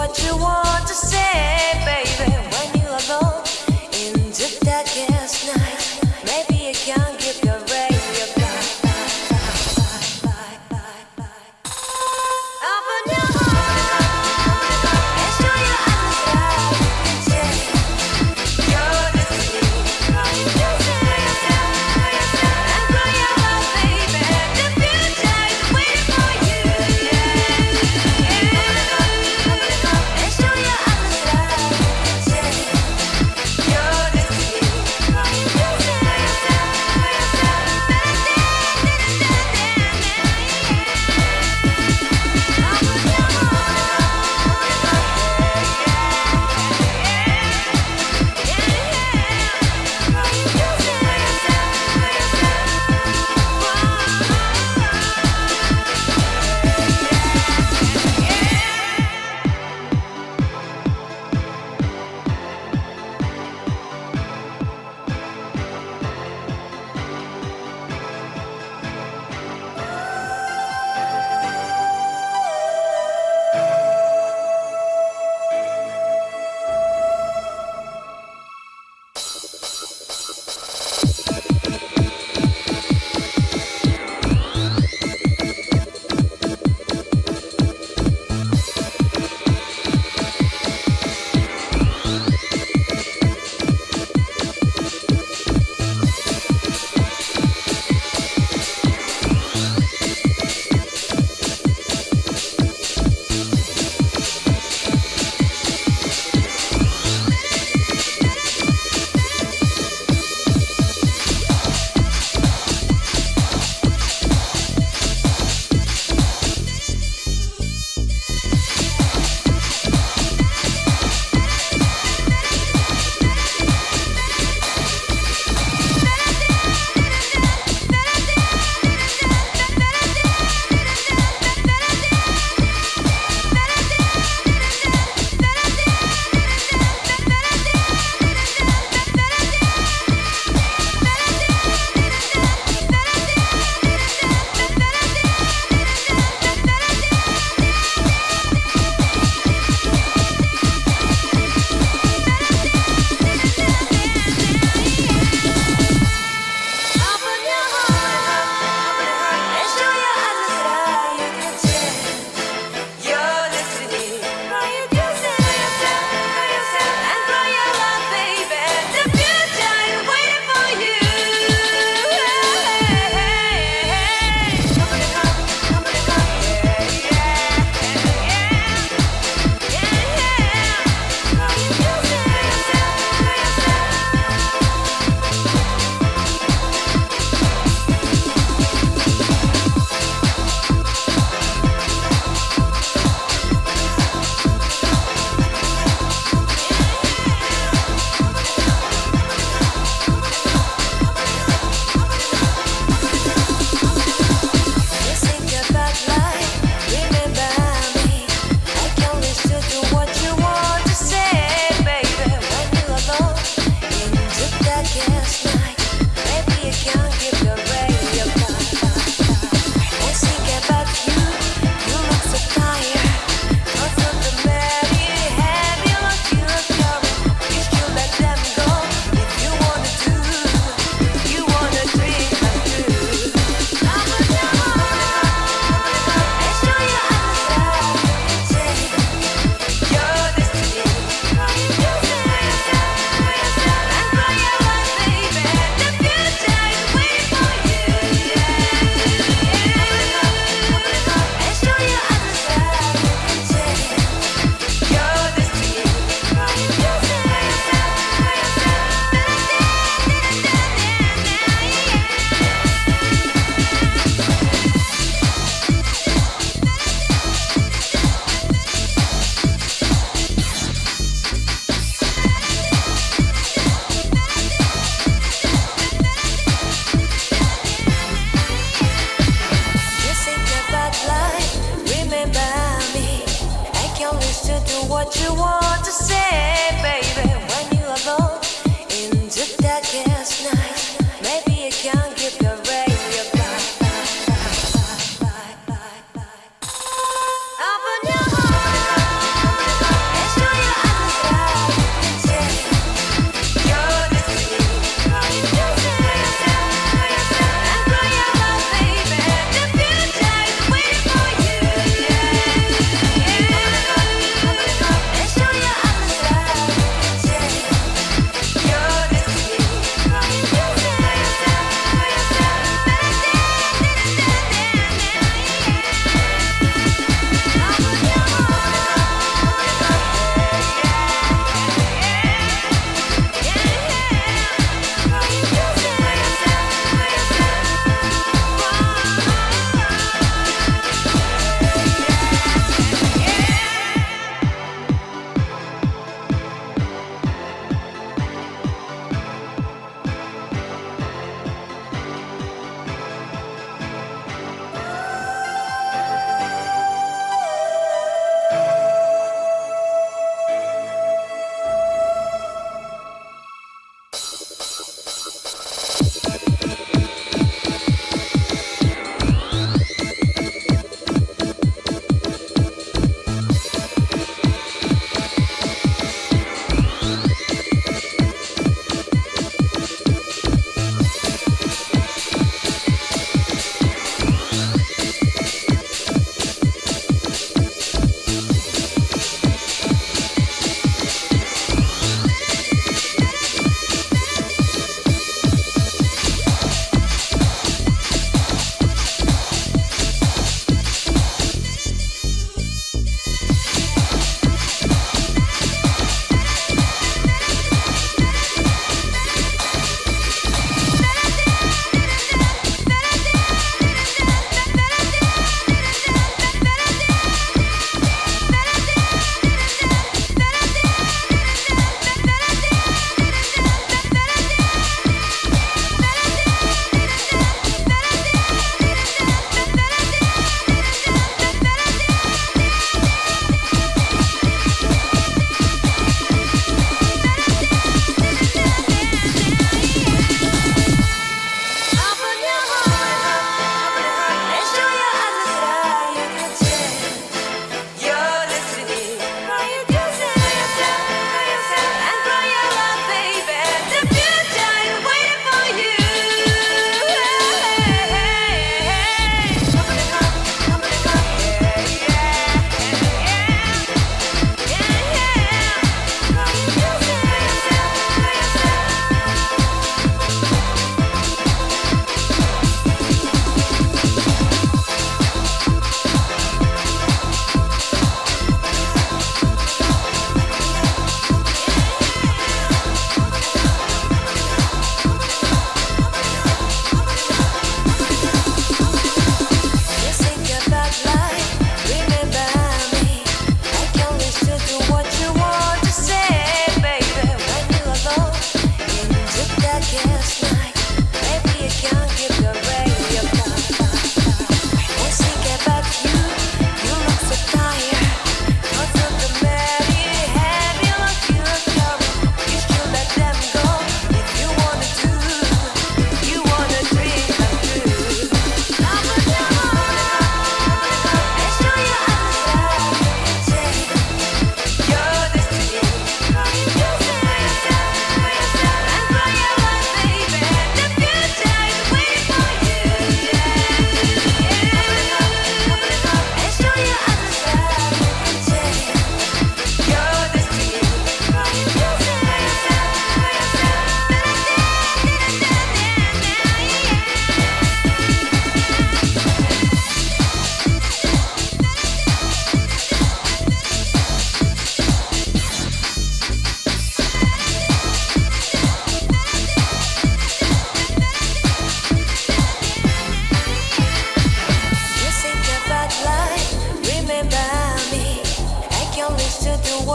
what you want to say, baby. When you're alone in the darkest night, maybe you can't give your ray your light. Open your heart and show your eyes that your destiny. And cry your heart, baby. The future is waiting for you. And show your eyes that your destiny. Open your heart.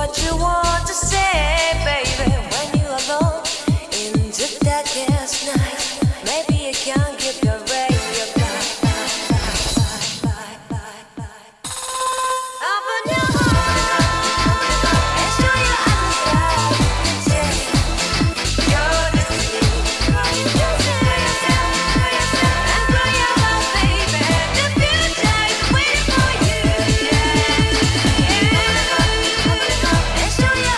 what you want to say, baby. When you're alone in the darkest night, maybe you can give your radio open your heart and show your eyes change your destiny. And grow your love, baby. The future is waiting for you. And show your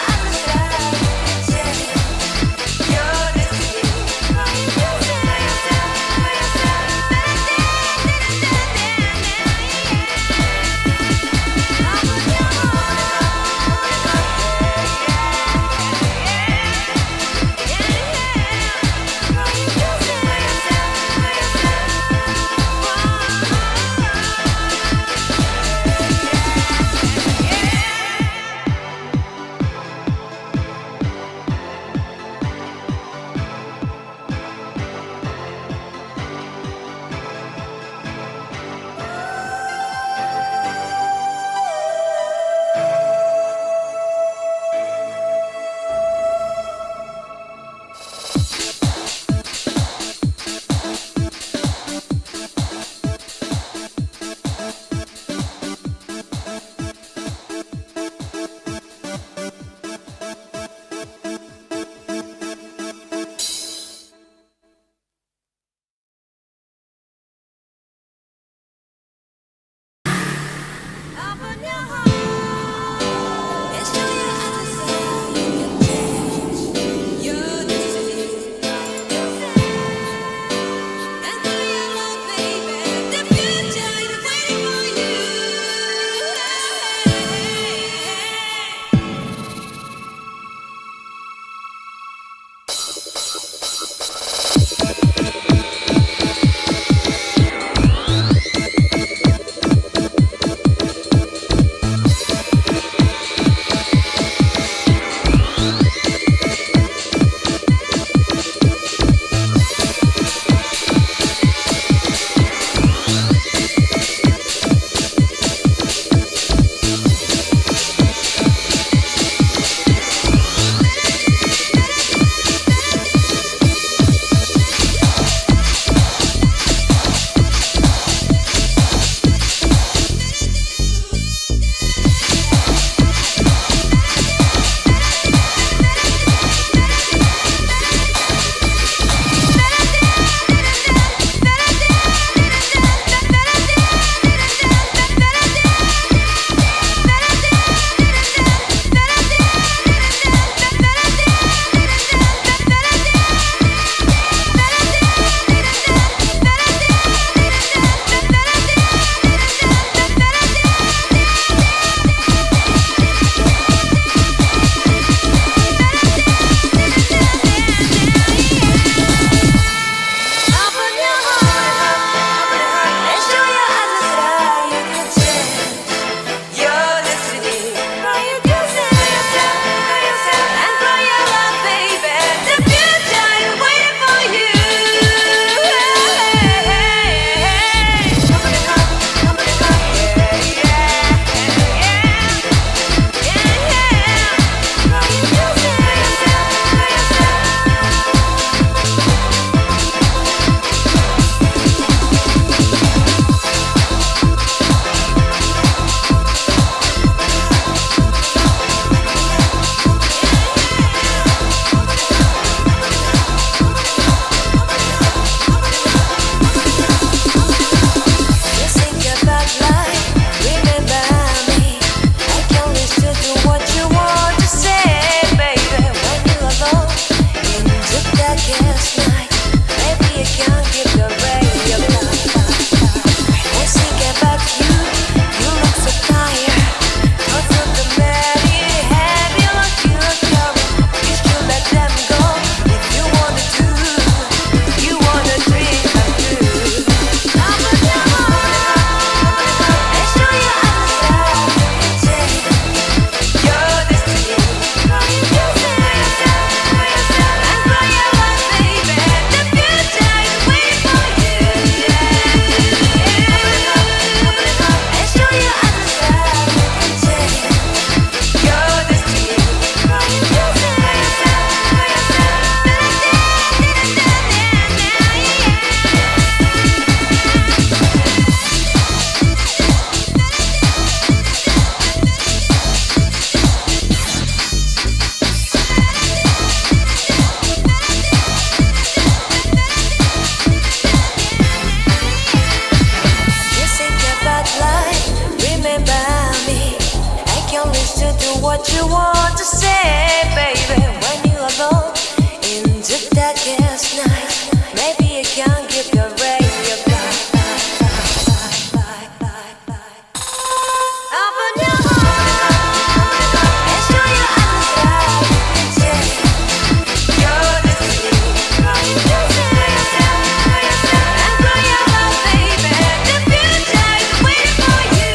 what you want to say, baby. When you're alone in the darkest night, maybe you can give your radio back. Open your heart and show your eyes and change your destiny. And grow your love, baby. The future is waiting for you.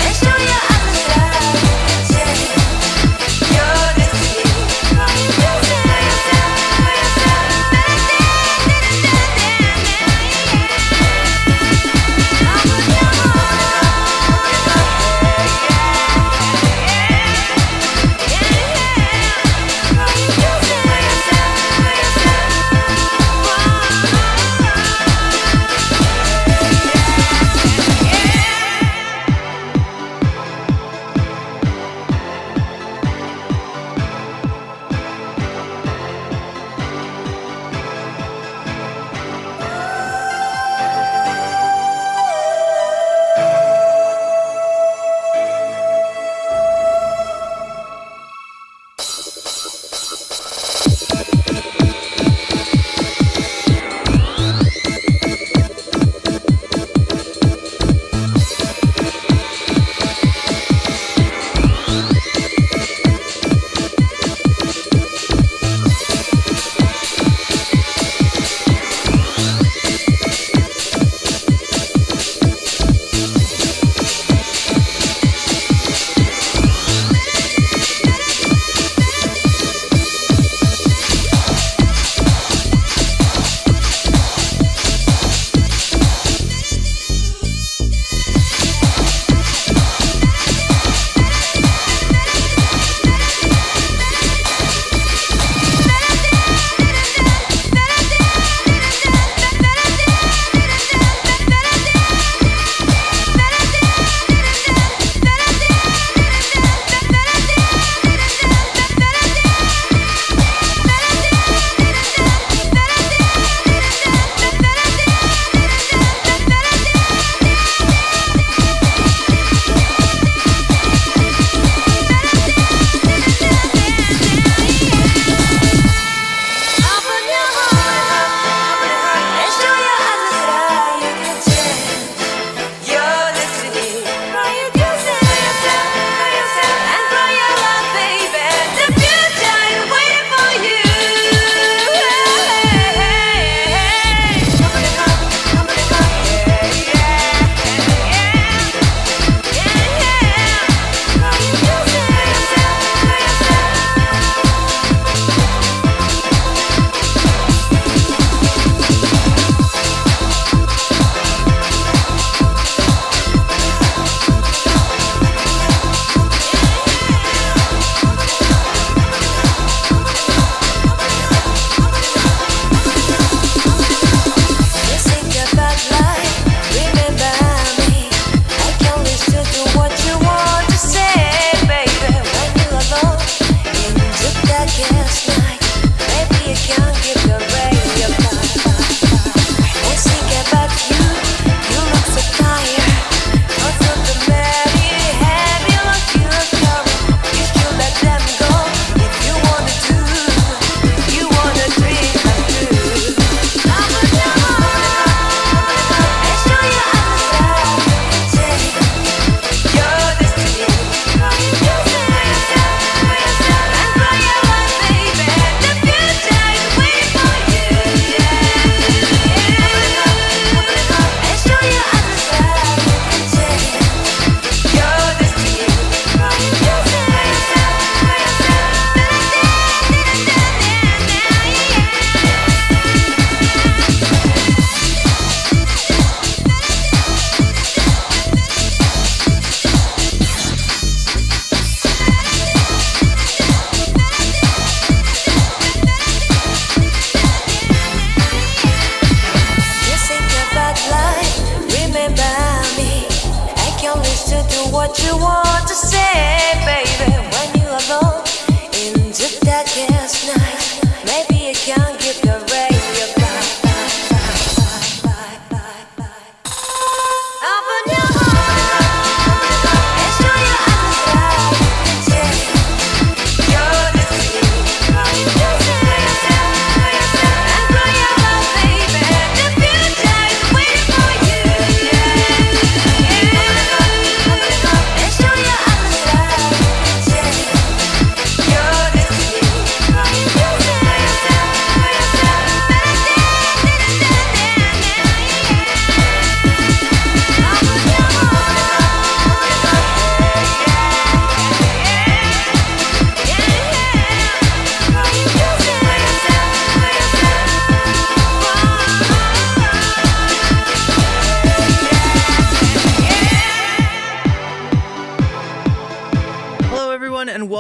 And show your eyes and change your destiny.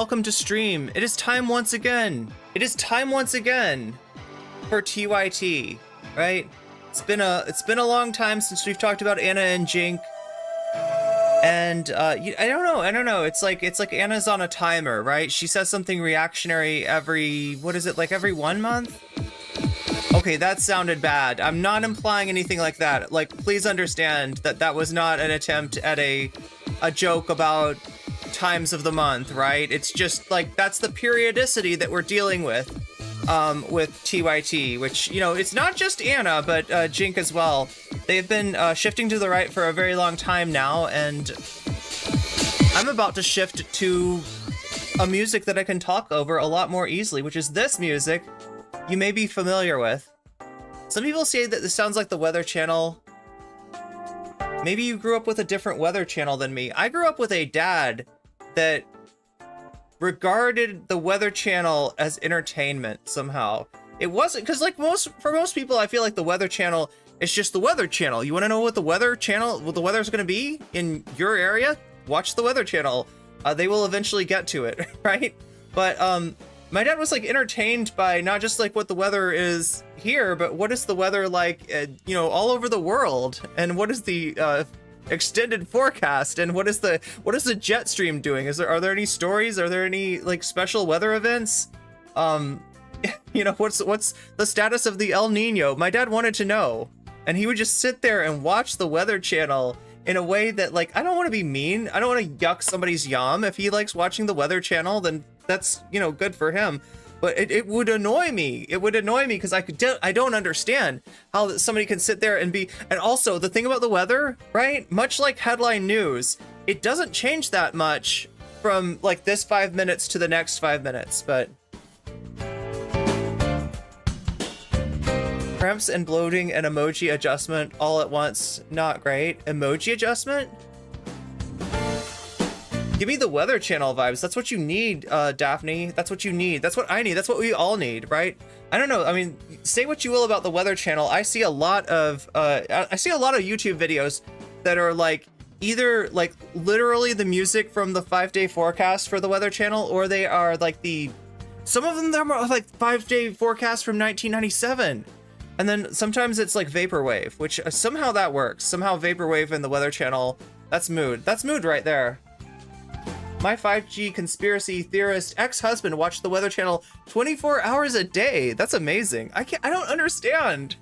welcome to stream. It is time once again. It is time once again for TYT, right? It's been a long time since we've talked about Anna and Cenk. And I don't know. It's like Anna's on a timer, right? She says something reactionary every, what is it, like every 1 month? Okay, that sounded bad. I'm not implying anything like that. Like, please understand that that was not an attempt at a joke about times of the month, right? It's just like, that's the periodicity that we're dealing with TYT, which, you know, it's not just Anna, but Cenk as well. They've been shifting to the right for a very long time now, and I'm about to shift to a music that I can talk over a lot more easily, which is this music you may be familiar with. Some people say that this sounds like the Weather Channel. Maybe you grew up with a different Weather Channel than me. I grew up with a dad that regarded the Weather Channel as entertainment somehow. It wasn't, because like for most people, I feel like the Weather Channel is just the Weather Channel. You want to know what the Weather Channel, what the weather's going to be in your area? Watch the Weather Channel. They will eventually get to it, right? But my dad was like entertained by not just like what the weather is here, but what is the weather like, you know, all over the world, and what is the extended forecast, and what is the jet stream doing? Are there any stories? Are there any like special weather events? You know, what's the status of the El Nino? My dad wanted to know, and he would just sit there and watch the Weather Channel in a way that, like, I don't want to be mean. I don't want to yuck somebody's yum. If he likes watching the Weather Channel, then that's, you know, good for him. But it would annoy me. It would annoy me because I don't understand how somebody can sit there and be. And also the thing about the weather, right? Much like headline news, it doesn't change that much from like this 5 minutes to the next 5 minutes. But cramps and bloating and emoji adjustment all at once, not great. Emoji adjustment? Give me the Weather Channel vibes. That's what you need, Daphne. That's what you need. That's what I need. That's what we all need, right? I don't know. I mean, say what you will about the Weather Channel. I see a lot of YouTube videos that are like either like literally the music from the 5-day forecast for the Weather Channel, or they are like some of them are like 5-day forecast from 1997. And then sometimes it's like vaporwave, which somehow that works. Somehow vaporwave in the Weather Channel. That's mood. That's mood right there. My 5G conspiracy theorist ex-husband watched the Weather Channel 24 hours a day. That's amazing. I don't understand.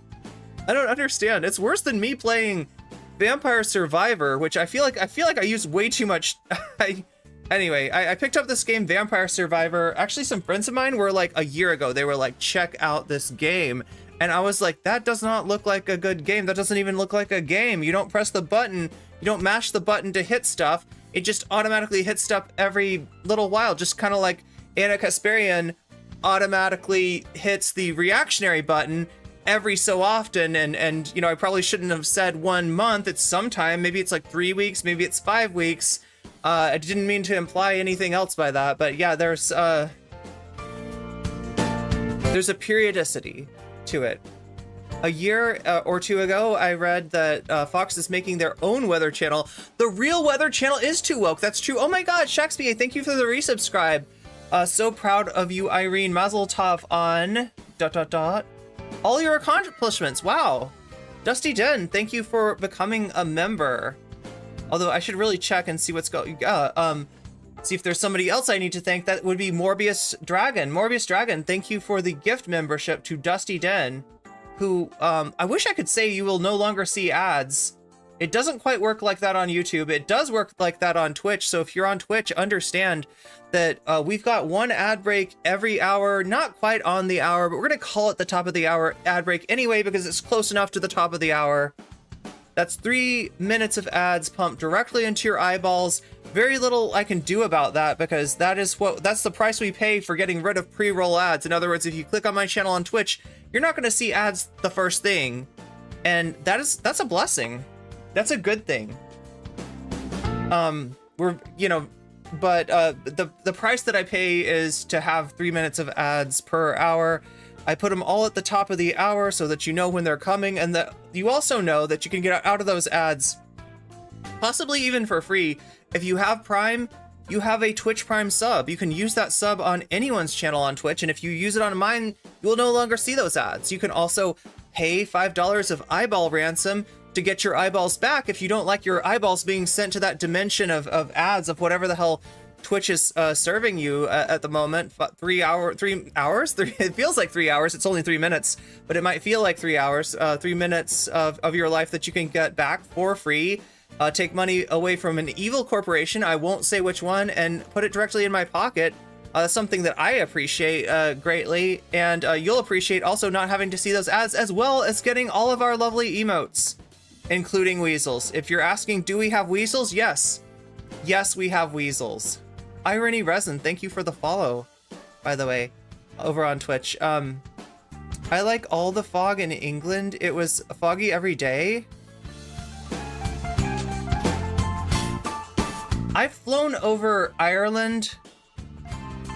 I don't understand. It's worse than me playing Vampire Survivor, which I feel like I use way too much. Anyway, I picked up this game, Vampire Survivor. Actually, some friends of mine were like, a year ago, they were like, check out this game. And I was like, that does not look like a good game. That doesn't even look like a game. You don't press the button. You don't mash the button to hit stuff. It just automatically hits stuff every little while. Just kind of like Anna Kasparian automatically hits the reactionary button every so often. And you know, I probably shouldn't have said 1 month. It's sometime. Maybe it's like 3 weeks. Maybe it's 5 weeks. I didn't mean to imply anything else by that. But yeah, there's a periodicity to it. A year or two ago, I read that Fox is making their own Weather Channel. The real Weather Channel is too woke. That's true. Oh my God, Shakespeare, thank you for the resubscribe. So proud of you, Irene. Mazel tov on ... all your accomplishments. Wow. Dusty Den, thank you for becoming a member. Although I should really check and see what's going. See if there's somebody else I need to thank. That would be Morbius Dragon. Morbius Dragon, thank you for the gift membership to Dusty Den, who, I wish I could say you will no longer see ads. It doesn't quite work like that on YouTube. It does work like that on Twitch. So if you're on Twitch, understand that we've got one ad break every hour, not quite on the hour, but we're gonna call it the top of the hour ad break anyway, because it's close enough to the top of the hour. That's 3 minutes of ads pumped directly into your eyeballs. Very little I can do about that, because that's the price we pay for getting rid of pre-roll ads. In other words, if you click on my channel on Twitch, you're not going to see ads the first thing, and that's a blessing. That's a good thing. The price that I pay is to have 3 minutes of ads per hour. I put them all at the top of the hour so that you know when they're coming, and that you also know that you can get out of those ads, possibly even for free. If you have Prime, you have a Twitch Prime sub. You can use that sub on anyone's channel on Twitch, and if you use it on mine, you will no longer see those ads. You can also pay $5 of eyeball ransom to get your eyeballs back if you don't like your eyeballs being sent to that dimension of ads of whatever the hell Twitch is serving you at the moment. 3 hours? It feels like 3 hours. It's only 3 minutes, but it might feel like 3 hours. 3 minutes of your life that you can get back for free. Take money away from an evil corporation, I won't say which one, and put it directly in my pocket. Something that I appreciate greatly, and you'll appreciate also not having to see those ads, as well as getting all of our lovely emotes, including weasels. If you're asking, do we have weasels? Yes. Yes, we have weasels. Irene Resin, thank you for the follow, by the way, over on Twitch. I like all the fog in England. It was foggy every day. I've flown over Ireland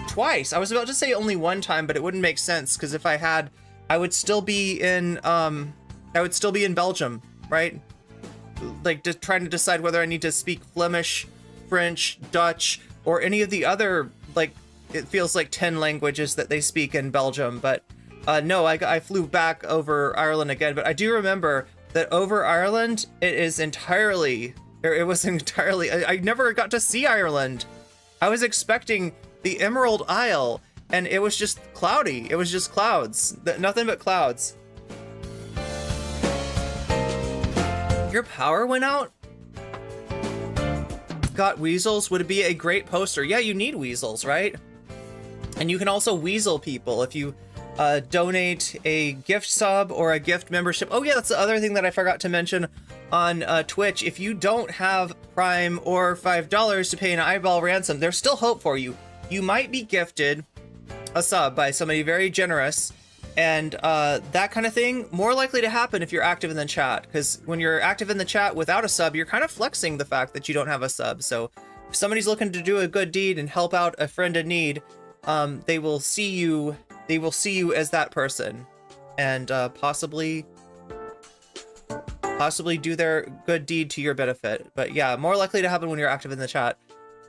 twice. I was about to say only one time, but it wouldn't make sense, because if I had, I would still be in Belgium, right? Like, just trying to decide whether I need to speak Flemish, French, Dutch, or any of the other, like, it feels like 10 languages that they speak in Belgium. But no, I flew back over Ireland again. But I do remember that over Ireland, it was entirely, I never got to see Ireland. I was expecting the Emerald Isle, and it was just cloudy. It was just clouds, nothing but clouds. Your power went out? Got weasels? Would it be a great poster? Yeah, you need weasels, right? And you can also weasel people if you donate a gift sub or a gift membership. Oh yeah, that's the other thing that I forgot to mention on Twitch. If you don't have Prime or $5 to pay an eyeball ransom, there's still hope for you. You might be gifted a sub by somebody very generous, and that kind of thing more likely to happen if you're active in the chat, because when you're active in the chat without a sub, you're kind of flexing the fact that you don't have a sub. So if somebody's looking to do a good deed and help out a friend in need, they will see you as that person, and possibly do their good deed to your benefit. But yeah, more likely to happen when you're active in the chat.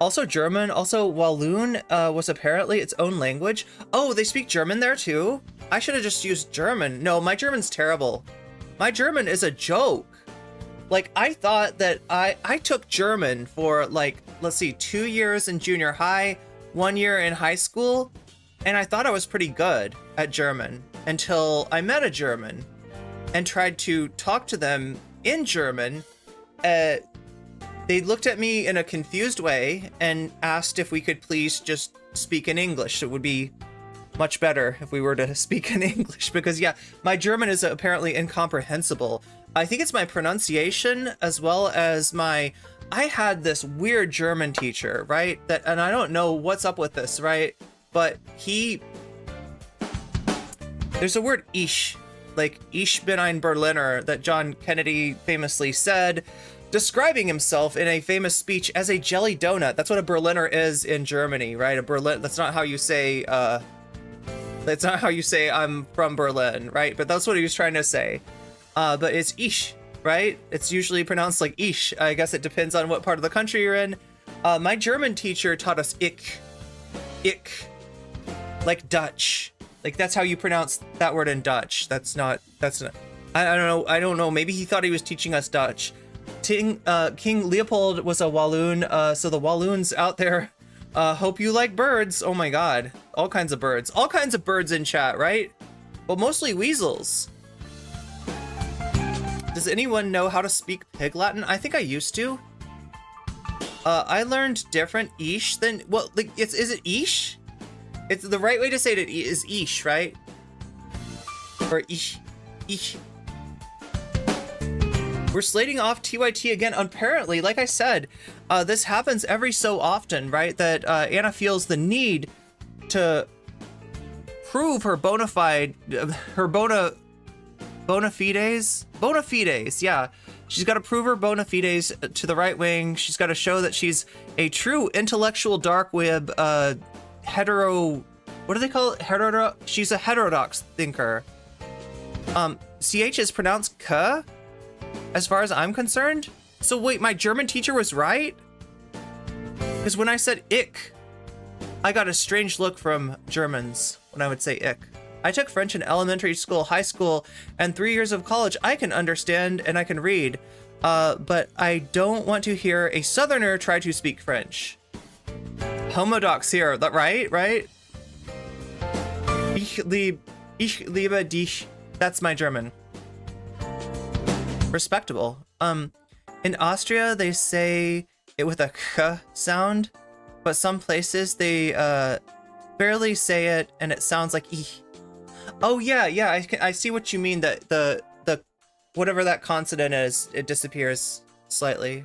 Also German, also Walloon was apparently its own language. Oh, they speak German there too? I should have just used German. No, my German's terrible. My German is a joke. Like, I thought that I took German for, like, let's see, 2 years in junior high, 1 year in high school, and I thought I was pretty good at German until I met a German and tried to talk to them in German. They looked at me in a confused way and asked if we could please just speak in English. It would be much better if we were to speak in English, because yeah, my German is apparently incomprehensible. I think it's my pronunciation as well as I had this weird German teacher, right? And I don't know what's up with this, right? But there's a word ich, like Ich bin ein Berliner, that John Kennedy famously said, describing himself in a famous speech as a jelly donut. That's what a Berliner is in Germany, right? That's not how you say, I'm from Berlin, right? But that's what he was trying to say. But it's ich, right? It's usually pronounced like ich. I guess it depends on what part of the country you're in. My German teacher taught us ich, like Dutch. Like, that's how you pronounce that word in Dutch. That's not, I don't know. Maybe he thought he was teaching us Dutch. King Leopold was a Walloon, so the Walloons out there, hope you like birds. Oh my god, all kinds of birds in chat, right? But mostly weasels. Does anyone know how to speak Pig Latin? I think I used to. I learned different ish than, well, like, is it ish? It's the right way to say it is ish, right? Or ish. We're slating off TYT again. Apparently, like I said, this happens every so often, right? That Anna feels the need to prove her bona fides, yeah. She's got to prove her bona fides to the right wing. She's got to show that she's a true intellectual dark web, what do they call it? She's a heterodox thinker. CH is pronounced K, as far as I'm concerned. So wait, my German teacher was right? Because when I said ich, I got a strange look from Germans when I would say ich. I took French in elementary school, high school, and 3 years of college. I can understand and I can read, but I don't want to hear a Southerner try to speak French. Homodox here, that right? Ich liebe dich. That's my German. Respectable. In Austria, they say it with a k sound, but some places they barely say it and it sounds like ich. Oh yeah, I see what you mean. That the whatever that consonant is, it disappears slightly.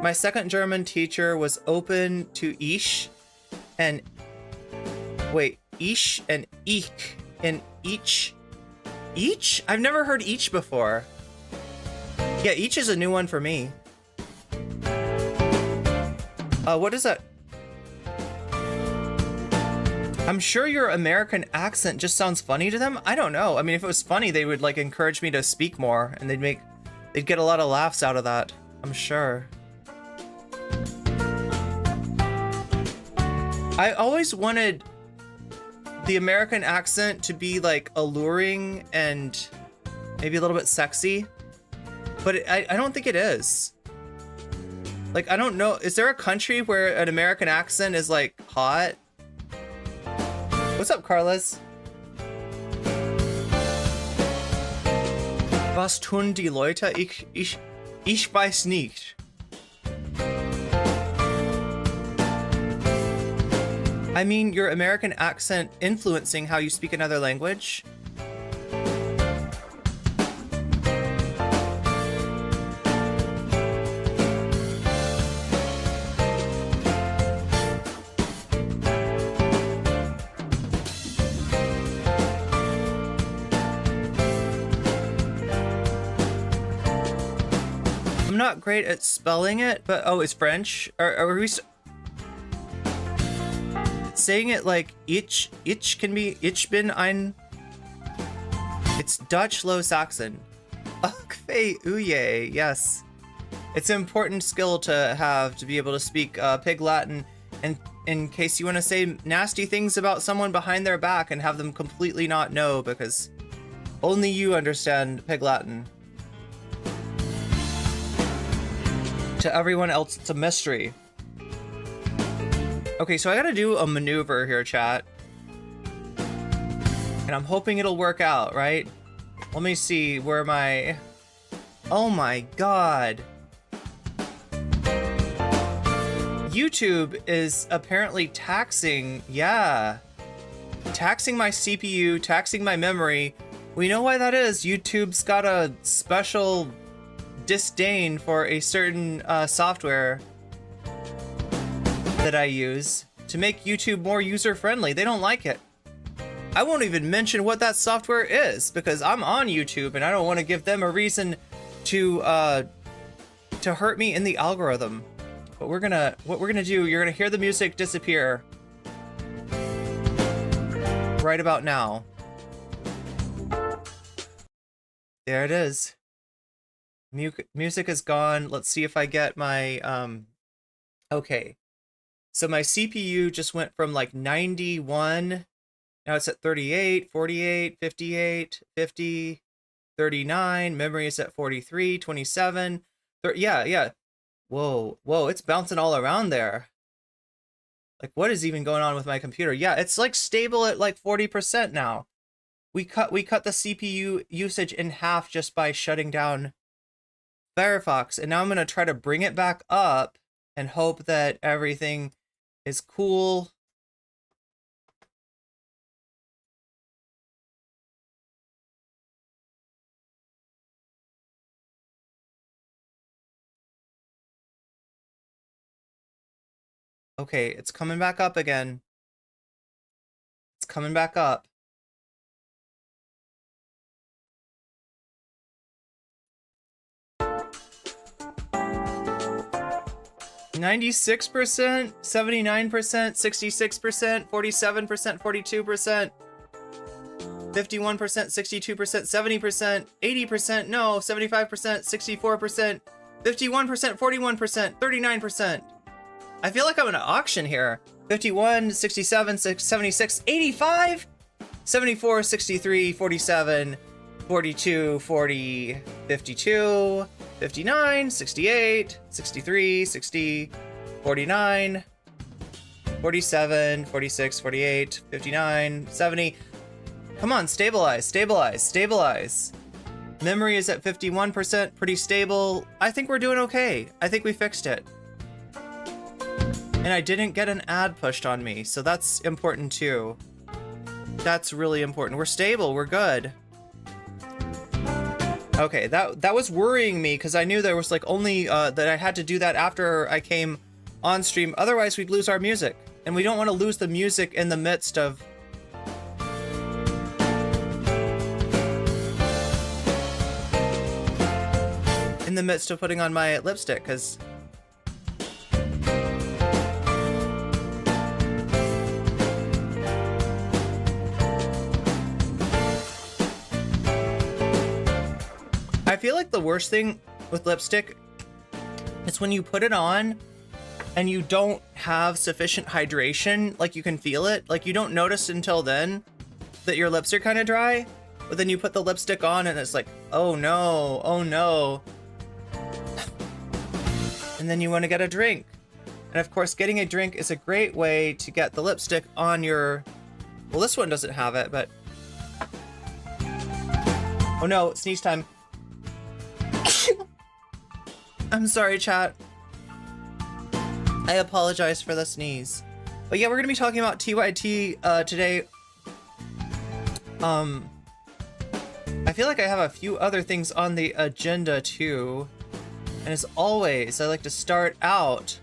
My second German teacher was open to ich and ich and ich and each. Each? I've never heard each before. Yeah, each is a new one for me. What is that? I'm sure your American accent just sounds funny to them. I don't know. I mean, if it was funny, they would like encourage me to speak more, and they'd get a lot of laughs out of that. I'm sure. I always wanted the American accent to be like alluring and maybe a little bit sexy, but I don't think it is. Like, I don't know. Is there a country where an American accent is like hot? What's up, Carlos? Was tun die Leute? Ich weiß nicht. I mean, your American accent influencing how you speak another language? I'm not great at spelling it, but oh, it's French? Are we saying it like ich can be ich bin ein. It's Dutch Low Saxon. Okay, uye, yes. It's an important skill to have to be able to speak Pig Latin, and in case you want to say nasty things about someone behind their back and have them completely not know because only you understand Pig Latin. To everyone else, it's a mystery. Okay, so I gotta do a maneuver here, chat. And I'm hoping it'll work out, right? Let me see where my... Oh my god. YouTube is apparently taxing, yeah. Taxing my CPU, taxing my memory. We know why that is. YouTube's got a special disdain for a certain software that I use to make YouTube more user-friendly. They don't like it. I won't even mention what that software is because I'm on YouTube and I don't want to give them a reason to hurt me in the algorithm. But what we're gonna do, you're gonna hear the music disappear right about now. There it is. Music is gone. Let's see if I get my okay. So my CPU just went from like 91, now it's at 38, 48, 58, 50, 39, memory is at 43, 27, yeah. Whoa, it's bouncing all around there. Like, what is even going on with my computer? Yeah, it's like stable at like 40% now. We cut the CPU usage in half just by shutting down Firefox, and now I'm gonna try to bring it back up and hope that everything is cool. Okay, it's coming back up again. It's coming back up. 96%, 79%, 66%, 47%, 42%, 51%, 62%, 70%, 80%, no, 75%, 64%, 51%, 41%, 39%. I feel like I'm in an auction here. 51, 67, 76, 85, 74, 63, 47, 42, 40, 52, 59, 68, 63, 60, 49, 47, 46, 48, 59, 70. Come on, stabilize, stabilize, stabilize. Memory is at 51%, pretty stable. I think we're doing okay. I think we fixed it. And I didn't get an ad pushed on me, so that's important too. That's really important. We're stable, we're good. Okay, that was worrying me because I knew there was like only that I had to do that after I came on stream. Otherwise, we'd lose our music, and we don't want to lose the music in the midst of putting on my lipstick, because I feel like the worst thing with lipstick is when you put it on and you don't have sufficient hydration, like you can feel it, like you don't notice until then that your lips are kind of dry, but then you put the lipstick on and it's like, oh no, oh no. And then you want to get a drink. And of course, getting a drink is a great way to get the lipstick on your, well, this one doesn't have it, but oh no, sneeze time. I'm sorry, chat. I apologize for the sneeze. But yeah, we're gonna be talking about TYT today. I feel like I have a few other things on the agenda too. And as always, I like to start out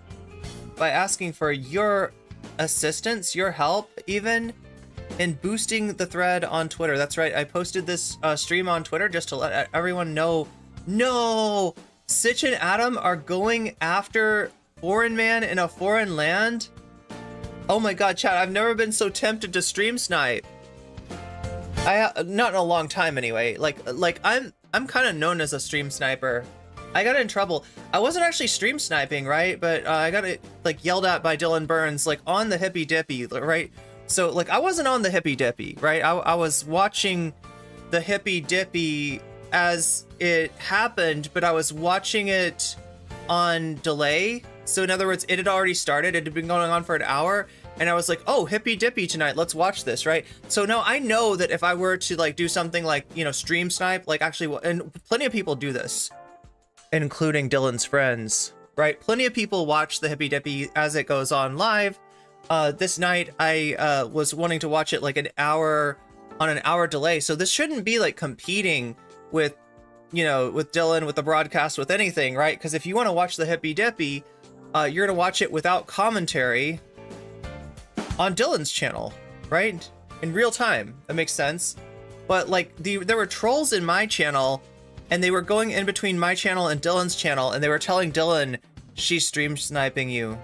by asking for your assistance, your help, even in boosting the thread on Twitter. That's right, I posted this stream on Twitter just to let everyone know. No! Sitch and Adam are going after foreign man in a foreign land? Oh my god, chat, I've never been so tempted to stream snipe. Not in a long time anyway. Like I'm kind of known as a stream sniper. I got in trouble. I wasn't actually stream sniping, right? But I got it like yelled at by Dylan Burns, like on the hippy dippy, right? So like I wasn't on the hippy dippy, right? I was watching the hippy dippy as it happened, but I was watching it on delay. So in other words, it had already started. It had been going on for an hour. And I was like, oh, hippy dippy tonight. Let's watch this, right? So now I know that if I were to like do something like, you know, stream snipe, like actually, and plenty of people do this, including Dylan's friends, right? Plenty of people watch the hippy dippy as it goes on live. This night I was wanting to watch it like an hour on an hour delay. So this shouldn't be like competing with, you know, with Dylan, with the broadcast, with anything, right? Because if you want to watch the hippy dippy, you're gonna watch it without commentary on Dylan's channel, right? In real time. That makes sense. But like there were trolls in my channel, and they were going in between my channel and Dylan's channel, and they were telling Dylan, she's stream sniping you.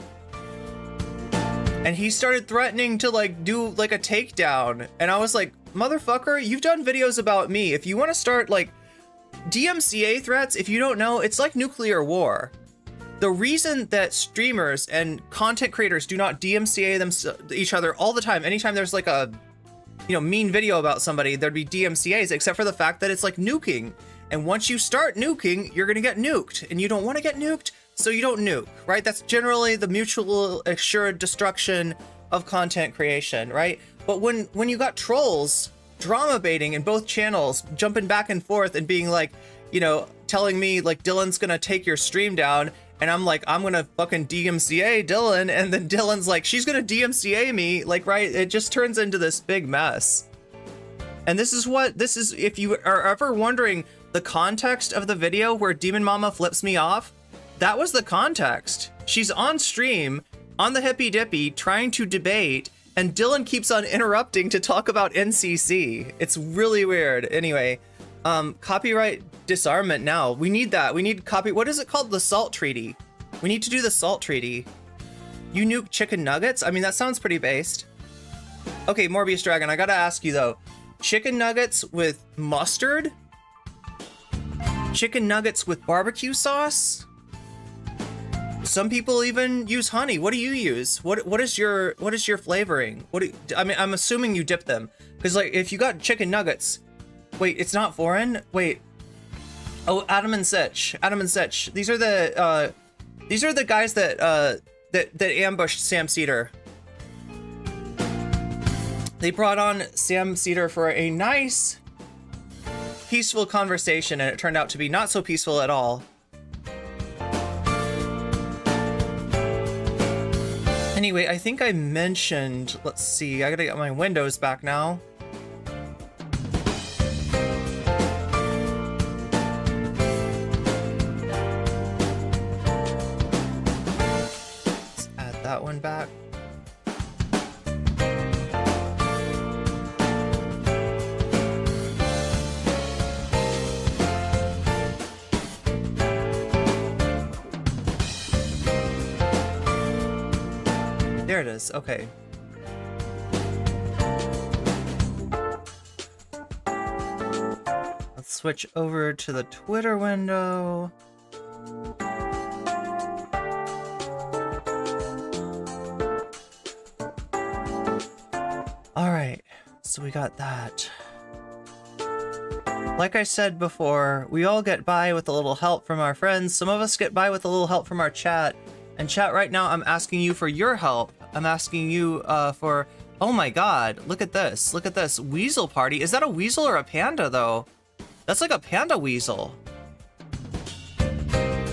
And he started threatening to like do like a takedown. And I was like, motherfucker, you've done videos about me. If you want to start like DMCA threats, if you don't know, it's like nuclear war. The reason that streamers and content creators do not DMCA each other all the time, anytime there's like a, you know, mean video about somebody, there'd be DMCAs, except for the fact that it's like nuking. And once you start nuking, you're gonna get nuked, and you don't want to get nuked, so you don't nuke, right? That's generally the mutual assured destruction of content creation, right? But when you got trolls drama baiting in both channels, jumping back and forth and being like, you know, telling me like Dylan's gonna take your stream down, and I'm like, I'm gonna fucking DMCA Dylan, and then Dylan's like, she's gonna DMCA me, like, right? It just turns into this big mess. And this is, if you are ever wondering the context of the video where Demon Mama flips me off, that was the context. She's on stream, on the hippy dippy, trying to debate, and Dylan keeps on interrupting to talk about NCC. It's really weird. Anyway, copyright disarmament now. We need that. We need what is it called? The SALT Treaty. We need to do the SALT Treaty. You nuke chicken nuggets? I mean, that sounds pretty based. Okay, Morbius Dragon, I gotta ask you though. Chicken nuggets with mustard? Chicken nuggets with barbecue sauce? some people even use honey. What do you use? What is your flavoring? I mean, I'm assuming you dip them, because like if you got chicken nuggets, wait, it's not foreign. Wait, oh, Adam and Sitch. These are the guys that ambushed Sam Cedar. They brought on Sam Cedar for a nice, peaceful conversation, and it turned out to be not so peaceful at all. Anyway, I think I mentioned, let's see, I gotta get my windows back now. Let's add that one back. There it is, okay. Let's switch over to the Twitter window. All right, so we got that. Like I said before, we all get by with a little help from our friends. Some of us get by with a little help from our chat. And chat, right now, I'm asking you for your help. I'm asking you for, oh my god, look at this. Look at this. Weasel party. Is that a weasel or a panda, though? That's like a panda weasel.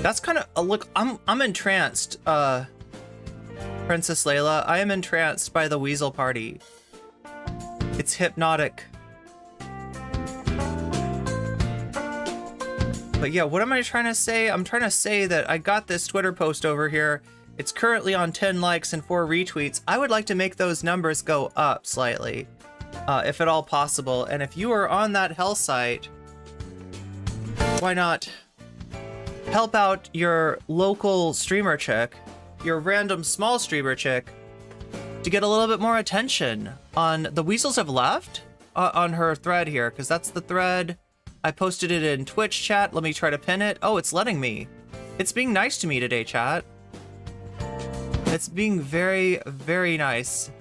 That's kind of, look, I'm entranced, Princess Layla. I am entranced by the weasel party. It's hypnotic. But yeah, what am I trying to say? I'm trying to say that I got this Twitter post over here. It's currently on 10 likes and 4 retweets. I would like to make those numbers go up slightly, if at all possible. And if you are on that hell site, why not help out your local streamer chick, your random small streamer chick, to get a little bit more attention on the Weasels Have Left on her thread here, because that's the thread. I posted it in Twitch chat. Let me try to pin it. Oh, it's letting me. It's being nice to me today, chat. It's being very, very nice.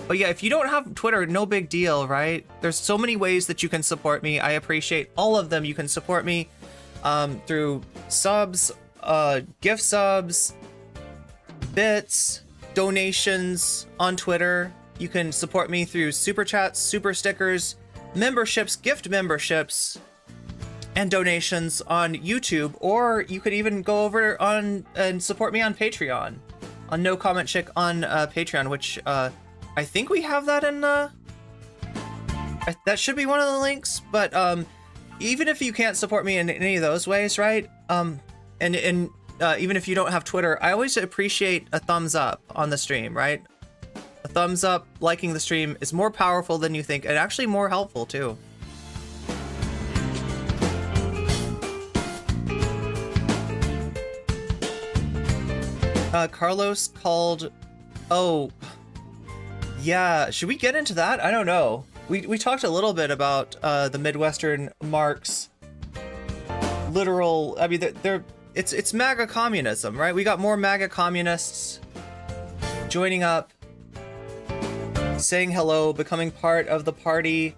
But yeah, if you don't have Twitter, no big deal, right? There's so many ways that you can support me. I appreciate all of them. You can support me through subs, gift subs, bits, donations on Twitter. You can support me through super chats, super stickers, memberships, gift memberships, and donations on YouTube, or you could even go over on and support me on Patreon, on nocommentchick on Patreon, which I think we have that in that should be one of the links. But even if you can't support me in any of those ways, right? And even if you don't have Twitter, I always appreciate a thumbs up on the stream, right? A thumbs up, liking the stream is more powerful than you think, and actually more helpful too. Carlos called, oh, yeah, should we get into that? I don't know. We talked a little bit about the Midwestern Marks literal, I mean, it's MAGA communism, right? We got more MAGA communists joining up, saying hello, becoming part of the party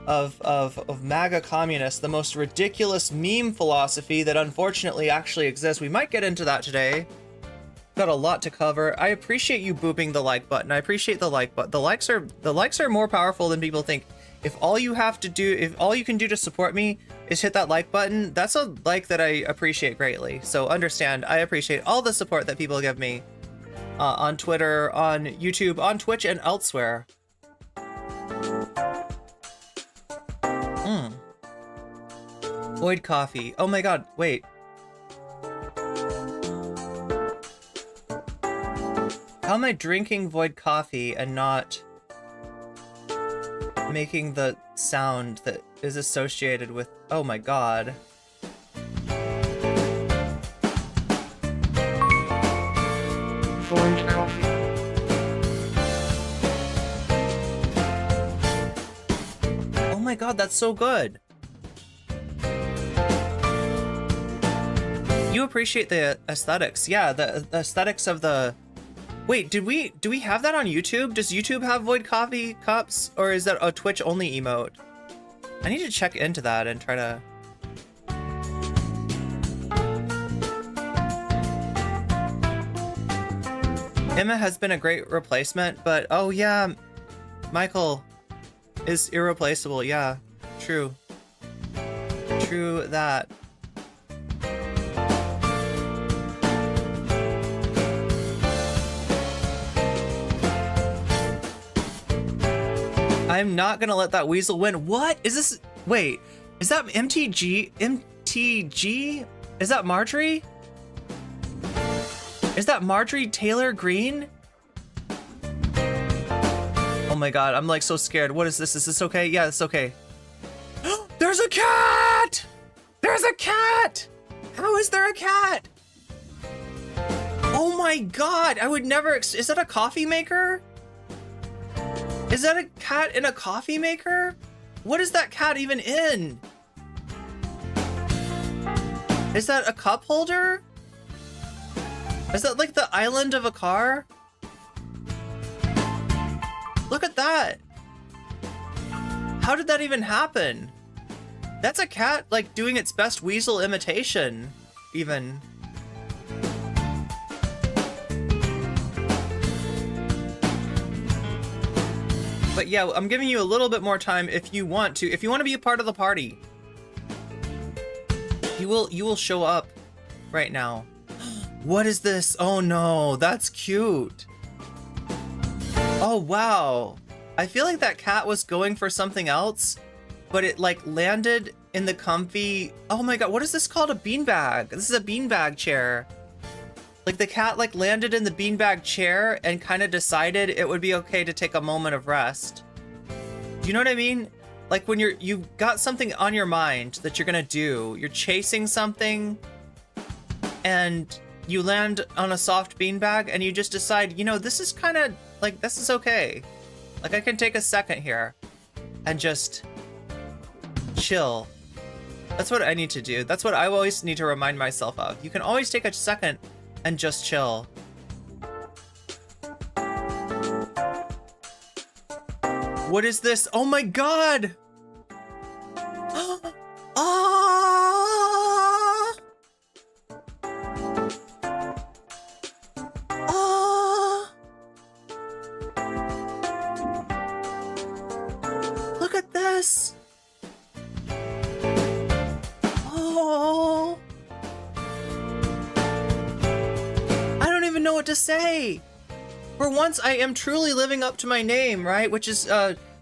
of MAGA communists, the most ridiculous meme philosophy that unfortunately actually exists. We might get into that today. Got a lot to cover. I appreciate you booping the like button. I appreciate the like button. The likes are more powerful than people think. If all you can do to support me is hit that like button, that's a like that I appreciate greatly. So understand, I appreciate all the support that people give me on Twitter, on YouTube, on Twitch, and elsewhere. Void coffee. Oh my god, wait. How am I drinking void coffee and not making the sound that is associated with... Oh my god. Void coffee. Oh my god, that's so good. You appreciate the aesthetics. Yeah, the aesthetics of the... Wait, do we have that on YouTube? Does YouTube have void coffee cups? Or is that a Twitch only emote? I need to check into that and try to... Emma has been a great replacement, but oh yeah, Michael is irreplaceable. Yeah, true. True that. I'm not gonna let that weasel win. What is this? Wait, is that MTG? MTG? Is that Marjorie? Is that Marjorie Taylor Greene? Oh my god, I'm like so scared. What is this? Is this okay? Yeah, it's okay. There's a cat! There's a cat! How is there a cat? Oh my god, I would never... Is that a coffee maker? Is that a cat in a coffee maker? What is that cat even in? Is that a cup holder? Is that like the island of a car? Look at that. How did that even happen? That's a cat like doing its best weasel imitation, even. But yeah, I'm giving you a little bit more time if you want to. If you want to be a part of the party, you will show up right now. What is this? Oh no, that's cute. Oh wow. I feel like that cat was going for something else, but it like landed in the comfy... Oh my god, what is this called? A beanbag. This is a beanbag chair. Like the cat like landed in the beanbag chair and kind of decided it would be okay to take a moment of rest. Do you know what I mean? Like when you got something on your mind that you're gonna do, you're chasing something and you land on a soft beanbag and you just decide, you know, this is kind of like, this is okay. Like I can take a second here and just chill. That's what I need to do. That's what I always need to remind myself of. You can always take a second and just chill. What is this? Oh my god! Ah! Ah! Look at this! Oh! I don't even know what to say! For once, I am truly living up to my name, right? Which is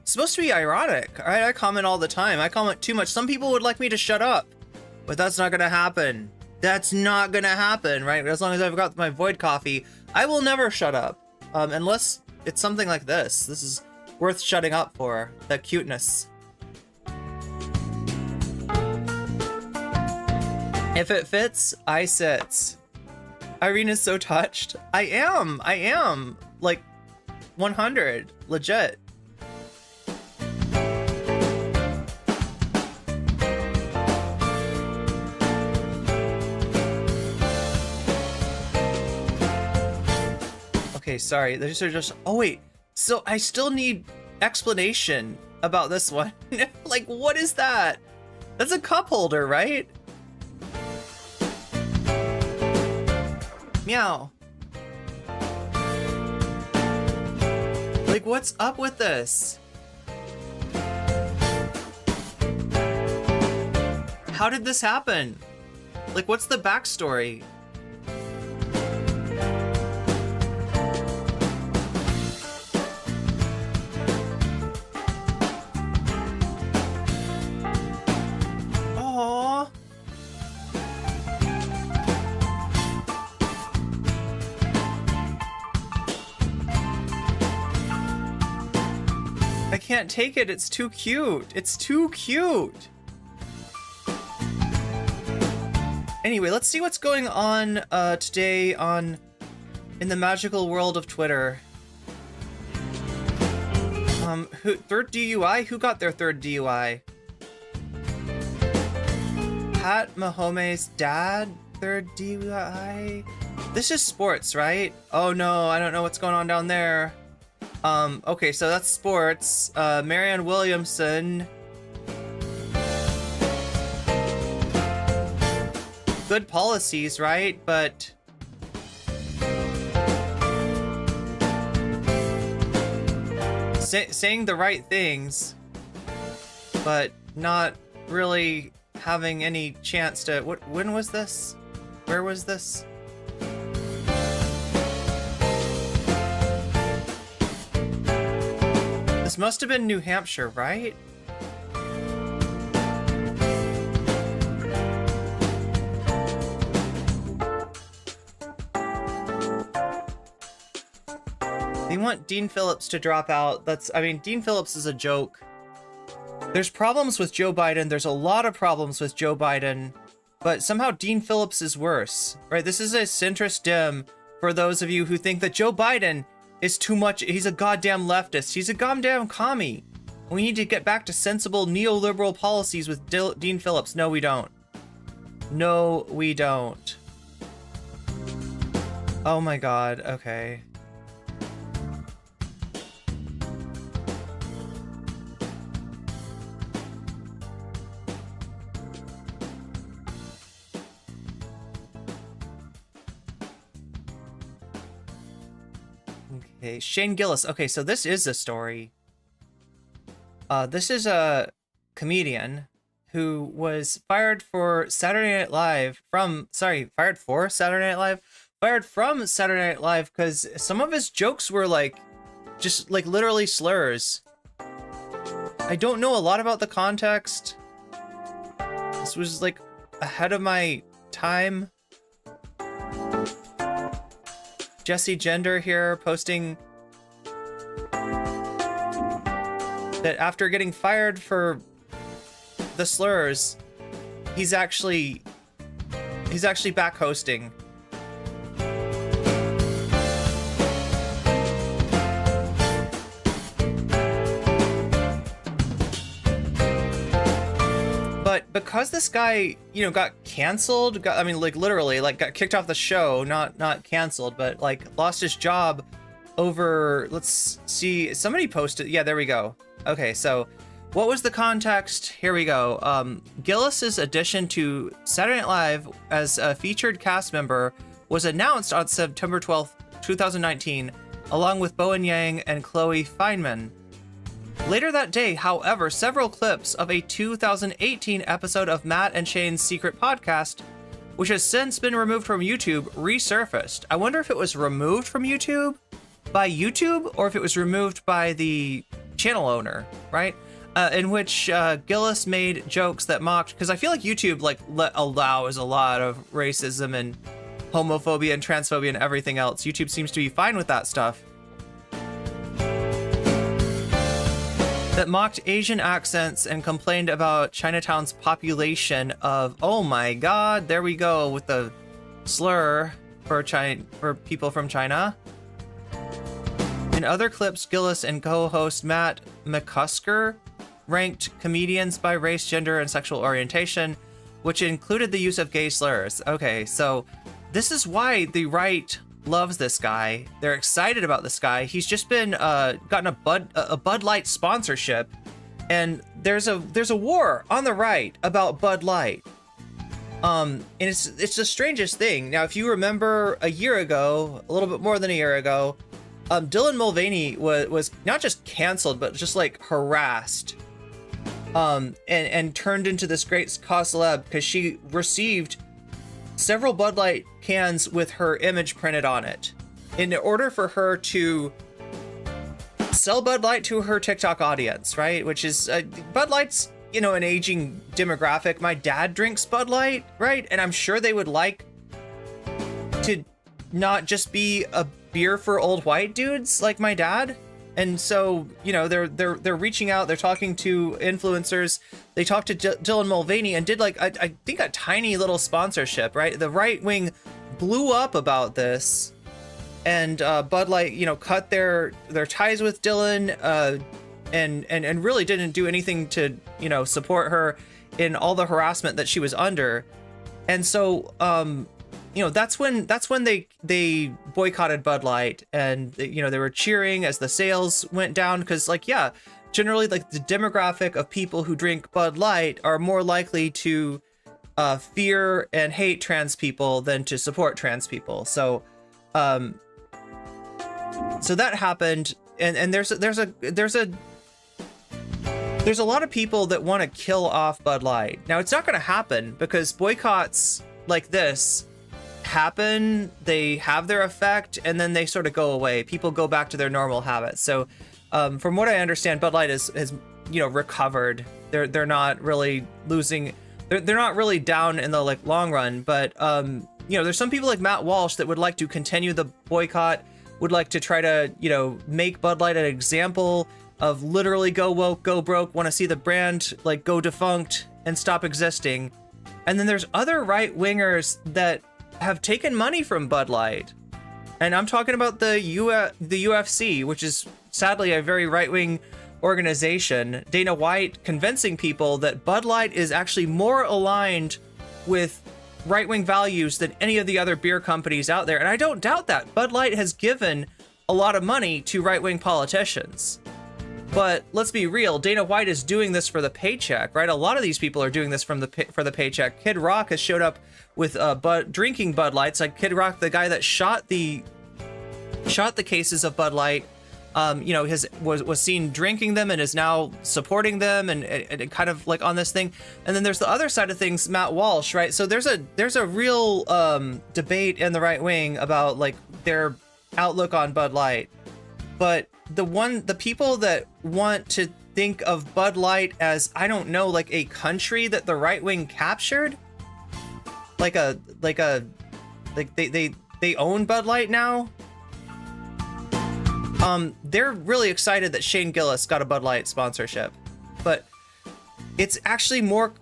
supposed to be ironic, right? I comment all the time. I comment too much. Some people would like me to shut up, but that's not gonna happen. That's not gonna happen, right? As long as I've got my void coffee, I will never shut up. Unless it's something like this. This is worth shutting up for. The cuteness. If it fits, I sits. Irene is so touched. I am. Like, 100. Legit. Okay, sorry. These are just... Oh, wait. So, I still need explanation about this one. Like, what is that? That's a cup holder, right? Meow. Like, what's up with this? How did this happen? Like, what's the backstory? Aww. I can't take it. It's too cute. It's too cute. Anyway, let's see what's going on today in the magical world of Twitter. Third DUI? Who got their third DUI? Pat Mahomes' dad third DUI. This is sports, right? Oh no, I don't know what's going on down there. Okay, so that's sports. Marianne Williamson. Good policies, right? But saying the right things, but not really having any chance to. When was this? Where was this? This must have been New Hampshire, right? They want Dean Phillips to drop out. I mean, Dean Phillips is a joke. There's problems with Joe Biden. There's a lot of problems with Joe Biden, but somehow Dean Phillips is worse, right? This is a centrist dim for those of you who think that Joe Biden is too much. He's a goddamn leftist. He's a goddamn commie. We need to get back to sensible neoliberal policies with Dean Phillips. No, we don't. No, we don't. Oh my God. Okay. Okay, Shane Gillis. Okay, so this is a story. This is a comedian who was fired for Saturday Night Live from Saturday Night Live because some of his jokes were just literally slurs. I don't know a lot about the context. This was ahead of my time. Jesse Gender here posting that after getting fired for the slurs, he's actually back hosting. But because this guy, got canceled, literally, got kicked off the show, not canceled, but lost his job over, let's see, somebody posted, yeah, there we go. Okay, so what was the context? Here we go. Gillis's addition to Saturday Night Live as a featured cast member was announced on September 12th, 2019, along with Bowen Yang and Chloe Feynman. Later that day, however, several clips of a 2018 episode of Matt and Shane's Secret Podcast, which has since been removed from YouTube, resurfaced. I wonder if it was removed from YouTube by YouTube or if it was removed by the channel owner, right? In which Gillis made jokes that mocked, because I feel like YouTube allows a lot of racism and homophobia and transphobia and everything else. YouTube seems to be fine with that stuff. That mocked Asian accents and complained about Chinatown's population of, oh my God, there we go with the slur for people from China. In other clips, Gillis and co-host Matt McCusker ranked comedians by race, gender, and sexual orientation, which included the use of gay slurs. Okay, so this is why the right loves this guy. They're excited about this guy. He's just been gotten a Bud Light sponsorship, and there's a war on the right about Bud Light. And it's the strangest thing. Now, if you remember a year ago, a little bit more than a year ago, Dylan Mulvaney was not just canceled, but just harassed, and turned into this great cause celeb because she received several Bud Light cans with her image printed on it in order for her to sell Bud Light to her TikTok audience, right? Which is Bud Light's, an aging demographic. My dad drinks Bud Light, right? And I'm sure they would like to not just be a beer for old white dudes like my dad. And so, they're reaching out, they're talking to influencers. They talked to Dylan Mulvaney and did I think a tiny little sponsorship, right? The right wing blew up about this, and Bud Light, cut their ties with Dylan, and really didn't do anything to, support her in all the harassment that she was under. And so, that's when they boycotted Bud Light, and they were cheering as the sales went down, because generally the demographic of people who drink Bud Light are more likely to fear and hate trans people than to support trans people. So that happened, and there's a lot of people that want to kill off Bud Light. Now, it's not going to happen, because boycotts like this happen, they have their effect, and then they sort of go away. People go back to their normal habits. So from what I understand, Bud Light has recovered. They're not really losing. They're not really down in the long run. But there's some people like Matt Walsh that would like to continue the boycott, would like to try to make Bud Light an example of literally go woke, go broke, want to see the brand go defunct and stop existing. And then there's other right-wingers that have taken money from Bud Light. And I'm talking about the UFC, which is sadly a very right-wing organization. Dana White convincing people that Bud Light is actually more aligned with right-wing values than any of the other beer companies out there. And I don't doubt that. Bud Light has given a lot of money to right-wing politicians. But let's be real, Dana White is doing this for the paycheck, right? A lot of these people are doing this for the paycheck. Kid Rock has showed up with drinking Bud Lights, like Kid Rock, the guy that shot the cases of Bud Light, was seen drinking them and is now supporting them and kind of on this thing. And then there's the other side of things, Matt Walsh, right? So there's a real debate in the right wing about their outlook on Bud Light, but the people that want to think of Bud Light as, I don't know, a country that the right wing captured, they own Bud Light now. They're really excited that Shane Gillis got a Bud Light sponsorship, but it's actually more,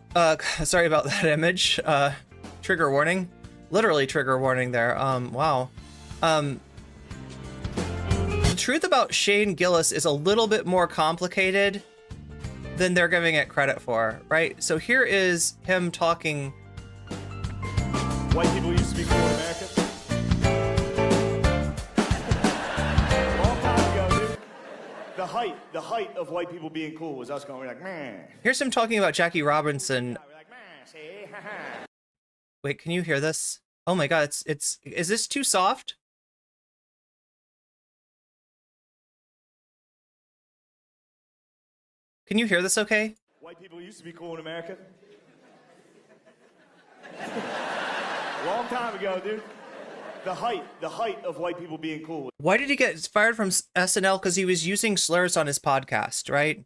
sorry about that image, trigger warning, literally trigger warning there. Wow. The truth about Shane Gillis is a little bit more complicated than they're giving it credit for, right? So here is him talking. White people used to be cool in America. Long time ago, dude. The height of white people being cool was us going man. Here's him talking about Jackie Robinson. We're like, man, see? Wait, can you hear this? Oh my God, is this too soft? Can you hear this okay? White people used to be cool in America. Long time ago, dude. The height of white people being cool. Why did he get fired from SNL? Because he was using slurs on his podcast, right?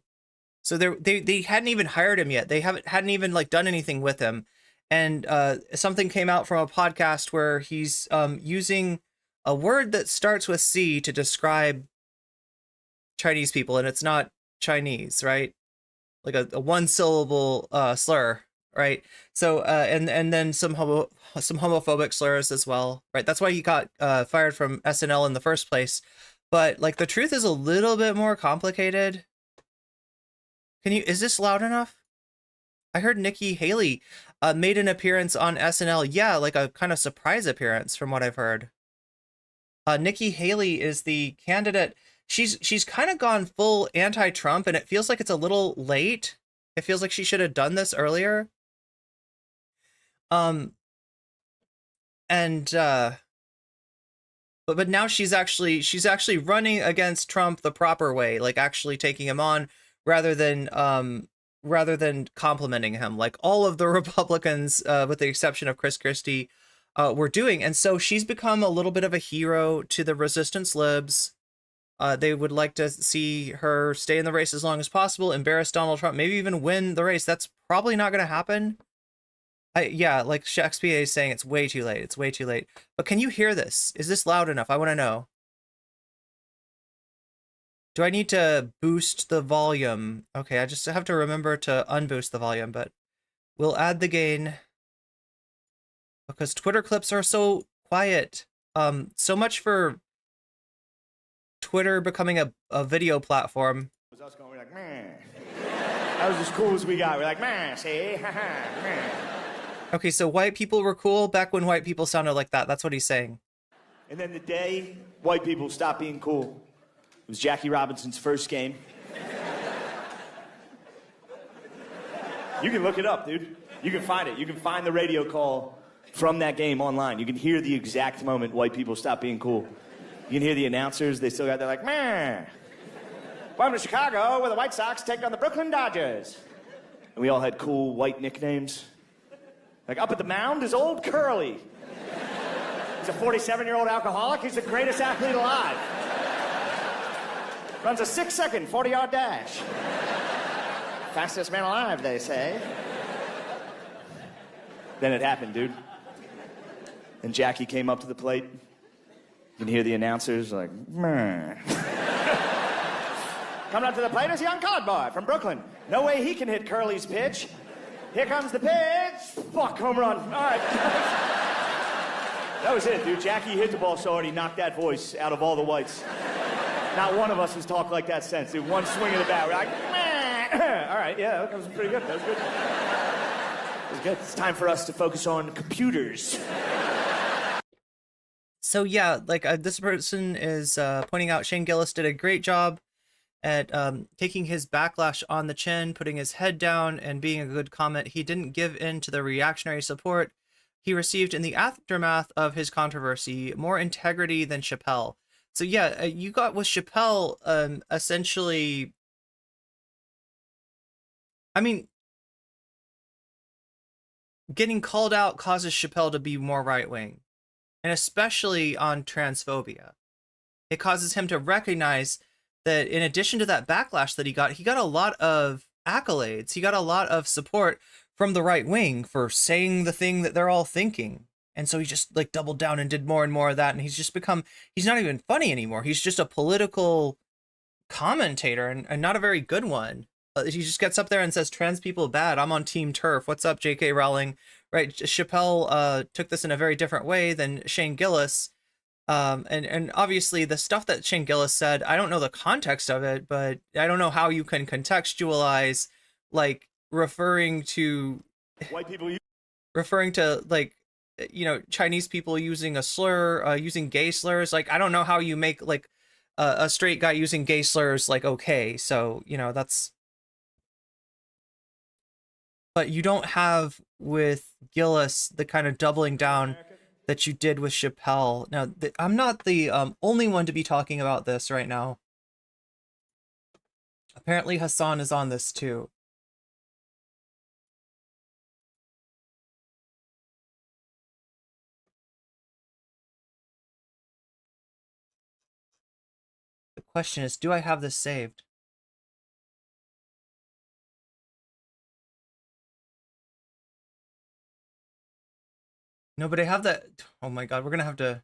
So they hadn't even hired him yet. They hadn't even done anything with him. And something came out from a podcast where he's using a word that starts with C to describe Chinese people, and it's not Chinese, right? A one syllable slur, right? So and then some homophobic slurs as well, right? That's why he got fired from SNL in the first place. But the truth is a little bit more complicated. Is this loud enough? I heard Nikki Haley made an appearance on SNL. Yeah, a kind of surprise appearance from what I've heard. Nikki Haley is the candidate. She's kind of gone full anti-Trump, and it feels like it's a little late. It feels like she should have done this earlier. But now she's actually running against Trump the proper way, actually taking him on rather than complimenting him, like all of the Republicans, with the exception of Chris Christie, were doing. And so she's become a little bit of a hero to the resistance libs. They would like to see her stay in the race as long as possible, embarrass Donald Trump, maybe even win the race. That's probably not going to happen. Yeah, like Shakespeare is saying, it's way too late. It's way too late. But can you hear this? Is this loud enough? I want to know. Do I need to boost the volume? Okay, I just have to remember to unboost the volume, but we'll add the gain because Twitter clips are so quiet. So much for Twitter becoming a video platform. Was us going like, man. That was as cool as we got. We're like, man, see, man. Okay, so white people were cool back when white people sounded like that. That's what he's saying. And then the day white people stopped being cool, it was Jackie Robinson's first game. You can look it up, dude. You can find it. You can find the radio call from that game online. You can hear the exact moment white people stopped being cool. You can hear the announcers. They still got, they're like, man. Welcome to Chicago, where the White Sox take on the Brooklyn Dodgers. And we all had cool white nicknames. Like, up at the mound is Old Curly. He's a 47-year-old alcoholic. He's the greatest athlete alive. Runs a 6-second 40-yard dash. Fastest man alive, they say. Then it happened, dude. And Jackie came up to the plate. You can hear the announcers like, meh. Coming up to the plate is young colored boy from Brooklyn. No way he can hit Curly's pitch. Here comes the pitch. Fuck, home run. All right. That was it, dude. Jackie hit the ball so hard he knocked that voice out of all the whites. Not one of us has talked like that since. Dude, one swing of the bat, we're like, meh. All right, yeah, that was pretty good. That was good. That was good. It's time for us to focus on computers. So yeah, like this person is pointing out Shane Gillis did a great job at taking his backlash on the chin, putting his head down, and being a good comment. He didn't give in to the reactionary support he received in the aftermath of his controversy, more integrity than Chappelle. So yeah, you got with Chappelle, essentially, I mean, getting called out causes Chappelle to be more right-wing, and especially on transphobia. It causes him to recognize that in addition to that backlash that he got a lot of accolades. He got a lot of support from the right wing for saying the thing that they're all thinking. And so he just like doubled down and did more and more of that. And he's just become, he's not even funny anymore. He's just a political commentator and not a very good one. He just gets up there and says, trans people bad. I'm on Team Turf. What's up, J.K. Rowling? Right. Chappelle took this in a very different way than Shane Gillis. And obviously the stuff that Shane Gillis said, I don't know the context of it, but I don't know how you can contextualize like referring to white people, referring to like, you know, Chinese people using a slur, using gay slurs. Like, I don't know how you make like a straight guy using gay slurs like okay. So, you know, that's, but you don't have with Gillis the kind of doubling down that you did with Chappelle. Now, I'm not the only one to be talking about this right now. Apparently Hassan is on this too. The question is, do I have this saved? No, but I have that. Oh my God, we're gonna have to.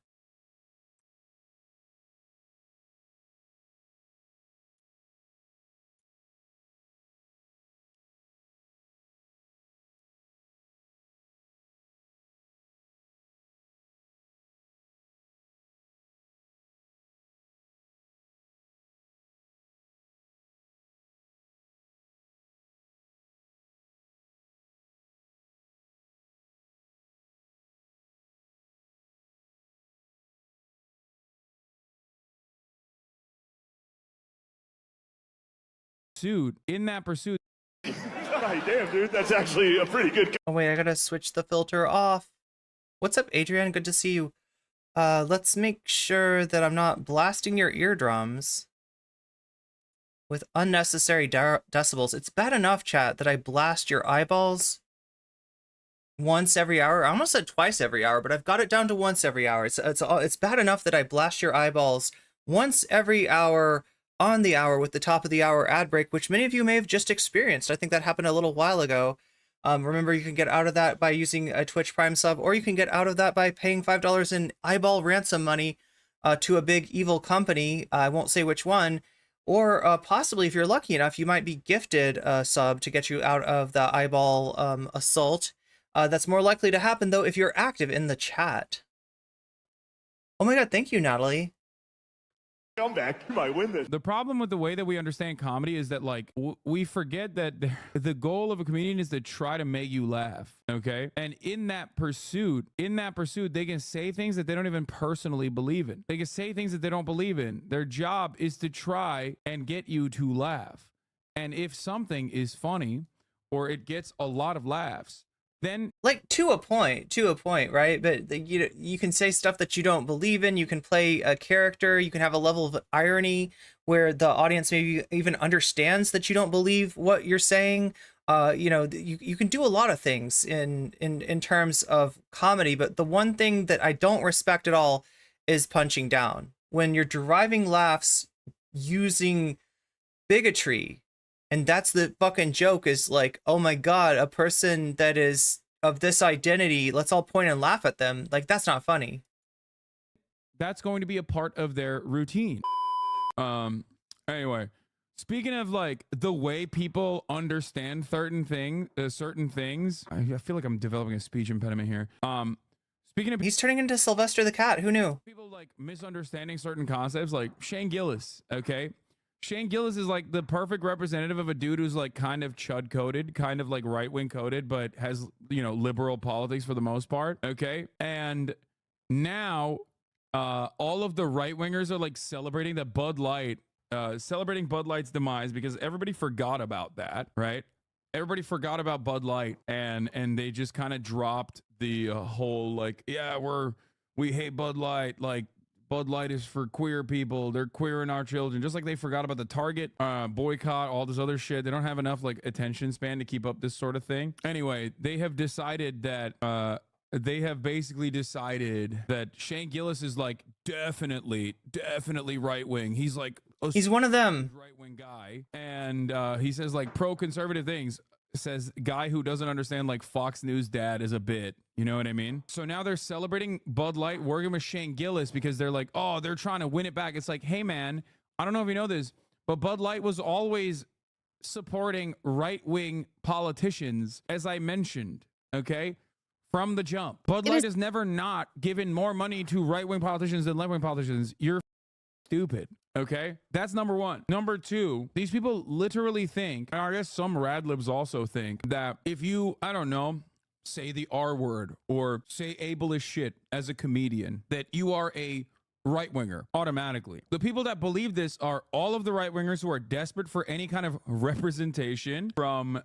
In that pursuit. Damn, dude, that's actually a pretty good. Oh wait, I gotta switch the filter off. What's up, Adrian? Good to see you. Let's make sure that I'm not blasting your eardrums with unnecessary decibels. It's bad enough, chat, that I blast your eyeballs once every hour. I almost said twice every hour, but I've got it down to once every hour. It's bad enough that I blast your eyeballs once every hour on the hour with the top of the hour ad break, which many of you may have just experienced. I think that happened a little while ago. Remember, you can get out of that by using a Twitch Prime sub, or you can get out of that by paying $5 in eyeball ransom money to a big evil company. I won't say which one. Or possibly, if you're lucky enough, you might be gifted a sub to get you out of the eyeball assault. That's more likely to happen, though, if you're active in the chat. Oh my God, thank you, Natalie. Comeback. You might win this. The problem with the way that we understand comedy is that like we forget that the goal of a comedian is to try to make you laugh, okay? And in that pursuit, they can say things that they don't even personally believe in. They can say things that they don't believe in. Their job is to try and get you to laugh. And if something is funny or it gets a lot of laughs, then like to a point, right? But you can say stuff that you don't believe in. You can play a character. You can have a level of irony where the audience maybe even understands that you don't believe what you're saying. You can do a lot of things in terms of comedy. But the one thing that I don't respect at all is punching down. When you're deriving laughs using bigotry. And that's the fucking joke, is like, oh my God, a person that is of this identity, let's all point and laugh at them. Like, that's not funny. that's going to be a part of their routine. Anyway, speaking of like the way people understand certain things, I feel like I'm developing a speech impediment here. Speaking of, He's turning into Sylvester the Cat. Who knew? people like misunderstanding certain concepts, like Shane Gillis, okay? Shane Gillis is like the perfect representative of a dude who's like kind of chud coded, kind of like right wing coded, but has, you know, liberal politics for the most part. Okay. And now all of the right wingers are like celebrating that Bud Light, celebrating Bud Light's demise because everybody forgot about that, right? Everybody forgot about Bud Light and they just kind of dropped the whole like, yeah, we hate Bud Light, like Bud Light is for queer people. They're queering our children. Just like they forgot about the Target boycott, all this other shit. They don't have enough like attention span to keep up this sort of thing. Anyway, they have decided that basically decided that Shane Gillis is like definitely right wing. He's like He's one of them. Right wing guy, and he says like pro conservative things. Says guy who doesn't understand like Fox News dad is a bit, you know what I mean? So now they're celebrating Bud Light working with Shane Gillis because they're like, oh, they're trying to win it back. It's like, hey man, I don't know if you know this, but Bud Light was always supporting right-wing politicians, as I mentioned, okay? From the jump. Bud Light has never not given more money to right-wing politicians than left-wing politicians. You're stupid. Okay, that's number one. Number two, these people literally think, and I guess some rad libs also think, that if you, I don't know, say the R word or say ableist shit as a comedian, that you are a right winger automatically. The people that believe this are all of the right wingers who are desperate for any kind of representation from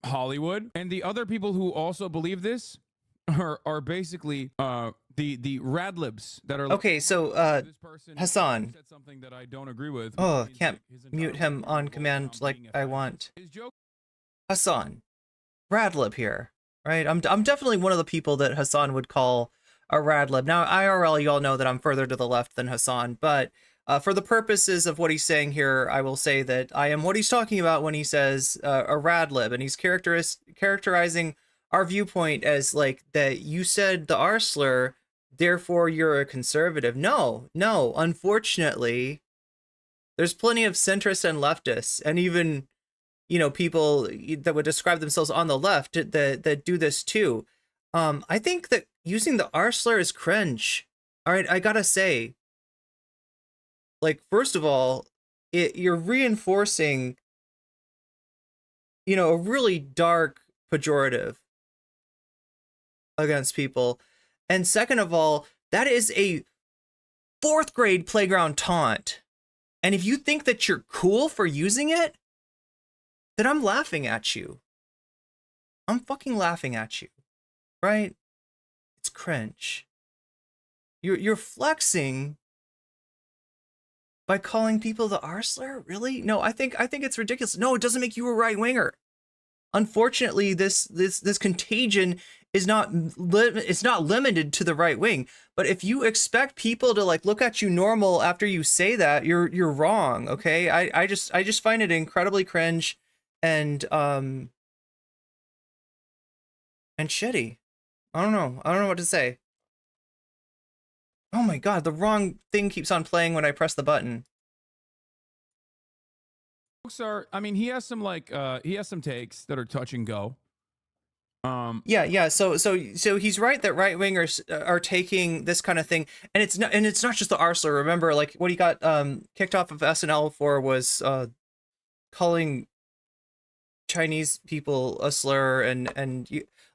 Hollywood, and the other people who also believe this are basically the rad libs that are Okay, so this person Hassan. said something that I don't agree with. Oh, Means can't his entire mute him life on revolves command around like being I a want. His joke. Hassan, Radlib here, right? I'm definitely one of the people that Hassan would call a Radlib. Now, IRL, you all know that I'm further to the left than Hassan, but for the purposes of what he's saying here, I will say that I am what he's talking about when he says a Radlib, and he's characterizing our viewpoint as like that you said the R slur, therefore you're a conservative. No, unfortunately, there's plenty of centrists and leftists, and even, you know, people that would describe themselves on the left that do this too. I think that using the R slur is cringe. All right, I gotta say, like, first of all, you're reinforcing, you know, a really dark pejorative against people. And second of all, that is a 4th grade playground taunt. And if you think that you're cool for using it, then I'm laughing at you. I'm fucking laughing at you, right? It's cringe. You're flexing by calling people the R slur? Really? No, I think it's ridiculous. No, it doesn't make you a right winger. Unfortunately, this contagion is it's not limited to the right wing. But if you expect people to like look at you normal after you say that, you're wrong. Okay, I just find it incredibly cringe and shitty. I don't know what to say. Oh my god, the wrong thing keeps on playing when I press the button. I mean, he has some like he has some takes that are touch and go. Yeah. So he's right that right wingers are taking this kind of thing, and it's not just the R slur. Remember, like what he got kicked off of SNL for was calling Chinese people a slur, and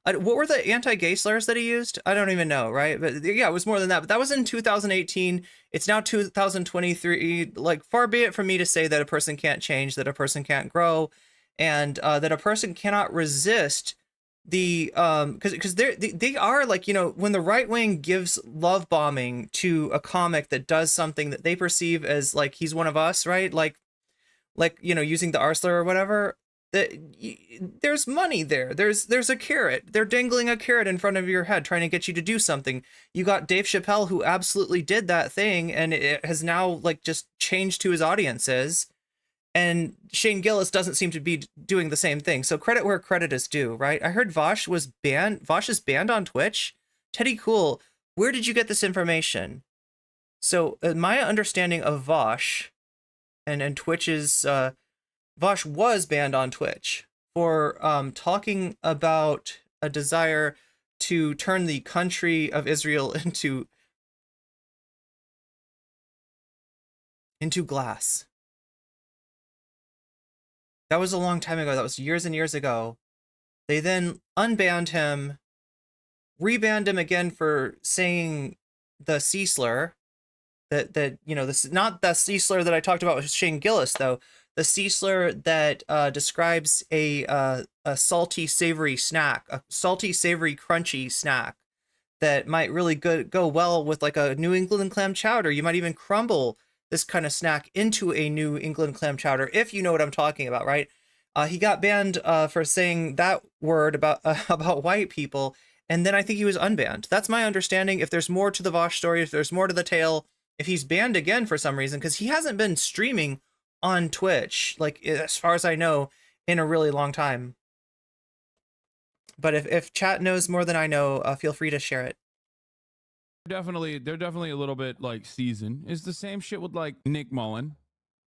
what were the anti-gay slurs that he used? I don't even know, right? But yeah, it was more than that. But that was in 2018. It's now 2023. Like, far be it from me to say that a person can't change, that a person can't grow, and that a person cannot resist the because they are like, you know, when the right wing gives love bombing to a comic that does something that they perceive as like he's one of us, right? Like you know, using the R slur or whatever, that there's money there. There's a carrot. They're dangling a carrot in front of your head, trying to get you to do something. You got Dave Chappelle, who absolutely did that thing, and it has now like just changed who his audience is. And Shane Gillis doesn't seem to be doing the same thing. So credit where credit is due, right? I heard Vosh was banned. Vosh is banned on Twitch. Teddy Cool, where did you get this information? So my understanding of Vosh and Twitch's Vosh was banned on Twitch for talking about a desire to turn the country of Israel into glass. That was a long time ago. That was years and years ago. They then unbanned him, rebanned him again for saying the C slur. That you know, this is not the C slur that I talked about with Shane Gillis, though. The C slur that describes a salty, savory snack, a salty, savory, crunchy snack that might really go well with like a New England clam chowder. You might even crumble this kind of snack into a New England clam chowder, if you know what I'm talking about, right? He got banned for saying that word about white people, and then I think he was unbanned. That's my understanding. If there's more to the Vosh story, if there's more to the tale, if he's banned again for some reason, because he hasn't been streaming on Twitch, like as far as I know, in a really long time. But if chat knows more than I know, feel free to share it. They're definitely a little bit like seasoned. It's the same shit with like Nick Mullen.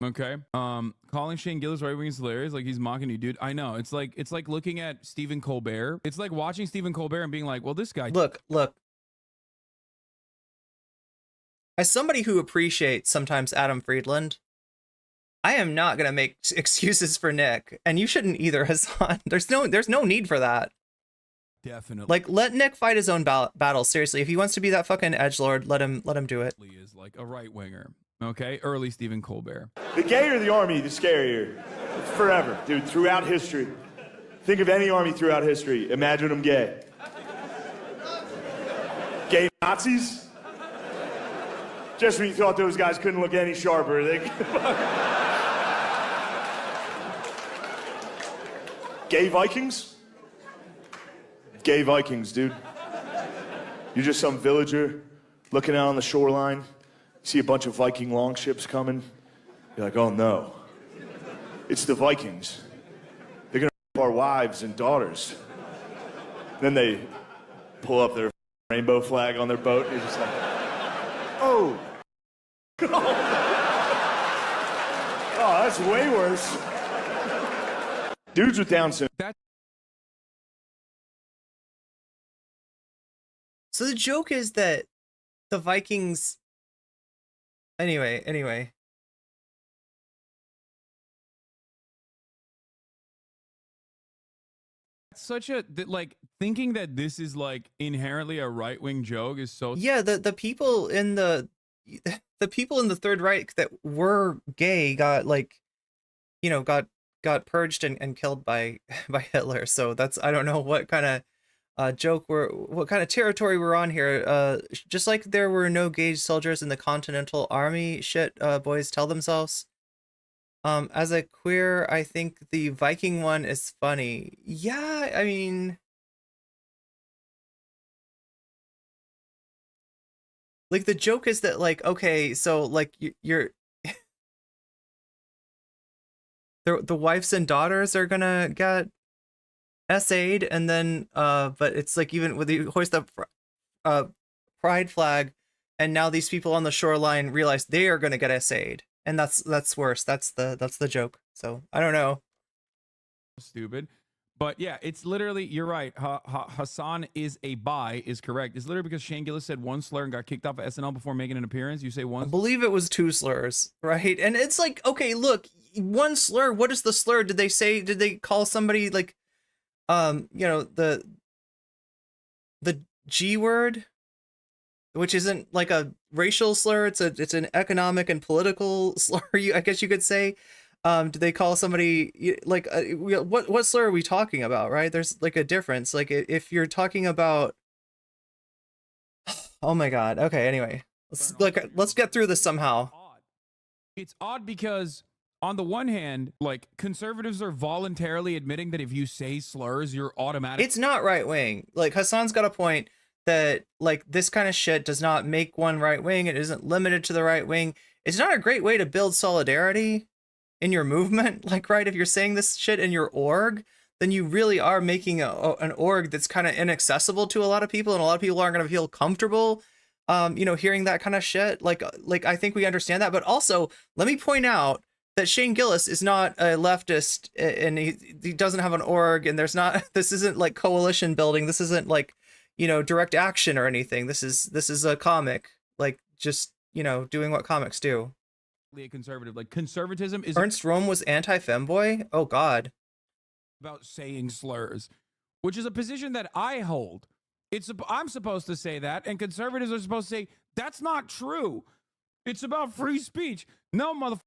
Okay. Calling Shane Gillis right wing is hilarious. Like, he's mocking you, dude. I know. It's like looking at Stephen Colbert. It's like watching Stephen Colbert and being like, well, this guy. Look. As somebody who appreciates sometimes Adam Friedland, I am not gonna make excuses for Nick, and you shouldn't either, Hassan. There's no need for that. Definitely. Like, let Nick fight his own battle. Seriously, if he wants to be that fucking edgelord, let him do it. He is like a right winger. Okay, early Stephen Colbert. The gayer the army, the scarier. Forever, dude, throughout history. Think of any army throughout history. Imagine them gay. Gay Nazis? Just when you thought those guys couldn't look any sharper, they... Gay Vikings? Gay Vikings, dude. You're just some villager looking out on the shoreline, see a bunch of Viking longships coming. You're like, oh no, it's the Vikings. They're gonna rape our wives and daughters. Then they pull up their rainbow flag on their boat, and you're just like, oh. Oh, that's way worse. Dudes with Down syndrome. So the joke is that the Vikings... Anyway. Such a, like, thinking that this is like inherently a right-wing joke is so... Yeah, the people in the people in the Third Reich that were gay got, like, you know, got purged and killed by Hitler. So that's, I don't know what kind of joke what kind of territory we're on here. Just like there were no gay soldiers in the Continental Army, shit, boys tell themselves. As a queer, I think the Viking one is funny. Yeah, I mean, like, the joke is that, like, okay, so like you're the wives and daughters are gonna get essayed, and then but it's like, even with the hoist up pride flag, and now these people on the shoreline realize they are gonna get essayed, and that's worse. That's the joke. So I don't know. Stupid. But yeah, it's literally, you're right. Hassan is a bi is correct. It's literally because Shane Gillis said one slur and got kicked off of SNL before making an appearance. You say I one. believe it was 2 slurs, right? And it's like, okay, look, 1 slur. What is the slur? Did they call somebody like, you know, the G word, which isn't like a racial slur. It's an economic and political slur. I guess you could say. Do they call somebody like what slur are we talking about, right? There's like a difference. Like if you're talking about, oh my god. Okay, anyway, let's get through this somehow. It's odd because on the one hand, like conservatives are voluntarily admitting that if you say slurs, you're automatic. It's not right wing. Like Hassan's got a point that like this kind of shit does not make one right wing. It isn't limited to the right wing. It's not a great way to build solidarity in your movement. Like, right, if you're saying this shit in your org, then you really are making an org that's kind of inaccessible to a lot of people, and a lot of people aren't going to feel comfortable you know, hearing that kind of shit. Like I think we understand that, but also let me point out that Shane Gillis is not a leftist, and he doesn't have an org, and there's not, this isn't like coalition building, this isn't like, you know, direct action or anything. This is a comic, like just, you know, doing what comics do. A conservative, like conservatism is Ernst Rome was anti-femboy. Oh god. About saying slurs, which is a position that I hold. I'm supposed to say that, and conservatives are supposed to say that's not true. It's about free speech. No, motherfucker.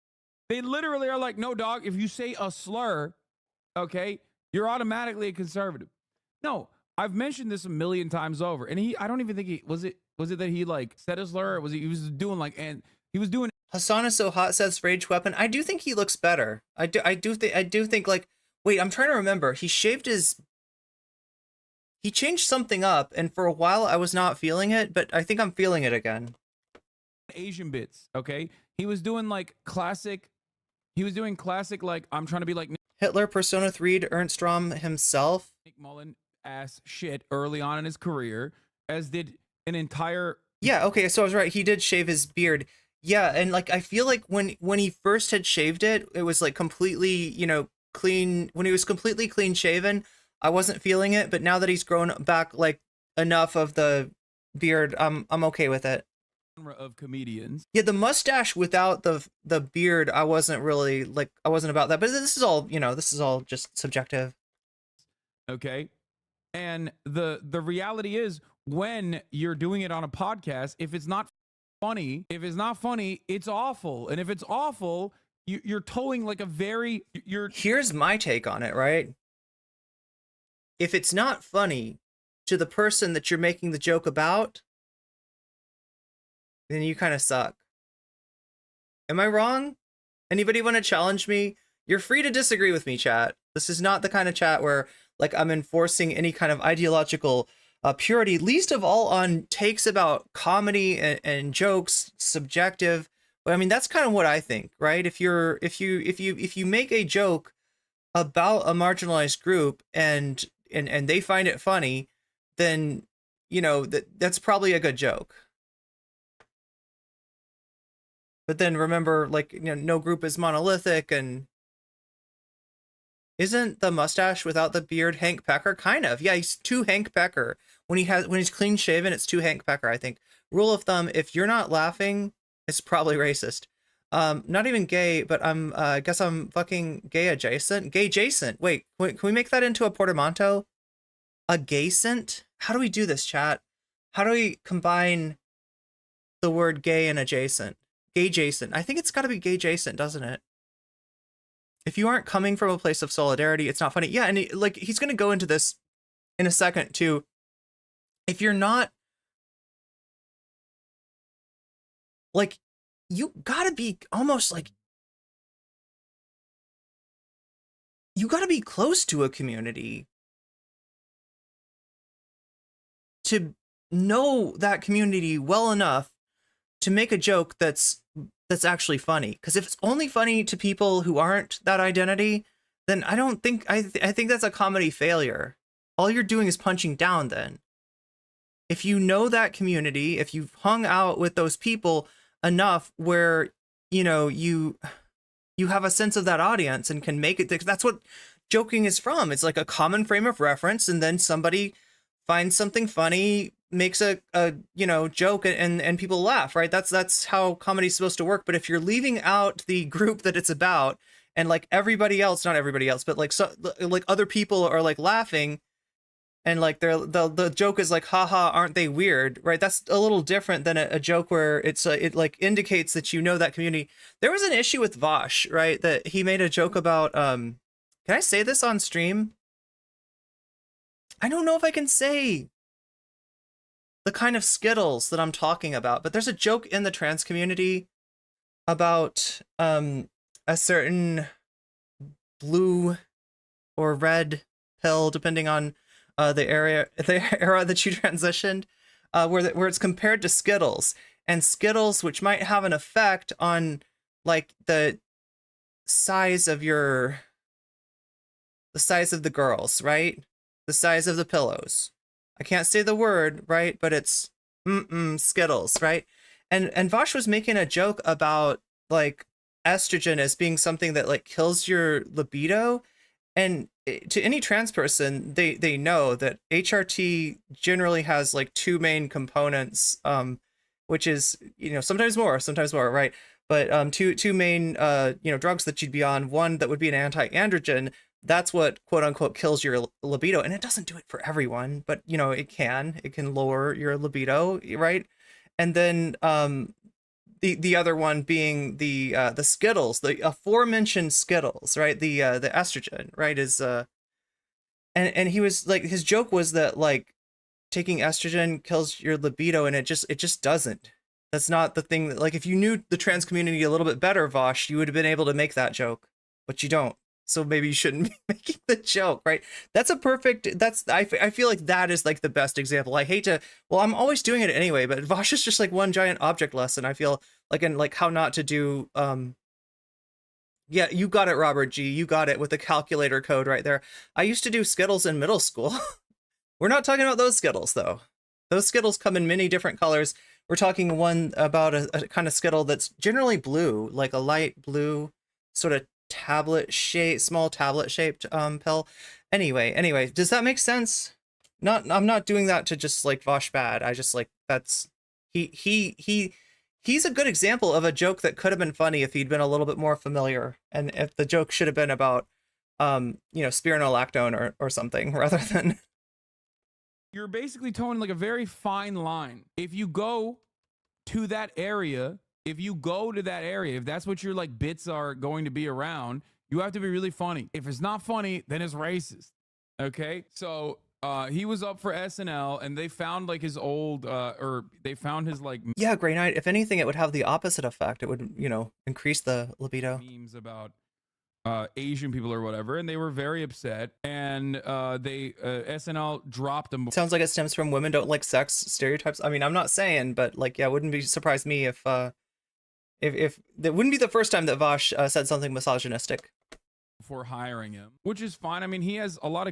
They literally are like, no, dog. If you say a slur, okay, you're automatically a conservative. No, I've mentioned this a million times over, and I don't even think he was it that he like said a slur, or was he was doing like, and he was doing. Hassan is so hot, says Rage Weapon. I do think he looks better. I do think like, wait, I'm trying to remember. He changed something up, and for a while I was not feeling it, but I think I'm feeling it again. Asian bits, okay? He was doing like classic, like, I'm trying to be like Hitler Persona 3'd Ernst Röhm himself. Nick Mullen ass shit early on in his career, as did an entire. Yeah, okay, so I was right. He did shave his beard. Yeah, and like I feel like when he first had shaved it, it was like completely, you know, clean. When he was completely clean shaven, I wasn't feeling it, but now that he's grown back like enough of the beard, I'm okay with it. Of comedians. Yeah, the mustache without the beard, I wasn't really like, I wasn't about that. But this is all, you know, this is all just subjective. Okay. And the reality is, when you're doing it on a podcast, if it's not funny, it's awful. And if it's awful, you're towing like a very, Here's my take on it, right? If it's not funny to the person that you're making the joke about, then you kind of suck. Am I wrong? Anybody want to challenge me? You're free to disagree with me, chat. This is not the kind of chat where like I'm enforcing any kind of ideological purity, least of all on takes about comedy and jokes, subjective. But I mean, that's kind of what I think, right? If you make a joke about a marginalized group and they find it funny, then you know that's probably a good joke. But then remember, like, you know, no group is monolithic, and isn't the mustache without the beard Hank Pecker? Kind of. Yeah, he's too Hank Pecker. When he's clean shaven, it's too Hank Pecker, I think. Rule of thumb, if you're not laughing, it's probably racist. Not even gay, but I guess I'm fucking gay adjacent. Gay adjacent. Wait, can we make that into a portmanteau? Agacent? How do we do this, chat? How do we combine the word gay and adjacent? Gay adjacent. I think it's got to be gay adjacent, doesn't it? If you aren't coming from a place of solidarity, it's not funny. Yeah, and like he's going to go into this in a second too. If you're not, like, you got to be almost like, you got to be close to a community to know that community well enough to make a joke that's actually funny. Because if it's only funny to people who aren't that identity, then I don't think, I think that's a comedy failure. All you're doing is punching down then. If you know that community, if you've hung out with those people enough where, you know, you have a sense of that audience and can make it, that's what joking is from. It's like a common frame of reference, and then somebody finds something funny, makes a joke, and people laugh, right? That's how comedy's supposed to work. But if you're leaving out the group that it's about, and like everybody else, not everybody else, but like like other people are like laughing, and like the joke is like, haha, aren't they weird, right? That's a little different than a joke where it like indicates that that community. There was an issue with Vosh, right? That he made a joke about, can I say this on stream? I don't know if I can say the kind of Skittles that I'm talking about, but there's a joke in the trans community about a certain blue or red pill, depending on the era that you transitioned, where it's compared to Skittles, and Skittles, which might have an effect on like the size of the girls, right? The size of the pillows. I can't say the word, right? But it's Skittles, right? And Vosh was making a joke about like estrogen as being something that like kills your libido. And to any trans person, they know that HRT generally has like two main components, which is, sometimes more, right? But two main drugs that you'd be on. One that would be an anti-androgen. That's what quote unquote kills your libido, and it doesn't do it for everyone, but it can lower your libido, right? And then the other one being the Skittles, the aforementioned Skittles, right? The estrogen, right? Is and he was like, his joke was that like taking estrogen kills your libido, and it just doesn't. That's not the thing that, like, if you knew the trans community a little bit better, Vosh, you would have been able to make that joke, but you don't. So maybe you shouldn't be making the joke, right? That's a perfect, I feel like that is like the best example. I hate to, well, I'm always doing it anyway, but Vosh is just like one giant object lesson. I feel like, and like how not to do, yeah, you got it, Robert G. You got it with the calculator code right there. I used to do Skittles in middle school. We're not talking about those Skittles though. Those Skittles come in many different colors. We're talking one about a kind of Skittle that's generally blue, like a light blue sort of small tablet shaped pill. Anyway, does that make sense? I'm not doing that to just like Vosh bad. I just like, that's he's a good example of a joke that could have been funny if he'd been a little bit more familiar, and if the joke should have been about spironolactone or something rather than. You're basically towing like a very fine line. If you go to that area, if that's what your like bits are going to be around, you have to be really funny. If it's not funny, then it's racist. Okay? So he was up for SNL, and they found like his old or they found his like, yeah, Grey Knight. If anything, it would have the opposite effect. It would, increase the libido. Memes about Asian people or whatever, and they were very upset, and SNL dropped them. Sounds like it stems from women don't like sex stereotypes. I mean, I'm not saying, but like, yeah, wouldn't be surprised me if that wouldn't be the first time that Vosh said something misogynistic. For hiring him, which is fine. I mean, he had a lot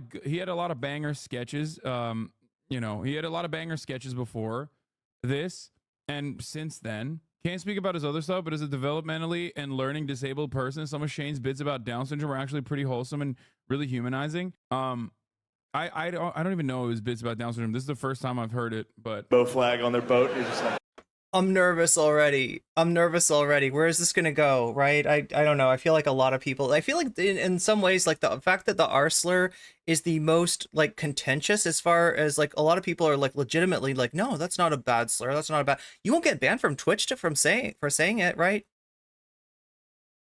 of banger sketches. He had a lot of banger sketches before this, and since then. Can't speak about his other stuff, but as a developmentally and learning disabled person, some of Shane's bits about Down syndrome were actually pretty wholesome and really humanizing. I don't even know his bits about Down syndrome. This is the first time I've heard it, but bow flag on their boat is just like, I'm nervous already. Where is this gonna go, right? I don't know. I feel like a lot of people, I feel like in some ways, like the fact that the R slur is the most like contentious, as far as like a lot of people are like legitimately like, no, that's not a bad slur. That's not a bad, you won't get banned from Twitch for saying it, right?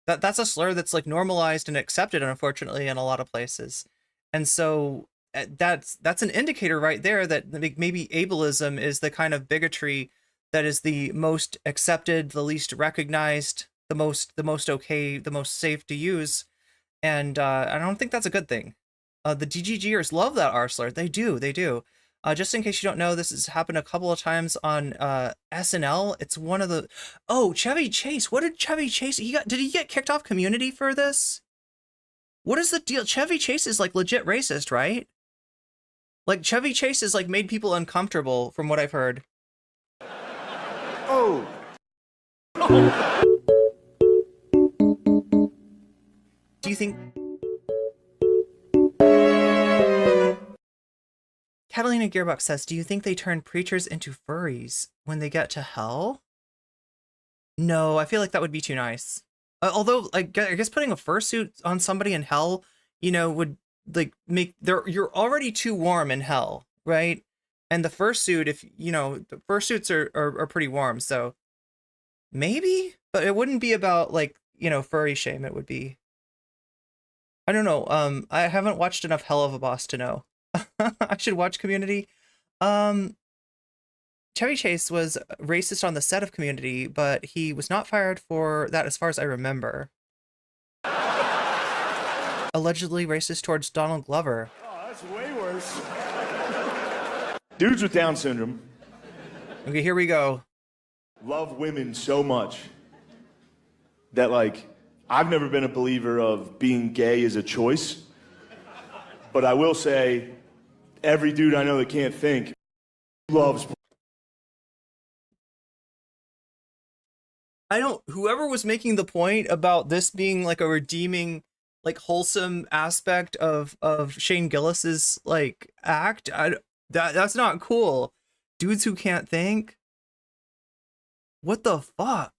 That's a slur that's like normalized and accepted, unfortunately, in a lot of places. And so that's an indicator right there that maybe ableism is the kind of bigotry that is the most accepted, the least recognized, the most okay, the most safe to use. And I don't think that's a good thing. The DGGers love that R slur. They do. Just in case you don't know, this has happened a couple of times on SNL. It's one of the, Chevy Chase. What did Chevy Chase, did he get kicked off Community for this? What is the deal? Chevy Chase is like legit racist, right? Like Chevy Chase is like made people uncomfortable from what I've heard. oh. Do you think Catalina Gearbox says, do you think they turn preachers into furries when they get to hell? No, I feel like that would be too nice. Although, I guess putting a fursuit on somebody in hell, you know, would like make you're already too warm in hell, right? And the fursuit, if you know, the fursuits are pretty warm, so maybe, but it wouldn't be about like, you know, furry shame. It would be, I don't know. I haven't watched enough Hell of a Boss to know. I should watch Community. Chevy Chase was racist on the set of Community, but he was not fired for that as far as I remember. Allegedly racist towards Donald Glover. Oh, that's way worse. Dudes with Down syndrome. Okay, here we go. Love women so much that, like, I've never been a believer of being gay as a choice. But I will say, every dude I know that can't think loves. Whoever was making the point about this being like a redeeming, like wholesome aspect of Shane Gillis's like act, that's not cool. Dudes who can't think. What the fuck?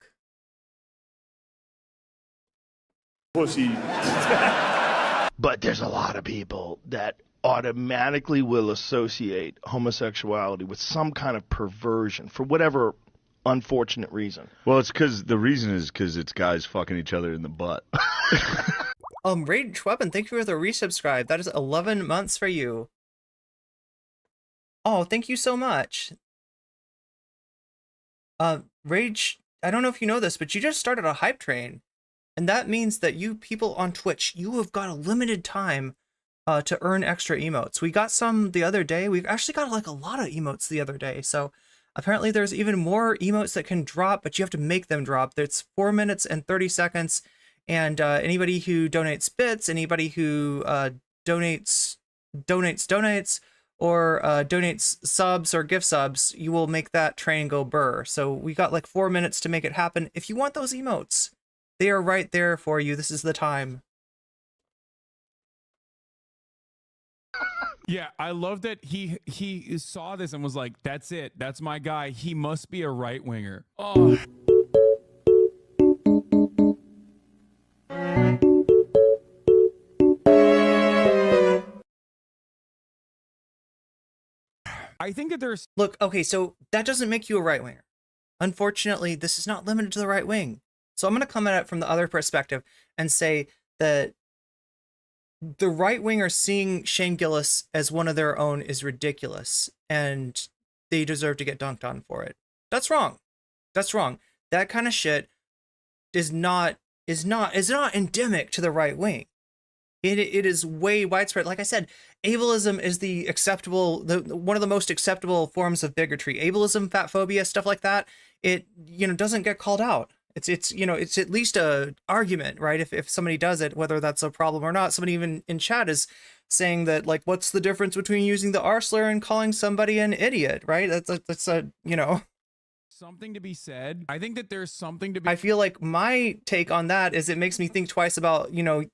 Pussy. But there's a lot of people that automatically will associate homosexuality with some kind of perversion for whatever unfortunate reason. Well, it's because the reason is because it's guys fucking each other in the butt. Rage Weapon, thank you for the resubscribe. That is 11 months for you. Oh, thank you so much. Rage, I don't know if you know this, but you just started a hype train. And that means that you people on Twitch, you have got a limited time to earn extra emotes. We got some the other day. We've actually got like a lot of emotes the other day. So apparently there's even more emotes that can drop, but you have to make them drop. It's 4 minutes and 30 seconds. And anybody who donates bits, anybody who donates, or donates subs or gift subs, you will make that train go burr. So we got like 4 minutes to make it happen. If you want those emotes, they are right there for you. This is the time. Yeah, I love that he saw this and was like, that's it. That's my guy. He must be a right winger. Oh. I think that there's... Look, okay, so that doesn't make you a right winger. Unfortunately, this is not limited to the right wing. So I'm going to come at it from the other perspective and say that the right winger seeing Shane Gillis as one of their own is ridiculous, and they deserve to get dunked on for it. That's wrong. That's wrong. That kind of shit is not endemic to the right wing. It is way widespread. Like I said, ableism is the acceptable, one of the most acceptable forms of bigotry. Ableism, fat phobia, stuff like that. It, you know, doesn't get called out. It's you know, it's at least a argument, right? If somebody does it, whether that's a problem or not. Somebody even in chat is saying that, like, what's the difference between using the R slur and calling somebody an idiot, right? That's a, you know, something to be said. I think that there's something to be... I feel like my take on that is it makes me think twice about, you know,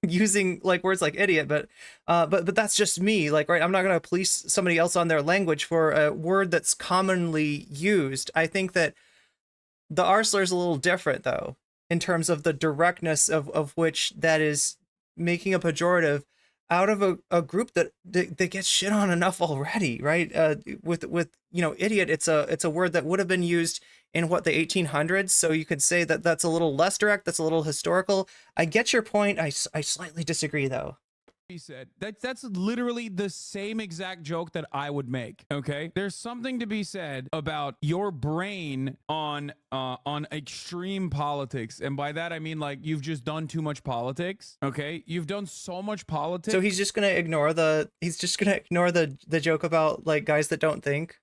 using like words like idiot, but that's just me. Like, right, I'm not going to police somebody else on their language for a word that's commonly used. I think that the R slur is a little different, though, in terms of the directness of which that is making a pejorative out of a group that gets shit on enough already, right? With you know, idiot, it's a word that would have been used in what, the 1800s, so you could say that that's a little less direct, that's a little historical. I get your point. I slightly disagree, though. He said that's literally the same exact joke that I would make. Okay, there's something to be said about your brain on extreme politics, and by that I mean, like, you've just done too much politics. Okay, you've done so much politics. So he's just gonna ignore the joke about like guys that don't think.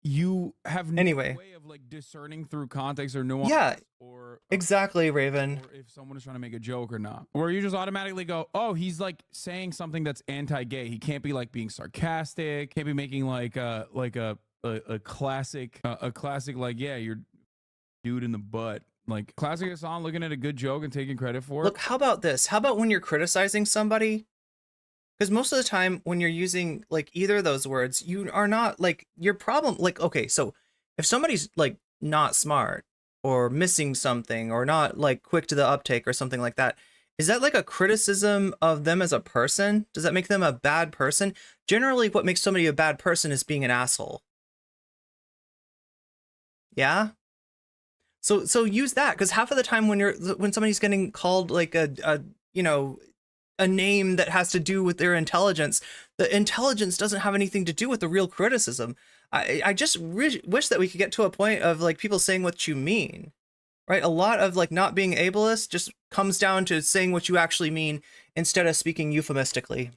You have no Anyway. way of like discerning through context or nuance. Yeah, or exactly, Raven. or if someone is trying to make a joke or not, or you just automatically go, oh, he's like saying something that's anti-gay. He can't be like being sarcastic, can't be making like a classic like, yeah, you're dude in the butt, like classic Hassan looking at a good joke and taking credit for it. Look, how about this? How about when you're criticizing somebody, Because most of the time when you're using like either of those words, you are not like your problem. Like, okay, so if somebody's like not smart or missing something or not like quick to the uptake or something like that, is that like a criticism of them as a person? Does that make them a bad person? Generally, what makes somebody a bad person is being an asshole. Yeah. So use that, because half of the time when somebody's getting called like a you know, a name that has to do with their intelligence, the intelligence doesn't have anything to do with the real criticism. I just wish that we could get to a point of like people saying what you mean, right? A lot of like not being ableist just comes down to saying what you actually mean instead of speaking euphemistically.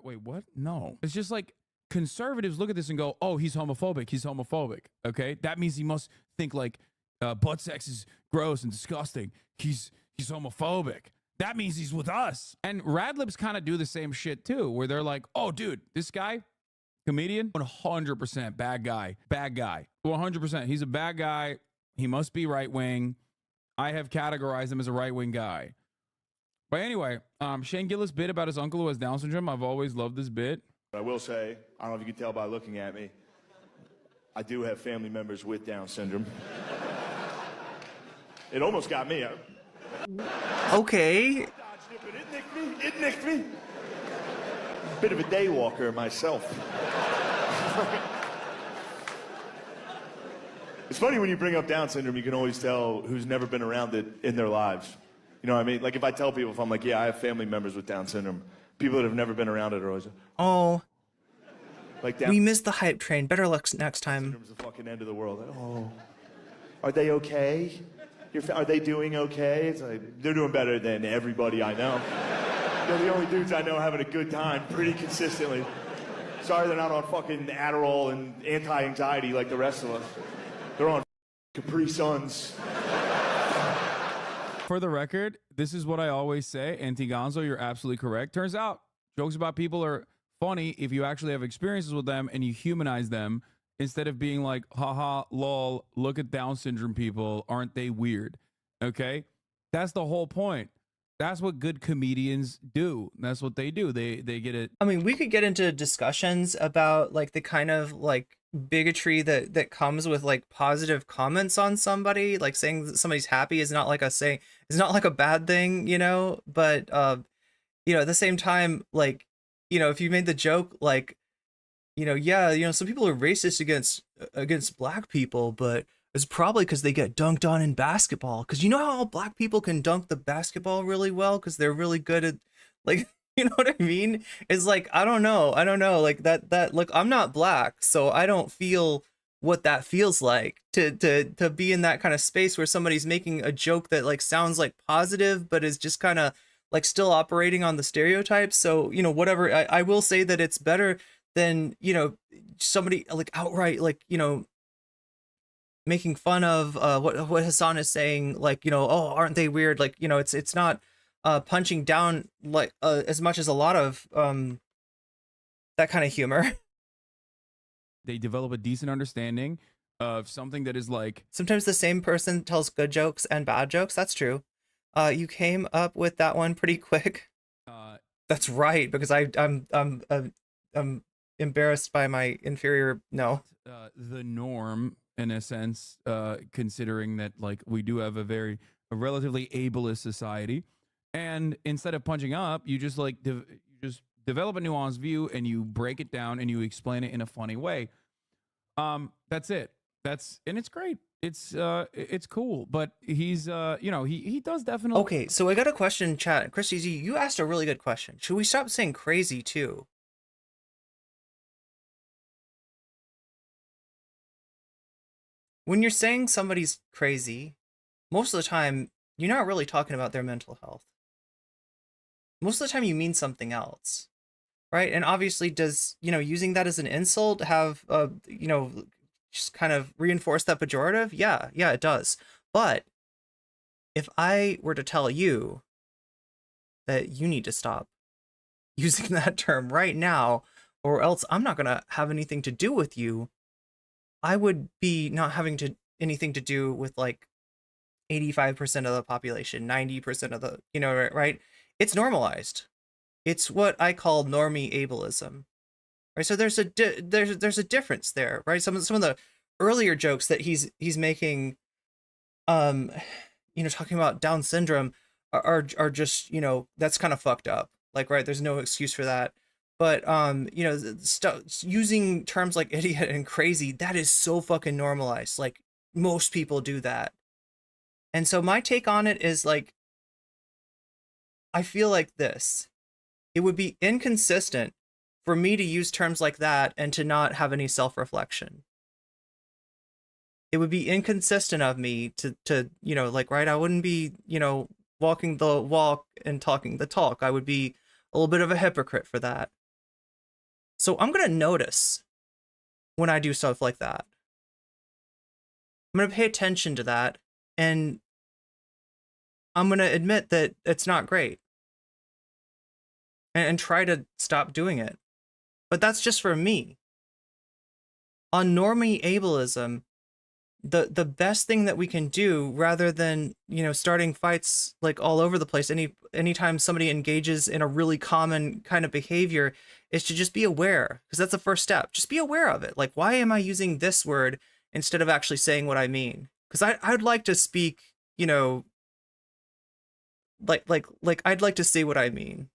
Wait, what? No. It's just like conservatives look at this and go, oh, he's homophobic. He's homophobic. Okay. That means he must think like butt sex is gross and disgusting. He's homophobic. That means he's with us. And Radlibs kind of do the same shit too, where they're like, oh, dude, this guy, comedian, 100% bad guy. 100%. He's a bad guy. He must be right wing. I have categorized him as a right wing guy. But anyway, Shane Gillis bit about his uncle who has Down syndrome. I've always loved this bit. I will say, I don't know if you can tell by looking at me, I do have family members with Down syndrome. It almost got me. Okay. But it nicked me. Bit of a day walker myself. It's funny when you bring up Down syndrome, you can always tell who's never been around it in their lives. You know what I mean? Like if I tell people, if I'm like, yeah, I have family members with Down syndrome, people that have never been around it are always, Oh, like Down we missed the hype train. Better luck next time. syndrome's the fucking end of the world. Like, oh, are they okay? Are they doing okay? It's like, they're doing better than everybody I know. They're the only dudes I know having a good time pretty consistently. Sorry they're not on fucking Adderall and anti-anxiety like the rest of us. They're on Capri Suns. For the record, this is what I always say. Anti-Gonzo, you're absolutely correct. Turns out jokes about people are funny if you actually have experiences with them and you humanize them instead of being like, haha, lol, look at Down syndrome people. Aren't they weird? Okay? That's the whole point. That's what good comedians do. That's what they do. They get it. I mean, we could get into discussions about like the kind of like bigotry that comes with like positive comments on somebody, like saying that somebody's happy is not like is not like a bad thing, you know, but you know, at the same time, like, you know, if you made the joke like, you know, yeah, you know, some people are racist against black people, but it's probably because they get dunked on in basketball. Because you know how black people can dunk the basketball really well because they're really good at, like, you know what I mean? It's like, I don't know, like that. Look, I'm not black, so I don't feel what that feels like to be in that kind of space where somebody's making a joke that like sounds like positive, but is just kind of like still operating on the stereotypes. So, you know, whatever. I will say that it's better than, you know, somebody like outright like, you know, making fun of what Hassan is saying, like, you know, oh, aren't they weird? Like, you know, it's not punching down like as much as a lot of that kind of humor. They develop a decent understanding of something that is like, Sometimes the same person tells good jokes and bad jokes. That's true. You came up with that one pretty quick. That's right, because I'm embarrassed by my inferior. No. the norm in a sense, considering that like we do have a relatively ableist society. And instead of punching up, you just like you just develop a nuanced view and you break it down and you explain it in a funny way. That's it. And it's great. It's cool. But he's you know, he does definitely. Okay, so I got a question, chat. Christy Z, you asked a really good question. Should we stop saying crazy too? When you're saying somebody's crazy, most of the time you're not really talking about their mental health. Most of the time you mean something else, right? And obviously, does, you know, using that as an insult have you know, just kind of reinforce that pejorative? Yeah, it does. But if I were to tell you that you need to stop using that term right now, or else I'm not gonna have anything to do with you, I would be not having anything to do with like 85% of the population, 90% of the, you know, right? It's normalized. It's what I call normie ableism, right? So there's there's a difference there, right? Some of the earlier jokes that he's making, talking about Down syndrome are just, that's kind of fucked up. Like, right, there's no excuse for that. But using terms like idiot and crazy, that is so fucking normalized. Like, most people do that. And so my take on it is like, I feel like this. It would be inconsistent for me to use terms like that and to not have any self-reflection. It would be inconsistent of me to right, I wouldn't be, walking the walk and talking the talk. I would be a little bit of a hypocrite for that. So I'm going to notice when I do stuff like that. I'm going to pay attention to that, and I'm going to admit that it's not great and try to stop doing it. But that's just for me. On normie ableism, the best thing that we can do, rather than, starting fights like all over the place, anytime somebody engages in a really common kind of behavior, is to just be aware, because that's the first step. Just be aware of it. Like, why am I using this word instead of actually saying what I mean? Because I'd like to speak, like I'd like to say what I mean,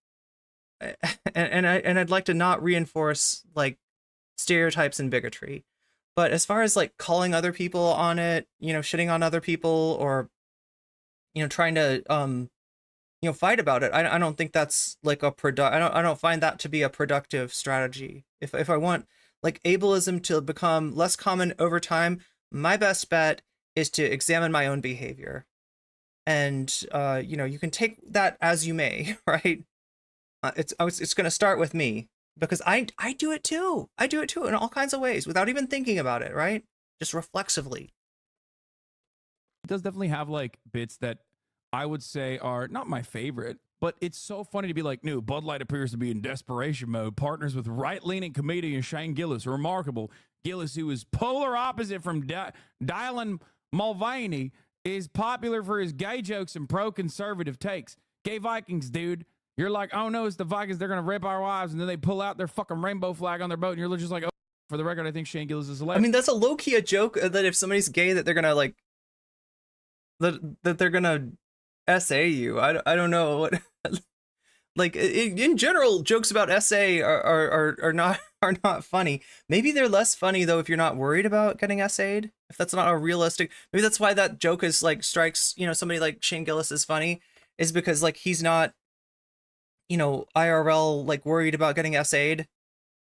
and I'd like to not reinforce like stereotypes and bigotry. But as far as like calling other people on it, shitting on other people, or trying to fight about it, I don't think that's like I don't find that to be a productive strategy. If I want like ableism to become less common over time, my best bet is to examine my own behavior. And you can take that as you may, right? It's going to start with me, because I do it too. I do it too in all kinds of ways without even thinking about it, right? Just reflexively. It does definitely have like bits that I would say are not my favorite, but it's so funny to be like, no, Bud Light appears to be in desperation mode. Partners with right-leaning comedian Shane Gillis. Remarkable. Gillis, who is polar opposite from Dylan Mulvaney, is popular for his gay jokes and pro-conservative takes. Gay Vikings, dude. You're like, oh no, it's the Vikings. They're going to rape our wives. And then they pull out their fucking rainbow flag on their boat. And you're just like, oh, for the record, I think Shane Gillis is hilarious. I mean, that's a low-key a joke that if somebody's gay, that they're going to like, that they're going to SA you. I don't know what, like in general, jokes about SA are not funny. Maybe they're less funny though if you're not worried about getting SA'd. If that's not a realistic, maybe that's why that joke is like strikes, somebody like Shane Gillis is funny, is because like he's not, IRL like worried about getting SA'd.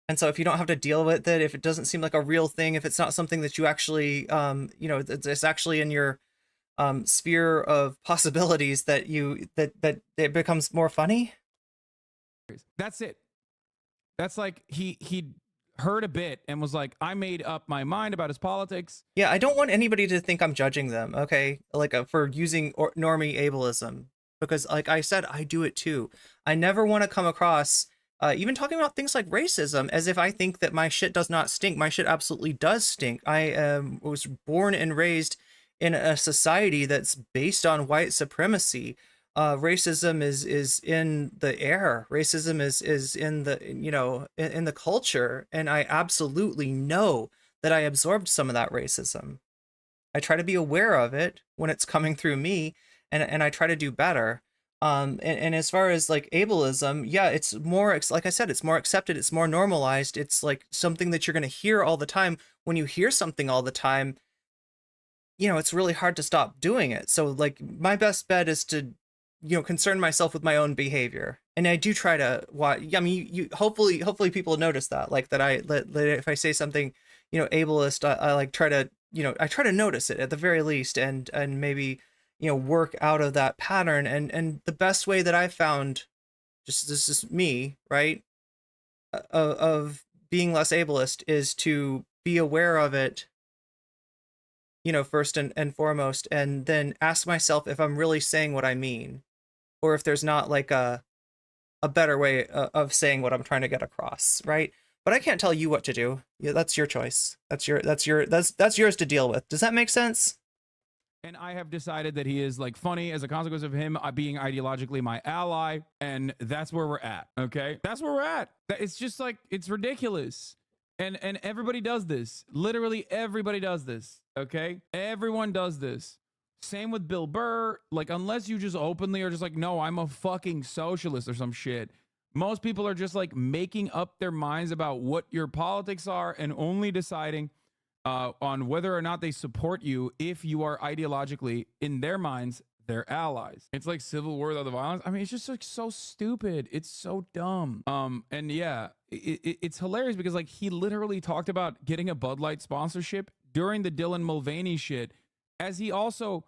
And so if you don't have to deal with it, if it doesn't seem like a real thing, if it's not something that you actually, it's actually in your sphere of possibilities, that it becomes more funny. That's it. That's like he heard a bit and was like, I made up my mind about his politics. Yeah, I don't want anybody to think I'm judging them, okay? Like for using normie ableism, because like I said, I do it too. I never want to come across, even talking about things like racism, as if I think that my shit does not stink. My shit absolutely does stink. I was born and raised in a society that's based on white supremacy. Racism is in the air. Racism is in the, in the culture. And I absolutely know that I absorbed some of that racism. I try to be aware of it when it's coming through me, and I try to do better. And as far as like ableism, yeah, it's more, like I said, it's more accepted. It's more normalized. It's like something that you're going to hear all the time. When you hear something all the time, it's really hard to stop doing it. So like my best bet is to, concern myself with my own behavior. And I do try to watch. I mean, you hopefully people notice that, like that if I say something, ableist, I like try to, I try to notice it at the very least, and maybe, work out of that pattern. And the best way that I found, just this is me, right, of being less ableist, is to be aware of it, first and foremost, and then ask myself if I'm really saying what I mean, or if there's not like a better way of saying what I'm trying to get across, right? But I can't tell you what to do. Yeah, that's your choice. That's yours to deal with. Does that make sense? And I have decided that he is like funny as a consequence of him being ideologically my ally. And that's where we're at. Okay. That's where we're at. It's just like, it's ridiculous. And everybody does this. Literally everybody does this. Okay. Everyone does this. Same with Bill Burr. Like, unless you just openly are just like, no, I'm a fucking socialist or some shit. Most people are just like making up their minds about what your politics are and only deciding on whether or not they support you if you are ideologically, in their minds, their allies. It's like civil war without the violence. I mean, it's just like so stupid. It's so dumb. And yeah, it's hilarious because like he literally talked about getting a Bud Light sponsorship during the Dylan Mulvaney shit, as he also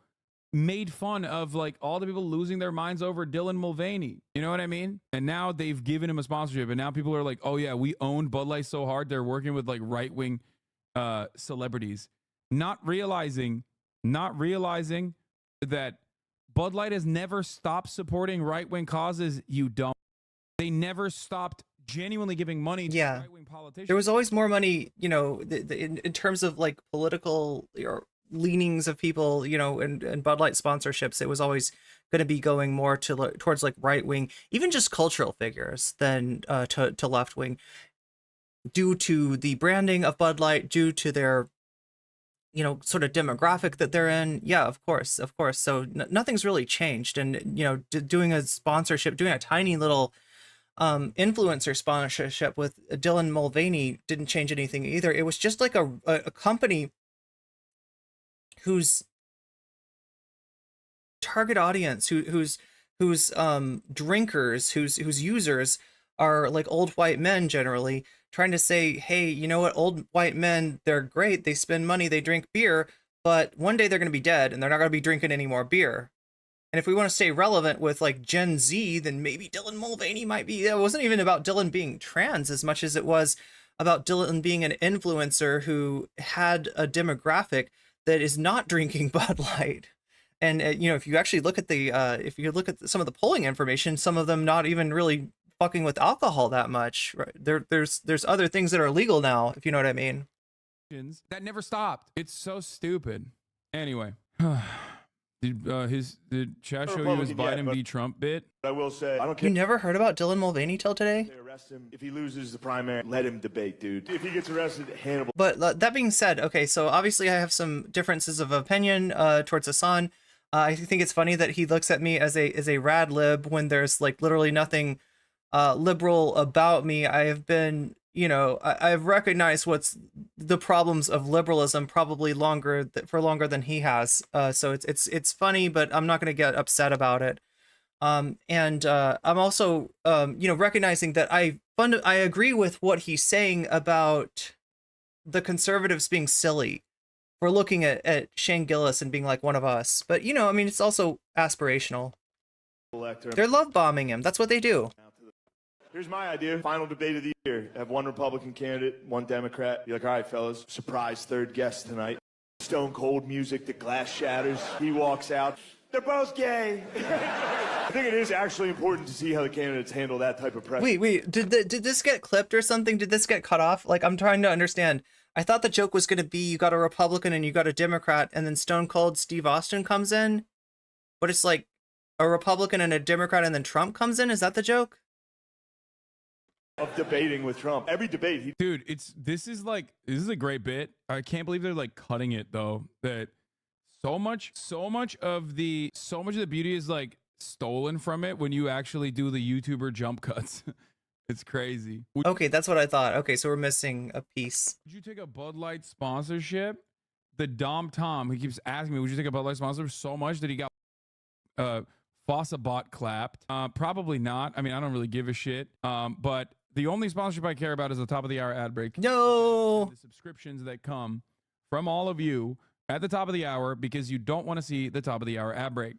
made fun of like all the people losing their minds over Dylan Mulvaney. You know what I mean? And now they've given him a sponsorship, and now people are like, oh yeah, we own Bud Light so hard they're working with like right-wing celebrities, not realizing that Bud Light has never stopped supporting right-wing causes. You don't. They never stopped genuinely giving money to right-wing politicians. There was always more money, you know, in terms of like political or leanings of people, you know, and Bud Light sponsorships. It was always going to be going more towards like right-wing, even just cultural figures than to left-wing, due to the branding of Bud Light, due to their, you know, sort of demographic that they're in. Yeah, of course. So nothing's really changed. And, you know, doing a sponsorship, doing a tiny little influencer sponsorship with Dylan Mulvaney didn't change anything either. It was just like a company whose target audience, whose drinkers, whose users are like old white men generally, trying to say, hey, you know what, old white men, they're great, they spend money, they drink beer, but one day they're going to be dead and they're not going to be drinking any more beer. And if we want to stay relevant with like Gen Z, then maybe Dylan Mulvaney might be. It wasn't even about Dylan being trans as much as it was about Dylan being an influencer who had a demographic that is not drinking Bud Light. And you know, if you actually look at some of the polling information, some of them not even really fucking with alcohol that much. Right? There's other things that are legal now, if you know what I mean. That never stopped. It's so stupid. Anyway, did Chad show you his Biden v. Trump bit? I will say, I don't care. You never heard about Dylan Mulvaney till today? They arrest him. If he loses the primary, let him debate, dude. If he gets arrested, Hannibal. But that being said, okay, so obviously I have some differences of opinion towards Hassan. I think it's funny that he looks at me as a rad lib when there's like literally nothing liberal about me. I have been, you know, I've recognized what's the problems of liberalism probably for longer than he has. So it's funny, but I'm not going to get upset about it. I'm also, you know, recognizing that I agree with what he's saying about the conservatives being silly for looking at Shane Gillis and being like one of us. But, you know, I mean, it's also aspirational. They're love bombing him. That's what they do. Here's my idea. Final debate of the year. Have one Republican candidate, one Democrat. Be like, all right, fellas, surprise third guest tonight. Stone cold music, the glass shatters. He walks out. They're both gay. I think it is actually important to see how the candidates handle that type of pressure. Wait, did this get clipped or something? Did this get cut off? Like, I'm trying to understand. I thought the joke was going to be you got a Republican and you got a Democrat, and then Stone Cold Steve Austin comes in. But it's like a Republican and a Democrat, and then Trump comes in. Is that the joke? Of debating with Trump. Every debate. Dude, this is a great bit. I can't believe they're like cutting it though. That so much of the beauty is like stolen from it when you actually do the YouTuber jump cuts. It's crazy. Okay, that's what I thought. Okay, so we're missing a piece. Would you take a Bud Light sponsorship? The Dom Tom, he keeps asking me, would you take a Bud Light sponsorship so much that he got Fossabot clapped? Probably not. I mean, I don't really give a shit. But the only sponsorship I care about is the top of the hour ad break. No. The subscriptions that come from all of you at the top of the hour because you don't want to see the top of the hour ad break.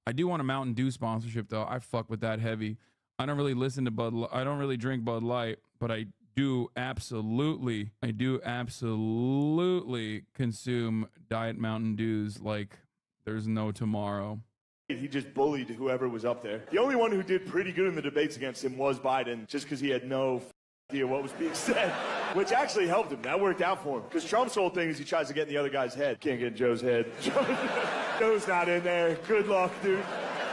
I do want a Mountain Dew sponsorship though. I fuck with that heavy. I don't really listen to I don't really drink Bud Light, but I do absolutely consume Diet Mountain Dews like there's no tomorrow. He just bullied whoever was up there. The only one who did pretty good in the debates against him was Biden, just because he had no idea what was being said. Which actually helped him. That worked out for him. Because Trump's whole thing is he tries to get in the other guy's head. Can't get in Joe's head. Joe's not in there. Good luck, dude.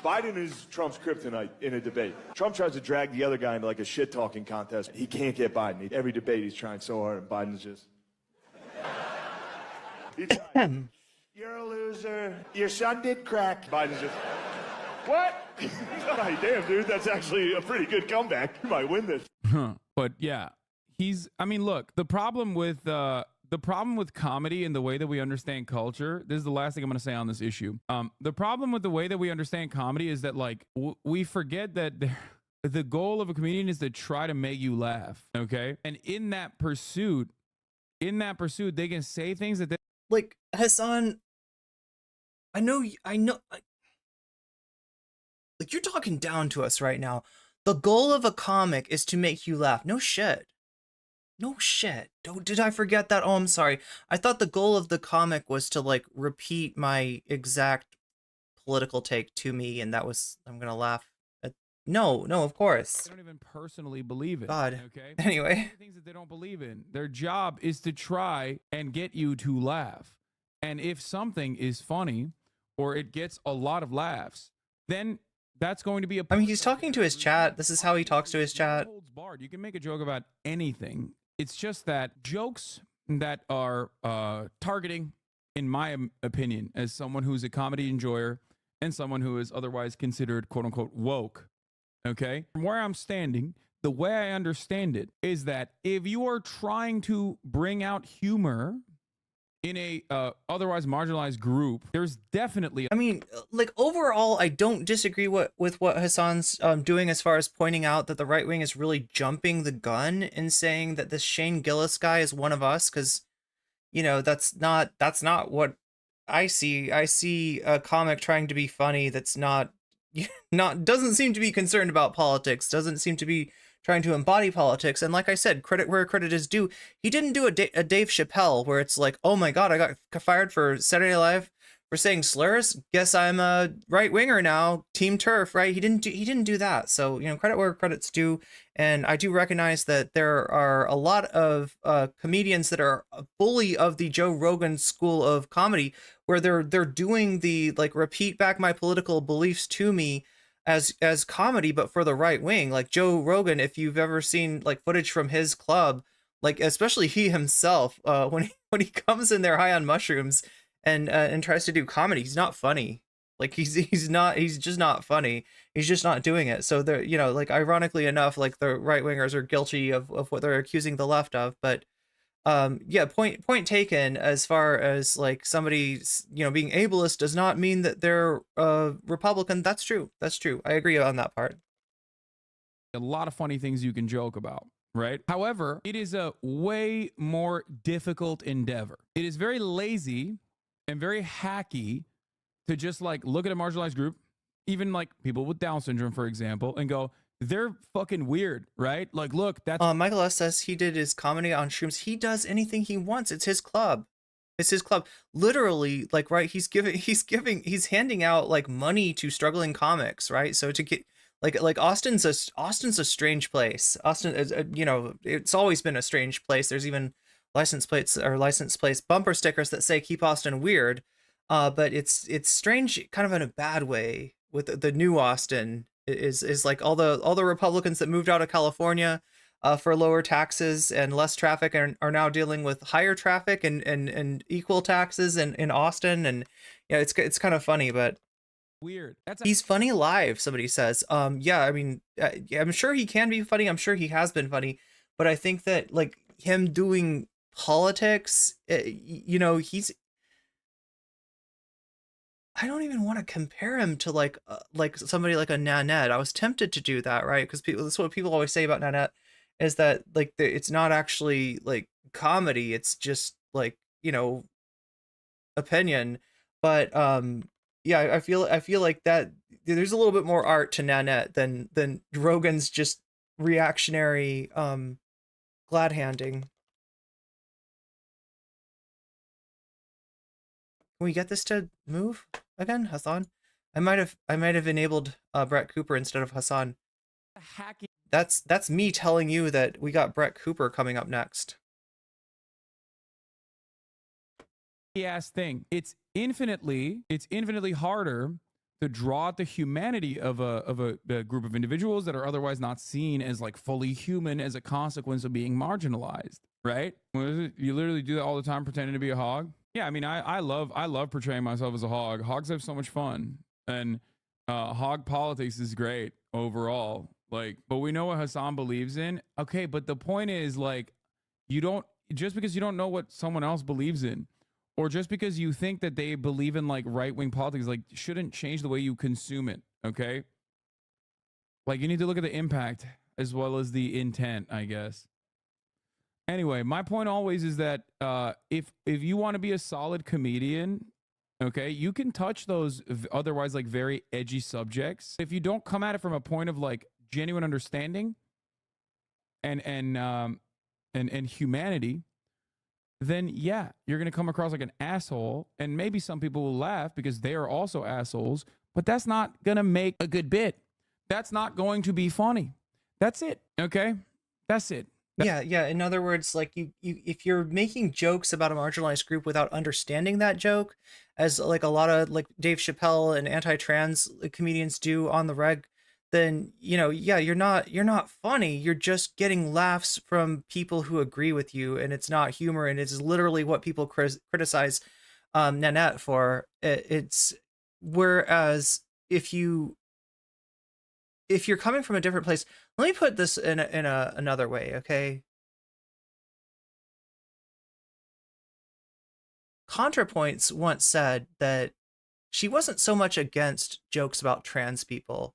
Biden is Trump's kryptonite in a debate. Trump tries to drag the other guy into like a shit-talking contest. He can't get Biden. Every debate he's trying so hard, and Biden's just... You're a loser. Your son did crack. Biden's just... What? Hey, damn, dude, that's actually a pretty good comeback. You might win this. But yeah, I mean, look, the problem with comedy and the way that we understand culture, this is the last thing I'm going to say on this issue. The problem with the way that we understand comedy is that like we forget that the goal of a comedian is to try to make you laugh. Okay. And in that pursuit, they can say things that Like, Hassan, I know, like, you're talking down to us right now. The goal of a comic is to make you laugh. No shit. No shit. Did I forget that? Oh, I'm sorry. I thought the goal of the comic was to, like, repeat my exact political take to me, and that was, I'm gonna laugh at... No, of course. they don't even personally believe in. God. Okay. Anyway. Things that they don't believe in. Their job is to try and get you to laugh. And if something is funny or it gets a lot of laughs, then that's going to be I mean, he's talking to his chat. This is how he talks to his chat. You can make a joke about anything. It's just that jokes that are targeting, in my opinion, as someone who's a comedy enjoyer and someone who is otherwise considered quote unquote woke. Okay. From where I'm standing, the way I understand it is that if you are trying to bring out humor in a otherwise marginalized group, there's definitely... I mean, like, overall, I don't disagree with what Hassan's doing as far as pointing out that the right wing is really jumping the gun and saying that this Shane Gillis guy is one of us, because, you know, that's not what I see. I see a comic trying to be funny that's doesn't seem to be concerned about politics, doesn't seem to be trying to embody politics. And like I said, credit where credit is due. He didn't do a Dave Chappelle where it's like, oh my God, I got fired for Saturday Night Live for saying slurs. Guess I'm a right winger now. Team Turf, right? He didn't do that. So, you know, credit where credit's due. And I do recognize that there are a lot of comedians that are fully of the Joe Rogan school of comedy, where they're doing the like repeat back my political beliefs to me as comedy, but for the right wing. Like Joe Rogan, if you've ever seen like footage from his club, like especially he himself, when he comes in there high on mushrooms and tries to do comedy, he's not funny. Like he's just not funny. He's just not doing it. So they're, you know, like ironically enough, like the right wingers are guilty of what they're accusing the left of. But yeah, point taken. As far as like somebody, you know, being ableist does not mean that they're Republican. That's true. I agree on that part. A lot of funny things you can joke about, right? However, it is a way more difficult endeavor. It is very lazy and very hacky to just like look at a marginalized group, even like people with Down syndrome, for example, and go, they're fucking weird, right? Like, look, that's... Michael S. says he did his comedy on shrooms. He does anything he wants. It's his club. Literally, like, right, he's handing out like money to struggling comics, right? So to get like Austin's a strange place. Austin is, you know, it's always been a strange place. There's even license plate bumper stickers that say "Keep Austin Weird," but it's strange, kind of in a bad way. With the new Austin is like all the Republicans that moved out of California for lower taxes and less traffic are now dealing with higher traffic and equal taxes in Austin. And yeah, it's kind of funny, but weird. He's funny live, somebody says. Yeah, I mean, I'm sure he can be funny. I'm sure he has been funny, but I think that like him doing politics, you know, I don't even want to compare him to like somebody like a Nanette. I was tempted to do that, right? Because that's what people always say about Nanette, is that like it's not actually like comedy. It's just like, you know, opinion. But yeah, I feel like that there's a little bit more art to Nanette than Rogan's just reactionary glad handing. Can we get this to move again, Hassan? I might have enabled Brett Cooper instead of Hassan. That's me telling you that we got Brett Cooper coming up next. ass thing. It's infinitely harder to draw out the humanity of a group of individuals that are otherwise not seen as like fully human as a consequence of being marginalized, right? What is it? You literally do that all the time pretending to be a hog. Yeah, I mean, I love portraying myself as a hog. Hogs have so much fun, and hog politics is great overall. Like, but we know what Hassan believes in. Okay, but the point is, like, you don't, just because you don't know what someone else believes in, or just because you think that they believe in like right-wing politics, like, shouldn't change the way you consume it. Okay, like, you need to look at the impact as well as the intent, I guess. Anyway, my point always is that if you want to be a solid comedian, okay, you can touch those otherwise like very edgy subjects. If you don't come at it from a point of like genuine understanding and humanity, then yeah, you're gonna come across like an asshole, and maybe some people will laugh because they are also assholes. But that's not gonna make a good bit. That's not going to be funny. That's it. Okay, that's it. Yeah, yeah. In other words, like you if you're making jokes about a marginalized group without understanding that joke, as like a lot of like Dave Chappelle and anti-trans comedians do on the reg, then yeah, you're not funny. You're just getting laughs from people who agree with you, and it's not humor, and it's literally what people criticize Nanette for. It's whereas if you're coming from a different place, let me put this in another way, okay? ContraPoints once said that she wasn't so much against jokes about trans people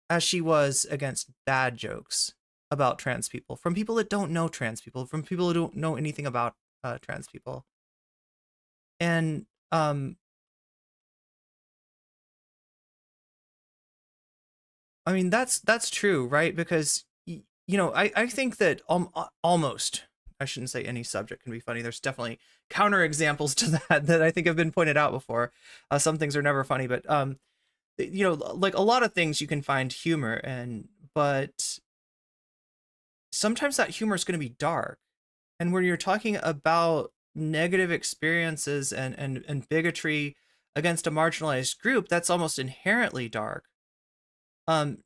as she was against bad jokes about trans people, from people that don't know trans people, from people who don't know anything about trans people. And I mean, that's true, right? Because I think that almost, I shouldn't say any subject can be funny. There's definitely counter examples to that I think have been pointed out before. Some things are never funny, but like a lot of things you can find humor in, but sometimes that humor is going to be dark. And when you're talking about negative experiences and bigotry against a marginalized group, that's almost inherently dark.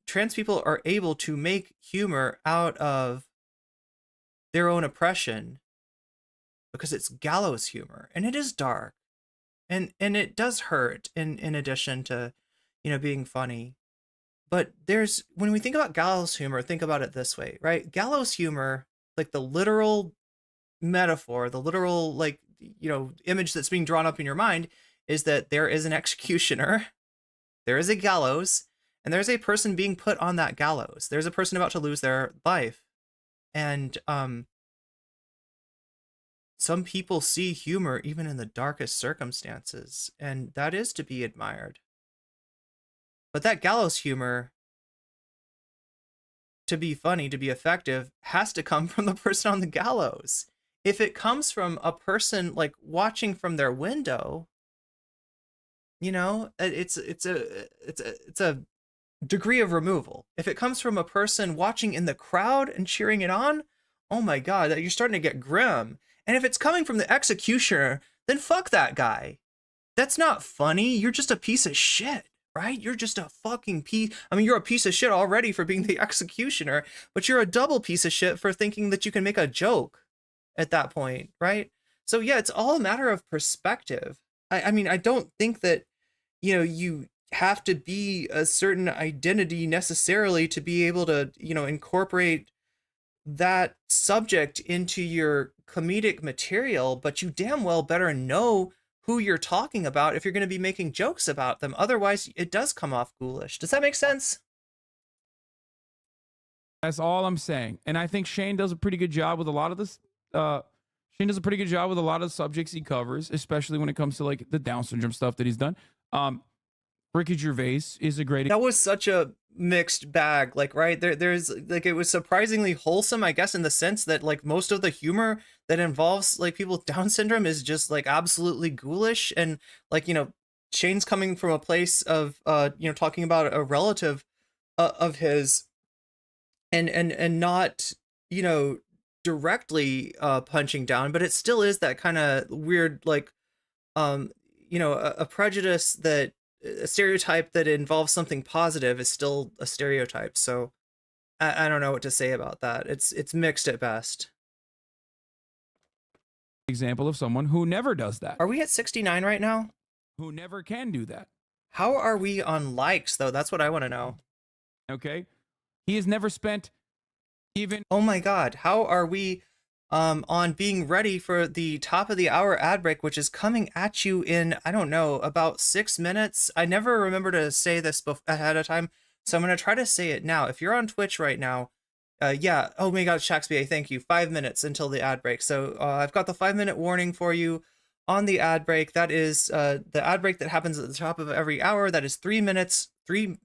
Trans people are able to make humor out of their own oppression because it's gallows humor, and it is dark, and it does hurt in addition to being funny. But when we think about gallows humor, think about it this way, right? Gallows humor, like the literal metaphor, the literal like image that's being drawn up in your mind, is that there is an executioner, there is a gallows, and there's a person being put on that gallows. There's a person about to lose their life. And some people see humor even in the darkest circumstances, and that is to be admired. But that gallows humor, to be funny, to be effective, has to come from the person on the gallows. If it comes from a person like watching from their window, it's a degree of removal. If it comes from a person watching in the crowd and cheering it on, oh my god, you're starting to get grim. And if it's coming from the executioner, then fuck that guy. That's not funny. You're just a piece of shit, right? You're just a fucking piece. I mean, you're a piece of shit already for being the executioner, but you're a double piece of shit for thinking that you can make a joke at that point, right? So yeah, it's all a matter of perspective. I mean, I don't think that you have to be a certain identity necessarily to be able to incorporate that subject into your comedic material, but you damn well better know who you're talking about if you're going to be making jokes about them. Otherwise it does come off ghoulish. Does that make sense? That's all I'm saying. And I think Shane does a pretty good job with a lot of this. Shane does a pretty good job with a lot of the subjects he covers, especially when it comes to like the Down syndrome stuff that he's done. Ricky Gervais is a great. That was such a mixed bag, like, right there's like, it was surprisingly wholesome, I guess, in the sense that like most of the humor that involves like people with Down syndrome is just like absolutely ghoulish, and like Shane's coming from a place of talking about a relative of his, and not directly punching down, but it still is that kind of weird, like, you know, a prejudice that a stereotype that involves something positive is still a stereotype. So I don't know what to say about that. It's mixed at best. Example of someone who never does that, Are we at 69 right now? who never can do that. How are we on likes though? That's what I want to know. Okay, he has never spent even. Oh my God, how are we on being ready for the top of the hour ad break, which is coming at you in, I don't know, about 6 minutes. I never remember to say this ahead of time, so I'm going to try to say it now. If you're on Twitch right now, yeah, oh my God, Shaxby, thank you. 5 minutes until the ad break. So I've got the 5-minute warning for you on the ad break. That is the ad break that happens at the top of every hour. That is 3 minutes, 3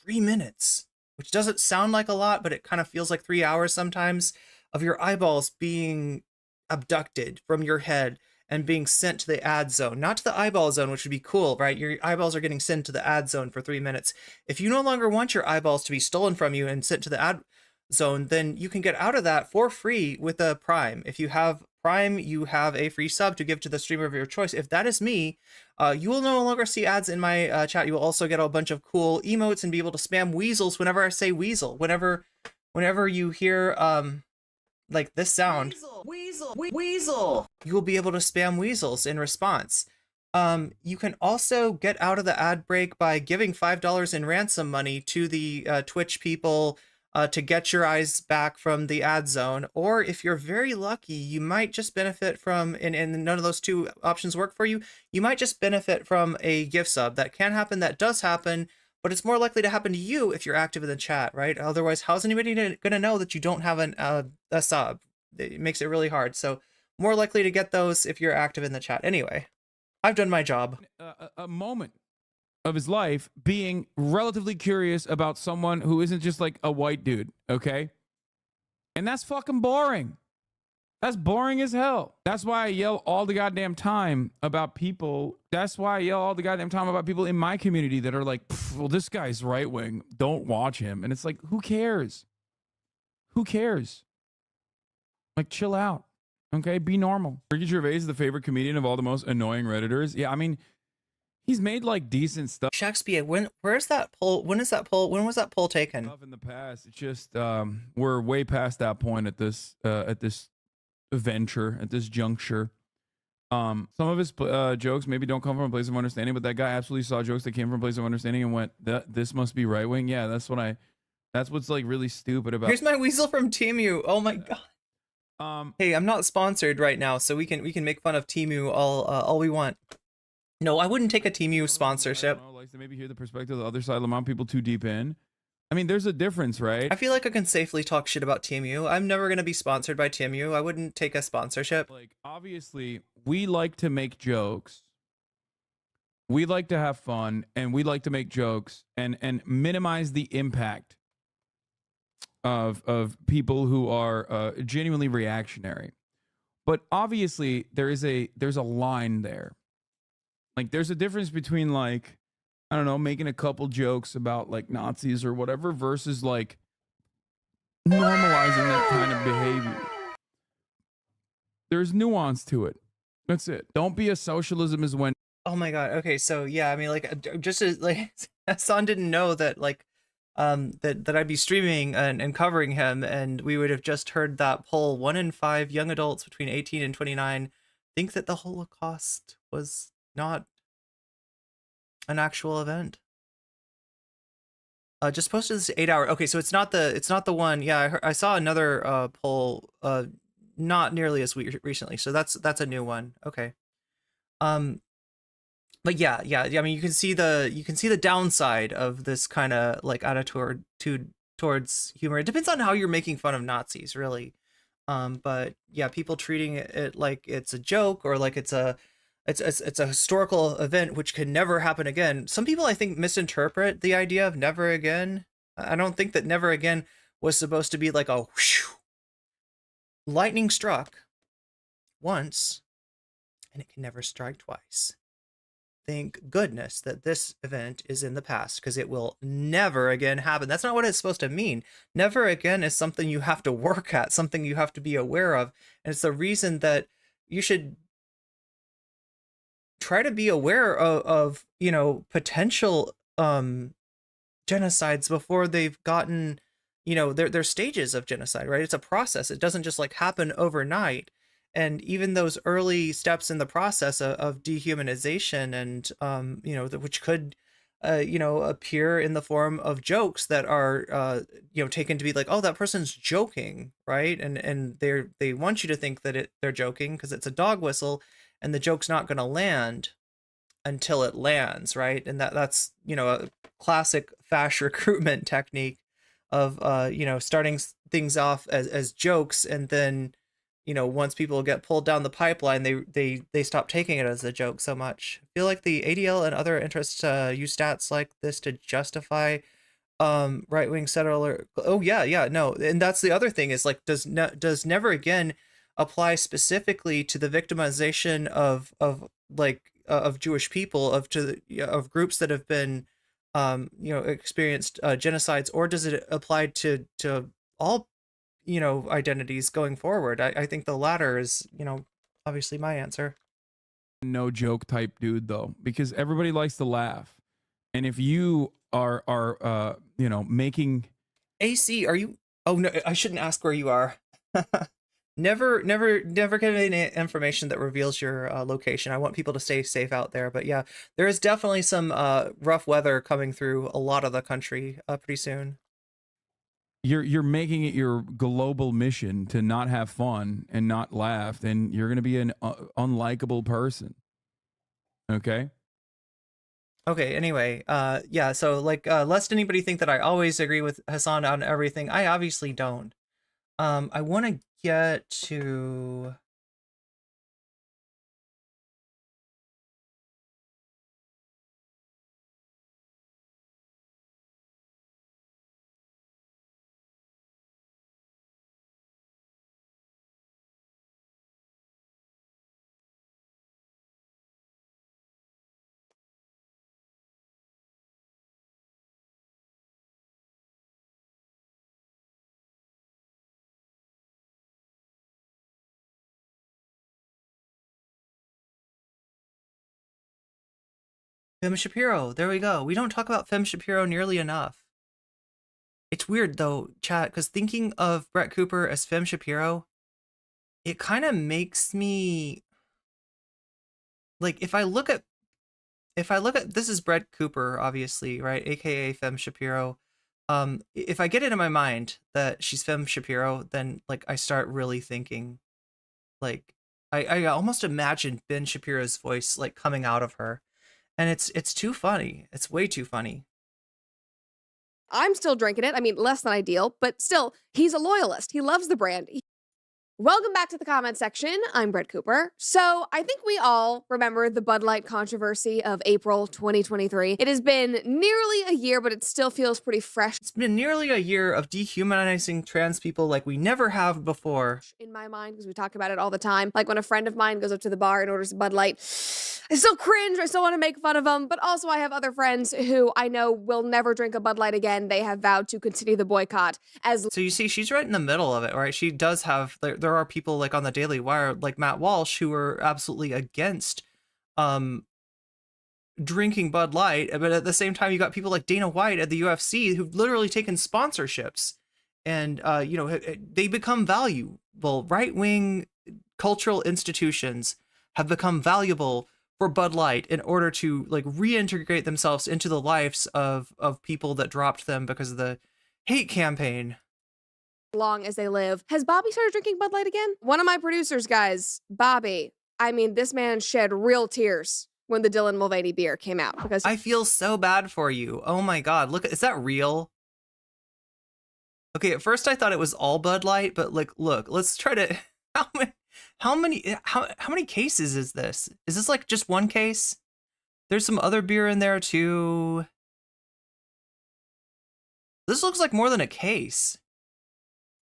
minutes, which doesn't sound like a lot, but it kind of feels like 3 hours sometimes, of your eyeballs being abducted from your head and being sent to the ad zone, not to the eyeball zone, which would be cool, right? Your eyeballs are getting sent to the ad zone for 3 minutes. If you no longer want your eyeballs to be stolen from you and sent to the ad zone, then you can get out of that for free with a Prime. If you have Prime, you have a free sub to give to the streamer of your choice. If that is me, you will no longer see ads in my chat. You will also get a bunch of cool emotes and be able to spam weasels whenever I say weasel. Whenever you hear like this sound, weasel, you will be able to spam weasels in response. You can also get out of the ad break by giving $5 in ransom money to the Twitch people to get your eyes back from the ad zone. Or if you're very lucky, you might just benefit from, and none of those two options work for you, you might just benefit from a gift sub. That can happen, that does happen, but it's more likely to happen to you if you're active in the chat, right? Otherwise, how's anybody going to know that you don't have a sub? It makes it really hard. So more likely to get those if you're active in the chat. Anyway, I've done my job. A moment of his life being relatively curious about someone who isn't just like a white dude, okay? And that's fucking boring. That's boring as hell. That's why I yell all the goddamn time about people. That's why I yell all the goddamn time about people in my community that are like, well, this guy's right wing. Don't watch him. And it's like, who cares? Who cares? Like, chill out. Okay, be normal. Ricky Gervais is the favorite comedian of all the most annoying Redditors. Yeah, I mean, he's made like decent stuff. Shaxby, where's that poll? When is that poll? When was that poll taken? In the past, it's just we're way past that point at this venture, at this juncture. Some of his jokes maybe don't come from a place of understanding, but that guy absolutely saw jokes that came from a place of understanding and went, this must be right wing. Yeah, that's what's like really stupid about. Here's my weasel from Temu. Oh my God. Hey, I'm not sponsored right now, so we can make fun of Temu all we want. No, I wouldn't take a Temu sponsorship. I like to maybe hear the perspective of the other side. I'm people too deep in. I mean, there's a difference, right? I feel like I can safely talk shit about Temu. I'm never going to be sponsored by Temu. I wouldn't take a sponsorship. Like, obviously, we like to make jokes. We like to have fun, and we like to make jokes and minimize the impact of people who are genuinely reactionary. But obviously, there's a line there. Like, there's a difference between, like, I don't know, making a couple jokes about, like, Nazis or whatever versus, like, normalizing that kind of behavior. There's nuance to it. That's it. Don't be a socialism is when. Oh my God. Okay, so yeah, I mean, like, just as like Hassan didn't know that, like, that I'd be streaming and covering him, and we would have just heard that poll. 1 in 5 young adults between 18 and 29 think that the Holocaust was not an actual event. Just posted this 8 hour. Okay, so it's not the one. Yeah, I saw another poll not nearly as recently. So that's a new one. Okay. But yeah. I mean, you can see the downside of this kind of like attitude towards humor. It depends on how you're making fun of Nazis, really. But yeah, people treating it like it's a joke or like it's a historical event which could never happen again. Some people, I think, misinterpret the idea of never again. I don't think that never again was supposed to be like a whoosh, lightning struck once and it can never strike twice. thank goodness that this event is in the past, because it will never again happen. That's not what it's supposed to mean. Never again is something you have to work at, something you have to be aware of. And it's the reason that you should try to be aware of you know, potential genocides before they've gotten, you know, their stages of genocide, right? It's a process. It doesn't just like happen overnight. And even those early steps in the process of dehumanization and you know, which could you know, appear in the form of jokes that are you know, taken to be like, oh, that person's joking, right? And they want you to think that they're joking because it's a dog whistle, and the joke's not going to land until it lands, right? And that's, you know, a classic fast recruitment technique of you know, starting things off as jokes, and then, you know, once people get pulled down the pipeline, they stop taking it as a joke so much. I feel like the ADL and other interests use stats like this to justify right-wing settler. Oh yeah, no. And that's the other thing is like, does never again apply specifically to the victimization of like of Jewish people, of groups that have been you know, experienced genocides, or does it apply to all, you know, identities going forward? I think the latter is, you know, obviously my answer. No joke type dude though, because everybody likes to laugh. And if you are you know, making AC, are you? Oh no, I shouldn't ask where you are. Never get any information that reveals your location. I want people to stay safe out there. But yeah, there is definitely some rough weather coming through a lot of the country pretty soon. you're making it your global mission to not have fun and not laugh, then you're going to be an unlikable person. Okay? Okay, anyway, yeah, so like lest anybody think that I always agree with Hassan on everything, I obviously don't. I want to get to Fem Shapiro. There we go. We don't talk about Fem Shapiro nearly enough. It's weird though, chat, because thinking of Brett Cooper as Fem Shapiro, it kind of makes me like, if I look at this is Brett Cooper, obviously, right, aka Fem Shapiro. If I get it in my mind that she's Fem Shapiro, then like I start really thinking, like I almost imagine Ben Shapiro's voice like coming out of her, and it's too funny. It's way too funny. I'm still drinking it. I mean, less than ideal, but still, he's a loyalist. He loves the brand. Welcome back to the comment section. I'm Brett Cooper. So I think we all remember the Bud Light controversy of April 2023. It has been nearly a year, but it still feels pretty fresh. It's been nearly a year of dehumanizing trans people like we never have before. In my mind, because we talk about it all the time. Like when a friend of mine goes up to the bar and orders a Bud Light, I still cringe. I still want to make fun of them. But also I have other friends who I know will never drink a Bud Light again. They have vowed to continue the boycott. So you see, she's right in the middle of it, right? She does have, there are people like on the Daily Wire, like Matt Walsh, who are absolutely against drinking Bud Light. But at the same time, you got people like Dana White at the UFC who've literally taken sponsorships, and you know, they become valuable. Right-wing cultural institutions have become valuable for Bud Light in order to like reintegrate themselves into the lives of people that dropped them because of the hate campaign. Long as they live. Has Bobby started drinking Bud Light again? One of my producers, guys, Bobby, I mean, this man shed real tears when the Dylan Mulvaney beer came out, because I feel so bad for you. Oh my God. Look, is that real? Okay, at first I thought it was all Bud Light, but like, look, let's try to, how many cases is this? Is this like just one case? There's some other beer in there too. This looks like more than a case.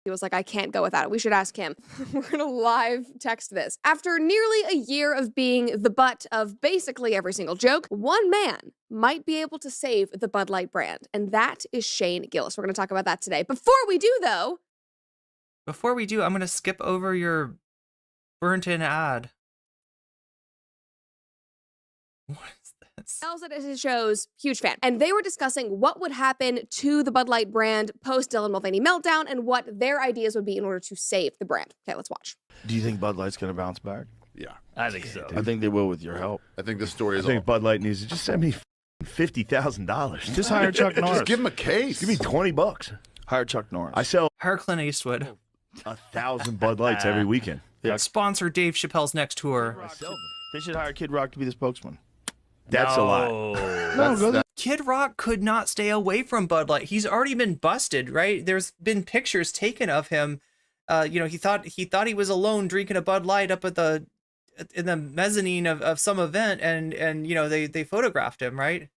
He was like, I can't go without it. We should ask him. We're going to live text this. After nearly a year of being the butt of basically every single joke, one man might be able to save the Bud Light brand, and that is Shane Gillis. We're going to talk about that today. Before we do, though... Before we do, I'm going to skip over your burnt-in ad. What is this? Tells it at his shows, huge fan. And they were discussing what would happen to the Bud Light brand post Dylan Mulvaney meltdown and what their ideas would be in order to save the brand. Okay, let's watch. Do you think Bud Light's going to bounce back? Yeah. I think so. I think they will with your help. I think this story I is think all. Bud Light needs to just send me $50,000. Just hire Chuck Norris. Just give him a case. Give me $20. Hire Chuck Norris. I sell Hire Clint Eastwood. 1,000 Bud Lights every weekend. Yeah. Sponsor Dave Chappelle's next tour. They should hire Kid Rock to be the spokesman. That's a lot. Kid Rock could not stay away from Bud Light. He's already been busted, right? There's been pictures taken of him. He thought he was alone drinking a Bud Light up in the mezzanine of some event, and they photographed him, right?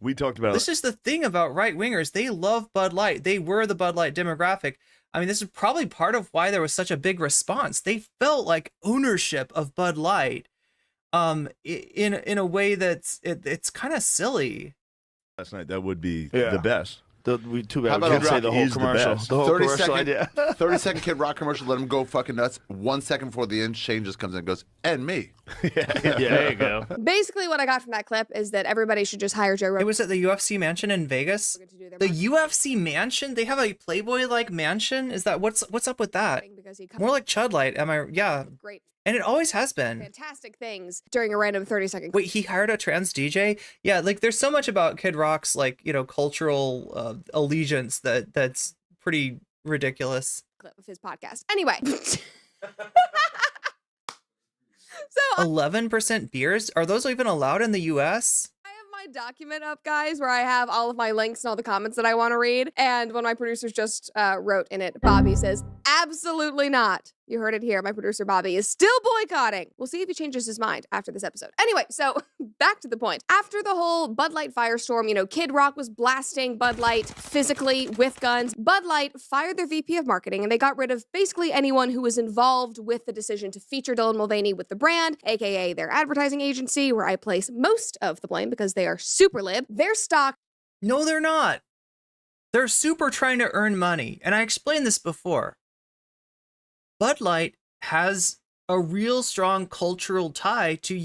We talked about This is the thing about right wingers. They love Bud Light. They were the Bud Light demographic. I mean, this is probably part of why there was such a big response. They felt like ownership of Bud Light, in a way that's it's kind of silly. last night. That would be Yeah. the best. We too bad. How We about could say Rock the whole is the commercial. best. The whole 30 commercial second, idea. 30-second Kid Rock commercial. Let him go fucking nuts. 1 second before the end, Shane just comes in and goes, and me. There you go. Basically, what I got from that clip is that everybody should just hire Joe It Rogan was at the UFC mansion in Vegas. to do their The UFC mansion? They have a Playboy-like mansion? Is that what's up with that? marketing because he More like Chud Light, am I? Yeah, great, and it always has been. fantastic things during a random 30-second Wait, he hired a trans DJ? Yeah, like there's so much about Kid Rock's cultural allegiance that's pretty ridiculous. clip of his podcast. Anyway. So 11% beers? Are those even allowed in the US? I have my document up, guys, where I have all of my links and all the comments that I want to read. And one of my producers just wrote in it, Bobby says, absolutely not. You heard it here. My producer, Bobby, is still boycotting. We'll see if he changes his mind after this episode. Anyway, so back to the point. After the whole Bud Light firestorm, Kid Rock was blasting Bud Light physically with guns. Bud Light fired their VP of marketing, and they got rid of basically anyone who was involved with the decision to feature Dylan Mulvaney with the brand, aka their advertising agency, where I place most of the blame because they are super lib. Their stock No, they're not. They're super trying to earn money. And I explained this before. Bud Light has a real strong cultural tie to,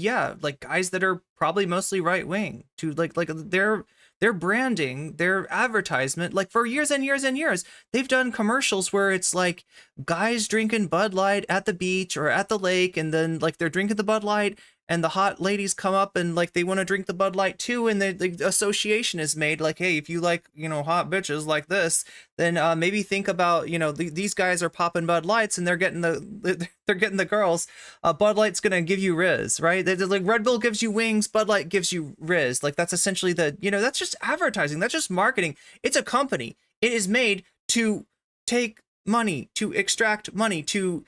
guys that are probably mostly right wing, to like their branding, their advertisement, like for years and years and years, they've done commercials where it's like guys drinking Bud Light at the beach or at the lake, and then like they're drinking the Bud Light and the hot ladies come up and like they want to drink the Bud Light too, and the association is made like, hey, if you like hot bitches like this, then maybe think about these guys are popping Bud Lights and they're getting the girls. Bud Light's gonna give you Riz, right? They're like Red Bull gives you wings, Bud Light gives you Riz. Like that's essentially that's just advertising. That's just marketing. It's a company. It is made to take money, to extract money, to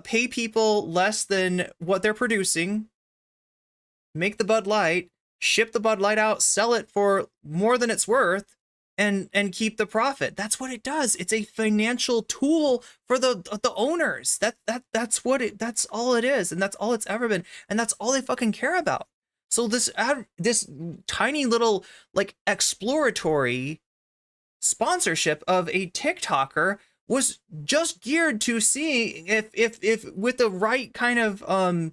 pay people less than what they're producing, make the Bud Light, ship the Bud Light out, sell it for more than it's worth, and keep the profit. That's what it does. It's a financial tool for the owners. That's all it is, and that's all it's ever been, and that's all they fucking care about. So this tiny little like exploratory sponsorship of a TikToker was just geared to see if with the right kind of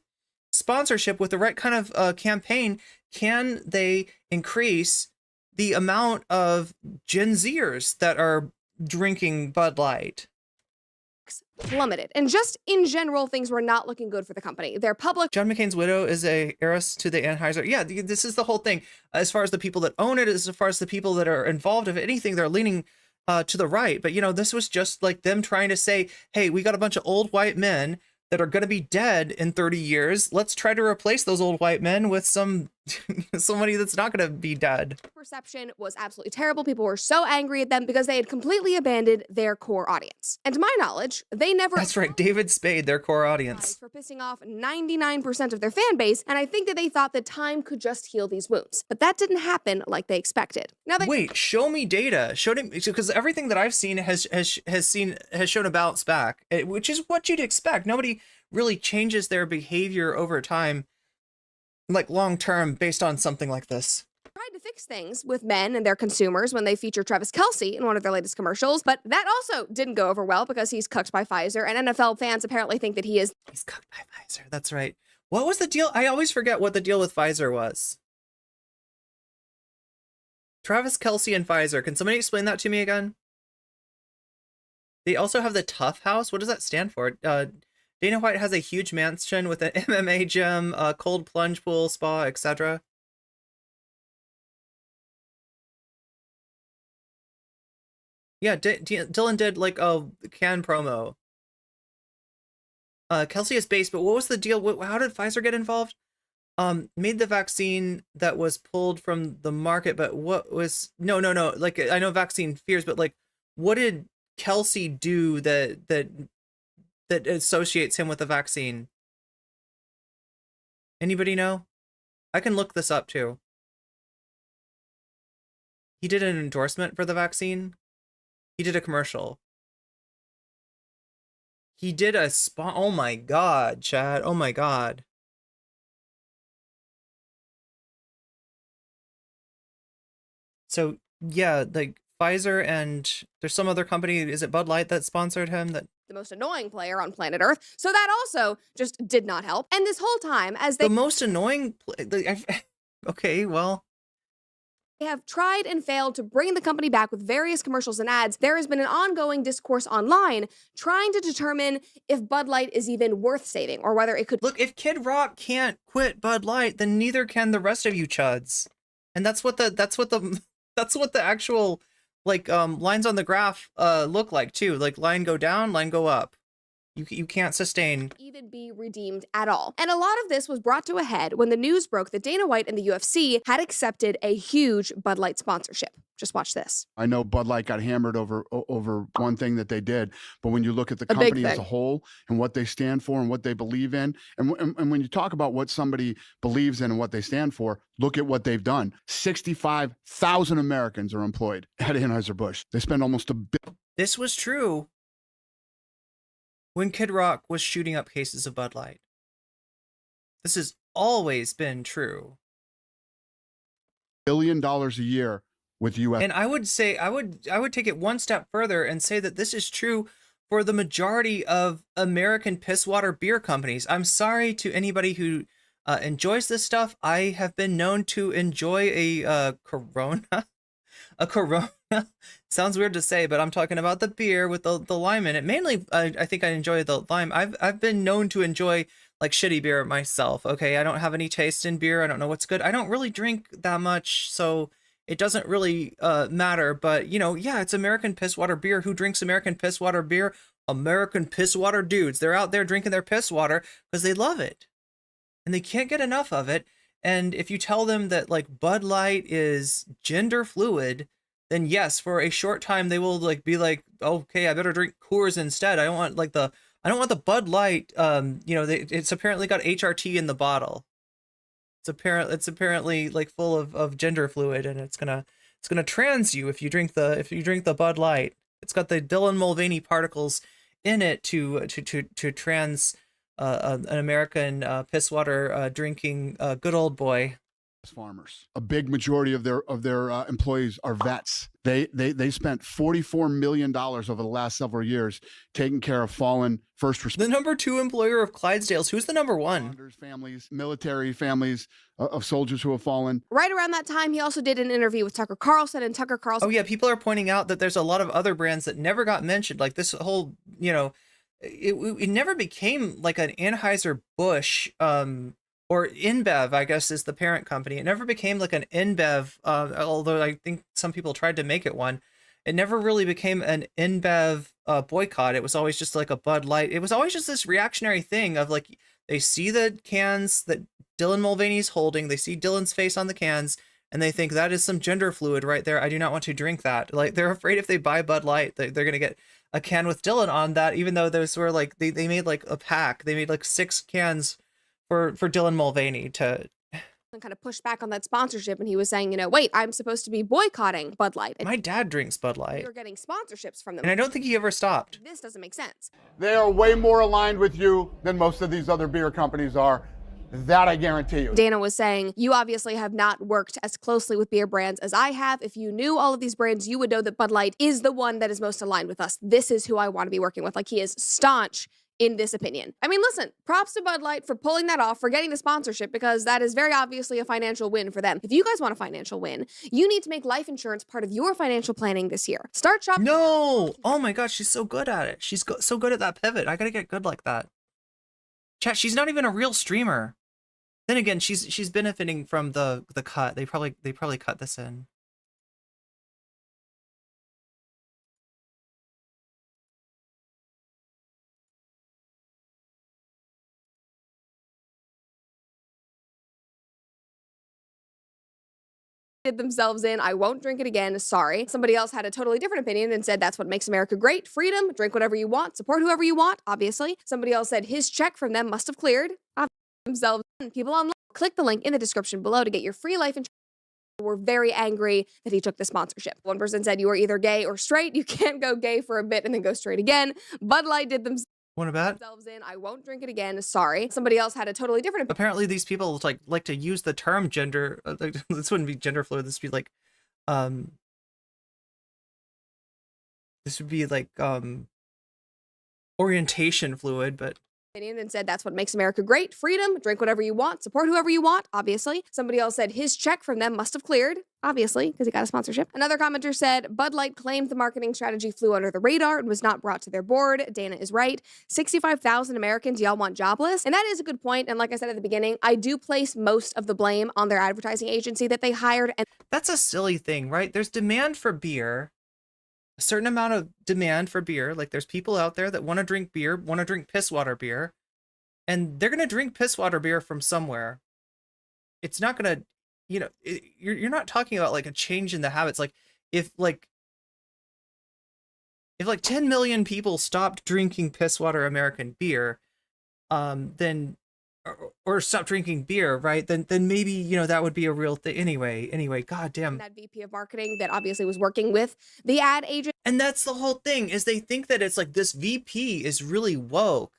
sponsorship, with the right kind of campaign, can they increase the amount of Gen Zers that are drinking Bud Light. Plummeted. And just in general, things were not looking good for the company. Their public John McCain's widow is a heiress to the Anheuser. Yeah, this is the whole thing. As far as the people that own it, as far as the people that are involved, if anything, they're leaning to the right. But, this was just like them trying to say, hey, we got a bunch of old white men that are going to be dead in 30 years. Let's try to replace those old white men with some somebody that's not going to be dead. Perception was absolutely terrible. People were so angry at them because they had completely abandoned their core audience. And to my knowledge, they never— That's right, David Spade, their core audience. For pissing off 99% of their fan base, and I think that they thought that time could just heal these wounds. But that didn't happen like they expected. Now Wait, show me data. Show me, because everything that I've seen has shown a bounce back, which is what you'd expect. Nobody really changes their behavior over time, like long term, based on something like this. Tried to fix things with men and their consumers when they featured Travis Kelce in one of their latest commercials, but that also didn't go over well because he's cucked by Pfizer, and NFL fans apparently think that he's cucked by Pfizer. That's right. What was the deal? I always forget what the deal with Pfizer was. Travis Kelce and Pfizer. Can somebody explain that to me again? They also have the Tough House. What does that stand for? Dana White has a huge mansion with an MMA gym, a cold plunge pool, spa, etc. Yeah, Dylan did like a can promo. Kelsey is based, but what was the deal? How did Pfizer get involved? Made the vaccine that was pulled from the market, but what was no. Like, I know vaccine fears, but like, what did Kelsey do that associates him with the vaccine? Anybody know? I can look this up too. He did an endorsement for the vaccine. He did a commercial. He did a spot. Oh my God, Chad. Oh my God. So yeah, like Pfizer and there's some other company. Is it Bud Light that sponsored him? That the most annoying player on planet Earth. So that also just did not help. And this whole time, as the most annoying. Okay, well. They have tried and failed to bring the company back with various commercials and ads. There has been an ongoing discourse online trying to determine if Bud Light is even worth saving or whether it could— Look, if Kid Rock can't quit Bud Light, then neither can the rest of you chuds. And that's what the actual like lines on the graph look like too. Like line go down, line go up. You can't sustain even be redeemed at all. And a lot of this was brought to a head when the news broke that Dana White and the UFC had accepted a huge Bud Light sponsorship. Just watch this. I know Bud Light got hammered over one thing that they did, but when you look at the company as a whole and what they stand for and what they believe in, and when you talk about what somebody believes in and what they stand for, look at what they've done. 65,000 Americans are employed at Anheuser-Busch. They spend almost $1 billion. This was true when Kid Rock was shooting up cases of Bud Light. This has always been true. $1 billion a year with U.S. And I would say, I would take it one step further and say that this is true for the majority of American pisswater beer companies. I'm sorry to anybody who enjoys this stuff. I have been known to enjoy a Corona. A Corona. Sounds weird to say, but I'm talking about the beer with the lime in it. Mainly, I think I enjoy the lime. I've been known to enjoy like shitty beer myself. Okay, I don't have any taste in beer. I don't know what's good. I don't really drink that much, so it doesn't really matter. But you know, yeah, it's American pisswater beer. Who drinks American pisswater beer? American pisswater dudes. They're out there drinking their pisswater because they love it, and they can't get enough of it. And if you tell them that like Bud Light is gender fluid, then yes, for a short time they will like be like, okay, I better drink Coors instead. I don't want the Bud Light. It's apparently got HRT in the bottle. It's apparently like full of gender fluid, and it's gonna trans you if you drink the Bud Light. It's got the Dylan Mulvaney particles in it to trans an American pisswater drinking good old boy. Farmers. A big majority of their employees are vets. They spent $44 million over the last several years taking care of fallen first responders. The number 2 employer of Clydesdales. Who's the number 1? Families, military families of soldiers who have fallen. Right around that time, he also did an interview with Tucker Carlson, and Tucker Carlson. Oh yeah, people are pointing out that there's a lot of other brands that never got mentioned. Like this whole, it never became like an Anheuser-Busch or InBev, I guess, is the parent company. It never became like an InBev, although I think some people tried to make it one. It never really became an InBev boycott. It was always just like a Bud Light. It was always just this reactionary thing of like, They see the cans that Dylan Mulvaney's holding. They see Dylan's face on the cans, and they think that is some gender fluid right there. I do not want to drink that. Like, they're afraid if they buy Bud Light, they're going to get a can with Dylan on that, even though those were like, they made like a pack. They made like 6 cans for Dylan Mulvaney to... And kind of pushed back on that sponsorship, and he was saying, you know, wait, I'm supposed to be boycotting Bud Light. My dad drinks Bud Light. You're getting sponsorships from them. And I don't think he ever stopped. This doesn't make sense. They are way more aligned with you than most of these other beer companies are. That I guarantee you. Dana was saying, you obviously have not worked as closely with beer brands as I have. If you knew all of these brands, you would know that Bud Light is the one that is most aligned with us. This is who I want to be working with. Like, he is staunch in this opinion. I mean, listen, props to Bud Light for pulling that off, for getting the sponsorship, because that is very obviously a financial win for them. If you guys want a financial win, you need to make life insurance part of your financial planning this year. Start shopping. No! Oh my gosh, she's so good at it. She's so good at that pivot. I gotta get good like that. Chat, she's not even a real streamer. Then again, she's benefiting from the cut. They probably cut this in. Themselves in, I won't drink it again, sorry. Somebody else had a totally different opinion and said that's what makes America great. Freedom, drink whatever you want, support whoever you want, obviously. Somebody else said his check from them must have cleared. Themselves in. People online, click the link in the description below to get your free life insurance. Were very angry that he took the sponsorship. One person said you are either gay or straight. You can't go gay for a bit and then go straight again. Bud Light did themselves. What about? In. I won't drink it again. Sorry. Somebody else had a totally different. Apparently, these people like to use the term gender. This wouldn't be gender fluid. This would be like, this would be like orientation fluid, but. And said that's what makes America great. Freedom, drink whatever you want, support whoever you want, obviously. Somebody else said his check from them must have cleared, obviously, because he got a sponsorship. Another commenter said Bud Light claimed the marketing strategy flew under the radar and was not brought to their board. Dana is right. 65,000 Americans y'all want jobless. And that is a good point. And like I said at the beginning, I do place most of the blame on their advertising agency that they hired. And that's a silly thing, right? There's demand for beer. A certain amount of demand for beer. Like, there's people out there that want to drink beer, want to drink piss water beer, and they're going to drink piss water beer from somewhere. It's not going to, you know, you're not talking about like a change in the habits. Like, if 10 million people stopped drinking piss water American beer, then or stop drinking beer, right? Then maybe, you know, that would be a real thing. Anyway, goddamn. That VP of marketing that obviously was working with the ad agent. And that's the whole thing, is they think that it's like this VP is really woke.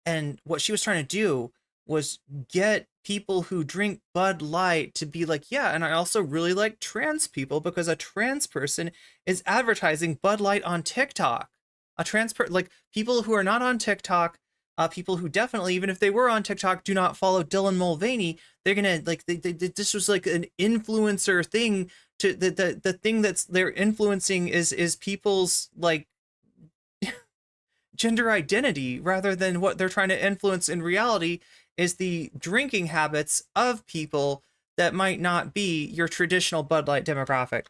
And what she was trying to do was get people who drink Bud Light to be like, yeah, and I also really like trans people because a trans person is advertising Bud Light on TikTok. Like people who are not on TikTok, people who definitely, even if they were on TikTok, do not follow Dylan Mulvaney. They're gonna like this was like an influencer thing. To the thing that's they're influencing is people's like gender identity, rather than what they're trying to influence in reality is the drinking habits of people that might not be your traditional Bud Light demographic.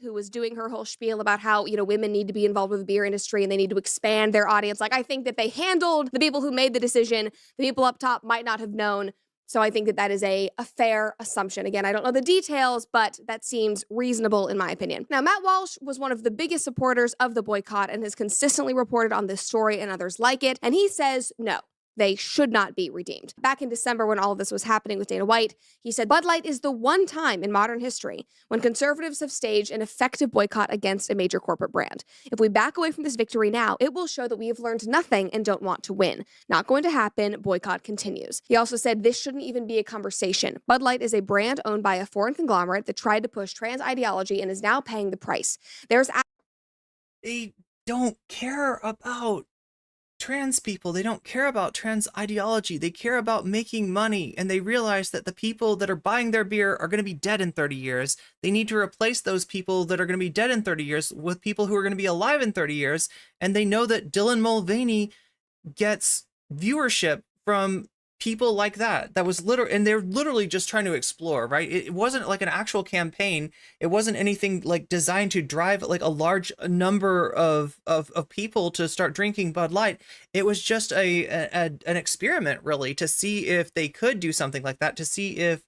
Who was doing her whole spiel about how, you know, women need to be involved with the beer industry and they need to expand their audience. Like, I think that they handled the people who made the decision. The people up top might not have known. So I think that that is a fair assumption. Again, I don't know the details, but that seems reasonable in my opinion. Now, Matt Walsh was one of the biggest supporters of the boycott and has consistently reported on this story and others like it. And he says, no, they should not be redeemed. Back in December, when all of this was happening with Dana White, he said, Bud Light is the one time in modern history when conservatives have staged an effective boycott against a major corporate brand. If we back away from this victory now, it will show that we have learned nothing and don't want to win. Not going to happen. Boycott continues. He also said this shouldn't even be a conversation. Bud Light is a brand owned by a foreign conglomerate that tried to push trans ideology and is now paying the price. They don't care about trans people. They don't care about trans ideology. They care about making money, and they realize that the people that are buying their beer are going to be dead in 30 years. They need to replace those people that are going to be dead in 30 years with people who are going to be alive in 30 years. And they know that Dylan Mulvaney gets viewership from people like that was literally, and they're literally just trying to explore, right? It wasn't like an actual campaign. It wasn't anything like designed to drive like a large number of people to start drinking Bud Light. It was just an experiment, really, to see if they could do something like that, to see if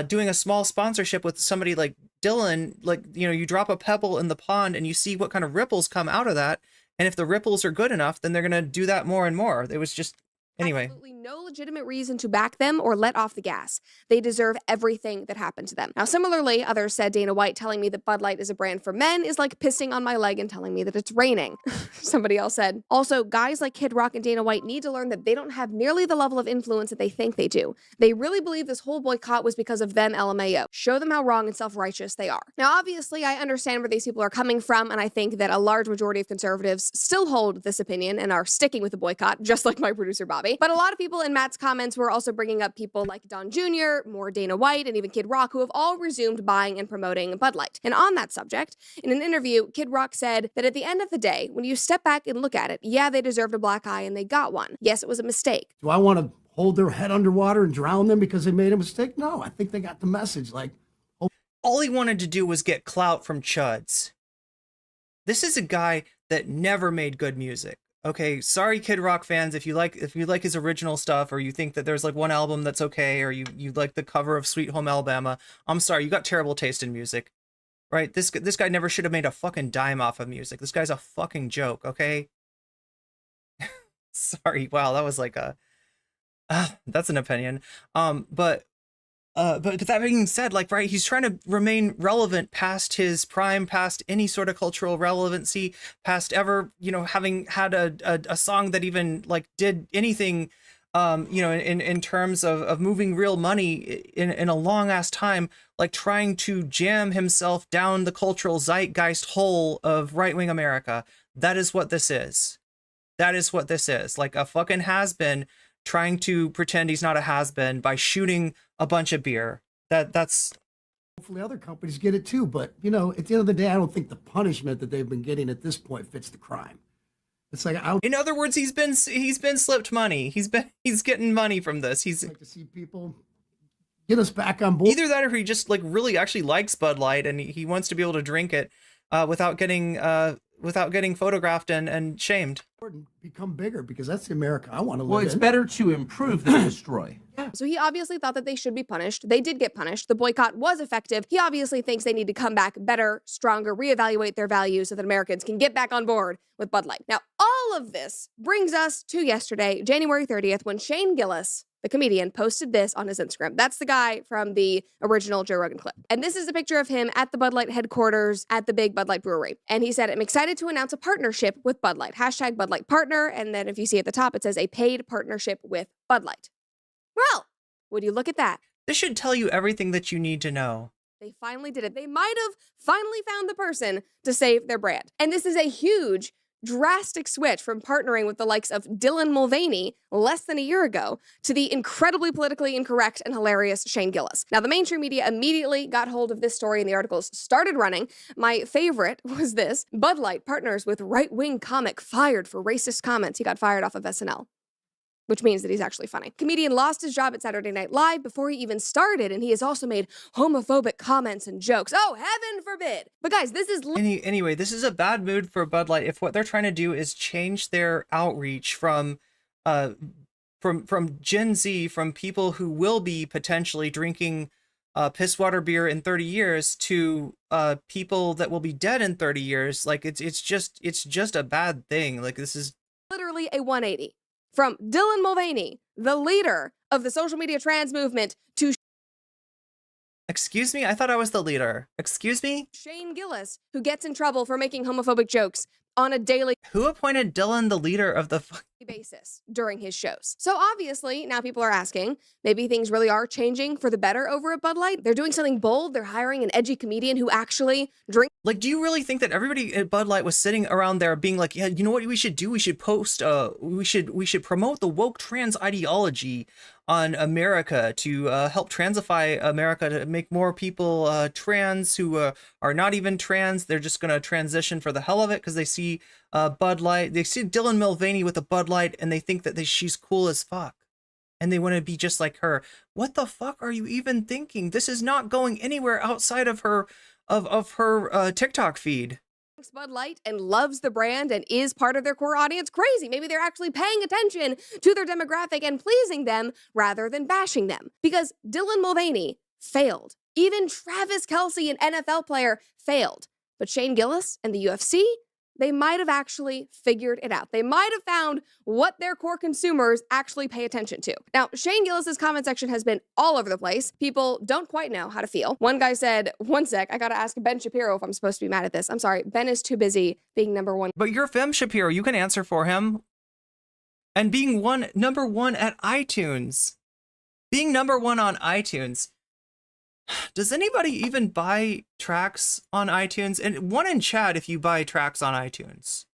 doing a small sponsorship with somebody like Dylan, like, you know, you drop a pebble in the pond and you see what kind of ripples come out of that. And if the ripples are good enough, then they're going to do that more and more. It was just, anyway. Absolutely no legitimate reason to back them or let off the gas. They deserve everything that happened to them. Now, similarly, others said Dana White telling me that Bud Light is a brand for men is like pissing on my leg and telling me that it's raining. Somebody else said, also, guys like Kid Rock and Dana White need to learn that they don't have nearly the level of influence that they think they do. They really believe this whole boycott was because of them, LMAO. Show them how wrong and self-righteous they are. Now, obviously, I understand where these people are coming from, and I think that a large majority of conservatives still hold this opinion and are sticking with the boycott, just like my producer Bobby. But a lot of people in Matt's comments were also bringing up people like Don Jr., more Dana White, and even Kid Rock, who have all resumed buying and promoting Bud Light. And on that subject, in an interview, Kid Rock said that at the end of the day, when you step back and look at it, yeah, they deserved a black eye and they got one. Yes, it was a mistake. Do I want to hold their head underwater and drown them because they made a mistake? No, I think they got the message. Like, all he wanted to do was get clout from chuds. This is a guy that never made good music. Okay, sorry, Kid Rock fans, if you like his original stuff, or you think that there's like one album that's okay, or you like the cover of Sweet Home Alabama, I'm sorry, you got terrible taste in music, right? This guy never should have made a fucking dime off of music. This guy's a fucking joke, okay? Sorry, wow, that was like a, that's an opinion. But that being said, like, right, he's trying to remain relevant past his prime, past any sort of cultural relevancy, past ever, you know, having had a song that even like did anything, you know, in terms of moving real money in a long ass time, like trying to jam himself down the cultural zeitgeist hole of right-wing America. That is what this is. That is what this is. Like a fucking has-been trying to pretend he's not a has-been by shooting a bunch of beer. That's hopefully other companies get it too. But, you know, at the end of the day, I don't think the punishment that they've been getting at this point fits the crime. It's like, in other words, he's been slipped money. He's getting money from this. He's like to see people get us back on board. Either that, or he just like really actually likes Bud Light and he wants to be able to drink it without getting photographed and shamed. Become bigger, because that's the America I want to live in. Well, it's better to improve than destroy. Yeah. So he obviously thought that they should be punished. They did get punished. The boycott was effective. He obviously thinks they need to come back better, stronger, reevaluate their values so that Americans can get back on board with Bud Light. Now, all of this brings us to yesterday, January 30th, when Shane Gillis, the comedian, posted this on his Instagram. That's the guy from the original Joe Rogan clip. And this is a picture of him at the Bud Light headquarters at the big Bud Light brewery. And he said, I'm excited to announce a partnership with Bud Light. Hashtag Bud Light partner. And then if you see at the top, it says a paid partnership with Bud Light. Well, would you look at that? This should tell you everything that you need to know. They finally did it. They might have finally found the person to save their brand. And this is a huge, drastic switch from partnering with the likes of Dylan Mulvaney less than a year ago to the incredibly politically incorrect and hilarious Shane Gillis. Now, the mainstream media immediately got hold of this story and the articles started running. My favorite was this: Bud Light partners with right-wing comic fired for racist comments. He got fired off of SNL. Which means that he's actually funny. Comedian lost his job at Saturday Night Live before he even started, and he has also made homophobic comments and jokes. Oh, heaven forbid! But guys, this is anyway. This is a bad mood for Bud Light if what they're trying to do is change their outreach from Gen Z, from people who will be potentially drinking piss water beer in 30 years to people that will be dead in 30 years. Like it's just a bad thing. Like this is literally a 180. From Dylan Mulvaney, the leader of the social media trans movement, to excuse me, I thought I was the leader. Excuse me? Shane Gillis, who gets in trouble for making homophobic jokes on a daily Who appointed Dylan the leader of the basis during his shows. So obviously, now people are asking, maybe things really are changing for the better over at Bud Light. They're doing something bold. They're hiring an edgy comedian who actually drinks. Like, do you really think that everybody at Bud Light was sitting around there being like, yeah, you know what we should do? We should post, we should promote the woke trans ideology on America to help transify America, to make more people trans who are not even trans. They're just going to transition for the hell of it because they see Bud Light. They see Dylan Mulvaney with a Bud Light and they think that she's cool as fuck. and they want to be just like her. What the fuck are you even thinking? This is not going anywhere outside of her TikTok feed. Bud Light and loves the brand and is part of their core audience. Crazy. Maybe they're actually paying attention to their demographic and pleasing them rather than bashing them. Because Dylan Mulvaney failed. Even Travis Kelce, an NFL player, failed. But Shane Gillis and the UFC, they might have actually figured it out. They might have found what their core consumers actually pay attention to. Now, Shane Gillis's comment section has been all over the place. People don't quite know how to feel. One guy said, one sec, I gotta ask Ben Shapiro if I'm supposed to be mad at this. I'm sorry, Ben is too busy being number one. But you're Fem Shapiro, you can answer for him. And being number one at iTunes. Being number one on iTunes. Does anybody even buy tracks on iTunes? And one in chat if you buy tracks on iTunes.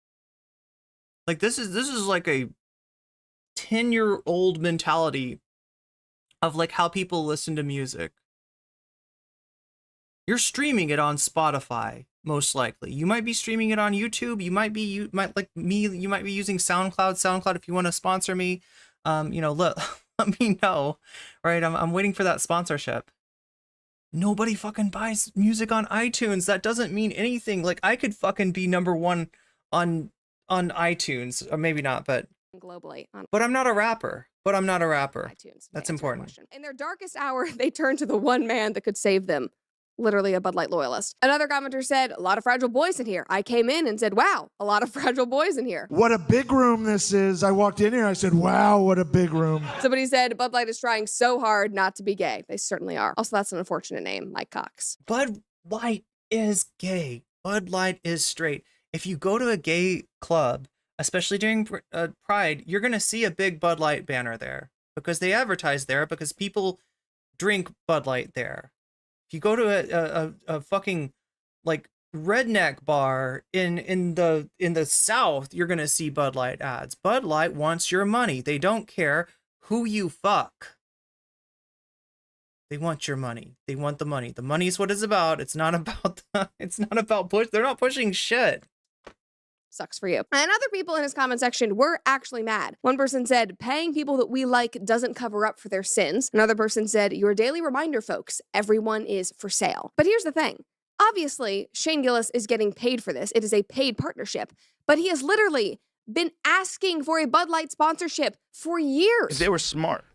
Like this is like a 10-year-old mentality of like how people listen to music. You're streaming it on Spotify, most likely. You might be streaming it on YouTube. You might be using SoundCloud if you want to sponsor me. Let me know. Right? I'm waiting for that sponsorship. Nobody fucking buys music on iTunes. That doesn't mean anything. Like I could fucking be number one on iTunes, or maybe not, but globally. But I'm not a rapper. iTunes. That's important. In their darkest hour, they turned to the one man that could save them. Literally a Bud Light loyalist. Another commenter said, a lot of fragile boys in here. I came in and said, wow, a lot of fragile boys in here. What a big room this is. I walked in here, I said, wow, what a big room. Somebody said, Bud Light is trying so hard not to be gay. They certainly are. Also, that's an unfortunate name, Mike Cox. Bud Light is gay. Bud Light is straight. If you go to a gay club, especially during Pride, you're going to see a big Bud Light banner there because they advertise there because people drink Bud Light there. If you go to a fucking like redneck bar in the South, you're gonna see Bud Light ads. Bud Light wants your money. They don't care who you fuck. They want your money. They want the money. The money is what it's about. It's not about push. They're not pushing shit. Sucks for you. And other people in his comment section were actually mad. One person said, paying people that we like doesn't cover up for their sins. Another person said, your daily reminder, folks, everyone is for sale. But here's the thing. Obviously, Shane Gillis is getting paid for this. It is a paid partnership. But he has literally been asking for a Bud Light sponsorship for years. If they were smart,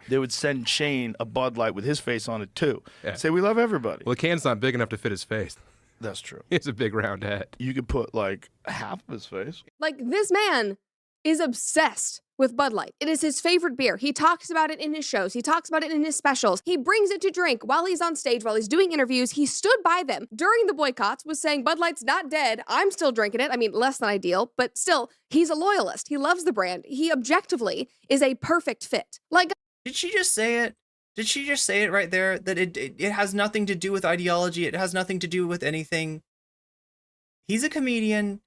they would send Shane a Bud Light with his face on it too. Yeah. Say, we love everybody. Well, the can's not big enough to fit his face. That's true. It's a big round head. You could put like half of his face. Like this man is obsessed with Bud Light. It is his favorite beer. He talks about it in his shows. He talks about it in his specials. He brings it to drink while he's on stage, while he's doing interviews. He stood by them during the boycotts, was saying Bud Light's not dead. I'm still drinking it. I mean, less than ideal, but still, he's a loyalist. He loves the brand. He objectively is a perfect fit. Like, did she just say it? Did she just say it right there? That it has nothing to do with ideology. It has nothing to do with anything. He's a comedian.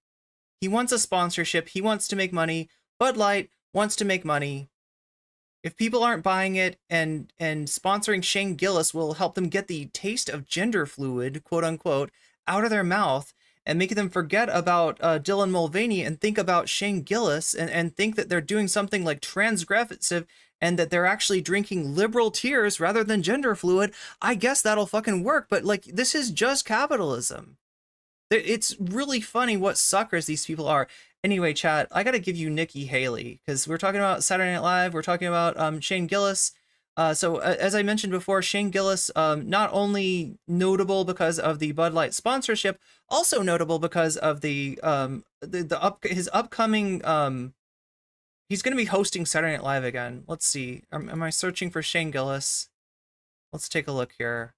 He wants a sponsorship. He wants to make money. Bud Light wants to make money. If people aren't buying it and sponsoring Shane Gillis will help them get the taste of gender fluid, quote unquote, out of their mouth and make them forget about Dylan Mulvaney and think about Shane Gillis and think that they're doing something like transgressive and that they're actually drinking liberal tears rather than gender fluid, I guess that'll fucking work. But like, this is just capitalism. It's really funny what suckers these people are. Anyway, chat, I got to give you Nikki Haley because we're talking about Saturday Night Live. We're talking about Shane Gillis. So as I mentioned before, Shane Gillis, not only notable because of the Bud Light sponsorship, also notable because of his upcoming, he's going to be hosting Saturday Night Live again. Let's see. Am I searching for Shane Gillis? Let's take a look here.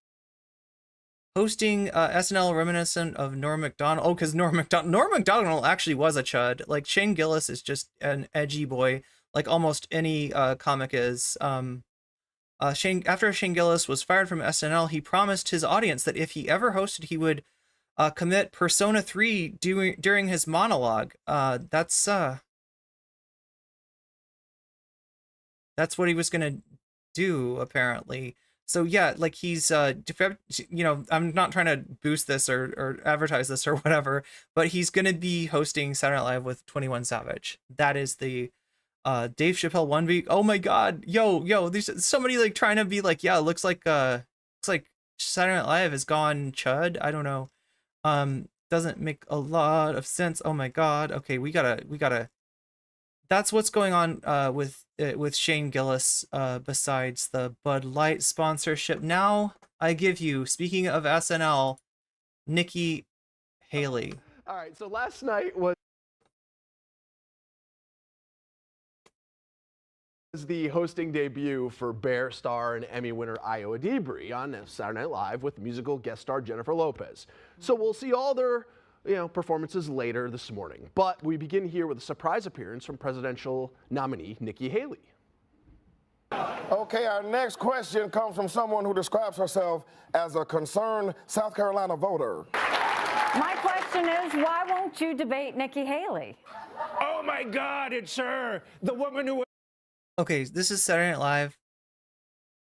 Hosting SNL reminiscent of Norm Macdonald. Oh, because Norm Macdonald actually was a chud. Like, Shane Gillis is just an edgy boy, like almost any comic is. After Shane Gillis was fired from SNL, he promised his audience that if he ever hosted, he would commit Persona 3 during his monologue. That's what he was gonna do, apparently. So yeah, like he's I'm not trying to boost this or advertise this or whatever, but he's gonna be hosting Saturday Night Live with 21 Savage. That is the Dave Chappelle 1 week. Oh my god, yo, there's somebody like trying to be like, yeah, looks like Saturday Night Live has gone chud. I don't know. Doesn't make a lot of sense. Oh my god. Okay, we gotta. That's what's going on with Shane Gillis. Besides the Bud Light sponsorship, now I give you. Speaking of SNL, Nikki Haley. All right, so last night was the hosting debut for Bear star and Emmy winner Io Adibri on Saturday Night Live with musical guest star Jennifer Lopez. So we'll see all their performances later this morning. But we begin here with a surprise appearance from presidential nominee Nikki Haley. Okay, our next question comes from someone who describes herself as a concerned South Carolina voter. My question is, why won't you debate Nikki Haley? Oh my God, it's her, the woman who... Okay, this is Saturday Night Live.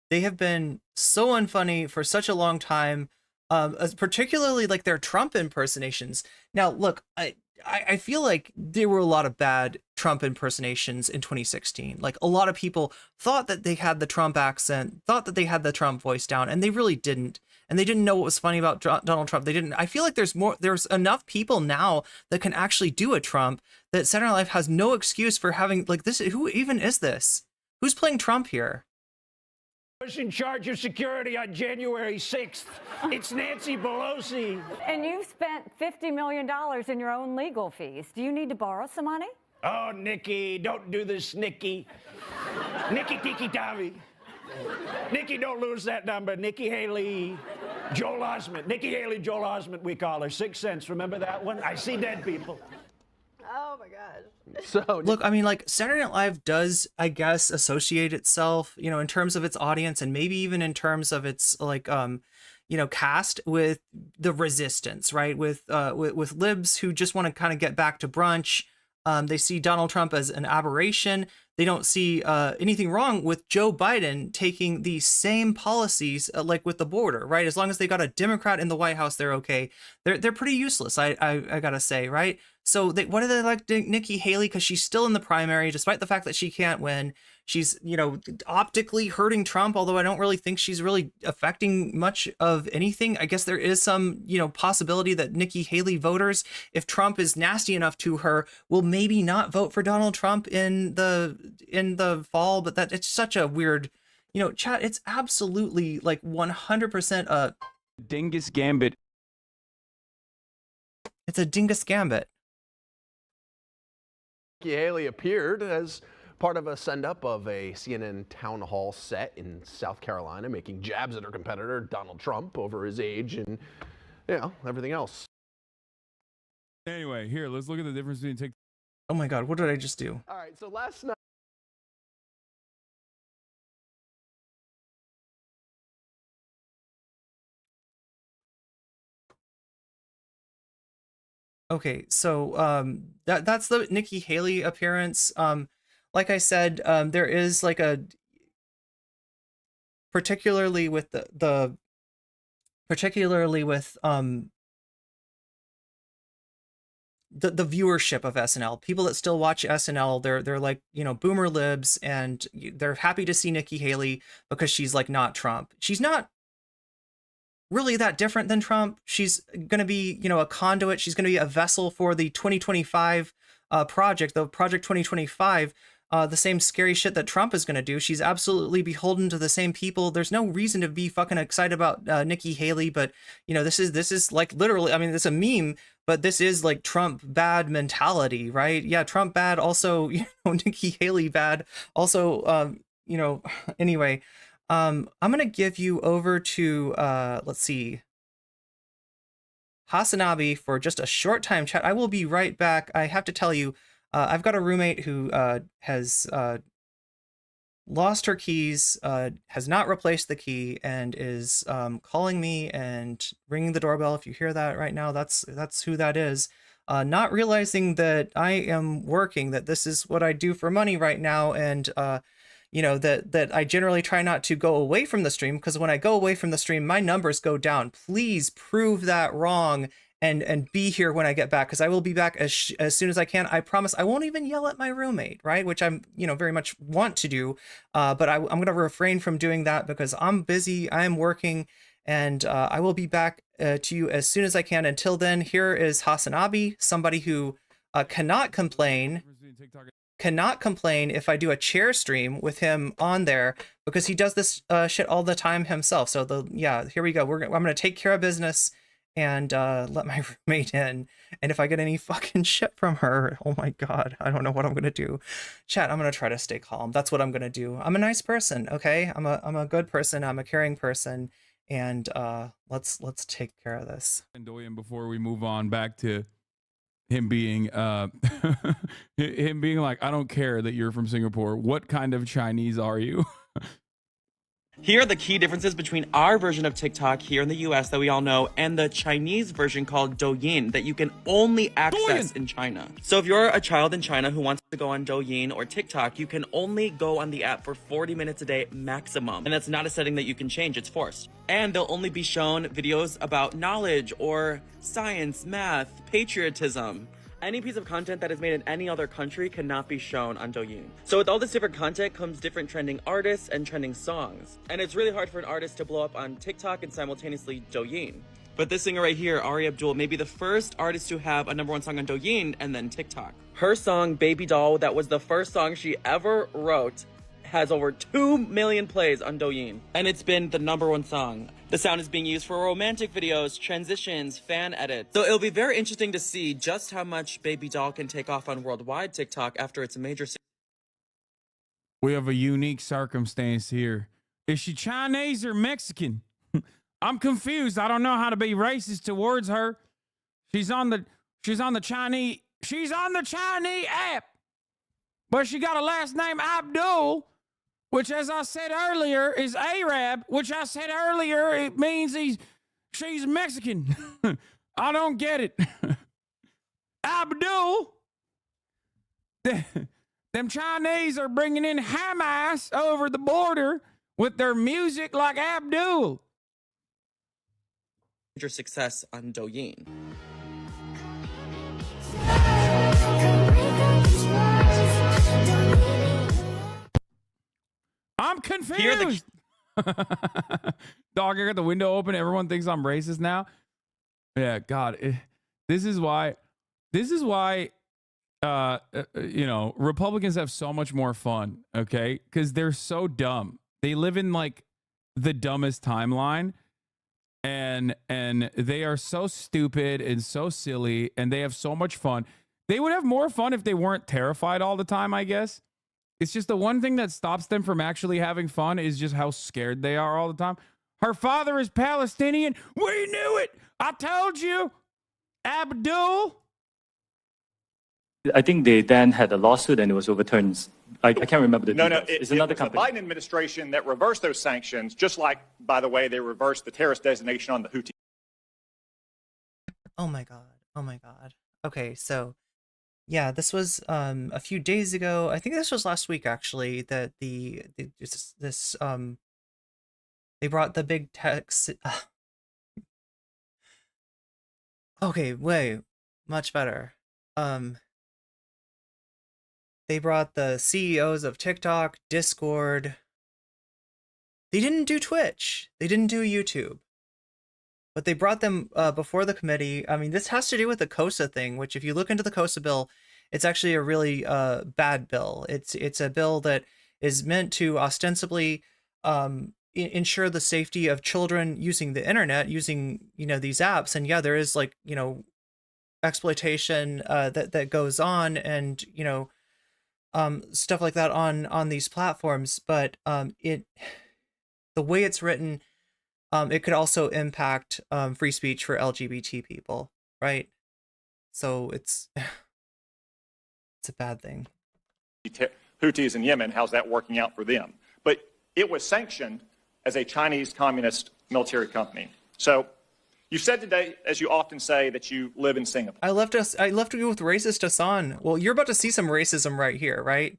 They have been so unfunny for such a long time, particularly like their Trump impersonations. Now, look, I feel like there were a lot of bad Trump impersonations in 2016. Like, a lot of people thought that they had the Trump accent, thought that they had the Trump voice down, and they really didn't. And they didn't know what was funny about Donald Trump. They didn't. I feel like there's enough people now that can actually do a Trump that Saturday Night Live has no excuse for having, like, this. Who even is this? Who's playing Trump here? Was in charge of security on January 6th. It's Nancy Pelosi. And you've spent $50 million in your own legal fees. Do you need to borrow some money? Oh, Nikki, don't do this, Nikki. Nikki Tiki Tavi. Nikki, don't lose that number. Nikki Haley, Joel Osment. Nikki Haley, Joel Osment, we call her. 6 cents, remember that one? I see dead people. Oh my God. So look, I mean, like, Saturday Night Live does, I guess, associate itself, in terms of its audience and maybe even in terms of its like, cast with the resistance, right? With libs who just want to kind of get back to brunch. They see Donald Trump as an aberration. They don't see anything wrong with Joe Biden taking the same policies like with the border, right? As long as they got a Democrat in the White House, they're okay. They're pretty useless, I gotta say, right? So what do they like Nikki Haley? Because she's still in the primary, despite the fact that she can't win. She's, optically hurting Trump, although I don't really think she's really affecting much of anything. I guess there is some, possibility that Nikki Haley voters, if Trump is nasty enough to her, will maybe not vote for Donald Trump in the fall. But that it's such a weird, chat. It's absolutely like 100% a dingus gambit. It's a dingus gambit. Nikki Haley appeared as part of a send-up of a CNN town hall set in South Carolina, making jabs at her competitor, Donald Trump, over his age and, everything else. Anyway, here, let's look at the difference between TikTok. Oh my God, what did I just do? All right, so last night. Okay, so that's the Nikki Haley appearance. Like I said, there is like a particularly with the viewership of SNL. People that still watch SNL, they're like, boomer libs, and they're happy to see Nikki Haley because she's like not Trump. She's not really that different than Trump. She's going to be, a conduit. She's going to be a vessel for the 2025 project, the Project 2025, the same scary shit that Trump is going to do. She's absolutely beholden to the same people. There's no reason to be fucking excited about Nikki Haley, but this is like literally, I mean, it's a meme, but this is like Trump bad mentality, right? Yeah, Trump bad, also, Nikki Haley bad, also, anyway. I'm going to give you over to, let's see, Hasanabi for just a short time chat. I will be right back. I have to tell you, I've got a roommate who has lost her keys, has not replaced the key, and is calling me and ringing the doorbell. If you hear that right now, that's who that is. Not realizing that I am working, that this is what I do for money right now, and that I generally try not to go away from the stream, because when I go away from the stream, my numbers go down. Please prove that wrong and be here when I get back, because I will be back as soon as I can. I promise I won't even yell at my roommate, right? Which I'm, very much want to do, but I'm going to refrain from doing that because I'm busy, I'm working, and I will be back to you as soon as I can. Until then, here is Hasanabi, somebody who cannot complain if I do a chair stream with him on there, because he does this shit all the time himself. So here we go. I'm going to take care of business and let my roommate in. And if I get any fucking shit from her, oh my God, I don't know what I'm going to do. Chat, I'm going to try to stay calm. That's what I'm going to do. I'm a nice person, okay? I'm a good person. I'm a caring person. And let's take care of this. Before we move on back to him being him being like, I don't care that you're from Singapore. What kind of Chinese are you? Here are the key differences between our version of TikTok here in the US that we all know and the Chinese version called Douyin that you can only access in China. So if you're a child in China who wants to go on Douyin or TikTok, you can only go on the app for 40 minutes a day maximum. And that's not a setting that you can change, it's forced. And they'll only be shown videos about knowledge or science, math, patriotism. Any piece of content that is made in any other country cannot be shown on Douyin. So with all this different content comes different trending artists and trending songs. And it's really hard for an artist to blow up on TikTok and simultaneously Douyin. But this singer right here, Ari Abdul, may be the first artist to have a #1 song on Douyin and then TikTok. Her song, Baby Doll, that was the first song she ever wrote, has over 2 million plays on Douyin. And it's been the #1 song. The sound is being used for romantic videos, transitions, fan edits. So it'll be very interesting to see just how much Baby Doll can take off on worldwide TikTok after it's a major. We have a unique circumstance here. Is she Chinese or Mexican? I'm confused. I don't know how to be racist towards her. She's on the Chinese app, but she got a last name Abdul, which, as I said earlier, is Arab, which I said earlier, it means she's Mexican. I don't get it. Abdul, them Chinese are bringing in Hamas over the border with their music like Abdul. Major success on Douyin. I'm confused. Dog, I got the window open. Everyone thinks I'm racist now. Yeah, God, this is why Republicans have so much more fun, okay? Because they're so dumb. They live in like the dumbest timeline, and they are so stupid and so silly, and they have so much fun. They would have more fun if they weren't terrified all the time, I guess. It's just the one thing that stops them from actually having fun is just how scared they are all the time. Her father is Palestinian. We knew it. I told you. Abdul. I think they then had a lawsuit and it was overturned. I can't remember the details. It's another the company. Biden administration that reversed those sanctions, just like, by the way, they reversed the terrorist designation on the Houthi. Oh my God. Okay, so yeah, this was a few days ago. I think this was last week actually, that they brought the big text. Okay, way much better. They brought the CEOs of TikTok, Discord. They didn't do Twitch. They didn't do YouTube. But they brought them before the committee. I mean, this has to do with the COSA thing, which if you look into the COSA bill, it's actually a really bad bill. It's a bill that is meant to ostensibly ensure the safety of children using the internet, using, these apps. And yeah, there is like, exploitation that goes on, and, stuff like that on these platforms. But the way it's written, it could also impact free speech for LGBT people, right? So it's a bad thing. Houthis in Yemen, how's that working out for them? But it was sanctioned as a Chinese communist military company. So you said today, as you often say, that you live in Singapore. I left you with racist Hassan. Well, you're about to see some racism right here, right?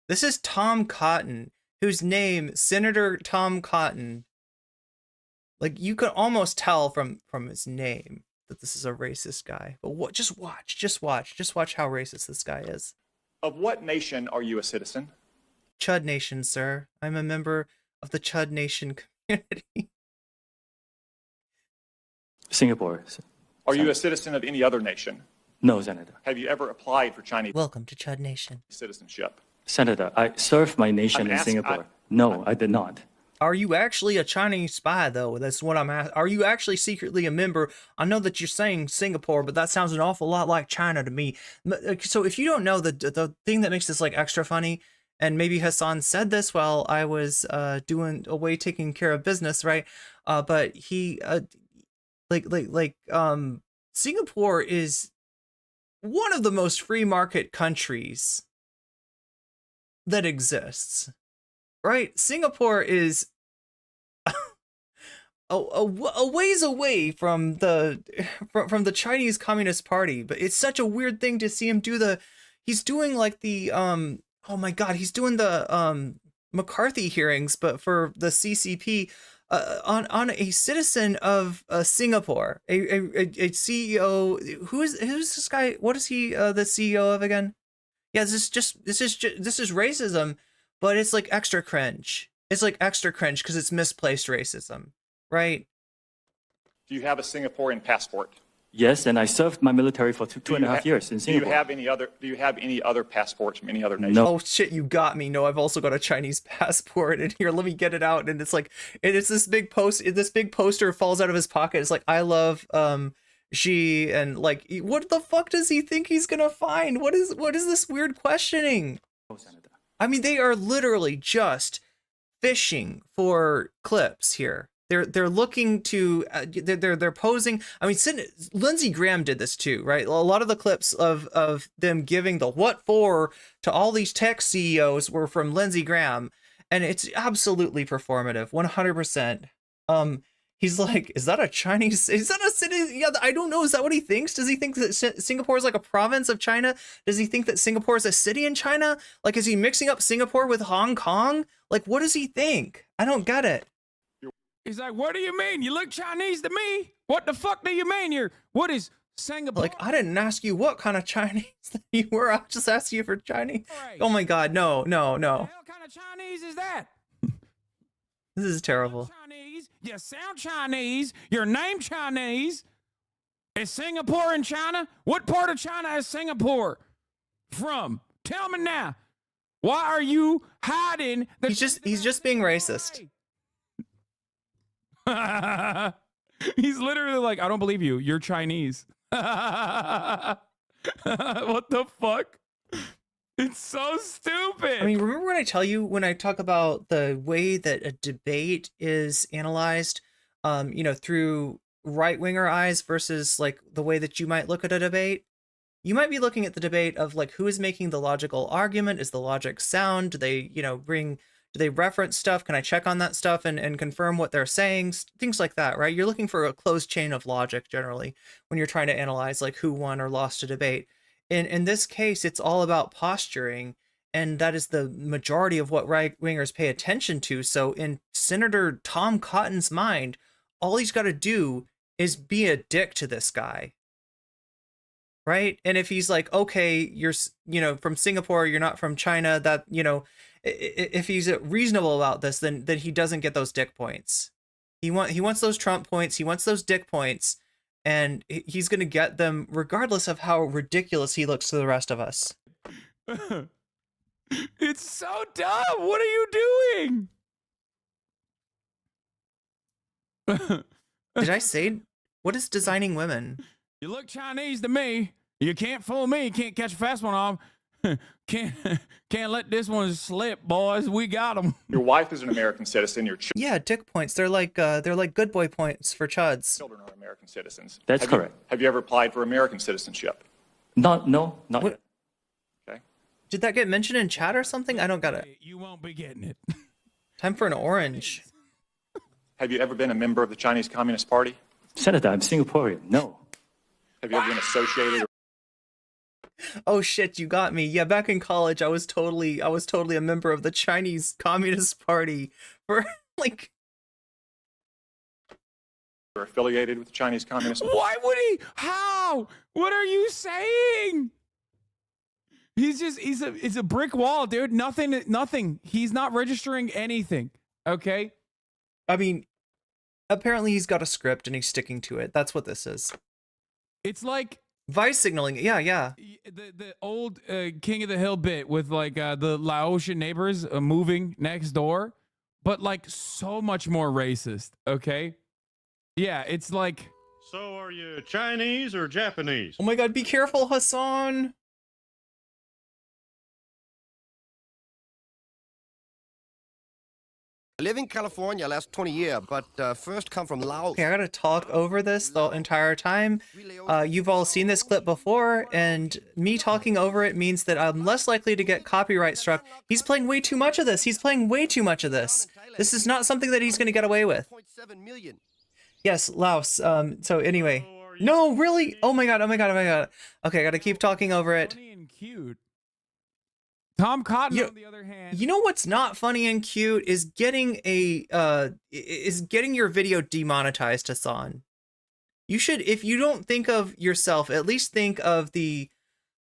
This is Tom Cotton, whose name, Senator Tom Cotton, like you could almost tell from his name. that this is a racist guy. But what? Just watch how racist this guy is. Of what nation are you a citizen? Chud Nation, sir. I'm a member of the Chud Nation community. Singapore. Are you a citizen of any other nation? No, Senator. Have you ever applied for Chinese Welcome to Chud Nation. citizenship? Senator, I served my nation in Singapore. No, I did not. Are you actually a Chinese spy, though? That's what I'm asking. Are you actually secretly a member? I know that you're saying Singapore, but that sounds an awful lot like China to me. So if you don't know, the thing that makes this like extra funny, and maybe Hassan said this while I was taking care of business, right? But he Singapore is one of the most free market countries that exists, right? Singapore is a ways away from the Chinese Communist Party, but it's such a weird thing to see him do he's doing like the oh my god, he's doing the McCarthy hearings, but for the CCP on a citizen of Singapore, a CEO. Who's this guy? What is he the CEO of again? Yeah, this is racism, but it's like extra cringe. It's like extra cringe because it's misplaced racism, right? Do you have a Singaporean passport? Yes, and I served my military for two and a half years in Singapore. Do you have any other passports from any other nation? No. Oh shit, you got me. No, I've also got a Chinese passport. And here, let me get it out. And it's like, it's this big poster falls out of his pocket. It's like, I love Xi, and like, what the fuck does he think he's gonna find? What is this weird questioning? I mean, they are literally just fishing for clips here. They're looking to they're posing. I mean, Lindsey Graham did this too, right? A lot of the clips of them giving the what for to all these tech CEOs were from Lindsey Graham, and it's absolutely performative, 100%. He's like, is that a Chinese? Is that a city? Yeah, I don't know. Is that what he thinks? Does he think that Singapore is like a province of China? Does he think that Singapore is a city in China? Like, is he mixing up Singapore with Hong Kong? Like, what does he think? I don't get it. He's like, what do you mean? You look Chinese to me. What the fuck do you mean? What is Singapore? Like, I didn't ask you what kind of Chinese you were. I just asked you for Chinese. Right. Oh my God, no. What the hell kind of Chinese is that? This is terrible. Chinese. You sound Chinese. Your name Chinese. Is Singapore in China? What part of China is Singapore from? Tell me now. Why are you hiding? He's just being racist. He's literally like, I don't believe you. You're Chinese. What the fuck? It's so stupid. I mean, remember when I tell you, when I talk about the way that a debate is analyzed, through right-winger eyes versus like the way that you might look at a debate? You might be looking at the debate of like, who is making the logical argument? Is the logic sound? Do they, do they reference stuff? Can I check on that stuff and confirm what they're saying? Things like that, right? You're looking for a closed chain of logic generally when you're trying to analyze like who won or lost a debate. In this case, it's all about posturing, and that is the majority of what right-wingers pay attention to. So in Senator Tom Cotton's mind, all he's got to do is be a dick to this guy. Right? And if he's like, okay, you're, from Singapore, you're not from China, that, if he's reasonable about this, then he doesn't get those dick points. He wants those Trump points. He wants those dick points, and he's going to get them regardless of how ridiculous he looks to the rest of us. It's so dumb. What are you doing? Did I say, what is designing women? You look Chinese to me. You can't fool me. You can't catch a fast one off. Can't let this one slip, boys. We got them. Your wife is an American citizen. Yeah, dick points. They're like good boy points for chuds. Children are American citizens. That's correct. Have you ever applied for American citizenship? No, not yet. Okay. Did that get mentioned in chat or something? I don't got it. You won't be getting it. Time for an orange. Have you ever been a member of the Chinese Communist Party? Senator, I'm Singaporean. No. Have you ever been associated? Oh shit, you got me. Yeah, back in college, I was totally a member of the Chinese Communist Party for like are affiliated with the Chinese Communist. Why would he? How? What are you saying? He's a brick wall, dude. Nothing. He's not registering anything. Okay. I mean, apparently he's got a script and he's sticking to it. That's what this is. It's like Vice signaling. Yeah. The old King of the Hill bit with like the Laotian neighbors moving next door, but like so much more racist. Okay. Yeah, it's like. So are you Chinese or Japanese? Oh my God, be careful, Hassan. I live in California last 20 years, but first come from Laos. Okay, I gotta talk over this the entire time. You've all seen this clip before, and me talking over it means that I'm less likely to get copyright struck. He's playing way too much of this. This is not something that he's gonna get away with. Yes, Laos. So anyway. No, really? Oh my god. Okay, I gotta keep talking over it. Funny and cute. Tom Cotton, on the other hand. You know what's not funny and cute is getting your video demonetized, Hassan. You should, if you don't think of yourself, at least think of the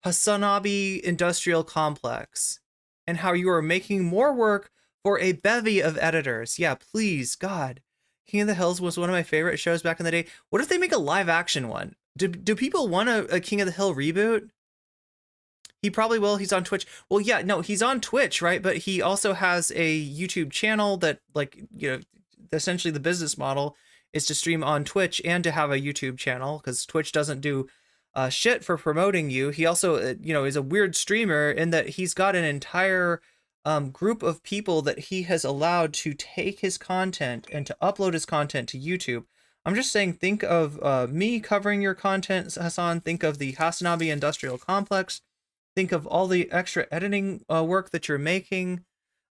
Hassanabi industrial complex and how you are making more work for a bevy of editors. Yeah, please, God. King of the Hills was one of my favorite shows back in the day. What if they make a live action one? Do people want a King of the Hill reboot? He probably will. He's on Twitch. Well, yeah, no, he's on Twitch, right? But he also has a YouTube channel that, like, you know, essentially the business model is to stream on Twitch and to have a YouTube channel, because Twitch doesn't do shit for promoting you. He also, you know, is a weird streamer in that he's got an entire group of people that he has allowed to take his content and to upload his content to YouTube. I'm just saying, think of me covering your content, Hassan. Think of the Hassanabi industrial complex. Think of all the extra editing work that you're making.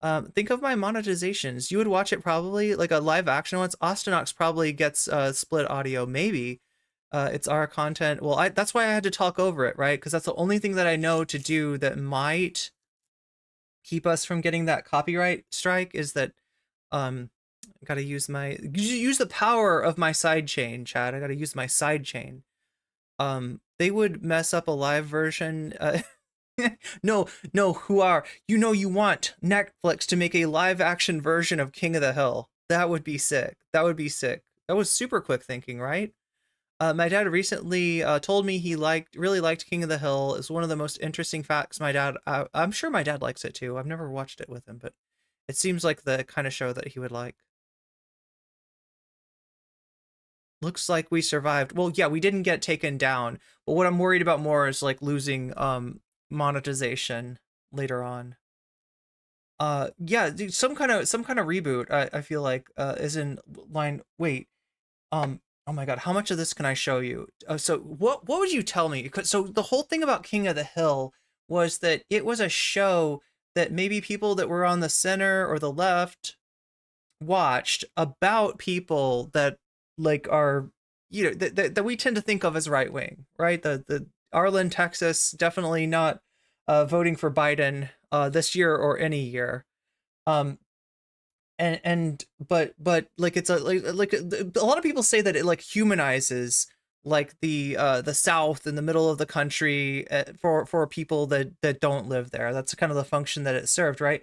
Think of my monetizations. You would watch it probably, like a live action one. Ostenox probably gets split audio, maybe. It's our content. Well, that's why I had to talk over it, right? Because that's the only thing that I know to do that might keep us from getting that copyright strike, is that gotta use the power of my sidechain, Chad. I gotta use my sidechain. They would mess up a live version. No, you want Netflix to make a live action version of King of the Hill. That would be sick. That was super quick thinking, right? My dad recently told me he really liked King of the Hill. It's one of the most interesting facts. I'm sure my dad likes it too. I've never watched it with him, but it seems like the kind of show that he would like. Looks like we survived. Well, yeah, we didn't get taken down, but what I'm worried about more is like losing monetization later on. Yeah, dude, some kind of reboot, I feel like is in line. Wait, oh my god, how much of this can I show you? So what would you tell me? So the whole thing about King of the Hill was that it was a show that maybe people that were on the center or the left watched about people that like are, you know, that we tend to think of as right wing, right? The Arlen, Texas, definitely not voting for Biden this year or any year. But like it's a lot of people say that it like humanizes like the South in the middle of the country for people that don't live there. That's kind of the function that it served, right?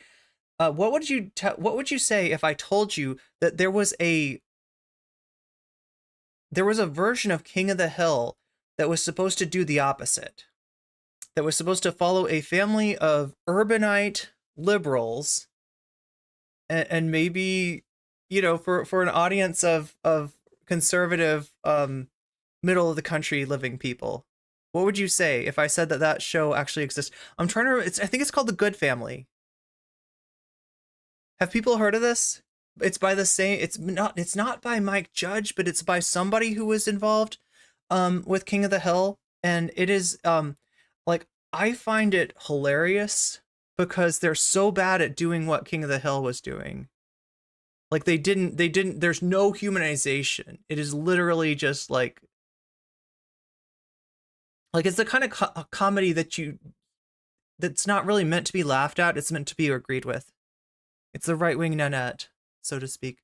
What would you say if I told you that there was a version of King of the Hill that was supposed to do the opposite, that was supposed to follow a family of urbanite liberals and maybe, you know, for an audience of conservative middle of the country living people? What would you say if I said that show actually exists? I'm trying to I think it's called The Good Family. Have people heard of this? It's by the same, it's not by Mike Judge, but it's by somebody who was involved with King of the Hill, and it is like, I find it hilarious because they're so bad at doing what King of the Hill was doing. Like they didn't there's no humanization. It is literally just like it's the kind of comedy that's not really meant to be laughed at. It's meant to be agreed with. It's the right-wing Nanette, so to speak.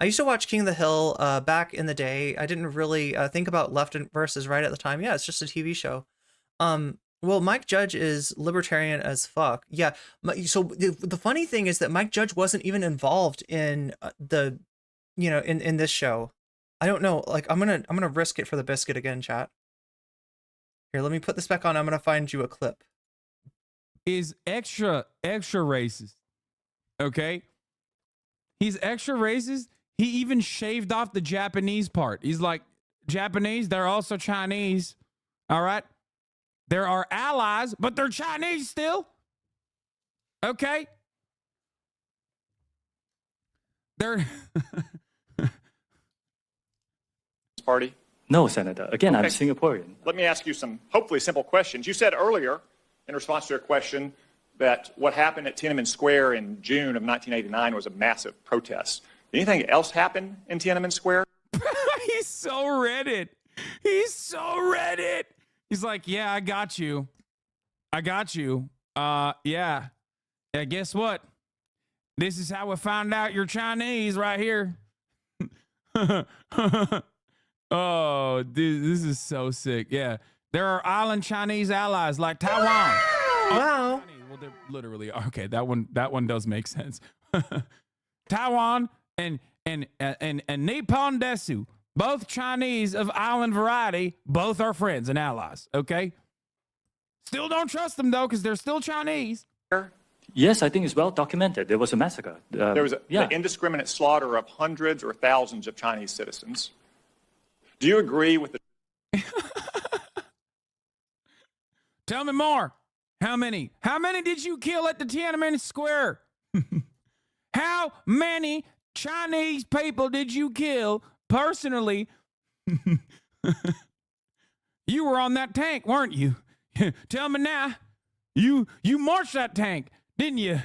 I used to watch King of the Hill back in the day. I didn't really think about left versus right at the time. Yeah, it's just a TV show. Well, Mike Judge is libertarian as fuck. Yeah. So the funny thing is that Mike Judge wasn't even involved in in this show. I don't know. Like, I'm gonna risk it for the biscuit again, chat. Here, let me put this back on. I'm gonna find you a clip. Is extra racist. Okay? He's extra racist. He even shaved off the Japanese part. He's like, Japanese, they're also Chinese. All right? There are allies, but they're Chinese still. Okay? They're Party? No, Senator. Again, I'm Okay. Singaporean. Let me ask you some hopefully simple questions. You said earlier, in response to a question, that what happened at Tiananmen Square in June of 1989 was a massive protest. Did anything else happen in Tiananmen Square? He's so Reddit. He's so Reddit. He's like, yeah, I got you. I got you. Yeah. Yeah, guess what? This is how we found out you're Chinese right here. Oh, dude, this is so sick. Yeah. There are island Chinese allies like Taiwan. Wow. Well, they literally are. Okay, that one does make sense. Taiwan and Nippon Desu, both Chinese of island variety, both are friends and allies. Okay. Still don't trust them though, because they're still Chinese. Yes, I think it's well documented. There was a massacre. There was yeah. the indiscriminate slaughter of hundreds or thousands of Chinese citizens. Do you agree with the... Tell me more. How many? How many did you kill at the Tiananmen Square? How many Chinese people did you kill personally? You were on that tank, weren't you? Tell me now. You marched that tank, didn't you?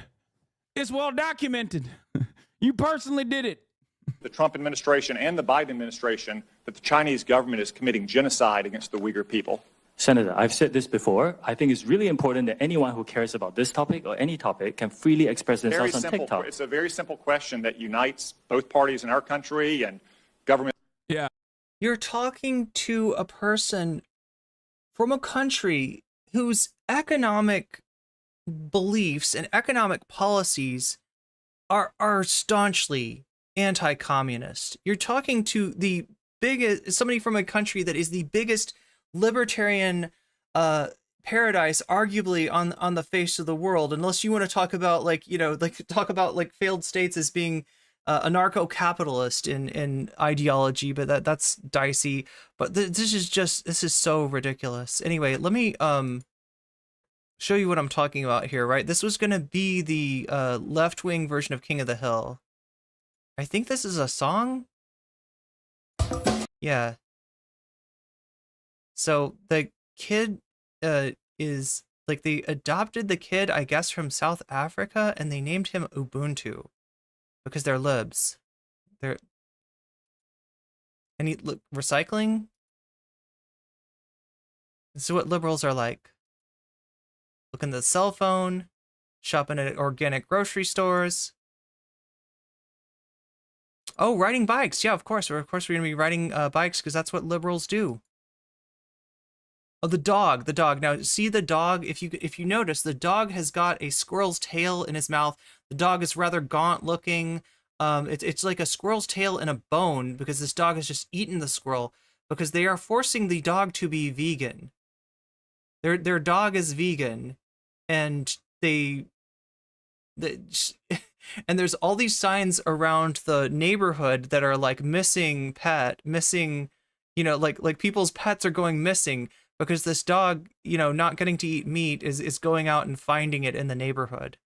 It's well documented. You personally did it. The Trump administration and the Biden administration that the Chinese government is committing genocide against the Uyghur people. Senator, I've said this before. I think it's really important that anyone who cares about this topic or any topic can freely express themselves on TikTok. It's a very simple question that unites both parties in our country and government. Yeah. You're talking to a person from a country whose economic beliefs and economic policies are staunchly anti-communist. You're talking to somebody from a country that is the biggest libertarian paradise arguably on the face of the world, unless you want to talk about talk about failed states as being anarcho-capitalist in ideology, but that's dicey. But this is so ridiculous. Anyway, let me show you what I'm talking about here, right? This was going to be the left-wing version of King of the Hill. I think this is a song. Yeah. So the kid is like, they adopted the kid, I guess, from South Africa, and they named him Ubuntu because they're libs. And look, recycling. This is what liberals are like. Looking at the cell phone, shopping at organic grocery stores. Oh, riding bikes. Yeah, of course. We're going to be riding bikes because that's what liberals do. Oh, the dog. Now, see the dog? If you notice, the dog has got a squirrel's tail in his mouth. The dog is rather gaunt looking. It's like a squirrel's tail in a bone because this dog has just eaten the squirrel because they are forcing the dog to be vegan. Their dog is vegan, and and there's all these signs around the neighborhood that are like missing, like people's pets are going missing because this dog, not getting to eat meat is going out and finding it in the neighborhood.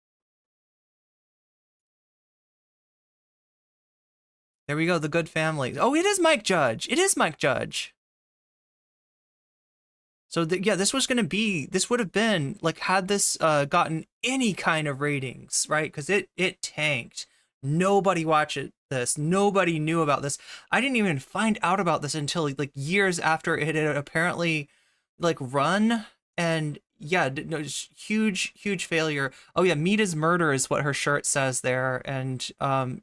There we go, the good family. Oh, it is Mike Judge. So this would have been like, had this gotten any kind of ratings, right? Because it tanked. Nobody watched this. Nobody knew about this. I didn't even find out about this until like years after it had apparently like run. And yeah, no, huge failure. Oh yeah, meat is murder is what her shirt says there, and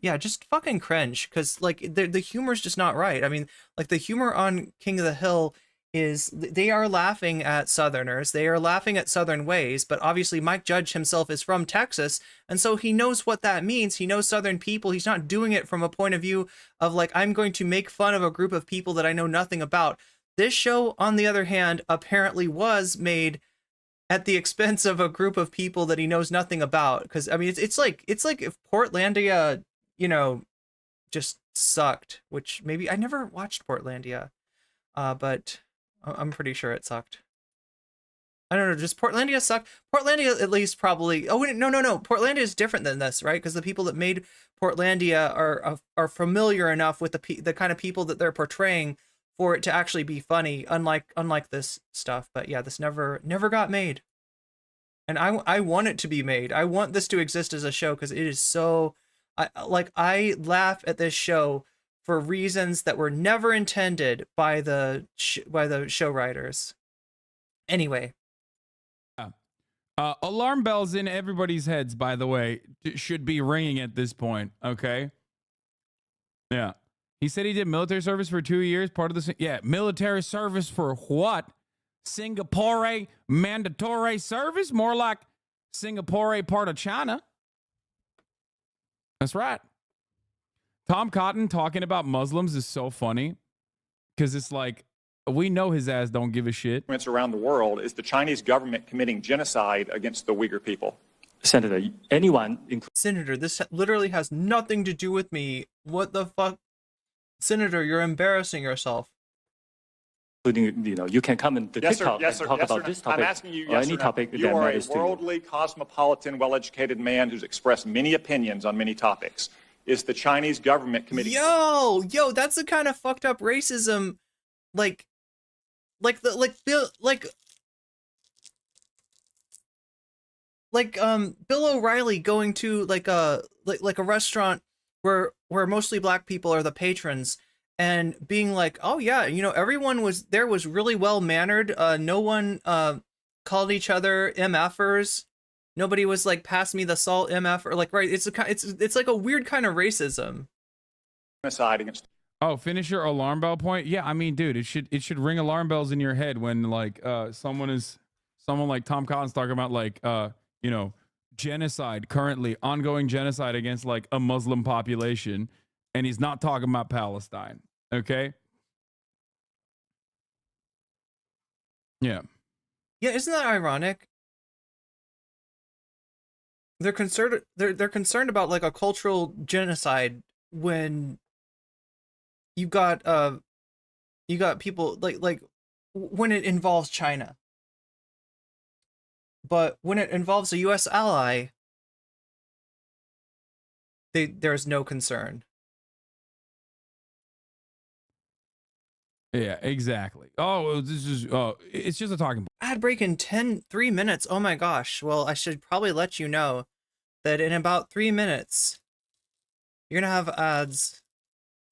yeah, just fucking cringe because like the humor's just not right. I mean, like the humor on King of the Hill is they are laughing at Southerners, they are laughing at Southern ways, but obviously Mike Judge himself is from Texas, and so he knows what that means. He knows Southern people. He's not doing it from a point of view of like, I'm going to make fun of a group of people that I know nothing about. This show, on the other hand, apparently was made at the expense of a group of people that he knows nothing about. Because I mean, it's like if Portlandia, you know, just sucked. Which maybe I never watched Portlandia, but I'm pretty sure it sucked. I don't know. Just Portlandia sucked. Portlandia at least probably. Oh no. Portlandia is different than this, right? Because the people that made Portlandia are familiar enough with the kind of people that they're portraying for it to actually be funny, unlike this stuff. But yeah, this never got made. And I want it to be made. I want this to exist as a show because it is so I laugh at this show for reasons that were never intended by the show writers. Anyway, alarm bells in everybody's heads, by the way, should be ringing at this point. Okay. Yeah. He said he did military service for 2 years. Part of the military service for what? Singapore mandatory service? More like Singapore part of China. That's right. Tom Cotton talking about Muslims is so funny because it's like we know his ass don't give a shit. Around the world is the Chinese government committing genocide against the Uyghur people. Senator, Senator, this literally has nothing to do with me. What the fuck? Senator, you're embarrassing yourself. Including, you know, you can come in the TikTok and talk about this topic. I'm asking you, or any topic you that are a matters to you. worldly, cosmopolitan, well-educated man who's expressed many opinions on many topics. Is the Chinese government committing? Yo, that's the kind of fucked up racism, Bill O'Reilly going to like a restaurant where mostly black people are the patrons and being like, oh yeah, you know, everyone was really well mannered. No one called each other MFers. Nobody was like, pass me the salt MF, or like, right. It's like a weird kind of racism. Genocide against. Oh, finish your alarm bell point. Yeah, I mean, dude, it should ring alarm bells in your head when like someone like Tom Cotton's talking about like you know, genocide, currently ongoing genocide against like a Muslim population, and he's not talking about Palestine. Okay. Yeah. Yeah, isn't that ironic? They're concerned about like a cultural genocide when you got people like when it involves China. But when it involves a US ally, there's no concern. Yeah, exactly. Oh, this is it's just a talking point. Ad break in 3 minutes. Oh my gosh. Well, I should probably let you know that in about 3 minutes, you're gonna have ads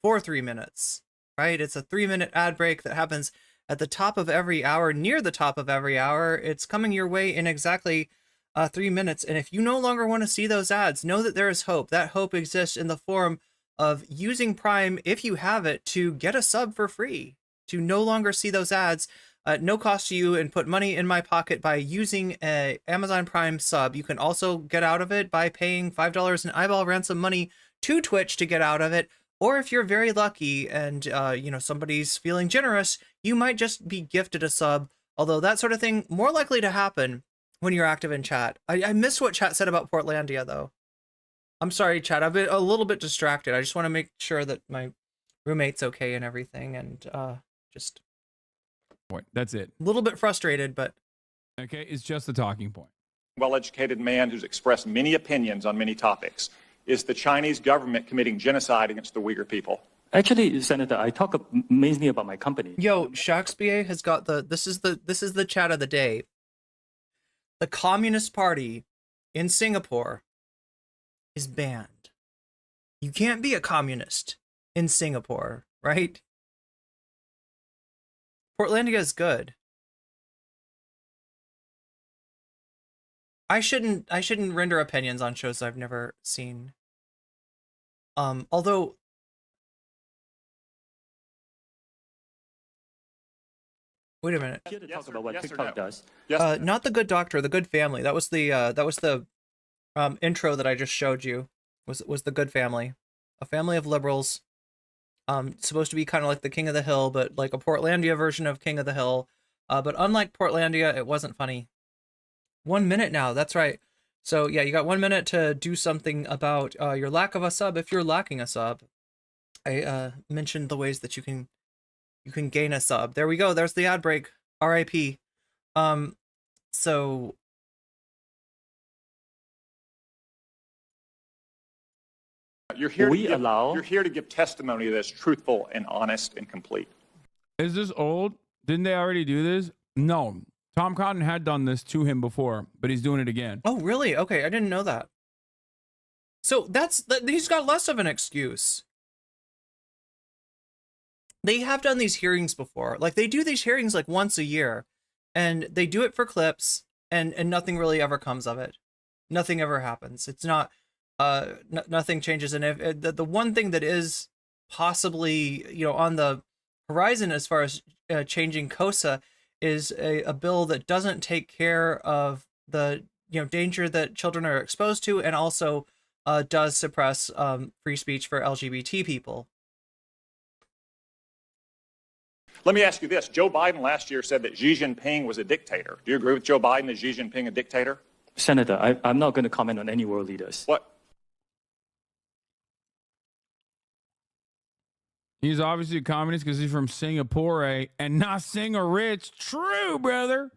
for 3 minutes, right? It's a 3-minute ad break that happens at the top of every hour, near the top of every hour. It's coming your way in exactly 3 minutes. And if you no longer want to see those ads, know that there is hope. That hope exists in the form of using Prime, if you have it, to get a sub for free, to no longer see those ads at no cost to you and put money in my pocket by using a Amazon Prime sub. You can also get out of it by paying $5 in eyeball ransom money to Twitch to get out of it. Or if you're very lucky and, you know, somebody's feeling generous, you might just be gifted a sub. Although that sort of thing more likely to happen when you're active in chat. I miss what chat said about Portlandia, though. I'm sorry, chat. I've been a little bit distracted. I just want to make sure that my roommate's okay and everything. And just... point. That's it. A little bit frustrated, but... Okay, it's just a talking point. Well-educated man who's expressed many opinions on many topics. Is the Chinese government committing genocide against the Uyghur people? Actually, Senator, I talk mainly about my company. Yo, Shakespeare has got this is the chat of the day. The Communist Party in Singapore is banned. You can't be a communist in Singapore, right? Portlandia is good. I shouldn't render opinions on shows I've never seen. Although wait a minute. Here to talk about what TikTok does. Not The Good Doctor, The Good Family. That was the intro that I just showed you. Was The Good Family, a family of liberals, supposed to be kind of like the King of the Hill, but like a Portlandia version of King of the Hill. But unlike Portlandia, it wasn't funny. 1 minute now. That's right. So yeah, you got 1 minute to do something about your lack of a sub. If you're lacking a sub, I mentioned the ways that you can gain a sub. There we go. There's the ad break. R.I.P. So you're here to give testimony that's truthful and honest and complete. Is this old? Didn't they already do this? No. Tom Cotton had done this to him before, but he's doing it again. Oh, really? Okay, I didn't know that. So he's got less of an excuse. They have done these hearings before. Like, they do these hearings like once a year, and they do it for clips, and nothing really ever comes of it. Nothing ever happens. It's not, nothing changes. And if the one thing that is possibly, on the horizon as far as changing COSA is a bill that doesn't take care of the danger that children are exposed to, and also does suppress free speech for LGBT people. Let me ask you this. Joe Biden last year said that Xi Jinping was a dictator. Do you agree with Joe Biden? Is Xi Jinping a dictator? Senator, I'm not going to comment on any world leaders. What? He's obviously a communist because he's from Singapore, and not Singer Rich. True, brother.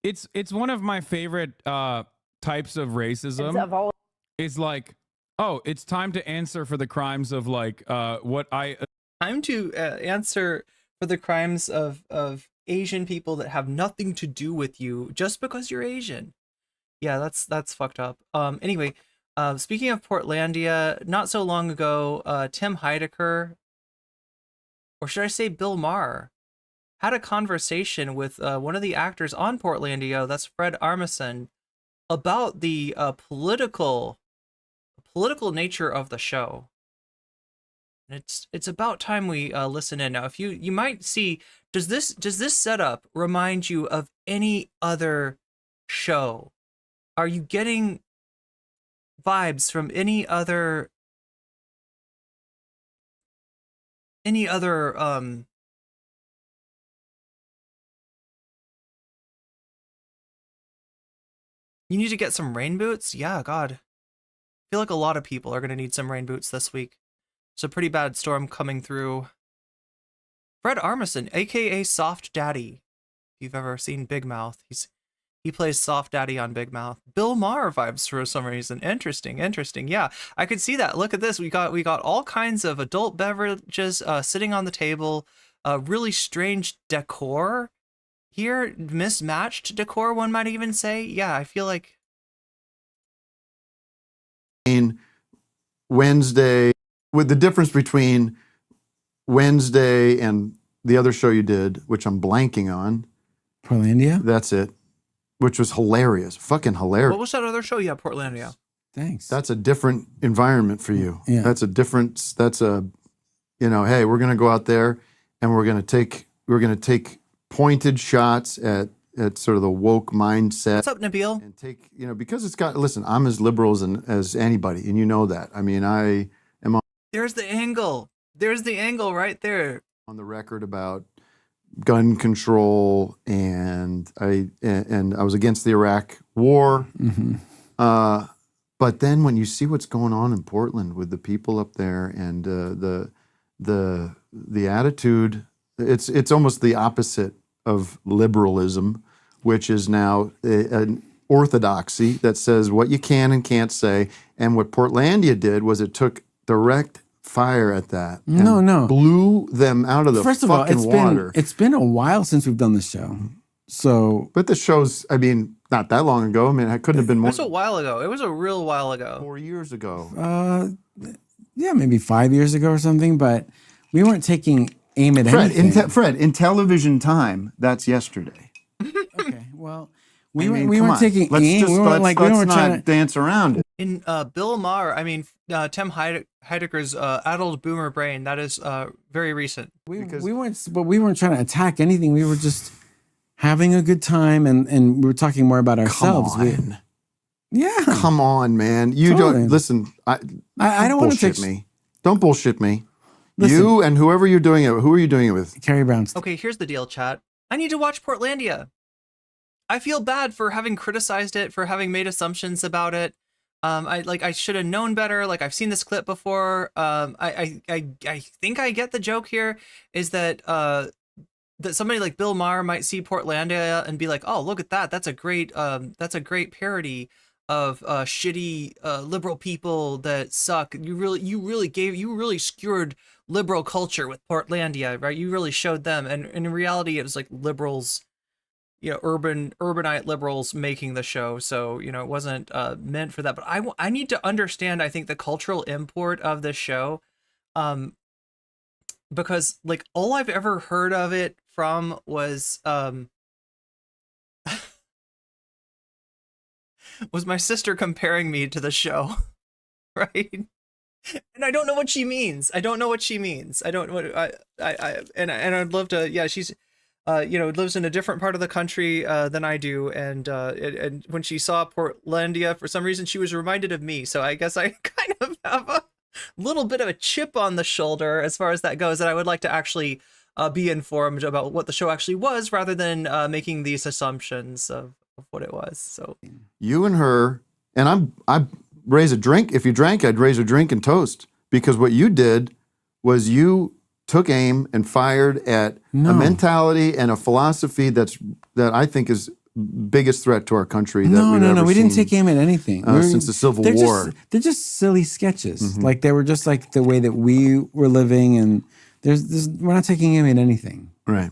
It's one of my favorite types of racism. It's like, oh, it's time to answer for the crimes of time to answer for the crimes of Asian people that have nothing to do with you just because you're Asian. Yeah, that's fucked up. Anyway. Speaking of Portlandia, not so long ago, Tim Heidecker, or should I say Bill Maher, had a conversation with one of the actors on Portlandia, that's Fred Armisen, about the political nature of the show. It's about time we listen in. Now, if you might see, does this setup remind you of any other show? Are you getting vibes from any other you need to get some rain boots? Yeah, God. I feel like a lot of people are going to need some rain boots this week. It's a pretty bad storm coming through. Fred Armisen, aka Soft Daddy. If you've ever seen Big Mouth, he plays Soft Daddy on Big Mouth. Bill Maher vibes for some reason. Interesting. Yeah, I could see that. Look at this. We got all kinds of adult beverages sitting on the table. Really strange decor here. Mismatched decor, one might even say. Yeah, I feel like Wednesday, with the difference between Wednesday and the other show you did, which I'm blanking on. Portlandia? That's it. Which was hilarious. Fucking hilarious. What was that other show? Yeah, Portlandia. Thanks. That's a different environment for you. Yeah. That's a, hey, we're going to go out there and we're going to take pointed shots at sort of the woke mindset. What's up, Nabil? And take, because it's got, listen, I'm as liberal as anybody, and you know that. I mean, I am on. There's the angle. There's the angle right there. On the record about gun control, and I was against the Iraq War. Mm-hmm. But then when you see what's going on in Portland with the people up there and the attitude, it's almost the opposite of liberalism, which is now an orthodoxy that says what you can and can't say. And what Portlandia did was it took direct fire at that. No. Blew them out of the First of all, fucking water. It's been a while since we've done this show. So, but the show's, I mean, not that long ago. I mean, it couldn't have been more. It was a while ago. It was a real while ago. 4 years ago. Yeah, maybe 5 years ago or something. But we weren't taking aim at anything. Fred, in television time, that's yesterday. Okay, well, We weren't taking aim. We weren't like we weren't trying to dance around it. In Bill Maher, I mean, Tim Heidecker's adult boomer brain, that is very recent. We weren't trying to attack anything. We were just having a good time, and we were talking more about ourselves. Yeah. Come on, man. You Totally. don't listen. I don't want to bullshit take me. Don't bullshit me. Listen. You and whoever you're doing it. Who are you doing it with? Carrie Brown. Okay, here's the deal, chat. I need to watch Portlandia. I feel bad for having criticized it, for having made assumptions about it. I should have known better. Like, I've seen this clip before. I think I get the joke here is that that somebody like Bill Maher might see Portlandia and be like, "Oh, look at that! That's a great parody of shitty liberal people that suck. You really skewered liberal culture with Portlandia, right? You really showed them." And in reality, it was like liberals, urbanite liberals making the show. So, it wasn't meant for that. But I need to understand, I think, the cultural import of this show. Because like all I've ever heard of it from was was my sister comparing me to the show, right? And I don't know what she means. I don't know what I'd love to. Yeah, she's lives in a different part of the country than I do, and when she saw Portlandia, for some reason she was reminded of me. So I guess I kind of have a little bit of a chip on the shoulder as far as that goes, and I would like to actually be informed about what the show actually was, rather than making these assumptions of what it was. So You and her, and I raise a drink. If you drank, I'd raise a drink and toast, because what you did was you took aim and fired at a mentality and a philosophy that I think is biggest threat to our country. No. We didn't take aim at anything since the Civil War. They're just silly sketches. Like they were just like the way that we were living, and we're not taking aim at anything. Right.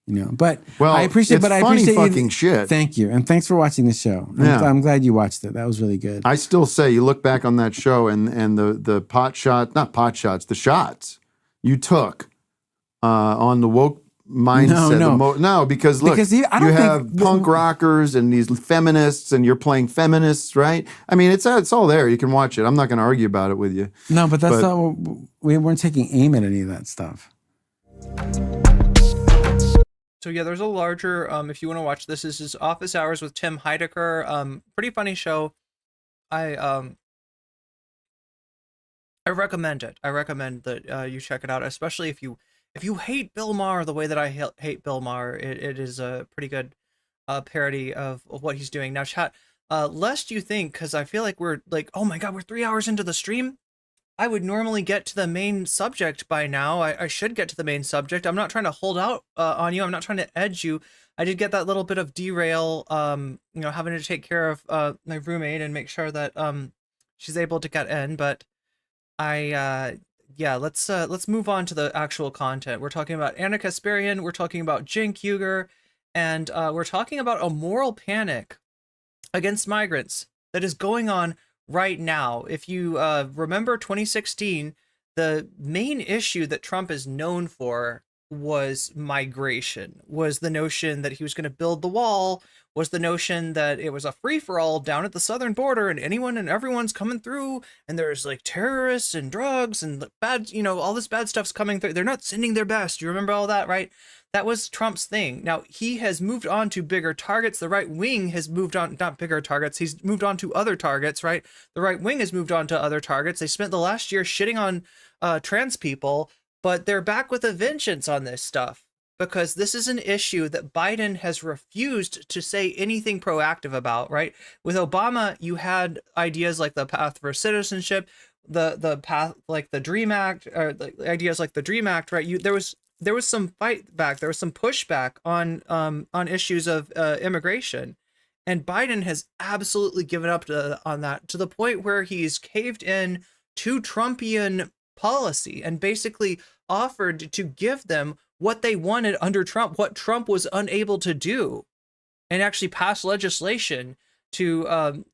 But I appreciate. It's But I funny appreciate fucking shit. Thank you, and thanks for watching the show. I'm glad you watched it. That was really good. I still say you look back on that show and the the shots you took on the woke mindset. Because look, you have punk rockers and these feminists, and you're playing feminists, right? I mean, it's all there. You can watch it. I'm not going to argue about it with you. No, but that's not. We weren't taking aim at any of that stuff. So yeah, there's a larger, if you want to watch this is Office Hours with Tim Heidecker. Pretty funny show. I recommend it. I recommend that you check it out, especially if you hate Bill Maher the way that I hate Bill Maher. It is a pretty good parody of what he's doing. Now, chat, lest you think, because I feel like we're like, oh my God, we're 3 hours into the stream. I would normally get to the main subject by now. I should get to the main subject. I'm not trying to hold out on you. I'm not trying to edge you. I did get that little bit of derail, having to take care of my roommate and make sure that she's able to get in. But let's move on to the actual content. We're talking about Anna Kasparian. We're talking about Cenk Uygur, and we're talking about a moral panic against migrants that is going on right now. If you remember 2016, the main issue that Trump is known for was migration, was the notion that he was going to build the wall, was the notion that it was a free-for-all down at the southern border and anyone and everyone's coming through, and there's like terrorists and drugs and bad, all this bad stuff's coming through. They're not sending their best. You remember all that, right? That was Trump's thing. Now, he has moved on to bigger targets. The right wing has moved on, not bigger targets, he's moved on to other targets, right? The right wing has moved on to other targets. They spent the last year shitting on trans people, but they're back with a vengeance on this stuff, because this is an issue that Biden has refused to say anything proactive about, right? With Obama, you had ideas like the path for citizenship, the path like the Dream Act, or the ideas like the Dream Act, right? There was some fight back, there was some pushback on issues of immigration, and Biden has absolutely given up on that, to the point where he's caved in to Trumpian policy and basically offered to give them what they wanted under Trump, what Trump was unable to do, and actually pass legislation to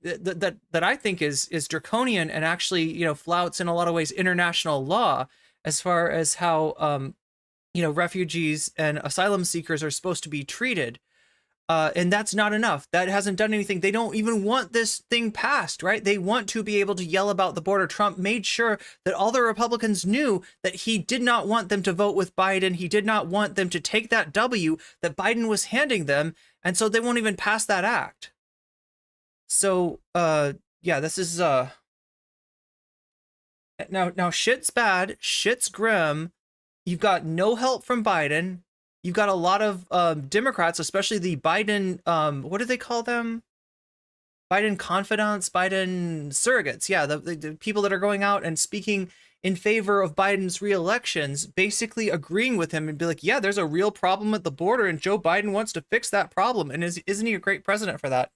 that I think is draconian and actually flouts in a lot of ways international law, as far as how refugees and asylum seekers are supposed to be treated. And that's not enough. That hasn't done anything. They don't even want this thing passed, right? They want to be able to yell about the border. Trump made sure that all the Republicans knew that he did not want them to vote with Biden. He did not want them to take that W that Biden was handing them. And so they won't even pass that act. So, yeah, this is, now shit's bad. Shit's grim. You've got no help from Biden. You've got a lot of Democrats, especially the Biden, what do they call them? Biden confidants, Biden surrogates. Yeah, the people that are going out and speaking in favor of Biden's re-elections, basically agreeing with him and be like, yeah, there's a real problem at the border and Joe Biden wants to fix that problem. And isn't he a great president for that?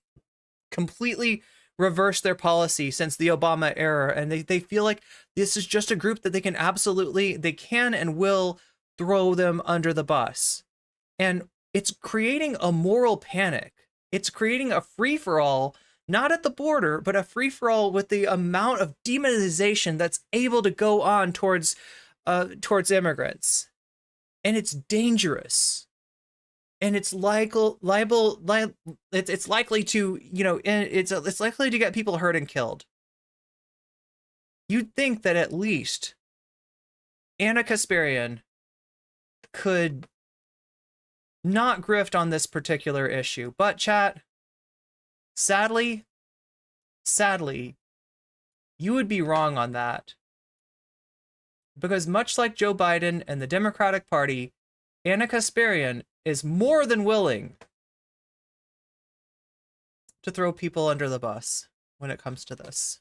Completely reversed their policy since the Obama era. And they feel like this is just a group that they can and will throw them under the bus. And it's creating a moral panic. It's creating a free-for-all, not at the border, but a free-for-all with the amount of demonization that's able to go on towards immigrants. And it's dangerous. And it's likely to, it's likely to get people hurt and killed. You'd think that at least Anna Kasparian could not grift on this particular issue, but chat, sadly, you would be wrong on that. Because much like Joe Biden and the Democratic Party, Anna Kasparian is more than willing to throw people under the bus when it comes to this.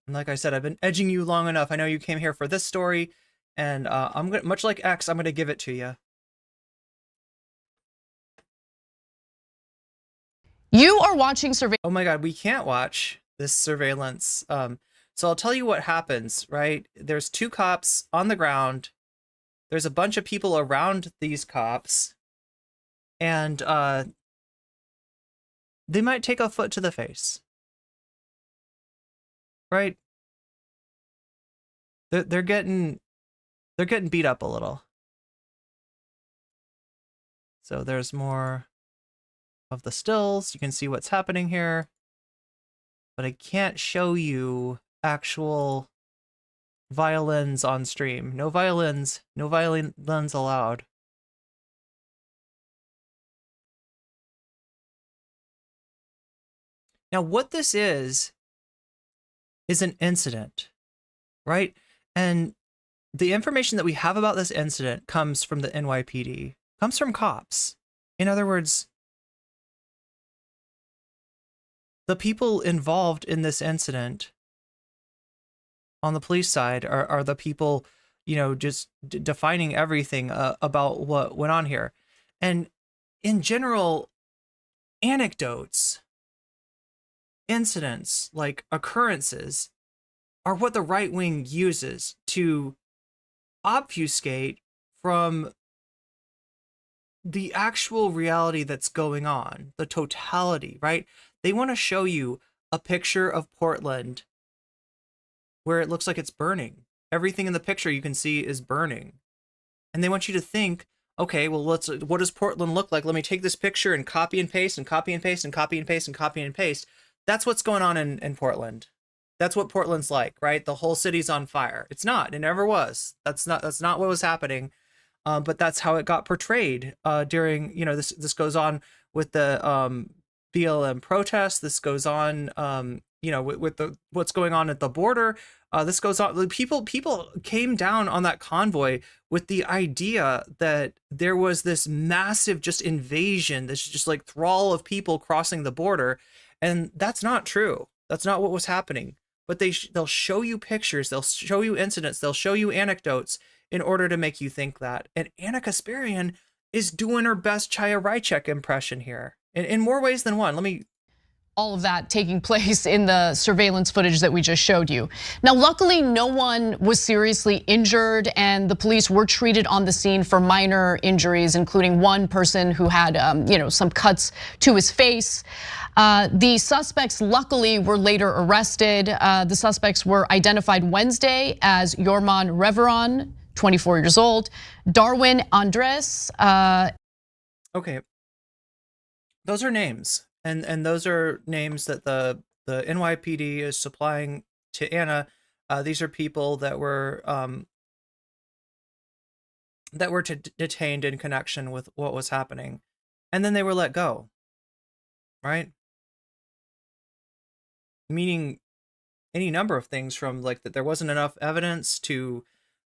And like I said, I've been edging you long enough. I know you came here for this story, and I'm gonna, much like X, I'm gonna give it to you. You are watching surveillance. Oh my God, we can't watch this surveillance. So I'll tell you what happens, right? There's 2 cops on the ground. There's a bunch of people around these cops, and they might take a foot to the face. Right? They're getting beat up a little. So there's more of the stills. You can see what's happening here. But I can't show you actual violins on stream. No violins allowed. Now what this is an incident, right? And the information that we have about this incident comes from the NYPD, comes from cops. In other words, the people involved in this incident on the police side are the people, just defining everything about what went on here. And in general, anecdotes, incidents, like occurrences, are what the right wing uses to obfuscate from the actual reality that's going on, the totality, right? They want to show you a picture of Portland where it looks like it's burning. Everything in the picture you can see is burning. And they want you to think, okay, well, what does Portland look like? Let me take this picture and copy and paste and copy and paste and copy and paste and copy and paste. That's what's going on in Portland. That's what Portland's like, right? The whole city's on fire. It's not. It never was. That's not what was happening. But that's how it got portrayed during, this goes on with the BLM protests. This goes on, with what's going on at the border. This goes on. People came down on that convoy with the idea that there was this massive just invasion, this just like thrall of people crossing the border. And that's not true. That's not what was happening. But they'll show you pictures, they'll show you incidents, they'll show you anecdotes in order to make you think that. And Anna Kasparian is doing her best Chaya Rychek impression here in more ways than one. all of that taking place in the surveillance footage that we just showed you. Now, luckily, no one was seriously injured, and the police were treated on the scene for minor injuries, including one person who had, some cuts to his face. The suspects, luckily, were later arrested. The suspects were identified Wednesday as Yorman Reveron, 24 years old, Darwin Andres. Okay, those are names. And those are names that the NYPD is supplying to Anna. These are people that were detained in connection with what was happening, and then they were let go. Right? Meaning any number of things, from like that there wasn't enough evidence to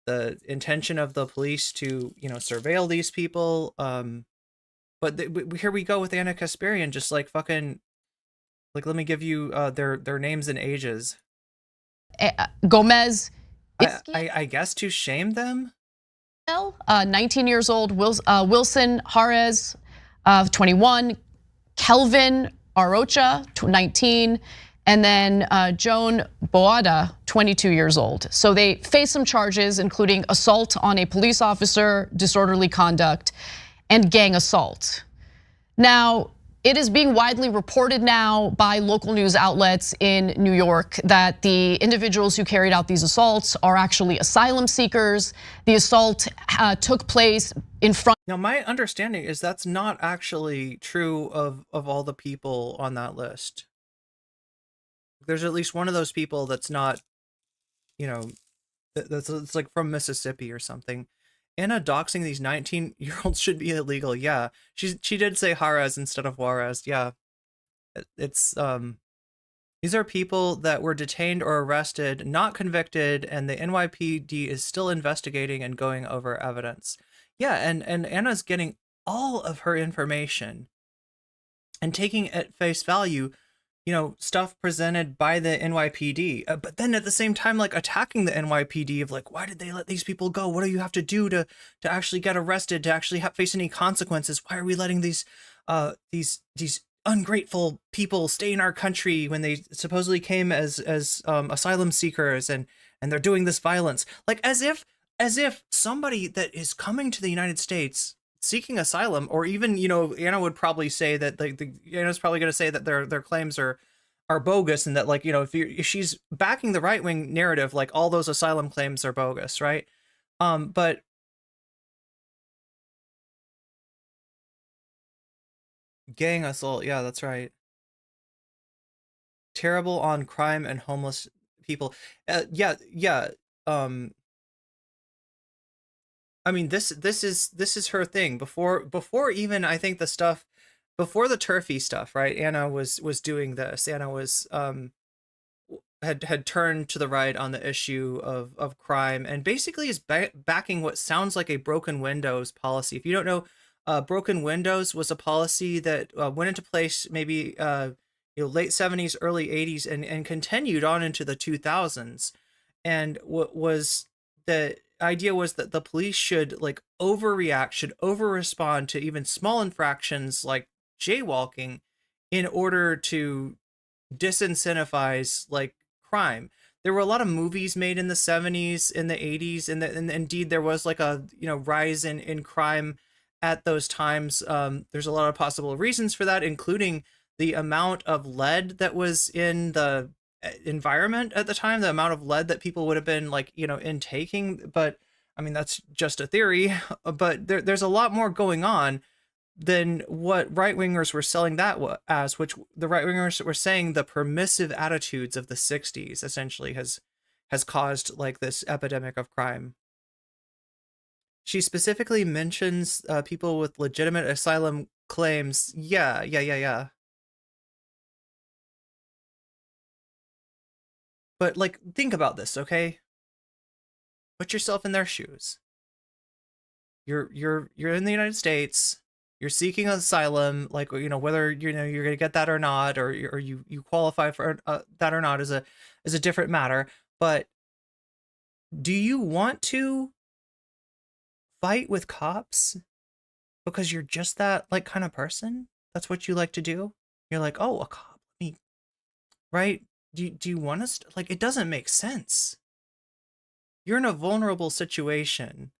the intention of the police to surveil these people. But here we go with Anna Kasparian, just like fucking, like, let me give you their names and ages. Gomez. I guess to shame them. 19 years old. Wilson Jarez, 21. Kelvin Arocha, 19. And then Joan Boada, 22 years old. So they face some charges, including assault on a police officer, disorderly conduct, and gang assault. Now, it is being widely reported now by local news outlets in New York that the individuals who carried out these assaults are actually asylum seekers. The assault took place in front. Now, my understanding is that's not actually true of all the people on that list. There's at least one of those people that's not, it's like from Mississippi or something. Anna doxing these 19-year-olds should be illegal. Yeah, she did say Juarez instead of Juarez. Yeah, it's these are people that were detained or arrested, not convicted, and the NYPD is still investigating and going over evidence. Yeah, and Anna's getting all of her information and taking at face value, stuff presented by the NYPD, but then at the same time, like, attacking the NYPD of like, why did they let these people go? What do you have to do to actually get arrested, to actually face any consequences? Why are we letting these ungrateful people stay in our country when they supposedly came as asylum seekers, and they're doing this violence? Like, as if somebody that is coming to the United States seeking asylum, or even, Anna would probably say that Anna's probably going to say that their claims are bogus, and that, like, if she's backing the right wing narrative, like, all those asylum claims are bogus, right? But gang assault, yeah, that's right. Terrible on crime and homeless people. Yeah. I mean, this is her thing. Before even, I think, the stuff before the turfy stuff, right? Anna was doing this. Anna was had turned to the right on the issue of crime, and basically is backing what sounds like a broken windows policy. If you don't know, broken windows was a policy that went into place maybe late 70s, early 80s, and continued on into the 2000s. And what was the idea was that the police should, like, overreact, should over-respond to even small infractions like jaywalking in order to disincentivize, like, crime. There were a lot of movies made in the 70s, in the 80s, and indeed there was, like, a rise in crime at those times. There's a lot of possible reasons for that, including the amount of lead that was in the environment at the time, the amount of lead that people would have been, like, intaking. But I mean, that's just a theory, but there's a lot more going on than what right-wingers were selling that as, which the right-wingers were saying the permissive attitudes of the 60s essentially has caused, like, this epidemic of crime. She specifically mentions people with legitimate asylum claims. Yeah. But, like, think about this, okay? Put yourself in their shoes. You're in the United States. You're seeking asylum, like, whether you're gonna get that or not, or you qualify for that or not is a different matter. But do you want to fight with cops because you're just that, like, kind of person? That's what you like to do. You're like, oh, a cop, let right? Do you want us like, it doesn't make sense. You're in a vulnerable situation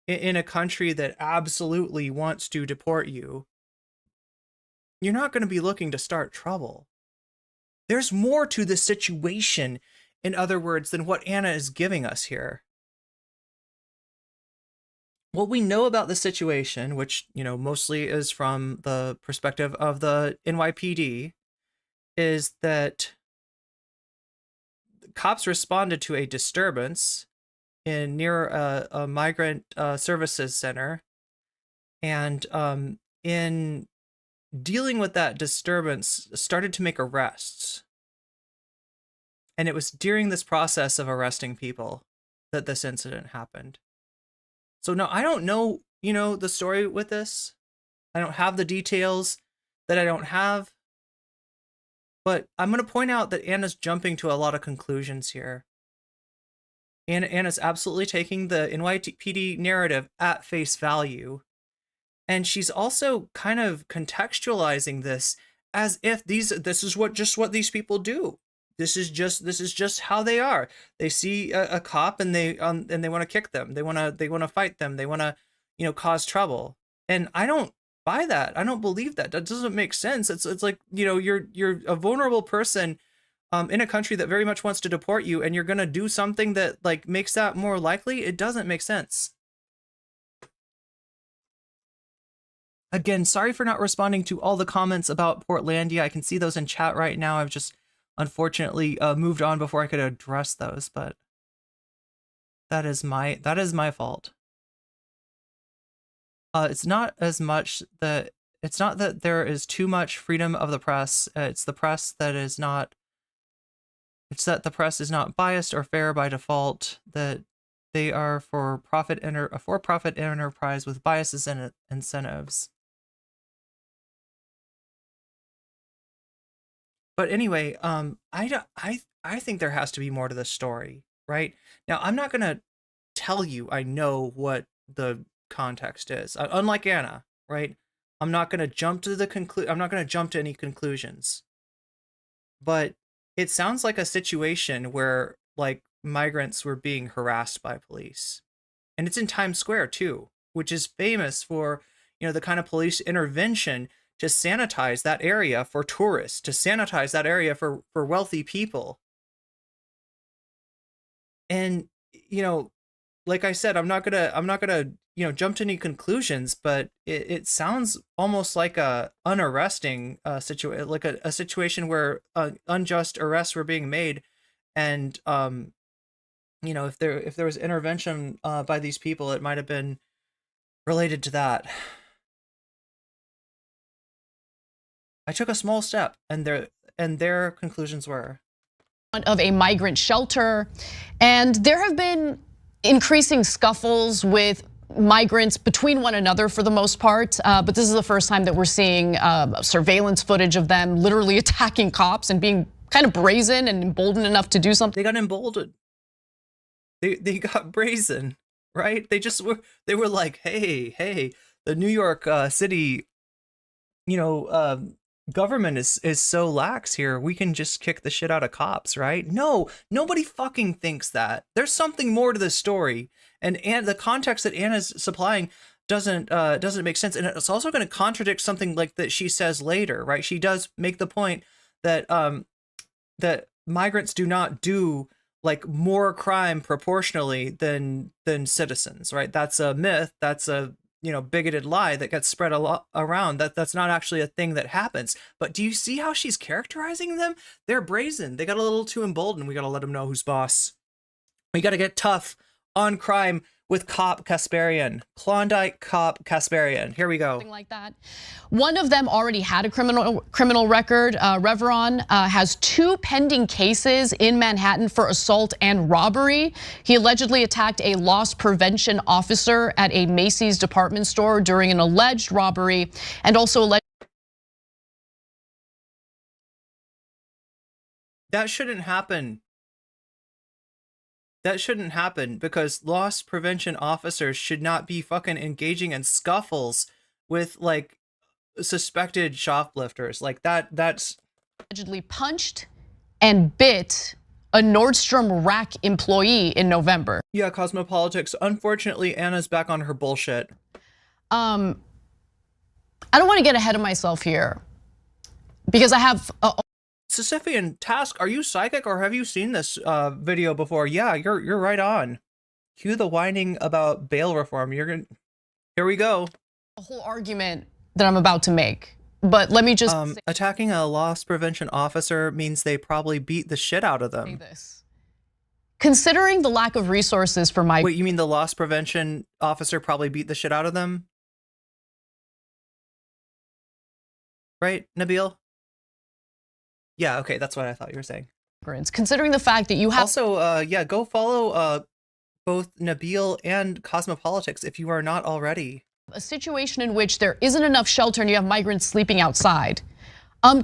in a country that absolutely wants to deport you. You're not going to be looking to start trouble. There's more to the situation, in other words, than what Anna is giving us here. What we know about the situation, which, you know, mostly is from the perspective of the NYPD, is that cops responded to a disturbance near a migrant services center, and in dealing with that disturbance, started to make arrests. And it was during this process of arresting people that this incident happened. So no, I don't know, you know, the story with this. I don't have the details that I don't have. But I'm going to point out that Anna's jumping to a lot of conclusions here. Anna's absolutely taking the NYPD narrative at face value. And she's also kind of contextualizing this as if this is what these people do. This is just how they are. They see a cop and they want to kick them. They want to fight them. They want to, you know, cause trouble. And I don't buy that. I don't believe that. That doesn't make sense. It's like, you know, you're a vulnerable person in a country that very much wants to deport you, and you're gonna do something that like makes that more likely. It doesn't make sense. Again, sorry for not responding to all the comments about Portlandia. I can see those in chat right now. I've just unfortunately moved on before I could address those, but that is my fault. It's not that there is too much freedom of the press. It's the press that is not. It's that the press is not biased or fair by default. That they are a for-profit enterprise with biases and incentives. But anyway, I think there has to be more to the story, right? Now, I'm not gonna tell you I know what the context is. Unlike Anna, right? I'm not gonna jump to I'm not gonna jump to any conclusions. But it sounds like a situation where like migrants were being harassed by police, and it's in Times Square too, which is famous for, you know, the kind of police intervention to sanitize that area for tourists, to sanitize that area for wealthy people. And, you know, like I said, I'm not gonna, you know, jump to any conclusions, but it sounds almost like a unarresting situation, like a situation where unjust arrests were being made, and you know, if there was intervention by these people, it might have been related to that. I took a small step, and their conclusions were of a migrant shelter, and there have been increasing scuffles with migrants between one another for the most part, but this is the first time that we're seeing surveillance footage of them literally attacking cops and being kind of brazen and emboldened enough to do something. They got emboldened. They got brazen, right? They were like, hey, the New York City, you know, government is so lax here. We can just kick the shit out of cops, right? No, nobody fucking thinks that. There's something more to this story, and the context that Anna's supplying doesn't make sense, and it's also going to contradict something like that she says later, right? She does make the point that that migrants do not do like more crime proportionally than citizens, right? That's a myth. That's a, you know, bigoted lie that gets spread a lot around. That's not actually a thing that happens. But do you see how she's characterizing them? They're brazen. They got a little too emboldened. We got to let them know who's boss. We got to get tough on crime with Cop Kasparian, Klondike Cop Kasparian. Here we go. Something like that. One of them already had a criminal record. Reveron has 2 pending cases in Manhattan for assault and robbery. He allegedly attacked a loss prevention officer at a Macy's department store during an alleged robbery, and also alleged. That shouldn't happen. That shouldn't happen, because loss prevention officers should not be fucking engaging in scuffles with like suspected shoplifters. Like that's allegedly punched and bit a Nordstrom Rack employee in November. Yeah, Cosmopolitics. Unfortunately, Anna's back on her bullshit. I don't want to get ahead of myself here because I have Sisyphean Task, are you psychic or have you seen this video before? Yeah, you're right on. Cue the whining about bail reform. Here we go. a whole argument that I'm about to make. But let me just say attacking a loss prevention officer means they probably beat the shit out of them. this. Considering the lack of resources for my Wait, you mean the loss prevention officer probably beat the shit out of them? Right, Nabil? Yeah, okay, that's what I thought you were saying. Considering the fact that you have also, yeah, go follow both Nabil and Cosmopolitics if you are not already. a situation in which there isn't enough shelter and you have migrants sleeping outside.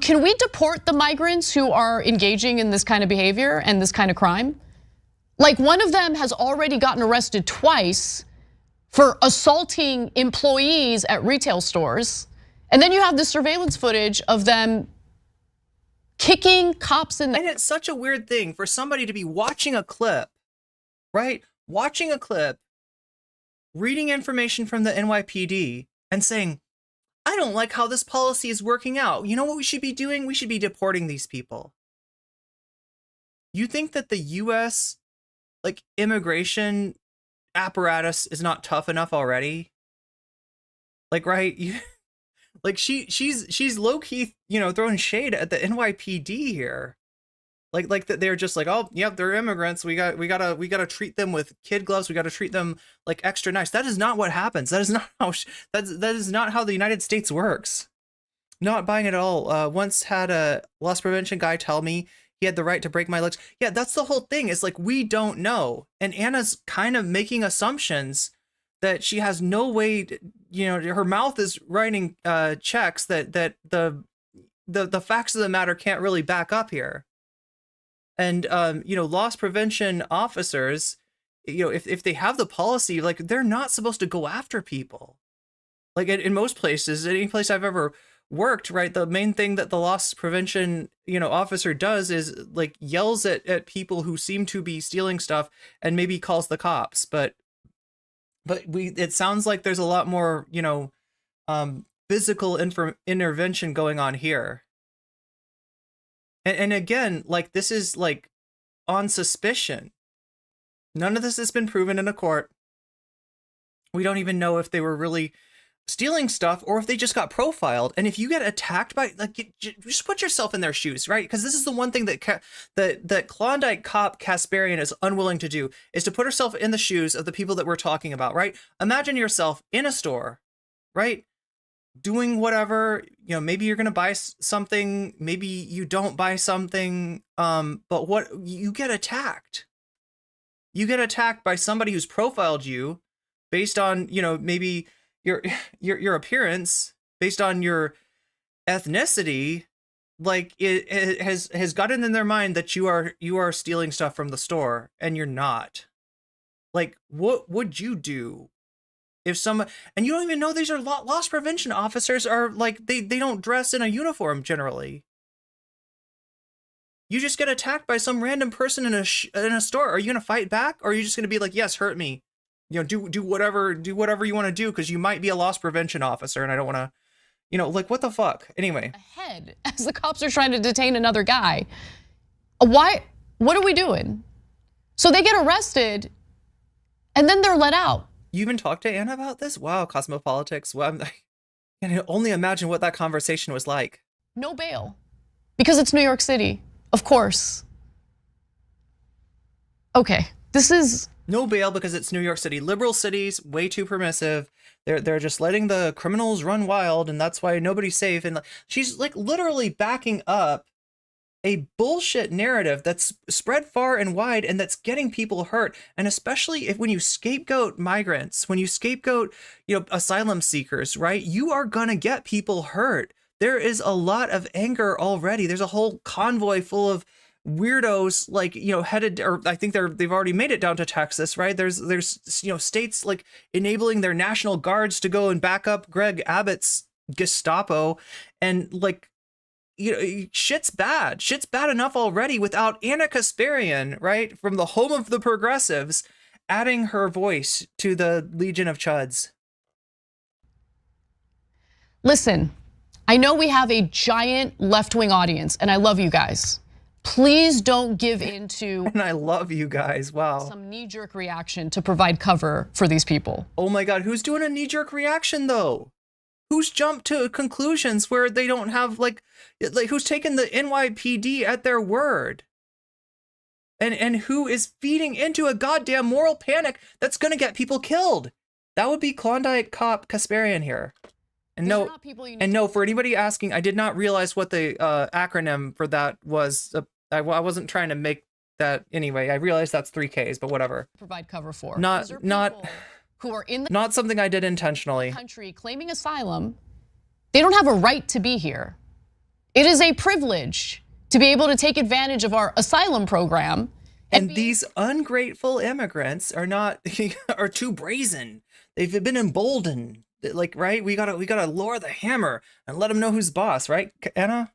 Can we deport the migrants who are engaging in this kind of behavior and this kind of crime? Like, one of them has already gotten arrested twice for assaulting employees at retail stores. And then you have the surveillance footage of them kicking cops in the— And it's such a weird thing for somebody to be watching a clip, right? Watching a clip, reading information from the NYPD and saying, I don't like how this policy is working out. You know what we should be doing? We should be deporting these people. You think that the US immigration apparatus is not tough enough already? Like, right? She's low-key, throwing shade at the NYPD here. Like that they're just like, oh, yep, they're immigrants. We gotta treat them with kid gloves. We gotta treat them like extra nice. That is not what happens. That is not how that is not how the United States works. Not buying it at all. Once had a loss prevention guy tell me he had the right to break my legs. Yeah, that's the whole thing. It's like, we don't know. And Anna's kind of making assumptions that she has no way to, her mouth is writing checks that the facts of the matter can't really back up here. And loss prevention officers, if they have the policy, like, they're not supposed to go after people. Like, in most places, any place I've ever worked, right, the main thing that the loss prevention officer does is like yells at people who seem to be stealing stuff and maybe calls the cops. But it sounds like there's a lot more physical intervention going on here. And again, like, this is like on suspicion. None of this has been proven in a court. We don't even know if they were really stealing stuff or if they just got profiled. And if you get attacked by, like, just put yourself in their shoes, right? Because this is the one thing that Klondike cop Kasparian is unwilling to do, is to put herself in the shoes of the people that we're talking about, right? Imagine yourself in a store, right? Doing whatever, maybe you're going to buy something, maybe you don't buy something, but what, you get attacked. You get attacked by somebody who's profiled you based on, maybe your appearance, based on your ethnicity. Like, it has gotten in their mind that you are stealing stuff from the store, and you're not. Like, what would you do? If someone, and you don't even know these are loss prevention officers, are like, they don't dress in a uniform generally. You just get attacked by some random person in a store. Are you gonna fight back, or are you just gonna be like, yes, hurt me, do whatever you want to do, because you might be a loss prevention officer, and I don't want to, like, what the fuck? Anyway, ahead as the cops are trying to detain another guy. What are we doing? So they get arrested, and then they're let out. You even talked to Anna about this? Wow, Cosmopolitics. Well, I can only imagine what that conversation was like. No bail, because it's New York City, of course. Okay, this is no bail because it's New York City. Liberal cities, way too permissive. They're just letting the criminals run wild, and that's why nobody's safe. And she's like literally backing up a bullshit narrative that's spread far and wide, and that's getting people hurt. And especially when you scapegoat migrants, when you scapegoat, asylum seekers, right? You are gonna get people hurt. There is a lot of anger already. There's a whole convoy full of weirdos, like, headed, or I think they've already made it down to Texas, right? There's states like enabling their National Guards to go and back up Greg Abbott's Gestapo, and like, shit's bad. Shit's bad enough already without Anna Kasparian, right, from the home of the progressives, adding her voice to the Legion of Chuds. Listen, I know we have a giant left-wing audience, and I love you guys. Please don't give into and I love you guys. Wow. Some knee-jerk reaction to provide cover for these people. Oh my God, who's doing a knee-jerk reaction though? Who's jumped to conclusions where they don't have like who's taken the NYPD at their word? And who is feeding into a goddamn moral panic that's gonna get people killed? That would be Klondike Cop Kasparian here. And no, for anybody asking, I did not realize what the acronym for that was. I wasn't trying to make that anyway. I realized that's 3Ks, but whatever. Provide cover for. Not who are in the not something I did intentionally. Country claiming asylum. They don't have a right to be here. It is a privilege to be able to take advantage of our asylum program. And these ungrateful immigrants are not are too brazen. They've been emboldened. Like, right? We gotta lower the hammer and let them know who's boss, right, Anna?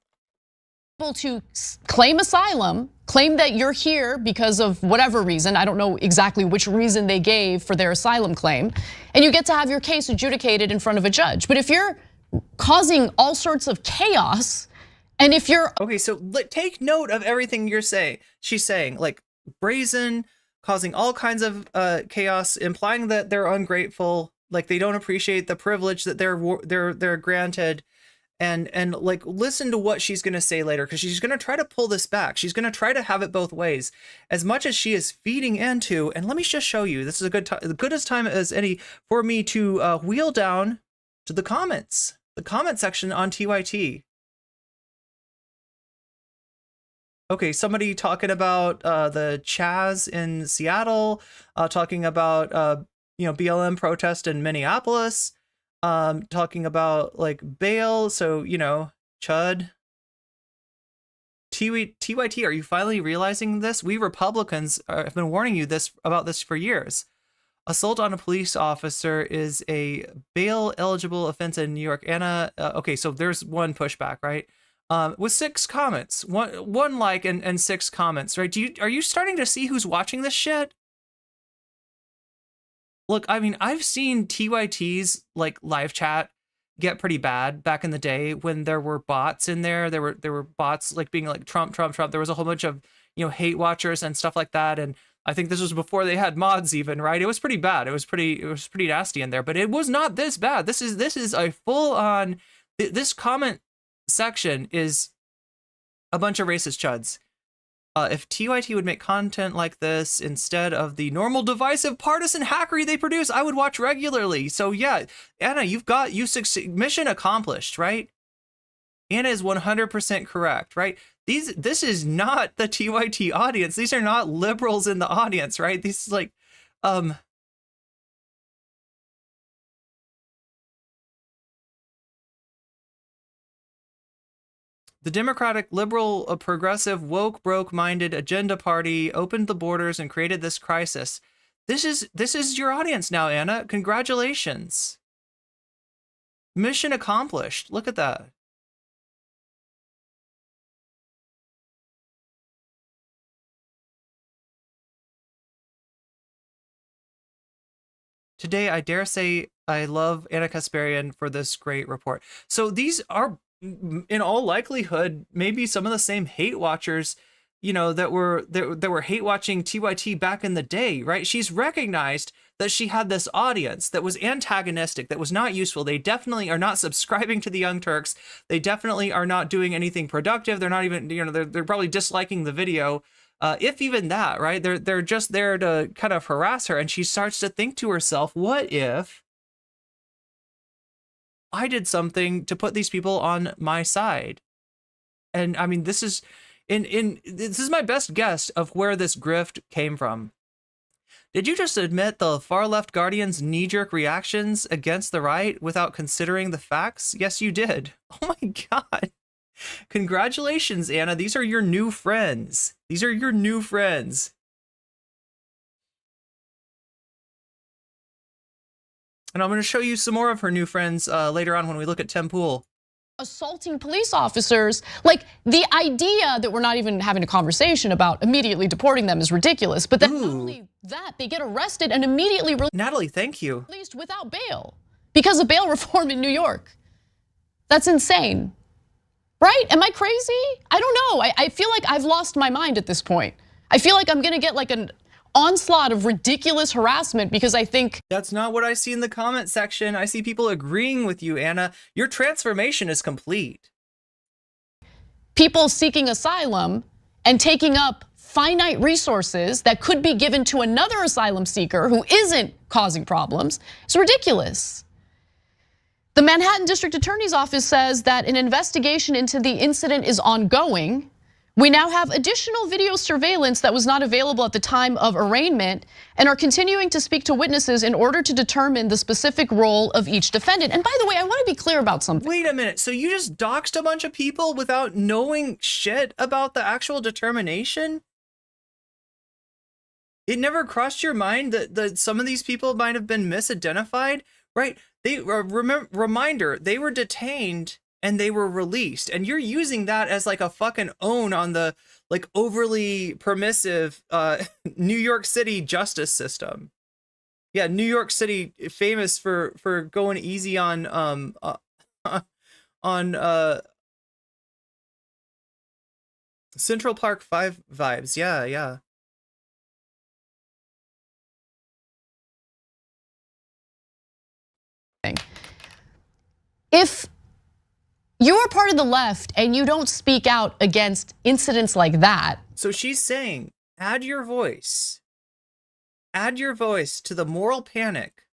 Able to claim asylum, claim that you're here because of whatever reason. I don't know exactly which reason they gave for their asylum claim, and you get to have your case adjudicated in front of a judge. But if you're causing all sorts of chaos, and if you're okay, so take note of everything you're saying. She's saying like brazen, causing all kinds of chaos, implying that they're ungrateful. Like they don't appreciate the privilege that they're granted, and like listen to what she's gonna say later, because she's gonna try to pull this back. She's gonna try to have it both ways, as much as she is feeding into. And let me just show you. This is a good time, the goodest time as any for me to wheel down to the comment section on TYT. Okay, somebody talking about the Chaz in Seattle, talking about BLM protest in Minneapolis, talking about like bail. So, Chud. TYT, are you finally realizing this? We Republicans have been warning you about this for years. Assault on a police officer is a bail eligible offense in New York. Anna, okay, so there's one pushback, right? With 6 comments, one like and 6 comments, right? Are you starting to see who's watching this shit? Look, I mean, I've seen TYT's like live chat get pretty bad back in the day when there were bots in there. There were bots like being like Trump. There was a whole bunch of hate watchers and stuff like that. And I think this was before they had mods even, right? It was pretty bad. It was pretty nasty in there. But it was not this bad. This is a full on. This comment section is a bunch of racist chuds. If TYT would make content like this instead of the normal divisive partisan hackery they produce, I would watch regularly. So yeah, Anna, you succeed, mission accomplished, right? Anna is 100% correct, right? This is not the TYT audience. These are not liberals in the audience, right? This is like, the Democratic, liberal, progressive, woke, broke-minded agenda party opened the borders and created this crisis. This is your audience now, Anna. Congratulations. Mission accomplished. Look at that. Today, I dare say I love Anna Kasparian for this great report. So these are, in all likelihood, maybe some of the same hate watchers, that were hate watching TYT back in the day, right? She's recognized that she had this audience that was antagonistic, that was not useful. They definitely are not subscribing to the Young Turks. They definitely are not doing anything productive. They're not even, they're probably disliking the video. If even that, right? They're just there to kind of harass her. And she starts to think to herself, what if I did something to put these people on my side? And I mean, this is this is my best guess of where this grift came from. Did you just admit the far left Guardian's knee-jerk reactions against the right without considering the facts? Yes, you did. Oh my God. Congratulations, Anna. These are your new friends. These are your new friends. And I'm going to show you some more of her new friends later on when we look at Tim Pool. assaulting police officers. Like, the idea that we're not even having a conversation about immediately deporting them is ridiculous. But then not only that, they get arrested and immediately Natalie, thank you. Released without bail because of bail reform in New York. That's insane, right? Am I crazy? I don't know. I feel like I've lost my mind at this point. I feel like I'm gonna get like an onslaught of ridiculous harassment because I think that's not what I see in the comment section. I see people agreeing with you, Anna. Your transformation is complete. People seeking asylum and taking up finite resources that could be given to another asylum seeker who isn't causing problems. It's ridiculous. The Manhattan District Attorney's Office says that an investigation into the incident is ongoing. We now have additional video surveillance that was not available at the time of arraignment and are continuing to speak to witnesses in order to determine the specific role of each defendant. And by the way, I want to be clear about something. Wait a minute. So you just doxed a bunch of people without knowing shit about the actual determination? It never crossed your mind that some of these people might have been misidentified, right? Reminder, they were detained and they were released, and you're using that as like a fucking own on the like overly permissive New York City justice system. Yeah, New York City famous for going easy on Central Park 5 vibes. Yeah. If you are part of the left and you don't speak out against incidents like that. So she's saying, add your voice to the moral panic,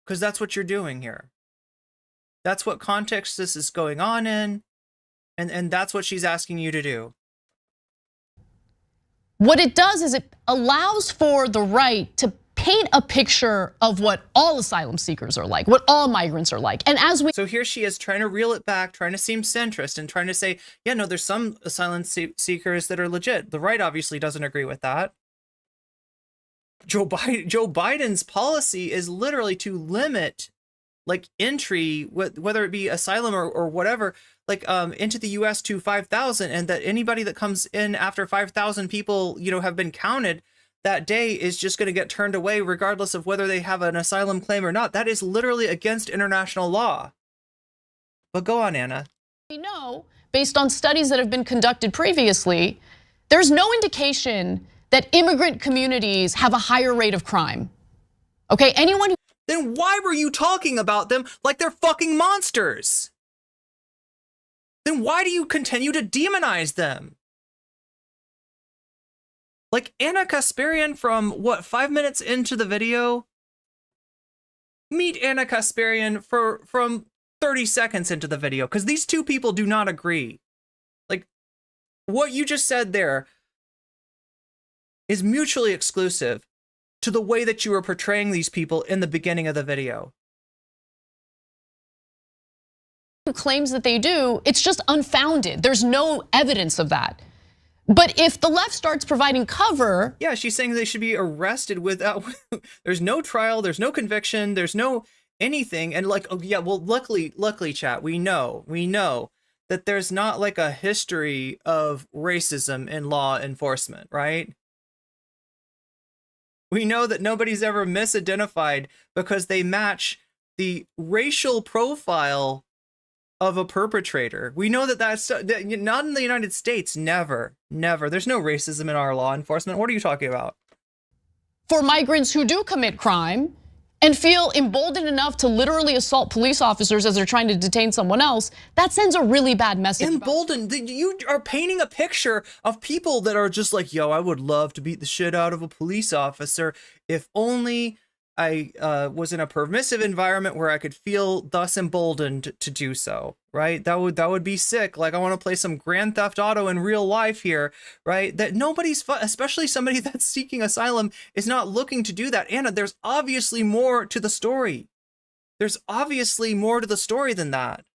because that's what you're doing here. That's what context this is going on in, and that's what she's asking you to do. What it does is it allows for the right to paint a picture of what all asylum seekers are like, what all migrants are like. And as we So here she is trying to reel it back, trying to seem centrist and trying to say, yeah, no, there's some asylum seekers that are legit. The right obviously doesn't agree with that. Joe Biden's policy is literally to limit like entry, whether it be asylum or whatever, like into the US to 5,000, and that anybody that comes in after 5,000 people, have been counted that day is just going to get turned away regardless of whether they have an asylum claim or not. That is literally against international law. But go on, Anna. We know, based on studies that have been conducted previously, there's no indication that immigrant communities have a higher rate of crime. Okay, anyone who... Then why were you talking about them like they're fucking monsters? Then why do you continue to demonize them? Like Anna Kasparian from 5 minutes into the video? Meet Anna Kasparian from 30 seconds into the video, because these two people do not agree. Like, what you just said there is mutually exclusive to the way that you were portraying these people in the beginning of the video. Who claims that they do, it's just unfounded. There's no evidence of that. But if the left starts providing cover... Yeah, she's saying they should be arrested without... There's no trial, there's no conviction, there's no anything. And like, oh yeah, well, luckily, chat, we know that there's not like a history of racism in law enforcement, right? We know that nobody's ever misidentified because they match the racial profile of a perpetrator. We know that that's not in the United States. Never. There's no racism in our law enforcement. What are you talking about? For migrants who do commit crime and feel emboldened enough to literally assault police officers as they're trying to detain someone else, that sends a really bad message. Emboldened? You are painting a picture of people that are just like, yo, I would love to beat the shit out of a police officer if only I was in a permissive environment where I could feel thus emboldened to do so, right? That would be sick. Like, I want to play some Grand Theft Auto in real life here, right? That nobody's, especially somebody that's seeking asylum, is not looking to do that. Anna, there's obviously more to the story. There's obviously more to the story than that.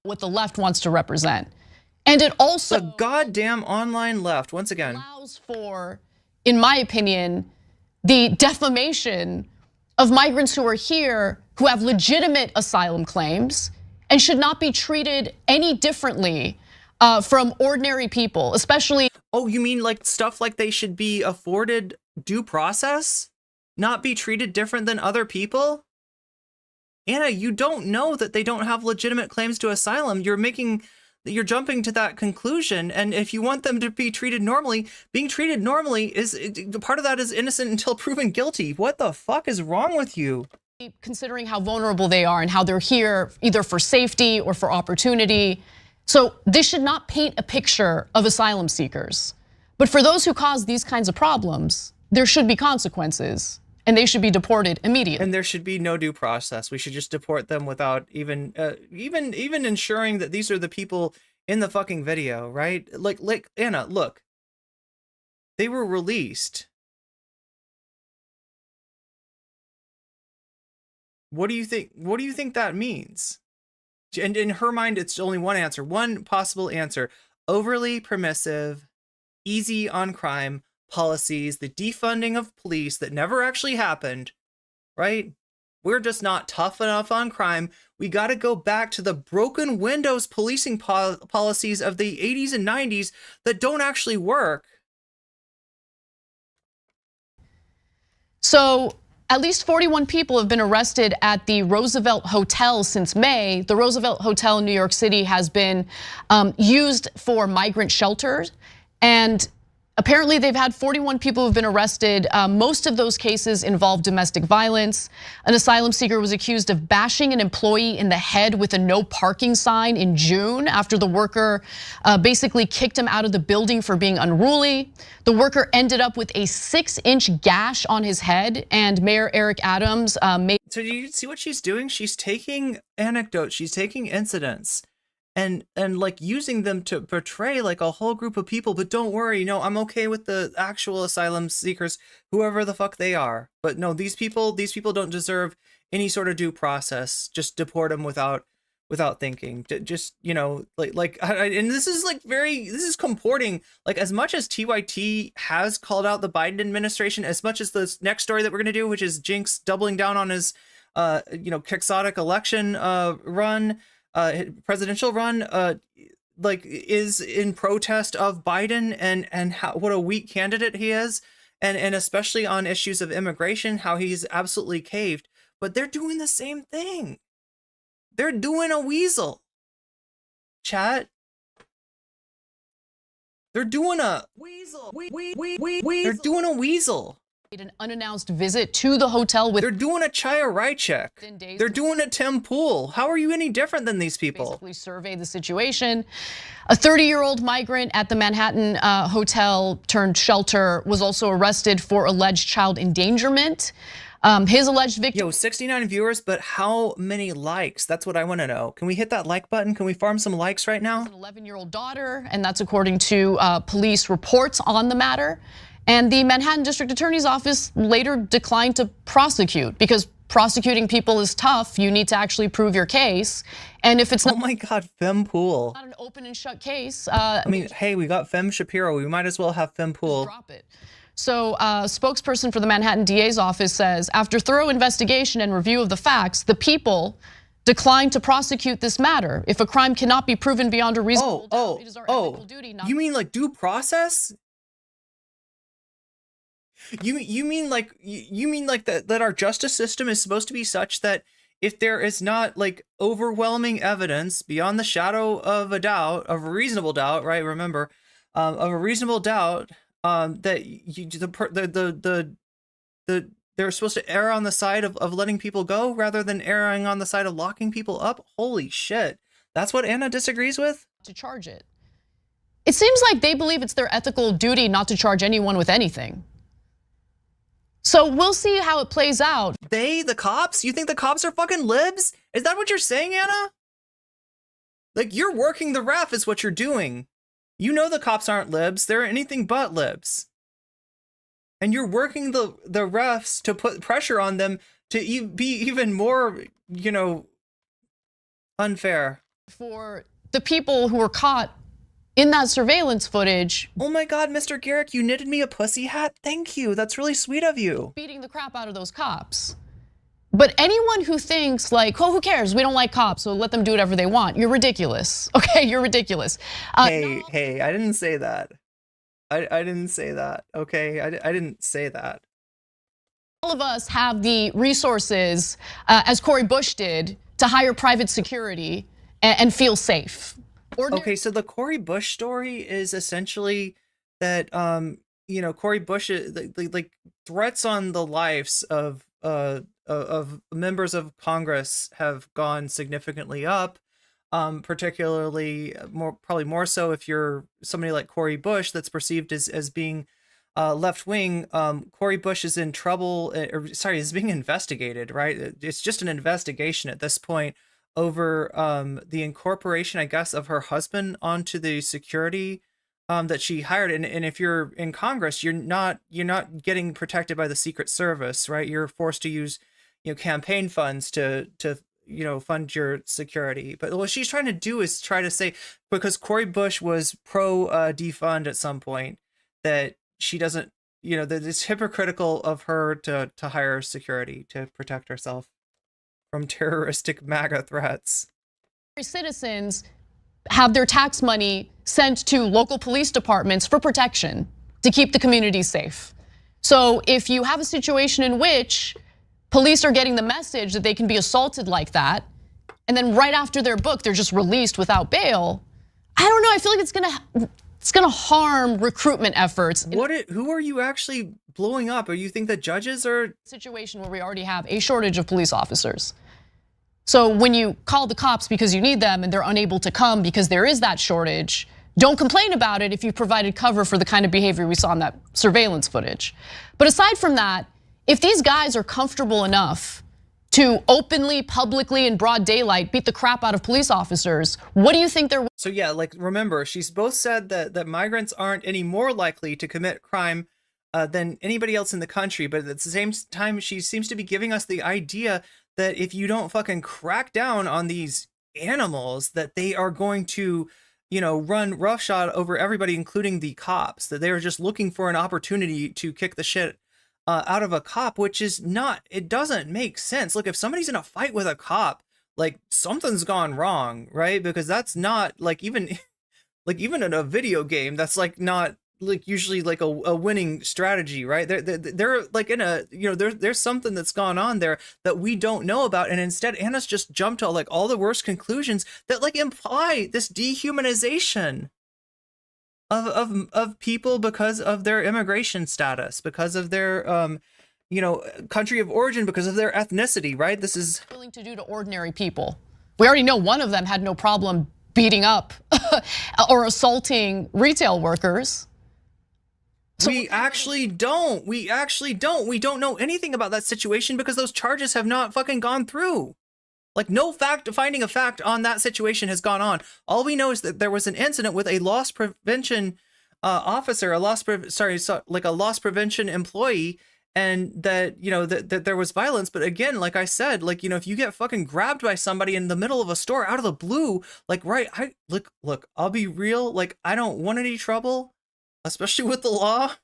What the left wants to represent. And it also... The goddamn online left, once again. ...allows for, in my opinion, the defamation of migrants who are here, who have legitimate asylum claims, and should not be treated any differently from ordinary people, especially. Oh, you mean like stuff like they should be afforded due process? Not be treated different than other people? Anna, you don't know that they don't have legitimate claims to asylum. You're jumping to that conclusion. And if you want them to be treated normally, being treated normally is part of that is innocent until proven guilty. What the fuck is wrong with you? Considering how vulnerable they are and how they're here either for safety or for opportunity. So this should not paint a picture of asylum seekers. But for those who cause these kinds of problems, there should be consequences. And they should be deported immediately. And there should be no due process. We should just deport them without even ensuring that these are the people in the fucking video, right? Like Anna, look. They were released. What do you think? What do you think that means? And in her mind, it's only one answer, one possible answer: overly permissive, easy on crime policies, the defunding of police that never actually happened, right? We're just not tough enough on crime. We got to go back to the broken windows policing policies of the 80s and 90s that don't actually work. So at least 41 people have been arrested at the Roosevelt Hotel since May. The Roosevelt Hotel in New York City has been used for migrant shelters, and apparently they've had 41 people who've been arrested. Most of those cases involve domestic violence. An asylum seeker was accused of bashing an employee in the head with a no parking sign in June after the worker basically kicked him out of the building for being unruly. The worker ended up with a 6-inch gash on his head, and Mayor Eric Adams made. So do you see what she's doing? She's taking anecdotes, she's taking incidents, and like using them to portray like a whole group of people. But don't worry, no, I'm okay with the actual asylum seekers, whoever the fuck they are. But no, these people don't deserve any sort of due process. Just deport them without thinking. Just, you know, like and this is like this is comporting, like, as much as TYT has called out the Biden administration, as much as this next story that we're gonna do, which is Jinx doubling down on his quixotic election run, presidential run, like, is in protest of Biden and how, what a weak candidate he is, and especially on issues of immigration, how he's absolutely caved. But they're doing the same thing. They're doing a weasel. Chat. They're doing a weasel. They're doing a weasel. An unannounced visit to the hotel with. They're doing a Chaya They're doing a Tim Pool. How are you any different than these people? Basically survey the situation. A 30-year-old migrant at the Manhattan hotel turned shelter was also arrested for alleged child endangerment. His alleged victim. Yo, 69 viewers, but how many likes? That's what I want to know. Can we hit that like button? Can we farm some likes right now? An 11-year-old daughter, and that's according to police reports on the matter. And the Manhattan District Attorney's Office later declined to prosecute, because prosecuting people is tough. You need to actually prove your case. And if it's not. Oh my God, Fem Pool. Not an open and shut case. I mean, hey, we got Fem Shapiro. We might as well have Fem Pool. Drop it. So a spokesperson for the Manhattan DA's office says, after thorough investigation and review of the facts, the people declined to prosecute this matter. If a crime cannot be proven beyond a reasonable doubt, it is our ethical duty not. You mean like due process? You mean like that our justice system is supposed to be such that if there is not like overwhelming evidence beyond the shadow of a doubt, of a reasonable doubt, right? Remember, of a reasonable doubt, that they're supposed to err on the side of letting people go rather than erring on the side of locking people up. Holy shit. That's what Anna disagrees with? To charge it. It seems like they believe it's their ethical duty not to charge anyone with anything. So we'll see how it plays out. The cops? You think the cops are fucking libs? Is that what you're saying, Anna? Like, you're working the ref is what you're doing. You know the cops aren't libs. They're anything but libs. And you're working the refs to put pressure on them to be even more, unfair. For the people who were caught in that surveillance footage. Oh my God, Mr. Garrick, you knitted me a pussy hat. Thank you. That's really sweet of you. Beating the crap out of those cops. But anyone who thinks like, oh, who cares? We don't like cops, so let them do whatever they want. You're ridiculous. Okay, you're ridiculous. Hey, I didn't say that. I didn't say that. Okay, I didn't say that. All of us have the resources, as Cori Bush did, to hire private security and feel safe. Okay, so the Cori Bush story is essentially that Cori Bush like threats on the lives of members of Congress have gone significantly up. Particularly probably more so if you're somebody like Cori Bush that's perceived as being left wing. Cori Bush is in trouble, is being investigated, right? It's just an investigation at this point over the incorporation, I guess, of her husband onto the security that she hired. And if you're in Congress, you're not getting protected by the Secret Service, right? You're forced to use campaign funds to fund your security. But what she's trying to do is try to say, because Cori Bush was pro defund at some point, that she doesn't, that it's hypocritical of her to hire security to protect herself from terroristic MAGA threats. Citizens have their tax money sent to local police departments for protection to keep the community safe. So if you have a situation in which police are getting the message that they can be assaulted like that, and then right after they're booked, they're just released without bail. I don't know. I feel like it's gonna harm recruitment efforts. Who are you actually blowing up? Or you think the judges are situation where we already have a shortage of police officers? So when you call the cops because you need them and they're unable to come because there is that shortage, don't complain about it if you provided cover for the kind of behavior we saw in that surveillance footage. But aside from that, if these guys are comfortable enough to openly, publicly, in broad daylight beat the crap out of police officers, what do you think they're? So yeah, like remember, she's both said that migrants aren't any more likely to commit crime than anybody else in the country, but at the same time, she seems to be giving us the idea that if you don't fucking crack down on these animals, that they are going to, run roughshod over everybody, including the cops, that they're just looking for an opportunity to kick the shit out of a cop, which is not, it doesn't make sense. Look, if somebody's in a fight with a cop, like something's gone wrong, right? Because that's not like even in a video game, that's like not like usually like a winning strategy, right? They're like in a, there's something that's gone on there that we don't know about. And instead Anna's just jumped to like all the worst conclusions that like imply this dehumanization of people because of their immigration status, because of their country of origin, because of their ethnicity, right? This is willing to do to ordinary people. We already know one of them had no problem beating up or assaulting retail workers. So we actually don't. We don't know anything about that situation because those charges have not fucking gone through. Like no finding a fact on that situation has gone on. All we know is that there was an incident with a loss prevention officer, a loss prevention employee, and that that there was violence. But again, like I said, like if you get fucking grabbed by somebody in the middle of a store out of the blue, like right, look, I'll be real, like I don't want any trouble, especially with the law.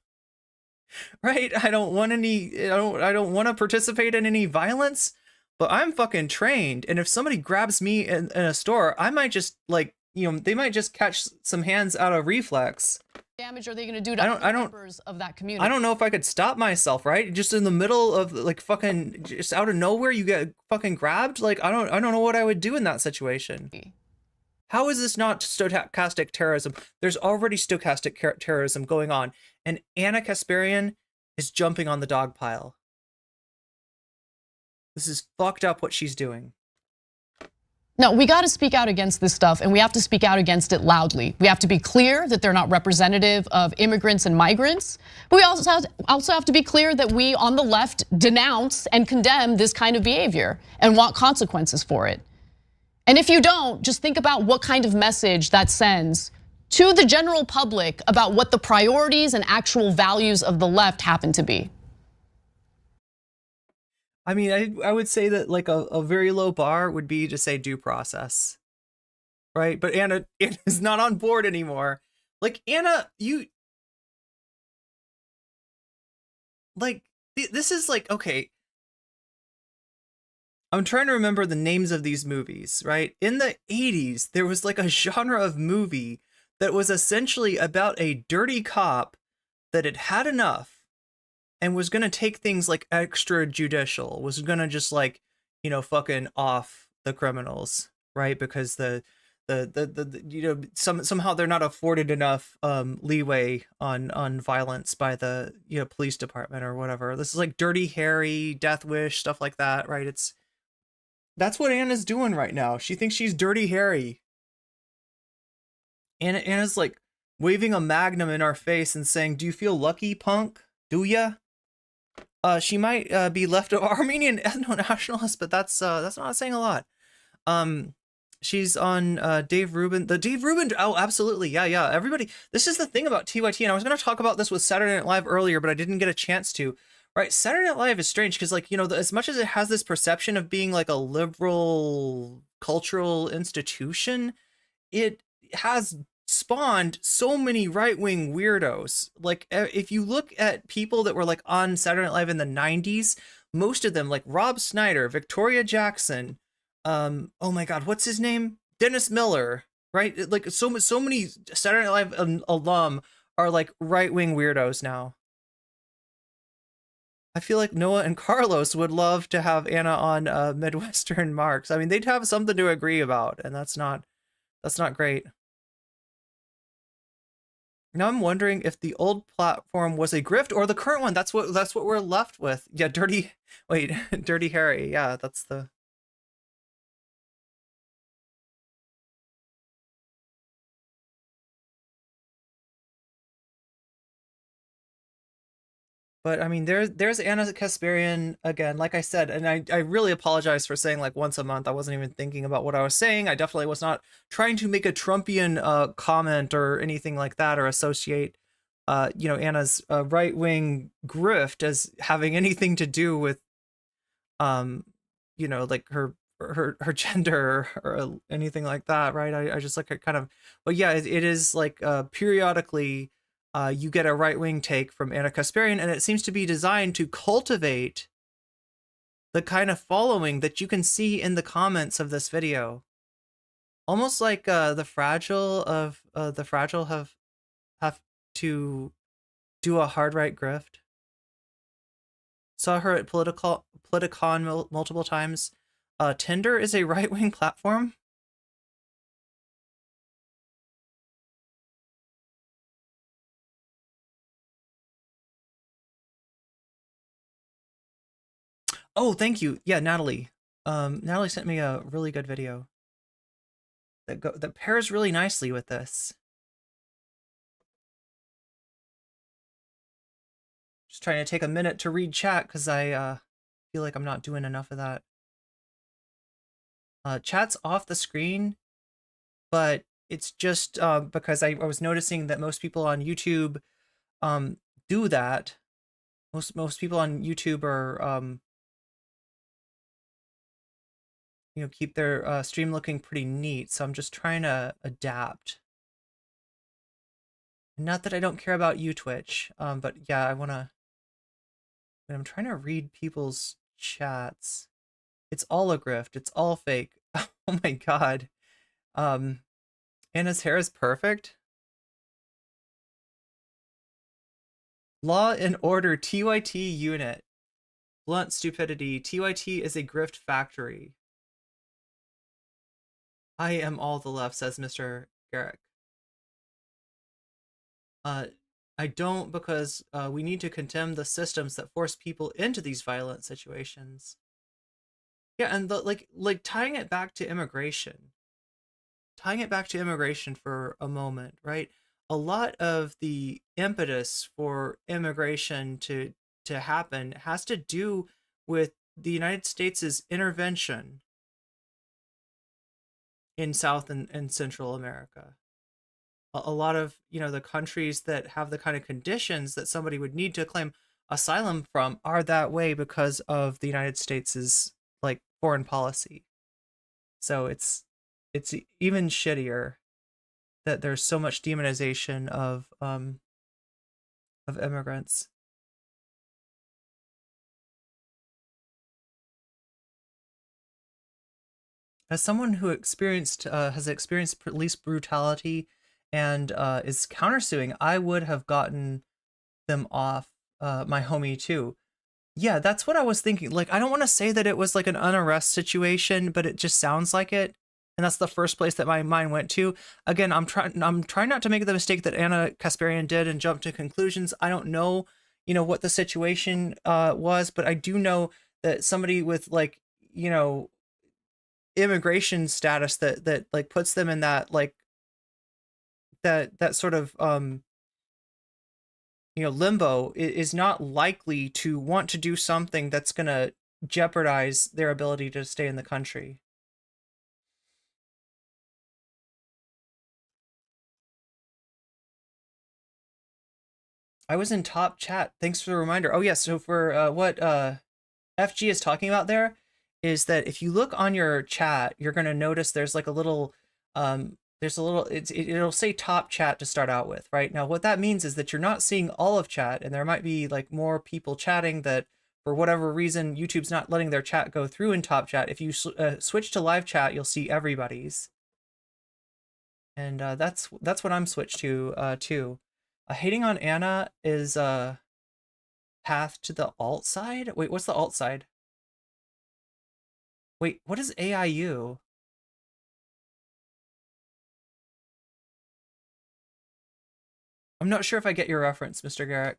Right? I don't want to participate in any violence. But I'm fucking trained, and if somebody grabs me in a store, I might just like, they might just catch some hands out of reflex. Damage are they going to do to other members of that community? I don't know if I could stop myself, right? Just in the middle of like fucking, just out of nowhere, you get fucking grabbed. Like I don't know what I would do in that situation. How is this not stochastic terrorism? There's already stochastic terrorism going on, and Anna Kasparian is jumping on the dog pile. This is fucked up what she's doing. No, we got to speak out against this stuff, and we have to speak out against it loudly. We have to be clear that they're not representative of immigrants and migrants. But we also have to be clear that we on the left denounce and condemn this kind of behavior and want consequences for it. And if you don't, just think about what kind of message that sends to the general public about what the priorities and actual values of the left happen to be. I mean, I would say that like a very low bar would be to say due process, right? But Anna is not on board anymore. Like Anna, this is like, okay, I'm trying to remember the names of these movies, right? In the 80s, there was like a genre of movie that was essentially about a dirty cop that had had enough and was going to take things like extrajudicial, was going to just like, you know, fucking off the criminals, right? Because the you know, somehow they're not afforded enough leeway on violence by the, you know, police department or whatever. This is like Dirty Harry, Death Wish, stuff like that, right? That's what Anna's doing right now. She thinks she's Dirty Harry. Anna's like waving a magnum in our face and saying, "Do you feel lucky, punk? Do ya?" She might be left of Armenian ethno-nationalist, but that's not saying a lot. She's on Dave Rubin. The Dave Rubin. Oh, absolutely. Yeah. Everybody. This is the thing about TYT, and I was going to talk about this with Saturday Night Live earlier, but I didn't get a chance to. Right, Saturday Night Live is strange because, like, you know, as much as it has this perception of being like a liberal cultural institution, it has spawned so many right-wing weirdos. Like, if you look at people that were like on Saturday Night Live in the 90s, most of them, like Rob Schneider, Victoria Jackson, oh my god, what's his name? Dennis Miller, right? Like so many Saturday Night Live alum are like right-wing weirdos now. I feel like Noah and Carlos would love to have Anna on Midwestern Marks. I mean, they'd have something to agree about, and that's not great. Now I'm wondering if the old platform was a grift or the current one. That's what we're left with. Yeah, Dirty Harry. Yeah, that's the. But I mean, there's Anna Kasparian again, like I said, and I really apologize for saying like once a month. I wasn't even thinking about what I was saying. I definitely was not trying to make a Trumpian comment or anything like that, or associate, you know, Anna's right-wing grift as having anything to do with, you know, like her gender or anything like that, right? I just like kind of, but yeah, it is like periodically. You get a right-wing take from Anna Kasparian, and it seems to be designed to cultivate the kind of following that you can see in the comments of this video. Almost like the Fragile have to do a hard right grift. Saw her at Politicon multiple times. Tinder is a right-wing platform. Oh, thank you. Yeah, Natalie. Natalie sent me a really good video that pairs really nicely with this. Just trying to take a minute to read chat because I feel like I'm not doing enough of that. Chat's off the screen, but it's just because I was noticing that most people on YouTube do that. Most people on YouTube are you know, keep their stream looking pretty neat, so I'm just trying to adapt. Not that I don't care about you, Twitch, but yeah, I wanna. I'm trying to read people's chats. It's all a grift. It's all fake. Oh my god. Anna's hair is perfect. Law and Order TYT unit. Blunt stupidity. TYT is a grift factory. I am all the left, says Mr. Garrick. I don't, because we need to condemn the systems that force people into these violent situations. Yeah, and like tying it back to immigration. Tying it back to immigration for a moment, right? A lot of the impetus for immigration to happen has to do with the United States' intervention in South and Central America. A lot of, you know, the countries that have the kind of conditions that somebody would need to claim asylum from are that way because of the United States' like foreign policy. So it's even shittier that there's so much demonization of immigrants. as someone who has experienced police brutality and is countersuing, I would have gotten them off my homie too. Yeah, that's what I was thinking. Like, I don't want to say that it was like an unarrest situation, but it just sounds like it. And that's the first place that my mind went to. Again, I'm trying not to make the mistake that Anna Kasparian did and jump to conclusions. I don't know, what the situation was, but I do know that somebody with like, immigration status that like puts them in that like that sort of limbo is not likely to want to do something that's going to jeopardize their ability to stay in the country. I was in top chat. Thanks for the reminder. Oh yeah, so for what FG is talking about there is that if you look on your chat, you're going to notice there's like a little it'll say top chat to start out with, right? Now what that means is that you're not seeing all of chat, and there might be like more people chatting that for whatever reason YouTube's not letting their chat go through in top chat. If you switch to live chat, you'll see everybody's, and that's what I'm switched to too. Hating on Anna is path to the alt side. Wait, what's the alt side? Wait, what is AIU? I'm not sure if I get your reference, Mr. Garrick.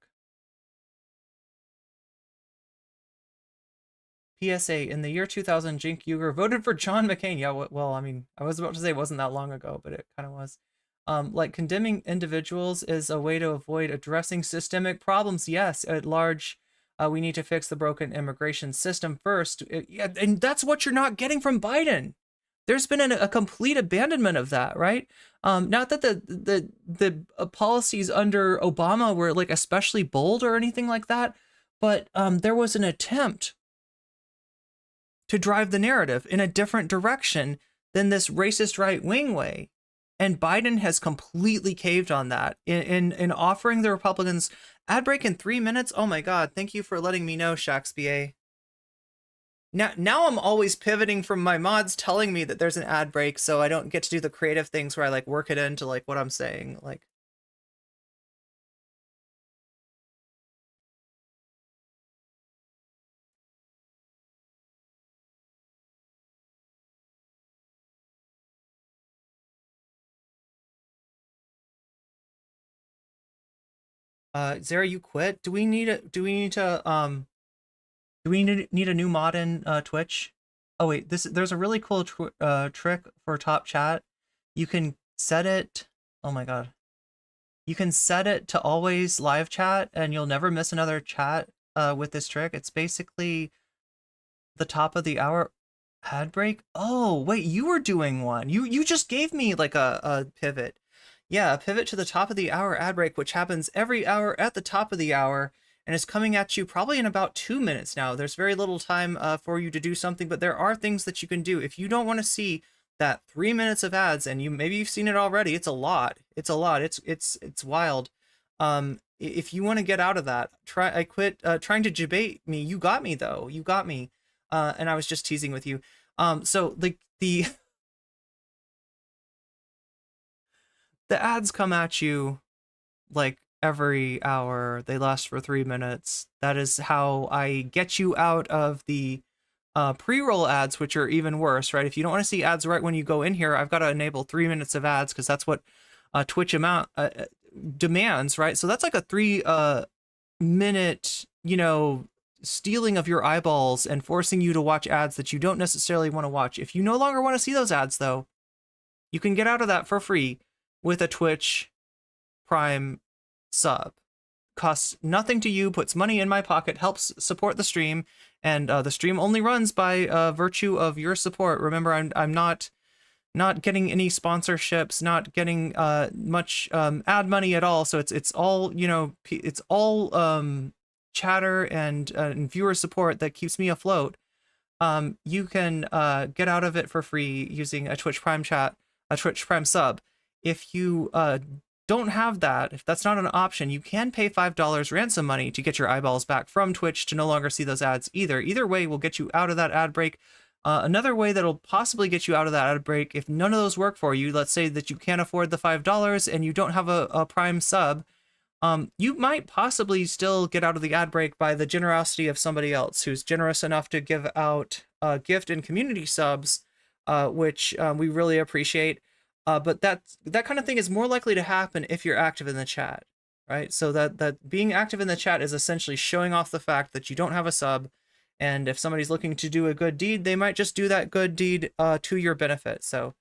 PSA, in the year 2000, Cenk Uygur voted for John McCain. Yeah, well, I mean, I was about to say it wasn't that long ago, but it kind of was. Like condemning individuals is a way to avoid addressing systemic problems. Yes, at large, we need to fix the broken immigration system first. Yeah, and that's what you're not getting from Biden. There's been a complete abandonment of that, right? Not that the policies under Obama were like especially bold or anything like that, but there was an attempt to drive the narrative in a different direction than this racist right-wing way. And Biden has completely caved on that in offering the Republicans ad break in 3 minutes. Oh my God. Thank you for letting me know, Shaxba. Now I'm always pivoting from my mods telling me that there's an ad break, so I don't get to do the creative things where I like work it into like what I'm saying. Like, Zara, you quit? Do we need a new mod in Twitch? Oh wait, there's a really cool trick for top chat. You can set it, oh my God. You can set it to always live chat and you'll never miss another chat with this trick. It's basically the top of the hour ad break. Oh wait, you were doing one. You just gave me like a pivot. Yeah, a pivot to the top of the hour ad break, which happens every hour at the top of the hour and is coming at you probably in about 2 minutes now. There's very little time for you to do something, but there are things that you can do. If you don't want to see that 3 minutes of ads, and maybe you've seen it already, it's a lot. It's a lot. It's wild. If you want to get out of that, I quit trying to debate me. You got me though. You got me. And I was just teasing with you. So the the ads come at you like every hour. They last for 3 minutes. That is how I get you out of the pre-roll ads, which are even worse, right? If you don't want to see ads right when you go in here, I've got to enable 3 minutes of ads because that's what Twitch demands, right? So that's like a 3 minute, stealing of your eyeballs and forcing you to watch ads that you don't necessarily want to watch. If you no longer want to see those ads, though, you can get out of that for free with a Twitch Prime sub. Costs nothing to you, puts money in my pocket, helps support the stream, and the stream only runs by virtue of your support. Remember, I'm not getting any sponsorships, not getting much ad money at all. So it's all it's all chatter and viewer support that keeps me afloat. You can get out of it for free using a Twitch Prime sub. If you don't have that, if that's not an option, you can pay $5 ransom money to get your eyeballs back from Twitch to no longer see those ads either. Either way will get you out of that ad break. Another way that'll possibly get you out of that ad break, if none of those work for you, let's say that you can't afford the $5 and you don't have a Prime sub, you might possibly still get out of the ad break by the generosity of somebody else who's generous enough to give out gift and community subs, which we really appreciate. But that kind of thing is more likely to happen if you're active in the chat, right? So that being active in the chat is essentially showing off the fact that you don't have a sub. And if somebody's looking to do a good deed, they might just do that good deed to your benefit. So,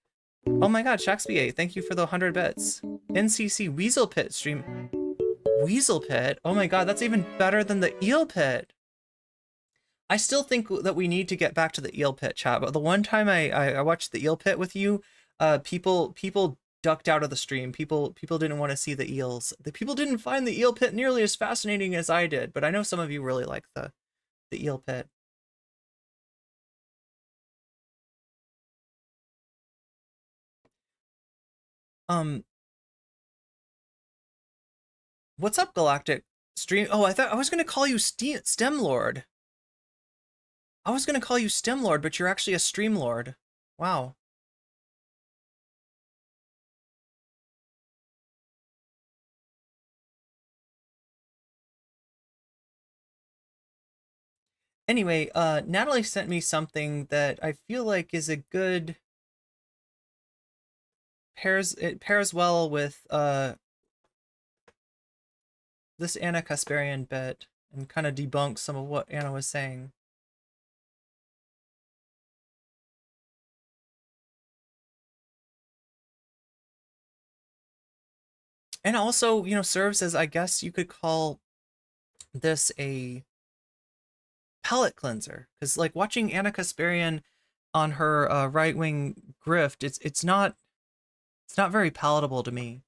oh my God, Shaxby, thank you for the 100 bits. NCC Weasel Pit stream. Weasel Pit? Oh my God, that's even better than the Eel Pit. I still think that we need to get back to the Eel Pit, chat. But the one time I watched the Eel Pit with you, people ducked out of the stream. People didn't want to see the eels. The people didn't find the Eel Pit nearly as fascinating as I did. But I know some of you really like the Eel Pit. What's up, Galactic Stream? Oh, I thought I was gonna call you Stem Lord. I was gonna call you Stem Lord, but you're actually a Stream Lord. Wow. Anyway, Natalie sent me something that I feel like is a good it pairs well with this Anna Kasparian bit and kind of debunks some of what Anna was saying. And also, you know, serves as, I guess you could call this a palate cleanser, because like watching Anna Kasparian on her right-wing grift, it's not very palatable to me.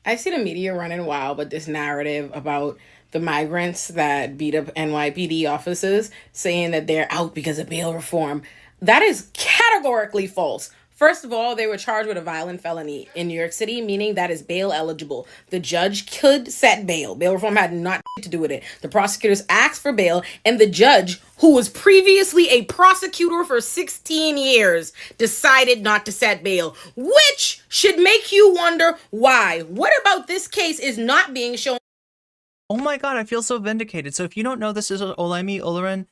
I see the media running wild with this narrative about the migrants that beat up NYPD officers, saying that they're out because of bail reform. That is categorically false. First of all, they were charged with a violent felony in New York City, meaning that is bail eligible. The judge could set bail. Bail reform had not to do with it. The prosecutors asked for bail, and the judge, who was previously a prosecutor for 16 years, decided not to set bail, which should make you wonder why. What about this case is not being shown? Oh my God, I feel so vindicated. So if you don't know, this is Olaimi Olurin.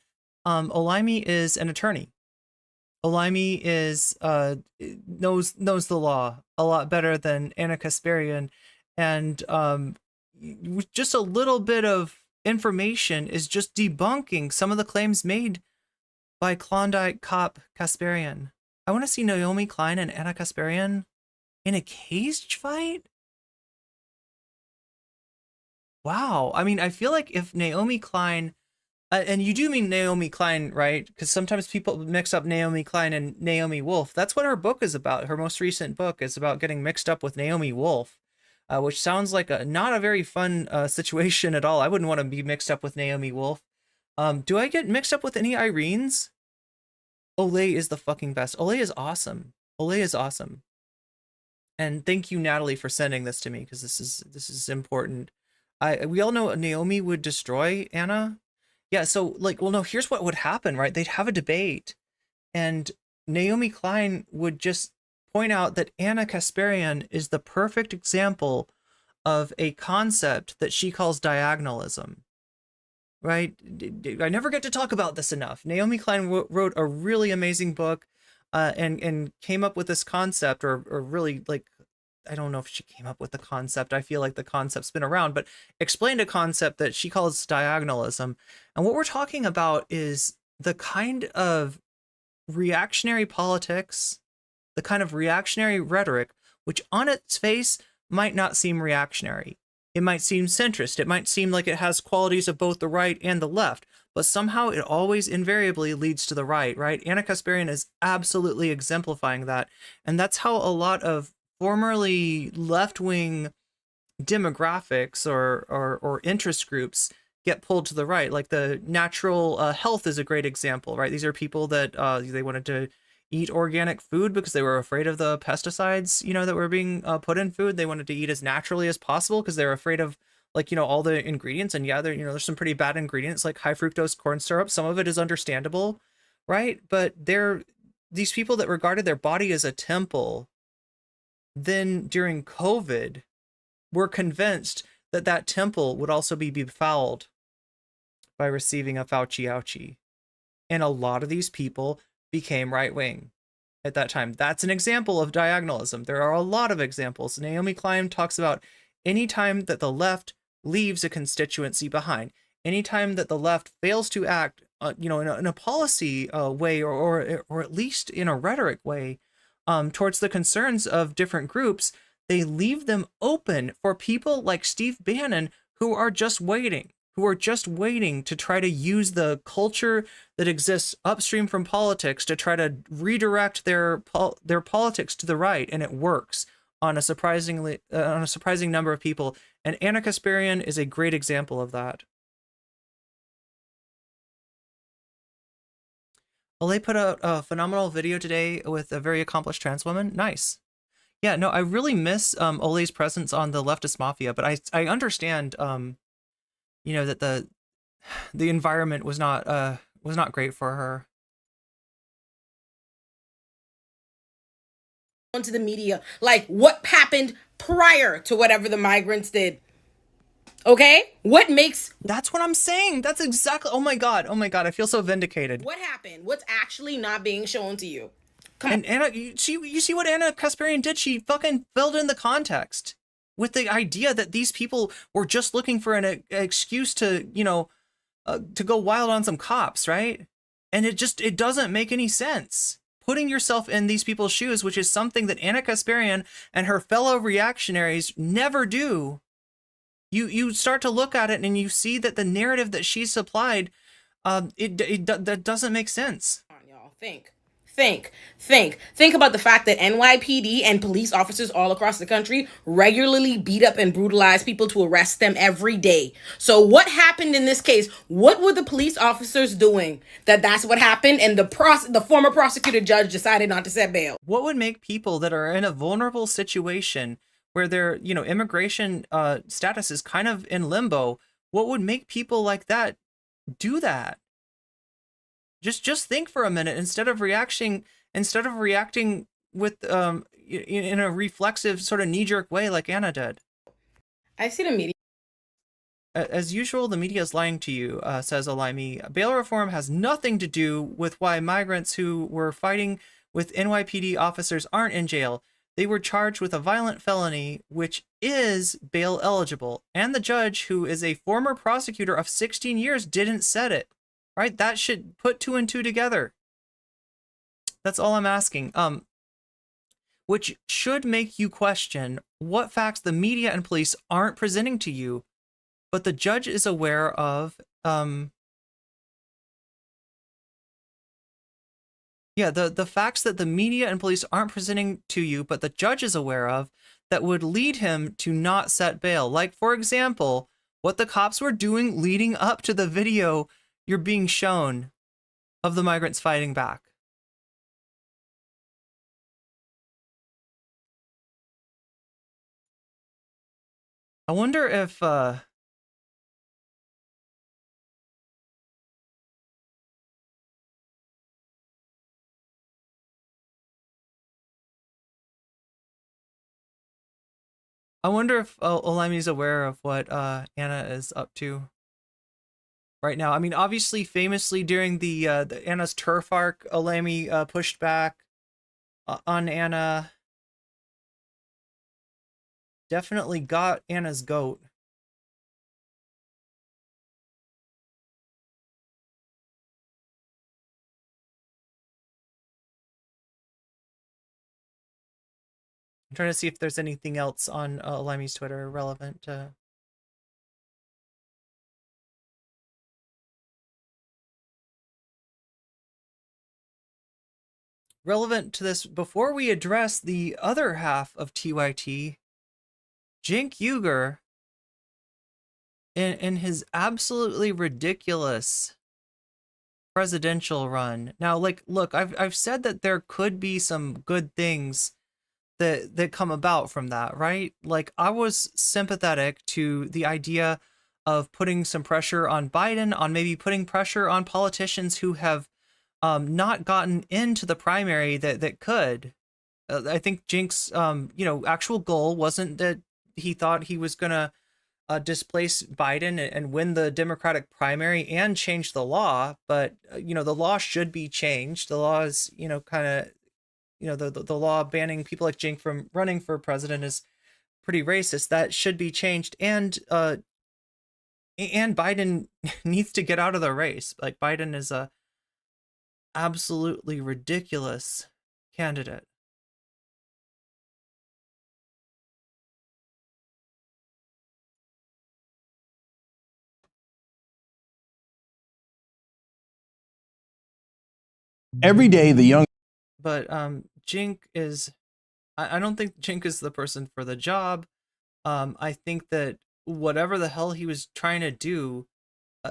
Olaimi is an attorney. Olaimi is knows the law a lot better than Anna Kasparian, and just a little bit of information is just debunking some of the claims made by Klondike cop Kasparian. I want to see Naomi Klein and Anna Kasparian in a cage fight. Wow, I mean, I feel like if Naomi Klein and you do mean Naomi Klein, right? Because sometimes people mix up Naomi Klein and Naomi Wolf. That's what her book is about. Her most recent book is about getting mixed up with Naomi Wolf, which sounds like not a very fun situation at all. I wouldn't want to be mixed up with Naomi Wolf. Do I get mixed up with any Irenes? Olay is the fucking best. Olay is awesome. Olay is awesome. And thank you, Natalie, for sending this to me, because this is important. We all know Naomi would destroy Anna. Yeah, so, like, well, no, here's what would happen, right? They'd have a debate, and Naomi Klein would just point out that Anna Kasparian is the perfect example of a concept that she calls diagonalism, right? I never get to talk about this enough. Naomi Klein wrote a really amazing book and came up with this concept, or really, like, I don't know if she came up with the concept. I feel like the concept's been around, but explained a concept that she calls diagonalism. And what we're talking about is the kind of reactionary politics, the kind of reactionary rhetoric, which on its face might not seem reactionary. It might seem centrist. It might seem like it has qualities of both the right and the left, but somehow it always invariably leads to the right, right? Anna Kasparian is absolutely exemplifying that. And that's how a lot of formerly left-wing demographics or interest groups get pulled to the right. Like the natural health is a great example, right? These are people that they wanted to eat organic food because they were afraid of the pesticides, you know, that were being put in food. They wanted to eat as naturally as possible because they were afraid of like, all the ingredients, and yeah, there's some pretty bad ingredients like high fructose corn syrup. Some of it is understandable, right? But these people that regarded their body as a temple, then during COVID, were convinced that that temple would also be befouled by receiving a Fauci ouchie. And a lot of these people became right-wing at that time. That's an example of diagonalism. There are a lot of examples. Naomi Klein talks about any time that the left leaves a constituency behind, any time that the left fails to act, in a policy way, or at least in a rhetoric way, towards the concerns of different groups, they leave them open for people like Steve Bannon, who are just waiting to try to use the culture that exists upstream from politics to try to redirect their politics to the right, and it works on a surprising number of people. And Ana Kasparian is a great example of that. Well, they put out a phenomenal video today with a very accomplished trans woman. Nice. Yeah, no, I really miss Ole's presence on the leftist mafia, but I understand that the environment was not great for her. Onto the media, like what happened prior to whatever the migrants did. Okay? That's what I'm saying. That's exactly, oh my God, I feel so vindicated. What happened? What's actually not being shown to you? Come and Anna, you see what Ana Kasparian did? She fucking filled in the context with the idea that these people were just looking for an excuse to, to go wild on some cops, right? And it doesn't make any sense. Putting yourself in these people's shoes, which is something that Ana Kasparian and her fellow reactionaries never do. You start to look at it and you see that the narrative that she supplied, that doesn't make sense. on, y'all. Think about the fact that NYPD and police officers all across the country regularly beat up and brutalize people to arrest them every day. So what happened in this case? What were the police officers doing that's what happened, and the former prosecutor judge decided not to set bail? What would make people that are in a vulnerable situation where their immigration status is kind of in limbo, what would make people like that do that? Just think for a minute instead of reacting with in a reflexive sort of knee-jerk way like Anna did. I see the media. As usual, the media is lying to you, says Olaimi. Bail reform has nothing to do with why migrants who were fighting with NYPD officers aren't in jail. They were charged with a violent felony, which is bail eligible. And the judge, who is a former prosecutor of 16 years, didn't set it. Right? That should put 2 and 2 together. That's all I'm asking. Which should make you question what facts the media and police aren't presenting to you, but the judge is aware of. The facts that the media and police aren't presenting to you, but the judge is aware of, that would lead him to not set bail. Like, for example, what the cops were doing leading up to the video you're being shown of the migrants fighting back. I wonder if Olaimi's aware of what Anna is up to right now. I mean, obviously, famously during the Anna's turf arc, Olaimi pushed back on Anna. Definitely got Anna's goat. I'm trying to see if there's anything else on Olaimi's Twitter relevant to... relevant to this. Before we address the other half of TYT, Cenk Uygur, in his absolutely ridiculous presidential run. Now, like, look, I've said that there could be some good things that come about from that, right? Like, I was sympathetic to the idea of putting some pressure on Biden, on maybe putting pressure on politicians who have not gotten into the primary that could. I think Cenk's actual goal wasn't that he thought he was gonna displace Biden and win the Democratic primary and change the law, but the law should be changed. The law is the law banning people like Cenk from running for president is pretty racist. That should be changed, and Biden needs to get out of the race. Like, Biden is a absolutely ridiculous candidate. Every day, the young. But Cenk is, I don't think Cenk is the person for the job. I think that whatever the hell he was trying to do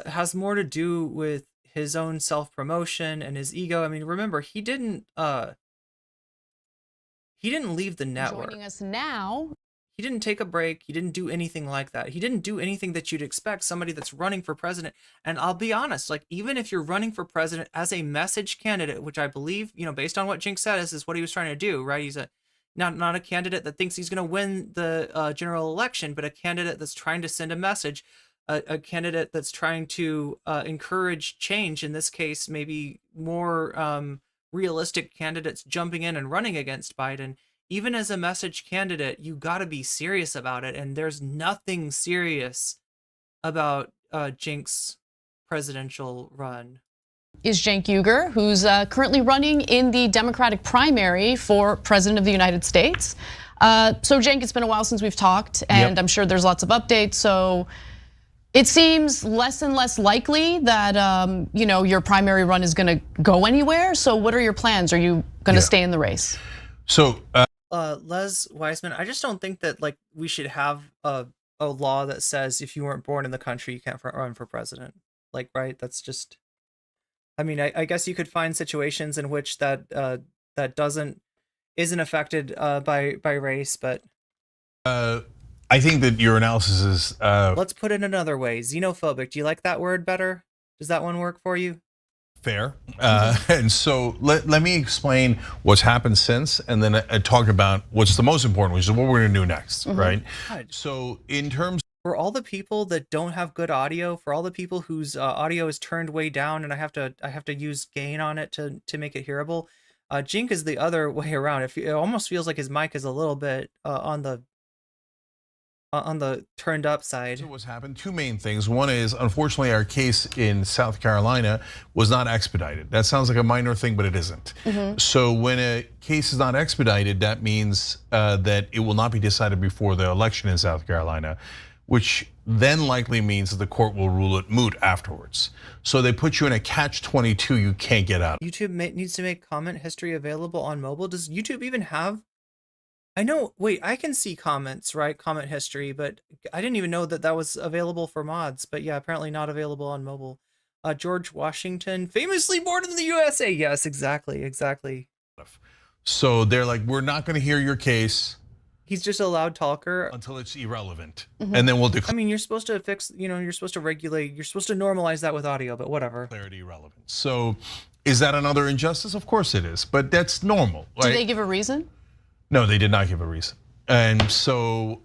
has more to do with his own self-promotion and his ego. I mean, remember, he didn't leave the network. Joining us now. He didn't take a break. He didn't do anything like that. He didn't do anything that you'd expect somebody that's running for president. And I'll be honest, like, even if you're running for president as a message candidate, which I believe, based on what Cenk said, is what he was trying to do, right? He's not a candidate that thinks he's going to win the general election, but a candidate that's trying to send a message, a candidate that's trying to encourage change. In this case, maybe more realistic candidates jumping in and running against Biden. Even as a message candidate, you got to be serious about it. And there's nothing serious about Cenk's presidential run. Is Cenk Uygur, who's currently running in the Democratic primary for president of the United States. So Cenk, it's been a while since we've talked, and I'm sure there's lots of updates. So it seems less and less likely that your primary run is going to go anywhere. So what are your plans? Are you going to stay in the race? So Les Wiseman, I just don't think that we should have a law that says if you weren't born in the country, you can't run for president. Right? That's just. I mean, I guess you could find situations in which that isn't affected by race, but. I think that your analysis is. Let's put it another way. Xenophobic. Do you like that word better? Does that one work for you? Fair. And so let me explain what's happened since, and then talk about what's the most important, which is what we're going to do next, right? So in terms. For all the people that don't have good audio, for all the people whose audio is turned way down, and I have to use gain on it to make it hearable. Cenk is the other way around. It almost feels like his mic is a little bit on the turned up side. So what's happened? Two main things. One is, unfortunately, our case in South Carolina was not expedited. That sounds like a minor thing, but it isn't. So when a case is not expedited, that means that it will not be decided before the election in South Carolina, which then likely means that the court will rule it moot afterwards. So they put you in a catch-22 you can't get out of. YouTube needs to make comment history available on mobile. Does YouTube even have? I know, wait, I can see comments, right? Comment history, but I didn't even know that was available for mods. But yeah, apparently not available on mobile. George Washington, famously born in the USA. Yes, exactly. So they're like, we're not gonna hear your case. He's just a loud talker. Until it's irrelevant. And then we'll declare. I mean, you're supposed to fix, you're supposed to regulate, you're supposed to normalize that with audio, but whatever. Clarity relevant. So is that another injustice? Of course it is, but that's normal. Right? Did they give a reason? No, they did not give a reason. And so,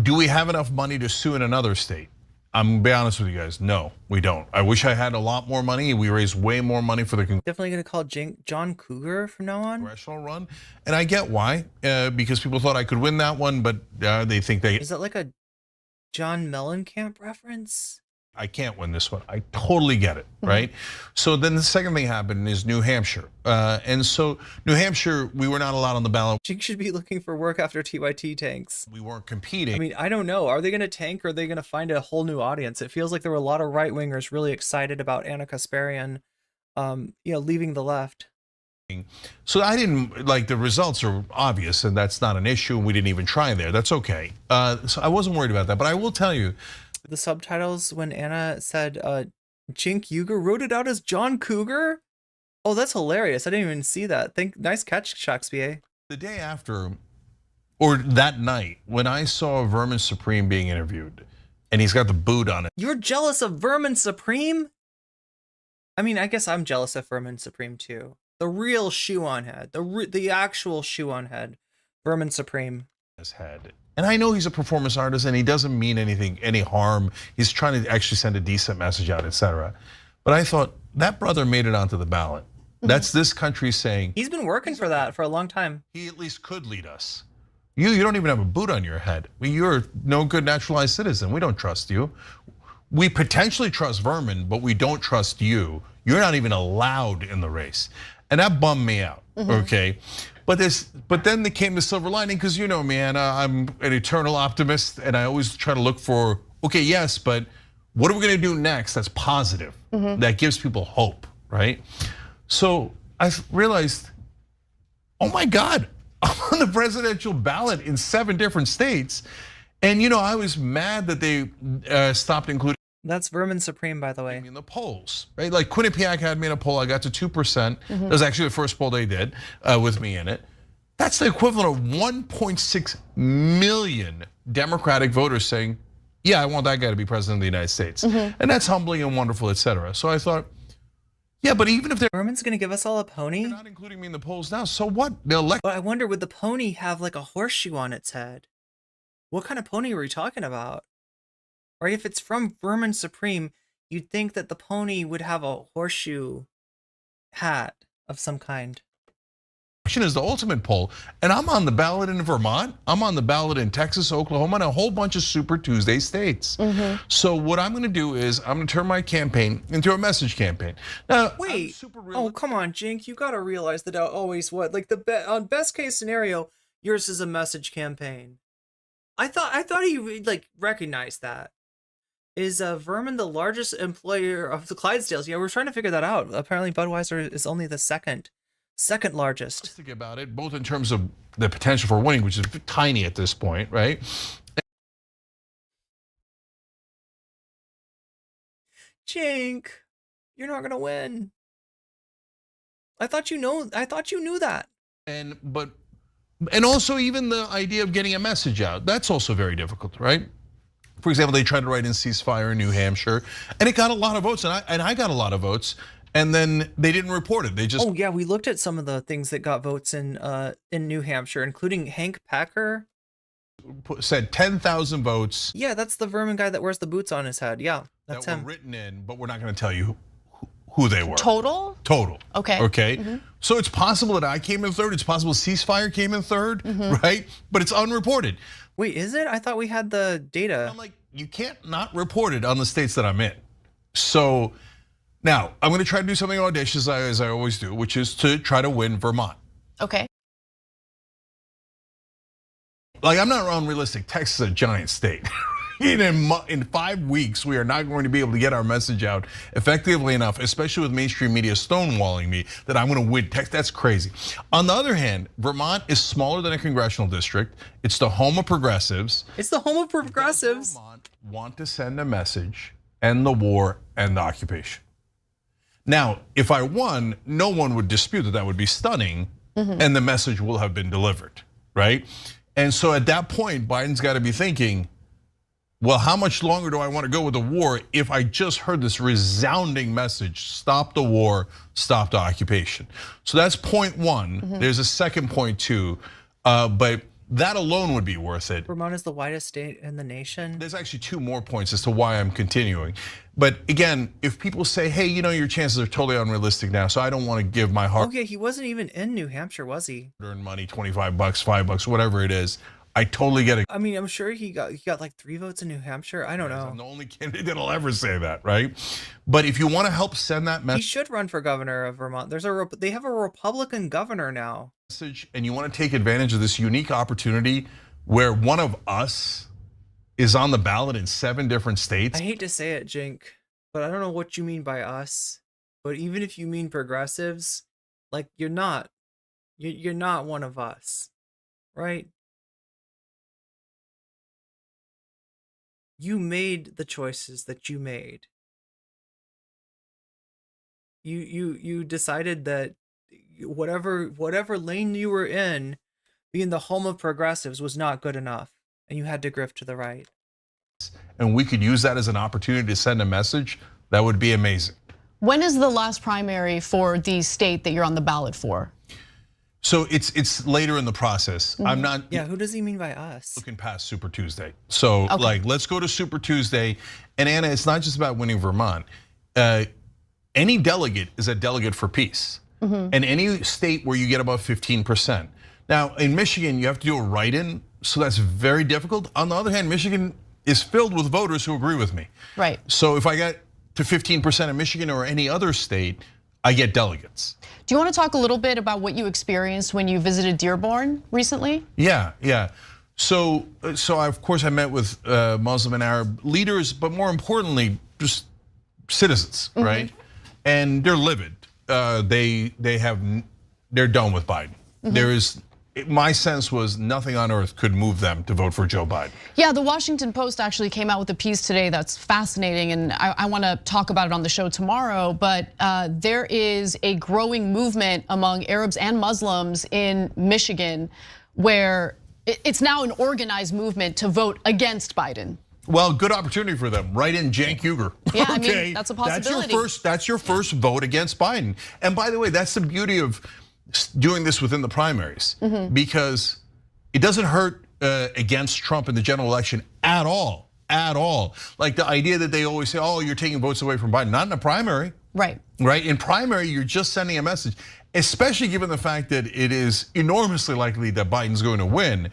do we have enough money to sue in another state? I'm gonna be honest with you guys, no, we don't. I wish I had a lot more money. We raised way more money for the definitely gonna call John Cougar from now on. Congressional run, and I get why, because people thought I could win that one, but they think they. Is that like a John Mellencamp reference? I can't win this one. I totally get it, right? So then the second thing happened is New Hampshire. And so New Hampshire, we were not allowed on the ballot. Cenk should be looking for work after TYT tanks. We weren't competing. I mean, I don't know. Are they going to tank or are they going to find a whole new audience? It feels like there were a lot of right-wingers really excited about Anna Kasparian, leaving the left. So I didn't, the results are obvious and that's not an issue. We didn't even try there. That's okay. So I wasn't worried about that, but I will tell you, the subtitles when Anna said Cenk Uygur wrote it out as John Cougar. Oh, that's hilarious. I didn't even see that. Nice catch, Shakespeare. The day after, or that night, when I saw Vermin Supreme being interviewed, and he's got the boot on it. You're jealous of Vermin Supreme? I mean, I guess I'm jealous of Vermin Supreme too. The real shoe on head, the actual shoe on head, Vermin Supreme. His head. And I know he's a performance artist and he doesn't mean any harm. He's trying to actually send a decent message out, etc. But I thought that brother made it onto the ballot. That's this country saying he's been working for that for a long time. He at least could lead us. You don't even have a boot on your head. You're no good naturalized citizen. We don't trust you. We potentially trust Vermin, but we don't trust you. You're not even allowed in the race. And that bummed me out, okay? But then there came the silver lining, because you know me, Anna, I'm an eternal optimist, and I always try to look for, okay, yes, but what are we gonna do next that's positive, that gives people hope, right? So I realized, oh my God, I'm on the presidential ballot in 7 different states. And you know, I was mad that they stopped including. That's Vermin Supreme, by the way. In the polls, right? Like Quinnipiac had me in a poll, I got to 2%. That was actually the first poll they did with me in it. That's the equivalent of 1.6 million Democratic voters saying, yeah, I want that guy to be president of the United States. And that's humbling and wonderful, etc. So I thought, yeah, but even if they're Vermin's gonna give us all a pony? They're not including me in the polls now, so what? They'll elect. But I wonder, would the pony have like a horseshoe on its head? What kind of pony are we talking about? Right, if it's from Vermin Supreme, you'd think that the pony would have a horseshoe hat of some kind. Is the ultimate poll, and I'm on the ballot in Vermont, I'm on the ballot in Texas, Oklahoma, and a whole bunch of Super Tuesday states. So what I'm gonna do is I'm gonna turn my campaign into a message campaign. Now, wait, oh come on, Cenk, you gotta realize that always what, like on best case scenario, yours is a message campaign. I thought he like recognized that. Is Vermin the largest employer of the Clydesdales? Yeah, we're trying to figure that out. Apparently Budweiser is only the second largest. Think about it, both in terms of the potential for winning, which is tiny at this point, right? Cenk, you're not gonna win. I thought you knew that. And also even the idea of getting a message out, that's also very difficult, right? For example, they tried to write in ceasefire in New Hampshire, and it got a lot of votes, and I got a lot of votes, and then they didn't report it. They just oh yeah, we looked at some of the things that got votes in New Hampshire, including Hank Packer. Said 10,000 votes. Yeah, that's the Vermin guy that wears the boots on his head. Yeah, that's that him. Were written in, but we're not going to tell you who they were. Total. Okay. Okay. So it's possible that I came in third. It's possible ceasefire came in third, right? But it's unreported. Wait, is it? I thought we had the data. I'm like, you can't not report it on the states that I'm in. So now I'm going to try to do something audacious as I always do, which is to try to win Vermont. Okay. Like, I'm not unrealistic. Texas is a giant state. In 5 weeks, we are not going to be able to get our message out effectively enough, especially with mainstream media stonewalling me, that I'm going to win Texas. That's crazy. On the other hand, Vermont is smaller than a congressional district. It's the home of progressives. It's the home of progressives. Vermont want to send a message, end the war, end the occupation. Now, if I won, no one would dispute that would be stunning, and the message will have been delivered, right? And so at that point, Biden's got to be thinking, well, how much longer do I want to go with the war if I just heard this resounding message, stop the war, stop the occupation? So that's point one. There's a second point too, but that alone would be worth it. Vermont is the widest state in the nation. There's actually 2 more points as to why I'm continuing. But again, if people say, hey, you know, your chances are totally unrealistic now, so I don't want to give my heart. Okay, he wasn't even in New Hampshire, was he? Earn money, $25, $5, whatever it is. I totally get it. I mean, I'm sure he got like 3 votes in New Hampshire. I don't know. I'm the only candidate that'll ever say that, right? But if you want to help send that message, he should run for governor of Vermont. They have a Republican governor now. And you want to take advantage of this unique opportunity where one of us is on the ballot in 7 different states. I hate to say it, Cenk, but I don't know what you mean by us. But even if you mean progressives, like you're not one of us, right? You made the choices that you made. You decided that whatever lane you were in, being the home of progressives was not good enough, and you had to grift to the right. And we could use that as an opportunity to send a message, that would be amazing. When is the last primary for the state that you're on the ballot for? So it's later in the process. I'm not. Yeah, who does he mean by us? Looking past Super Tuesday. So like, let's go to Super Tuesday. And Anna, it's not just about winning Vermont. Any delegate is a delegate for peace. And any state where you get above 15%. Now in Michigan, you have to do a write-in, so that's very difficult. On the other hand, Michigan is filled with voters who agree with me. Right. So if I get to 15% in Michigan or any other state, I get delegates. Do you want to talk a little bit about what you experienced when you visited Dearborn recently? Yeah. So of course I met with Muslim and Arab leaders, but more importantly, just citizens, right? And they're livid. They're done with Biden. My sense was nothing on earth could move them to vote for Joe Biden. Yeah, the Washington Post actually came out with a piece today that's fascinating, and I want to talk about it on the show tomorrow, but there is a growing movement among Arabs and Muslims in Michigan where it's now an organized movement to vote against Biden. Well, good opportunity for them. Write in Cenk Uyghur. Yeah, I mean, that's a possibility. That's your first vote against Biden. And by the way, that's the beauty of doing this within the primaries, because it doesn't hurt against Trump in the general election at all. Like the idea that they always say, oh, you're taking votes away from Biden. Not in a primary. Right. In primary, you're just sending a message, especially given the fact that it is enormously likely that Biden's going to win.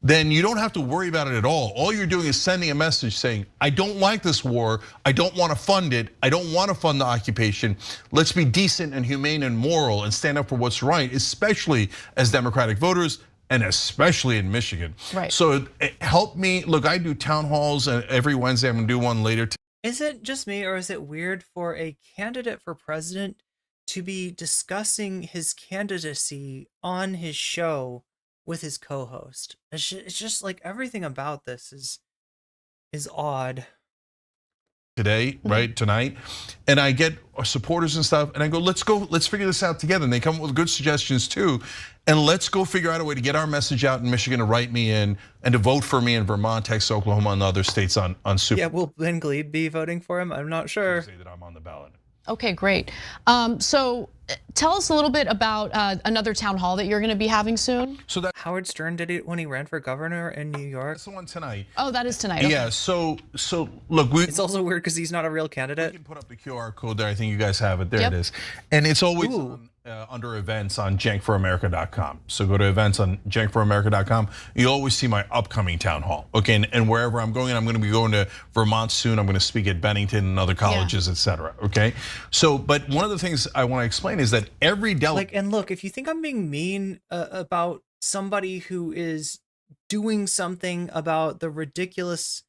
Then you don't have to worry about it at all. All you're doing is sending a message saying, I don't like this war. I don't want to fund it. I don't want to fund the occupation. Let's be decent and humane and moral and stand up for what's right, especially as Democratic voters and especially in Michigan. Right. So help me. Look, I do town halls every Wednesday. I'm going to do one later. Is it just me, or is it weird for a candidate for president to be discussing his candidacy on his show with his co-host? It's just like everything about this is odd. Today, right, tonight, and I get supporters and stuff, and I go, let's figure this out together. And they come up with good suggestions too, and let's go figure out a way to get our message out in Michigan, to write me in, and to vote for me in Vermont, Texas, Oklahoma, and other states on Super. Yeah, will Ben Glebe be voting for him? I'm not sure. Say that I'm on the ballot. Okay, great. So tell us a little bit about another town hall that you're going to be having soon. So that Howard Stern did it when he ran for governor in New York. That's the one tonight. Oh, that is tonight. Okay. Yeah. So look, it's also weird because he's not a real candidate. We can put up the QR code there. I think you guys have it. There Yep. it is, and it's always under events on cenkforamerica.com. So go to events on cenkforamerica.com. You always see my upcoming town hall. Okay, and wherever I'm going to be going to Vermont soon. I'm going to speak at Bennington and other colleges, etc. Okay, so but one of the things I want to explain is that every delegate. And look, if you think I'm being mean about somebody who is doing something about the ridiculous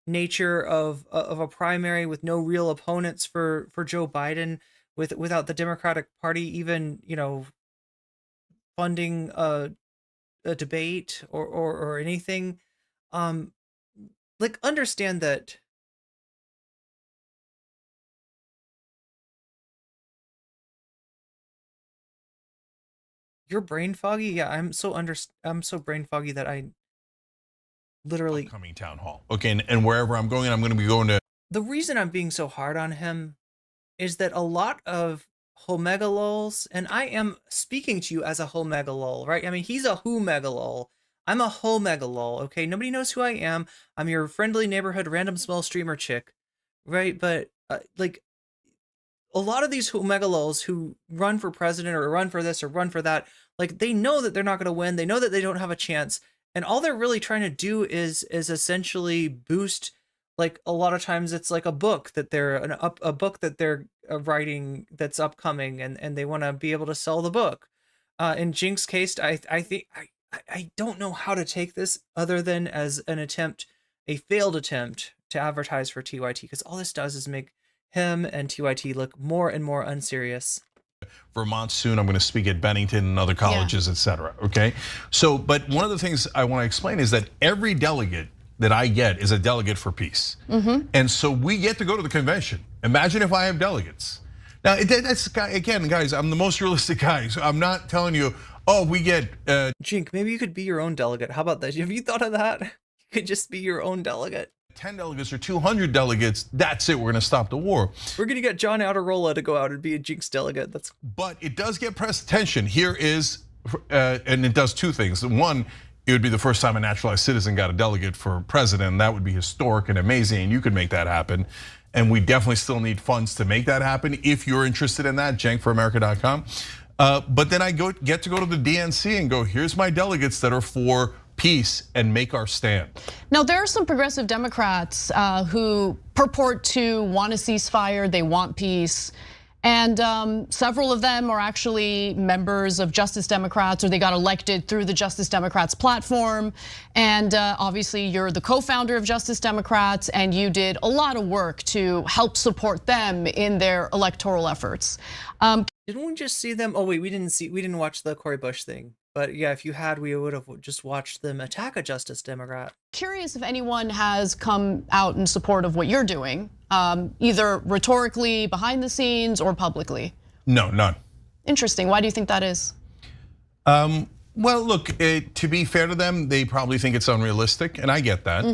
nature of a primary with no real opponents for Joe Biden, without the Democratic Party even, funding a debate or anything, like, understand that you're brain foggy. Yeah, I'm so brain foggy that I literally upcoming town hall. Okay, and wherever I'm going to be going to. The reason I'm being so hard on him is that a lot of homegalols, and I am speaking to you as a homegalol, right? I mean, he's a whomegalol. I'm a homegalol, okay? Nobody knows who I am. I'm your friendly neighborhood random small streamer chick, right? But like, a lot of these homegalols who run for president or run for this or run for that, like, they know that they're not going to win. They know that they don't have a chance. And all they're really trying to do is essentially boost. Like, a lot of times it's like a book that they're writing that's upcoming, and they want to be able to sell the book. In Cenk's case, I think I don't know how to take this other than as a failed attempt to advertise for TYT, because all this does is make him and TYT look more and more unserious. Vermont soon. I'm going to speak at Bennington and other colleges, etc. Okay, so but one of the things I want to explain is that every delegate that I get is a delegate for peace. And so we get to go to the convention. Imagine if I have delegates. Now, that's, again, guys, I'm the most realistic guy. So I'm not telling you, Oh, we get Jink, maybe you could be your own delegate. How about that? Have you thought of that? You could just be your own delegate. 10 delegates or 200 delegates. That's it. We're going to stop the war. We're going to get John Outerola to go out and be a Jink's delegate. But it does get press attention. Here is, and it does two things. One, it would be the first time a naturalized citizen got a delegate for president. That would be historic and amazing, and you could make that happen. And we definitely still need funds to make that happen. If you're interested in that, cenkforamerica.com. But then I get to go to the DNC and go, here's my delegates that are for peace and make our stand. Now, there are some progressive Democrats who purport to want a ceasefire, they want peace. And several of them are actually members of Justice Democrats, or they got elected through the Justice Democrats platform. And obviously you're the co-founder of Justice Democrats, and you did a lot of work to help support them in their electoral efforts. Didn't we just see them? Oh wait, we didn't watch the Cory Bush thing. But yeah, if you had, we would have just watched them attack a Justice Democrat. Curious if anyone has come out in support of what you're doing, either rhetorically, behind the scenes, or publicly. No, none. Interesting. Why do you think that is? Well, look, to be fair to them, they probably think it's unrealistic, and I get that.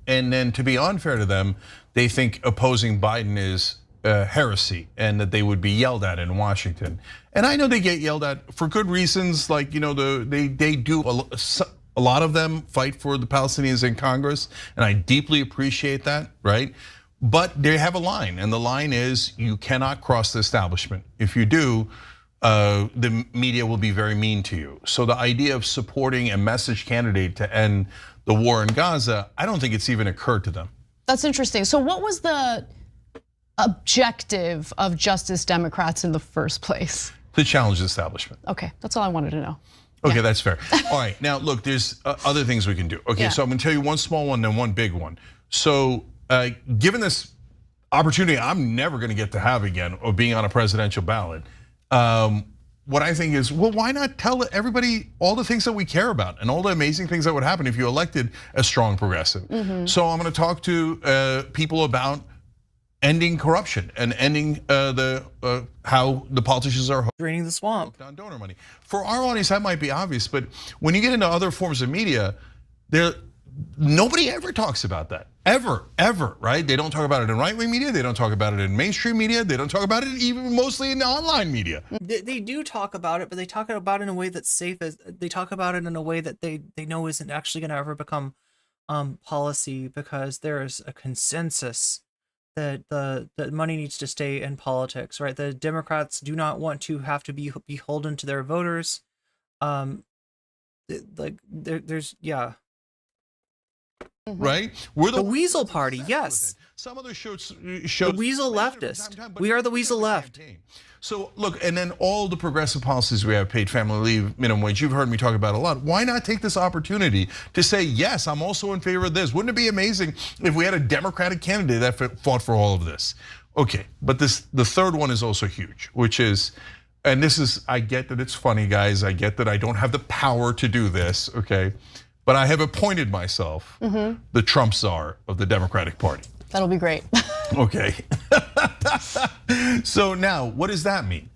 And then to be unfair to them, they think opposing Biden is heresy and that they would be yelled at in Washington. And I know they get yelled at for good reasons, like, they do, a lot of them fight for the Palestinians in Congress, and I deeply appreciate that, right? But they have a line, and the line is you cannot cross the establishment. If you do, the media will be very mean to you. So the idea of supporting a message candidate to end the war in Gaza, I don't think it's even occurred to them. That's interesting. So what was the objective of Justice Democrats in the first place? To challenge the establishment. Okay, that's all I wanted to know. Okay, that's fair. All right, now look, there's other things we can do. Okay, so I'm gonna tell you one small one, then one big one. So given this opportunity I'm never gonna get to have again of being on a presidential ballot, what I think is, well, why not tell everybody all the things that we care about and all the amazing things that would happen if you elected a strong progressive? So I'm gonna talk to people about ending corruption and ending how the politicians are draining the swamp on donor money. For our audience, that might be obvious, but when you get into other forms of media, nobody ever talks about that. Ever, right? They don't talk about it in right-wing media, they don't talk about it in mainstream media, they don't talk about it even mostly in the online media. They do talk about it, but they talk about it in a way that's safe. They talk about it in a way that they know isn't actually gonna ever become policy, because there is a consensus that the money needs to stay in politics, right? The Democrats do not want to have to be beholden to their voters. There's right? We're the Weasel Party, yes. Some other shows the Weasel leftist. We are the Weasel left. So look, and then all the progressive policies we have, paid family leave, minimum wage, you've heard me talk about a lot. Why not take this opportunity to say, yes, I'm also in favor of this? Wouldn't it be amazing if we had a Democratic candidate that fought for all of this? Okay, but the third one is also huge, which is, and this is, I get that it's funny, guys. I get that I don't have the power to do this, okay? But I have appointed myself the Trump czar of the Democratic Party. That'll be great. Okay. So now, what does that mean?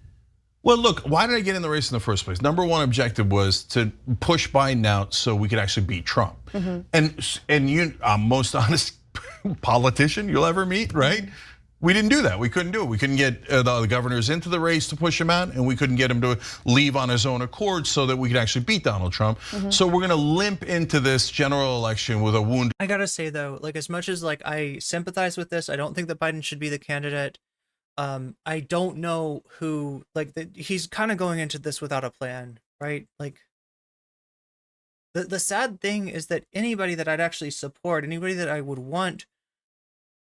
Well, look, why did I get in the race in the first place? Number one objective was to push Biden out so we could actually beat Trump. And you, most honest politician you'll ever meet, right? We didn't do that. We couldn't do it. We couldn't get the governors into the race to push him out, and we couldn't get him to leave on his own accord so that we could actually beat Donald Trump. So we're gonna limp into this general election with a wound. I gotta say though, like, as much as like I sympathize with this, I don't think that Biden should be the candidate. I don't know who, like, he's kind of going into this without a plan, right? Like, the sad thing is that anybody that I'd actually support, anybody that I would want,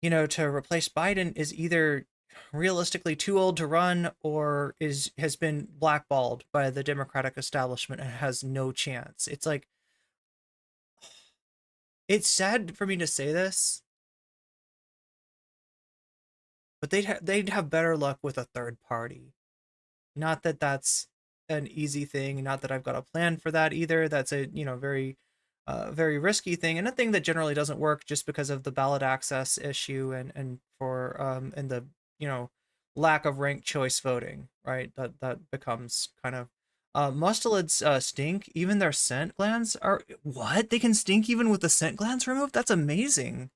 to replace Biden, is either realistically too old to run or has been blackballed by the Democratic establishment and has no chance. It's like, it's sad for me to say this, but they'd have better luck with a third party. Not that that's an easy thing, not that I've got a plan for that either. That's a very risky thing, and a thing that generally doesn't work just because of the ballot access issue and the lack of ranked choice voting, right? That becomes kind of Mustelids stink. Even their scent glands are what? They can stink even with the scent glands removed? That's amazing.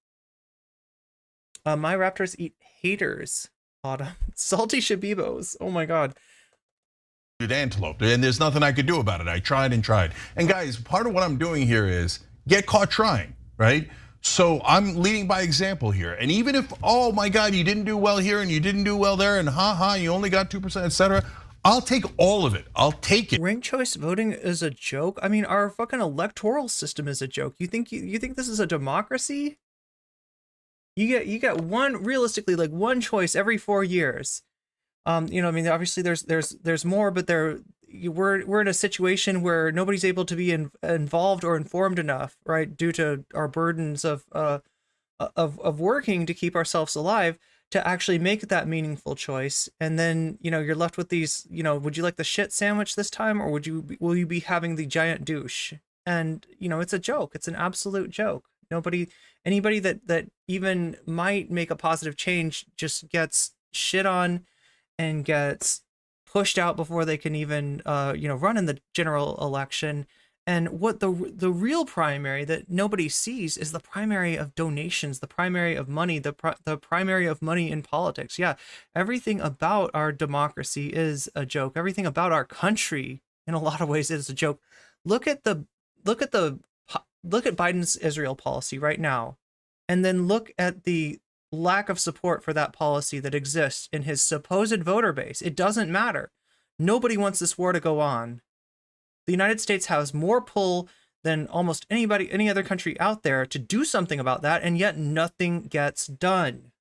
My raptors eat haters. Autumn. Salty shabibos. Oh my god. Antelope, and there's nothing I could do about it. I tried and tried. And guys, part of what I'm doing here is get caught trying, right? So I'm leading by example here. And even if, oh my God, you didn't do well here and you didn't do well there and you only got 2%, etc. I'll take all of it. I'll take it. Ranked choice voting is a joke. I mean, our fucking electoral system is a joke. You think this is a democracy? You get one, realistically, like one choice every 4 years. I mean, obviously there's more, but we're in a situation where nobody's able to be involved or informed enough, right, due to our burdens of working to keep ourselves alive, to actually make that meaningful choice. And then you're left with these. Would you like the shit sandwich this time, or will you be having the giant douche? And it's a joke. It's an absolute joke. Anybody that even might make a positive change just gets shit on and gets pushed out before they can even run in the general election. And what the real primary that nobody sees is the primary of donations, the primary of money, the primary of money in politics. Yeah, everything about our democracy is a joke. Everything about our country in a lot of ways is a joke. Look at Biden's Israel policy right now, and then look at the lack of support for that policy that exists in his supposed voter base. It doesn't matter. Nobody wants this war to go on. The United States has more pull than almost any other country out there to do something about that, and yet nothing gets done.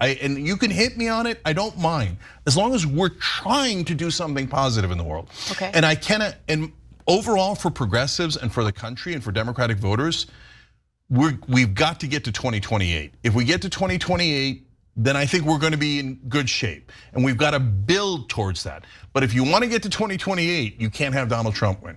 And you can hit me on it. I don't mind, as long as we're trying to do something positive in the world. Okay. And I cannot. And overall, for progressives and for the country and for Democratic voters, we've got to get to 2028. If we get to 2028, then I think we're going to be in good shape. And we've got to build towards that. But if you want to get to 2028, you can't have Donald Trump win.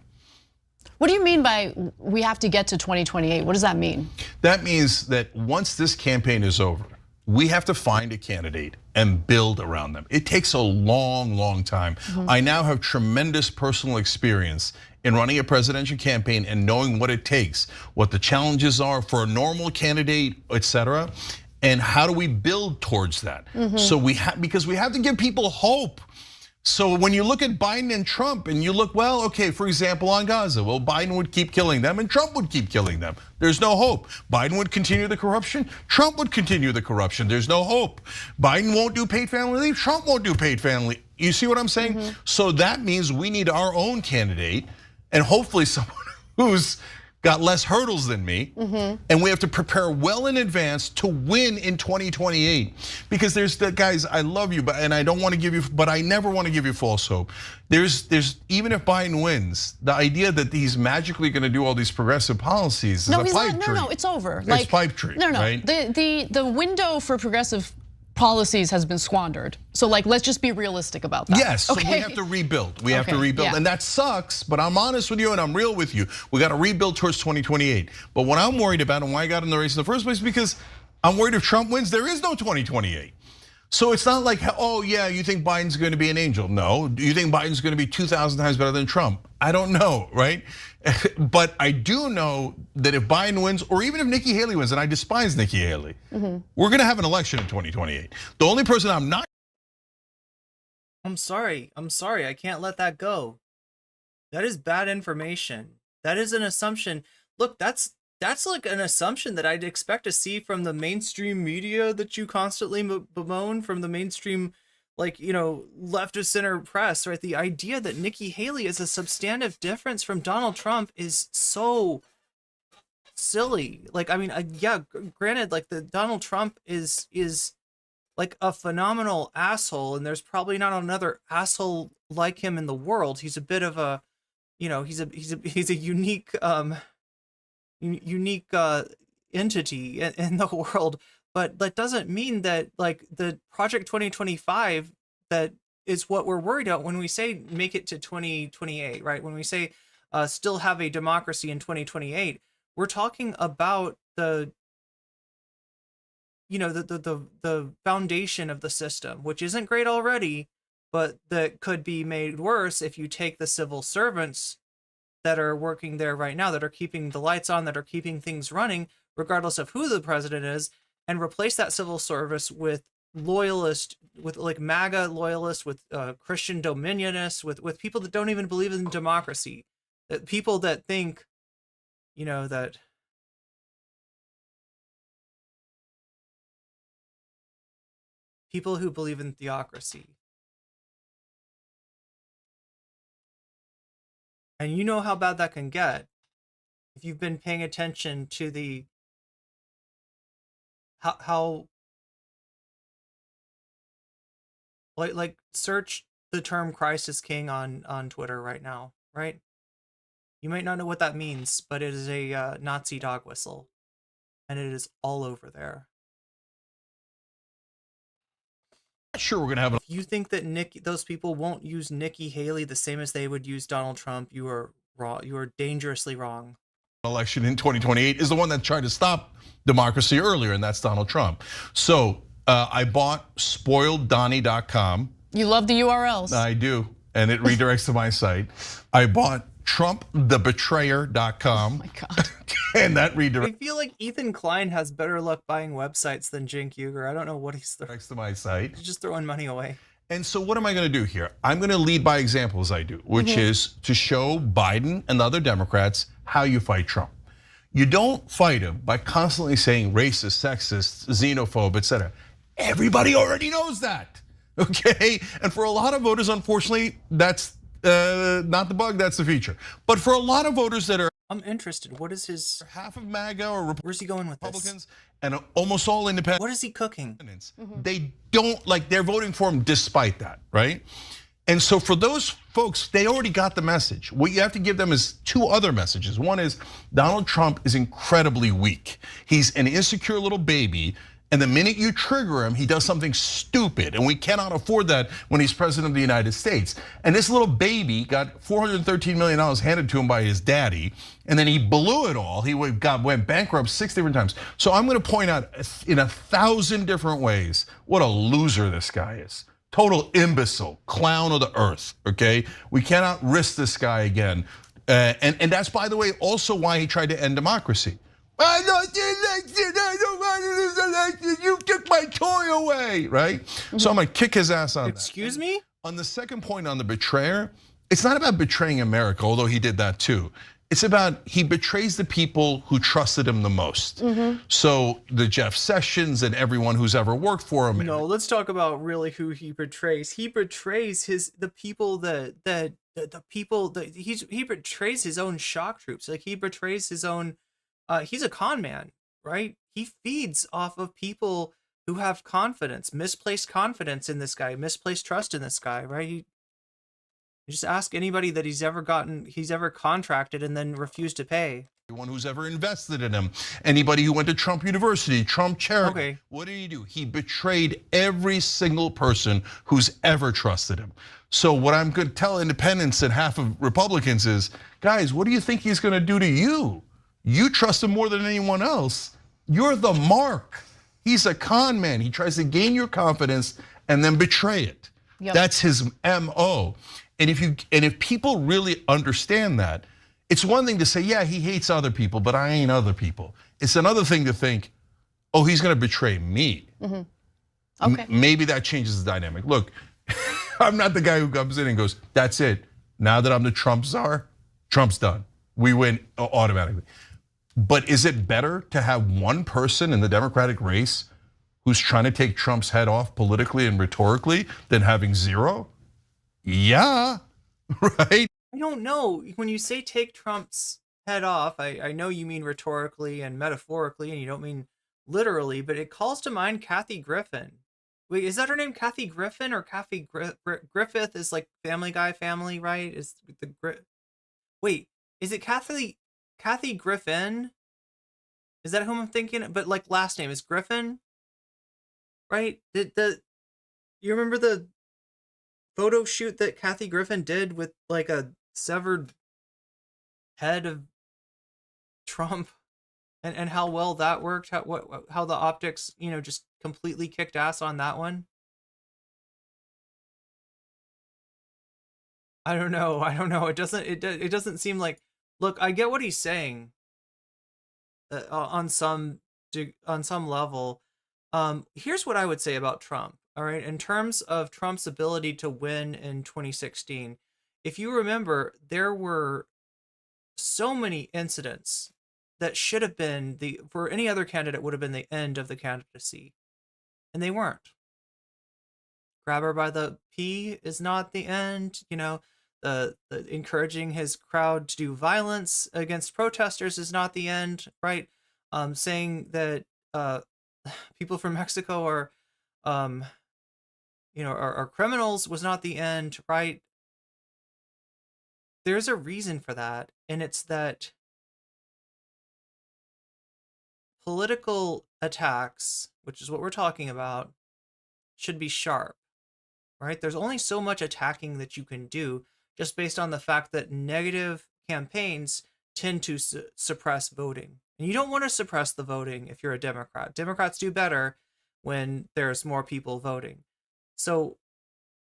What do you mean by we have to get to 2028? What does that mean? That means that once this campaign is over, we have to find a candidate and build around them. It takes a long, long time. I now have tremendous personal experience in running a presidential campaign and knowing what it takes, what the challenges are for a normal candidate, etc. And how do we build towards that? So because we have to give people hope. So when you look at Biden and Trump and you look, well, okay, for example, on Gaza, well, Biden would keep killing them and Trump would keep killing them. There's no hope. Biden would continue the corruption. Trump would continue the corruption. There's no hope. Biden won't do paid family leave. Trump won't do paid family. You see what I'm saying? So that means we need our own candidate, and hopefully someone who's got less hurdles than me, and we have to prepare well in advance to win in 2028. Because there's the guys, I love you, and I don't want to give you, but I never want to give you false hope. There's even if Biden wins, the idea that he's magically going to do all these progressive policies is a pipe dream. No, it's over. It's pipe dream. No, right? The window for progressive policies has been squandered. So let's just be realistic about that. Yes, so we have to rebuild. We have to rebuild, yeah. And that sucks, but I'm honest with you and I'm real with you. We got to rebuild towards 2028. But what I'm worried about and why I got in the race in the first place, because I'm worried if Trump wins, there is no 2028. So it's not like, oh yeah, you think Biden's going to be an angel? No. Do you think Biden's going to be 2,000 times better than Trump? I don't know, right? But I do know that if Biden wins, or even if Nikki Haley wins, and I despise Nikki Haley, we're going to have an election in 2028. The only person I'm not. I'm sorry, I can't let that go. That is bad information. That is an assumption. Look, that's like an assumption that I'd expect to see from the mainstream media that you constantly bemoan, from the mainstream, left of center press, right? The idea that Nikki Haley is a substantive difference from Donald Trump is so silly. Granted, the Donald Trump is like a phenomenal asshole, and there's probably not another asshole like him in the world. He's a bit of a, he's a unique entity in the world, but that doesn't mean that the Project 2025 that is what we're worried about when we say make it to 2028, right? When we say still have a democracy in 2028, we're talking about the foundation of the system, which isn't great already, but that could be made worse if you take the civil servants that are working there right now, that are keeping the lights on, that are keeping things running, regardless of who the president is, and replace that civil service with loyalists, with like MAGA loyalists, with Christian dominionists, with people that don't even believe in democracy, that people that think, you know, that people who believe in theocracy. And you know how bad that can get if you've been paying attention to the how like search the term Christ is King on Twitter right now, right? You might not know what that means, but it is a Nazi dog whistle, and it is all over there. Sure, we're gonna have. If you think that those people won't use Nikki Haley the same as they would use Donald Trump, you are wrong. You are dangerously wrong. Election in 2028 is the one that tried to stop democracy earlier, and that's Donald Trump. So I bought spoileddonnie.com. You love the URLs. I do, and it redirects to my site. I bought trumpthebetrayer.com. Oh my God. And that redirects. I feel like Ethan Klein has better luck buying websites than Cenk Uygur. I don't know what he's Redirects to my site. He's just throwing money away. And so what am I going to do here? I'm going to lead by example as I do, which is to show Biden and the other Democrats how you fight Trump. You don't fight him by constantly saying racist, sexist, xenophobe, etc. Everybody already knows that, okay? And for a lot of voters, unfortunately, that's not the bug, that's the feature. But for a lot of voters that are I'm interested. What is his half of MAGA or where's he going with Republicans and almost all independents? What is he cooking? They don't like, they're voting for him despite that, right? And so for those folks, they already got the message. What you have to give them is two other messages. One is Donald Trump is incredibly weak. He's an insecure little baby. And the minute you trigger him, he does something stupid. And we cannot afford that when he's president of the United States. And this little baby got $413 million handed to him by his daddy. And then he blew it all. He went bankrupt 6 different times. So I'm going to point out in 1,000 different ways what a loser this guy is. Total imbecile, clown of the earth, okay? We cannot risk this guy again. And that's, by the way, also why he tried to end democracy. I don't want this election. You took my toy away, right? So I'm gonna kick his ass on that. Excuse me? On the second point on the betrayer, it's not about betraying America, although he did that too. It's about he betrays the people who trusted him the most. So the Jeff Sessions and everyone who's ever worked for him. No, let's talk about really who he betrays. He betrays the people that he betrays his own shock troops. Like he betrays his own. He's a con man, right? He feeds off of people who have confidence, misplaced confidence in this guy, misplaced trust in this guy, right? You just ask anybody that he's ever contracted and then refused to pay. Everyone who's ever invested in him, anybody who went to Trump University, Trump charity. Okay. What did he do? He betrayed every single person who's ever trusted him. So what I'm going to tell independents and half of Republicans is, guys, what do you think he's going to do to you? You trust him more than anyone else. You're the mark. He's a con man. He tries to gain your confidence and then betray it. Yep. That's his MO. And if people really understand that, it's one thing to say, yeah, he hates other people, but I ain't other people. It's another thing to think, oh, he's going to betray me. Okay. Maybe that changes the dynamic. Look, I'm not the guy who comes in and goes, that's it. Now that I'm the Trump czar, Trump's done. We win automatically. But is it better to have one person in the Democratic race who's trying to take Trump's head off politically and rhetorically than having zero? Yeah, right? I don't know. When you say take Trump's head off, I know you mean rhetorically and metaphorically, and you don't mean literally, but it calls to mind Kathy Griffin. Wait, is that her name, Kathy Griffin, or Kathy Griffith is like Family Guy family, right? Is the Wait, is it Kathy Griffin? Is that whom I'm thinking? But like last name is Griffin, right? You remember the photo shoot that Kathy Griffin did with like a severed head of Trump, and how well that worked? How the optics, just completely kicked ass on that one. I don't know. It doesn't seem like. Look, I get what he's saying. On some level. Here's what I would say about Trump. All right, in terms of Trump's ability to win in 2016, if you remember, there were so many incidents that should have been for any other candidate would have been the end of the candidacy, and they weren't. Grab her by the pee is not the end. The encouraging his crowd to do violence against protesters is not the end, right? Saying that people from Mexico are criminals was not the end, right? There's a reason for that, and it's that political attacks, which is what we're talking about, should be sharp, right? There's only so much attacking that you can do just based on the fact that negative campaigns tend to suppress voting. And you don't want to suppress the voting if you're a Democrat. Democrats do better when there's more people voting. So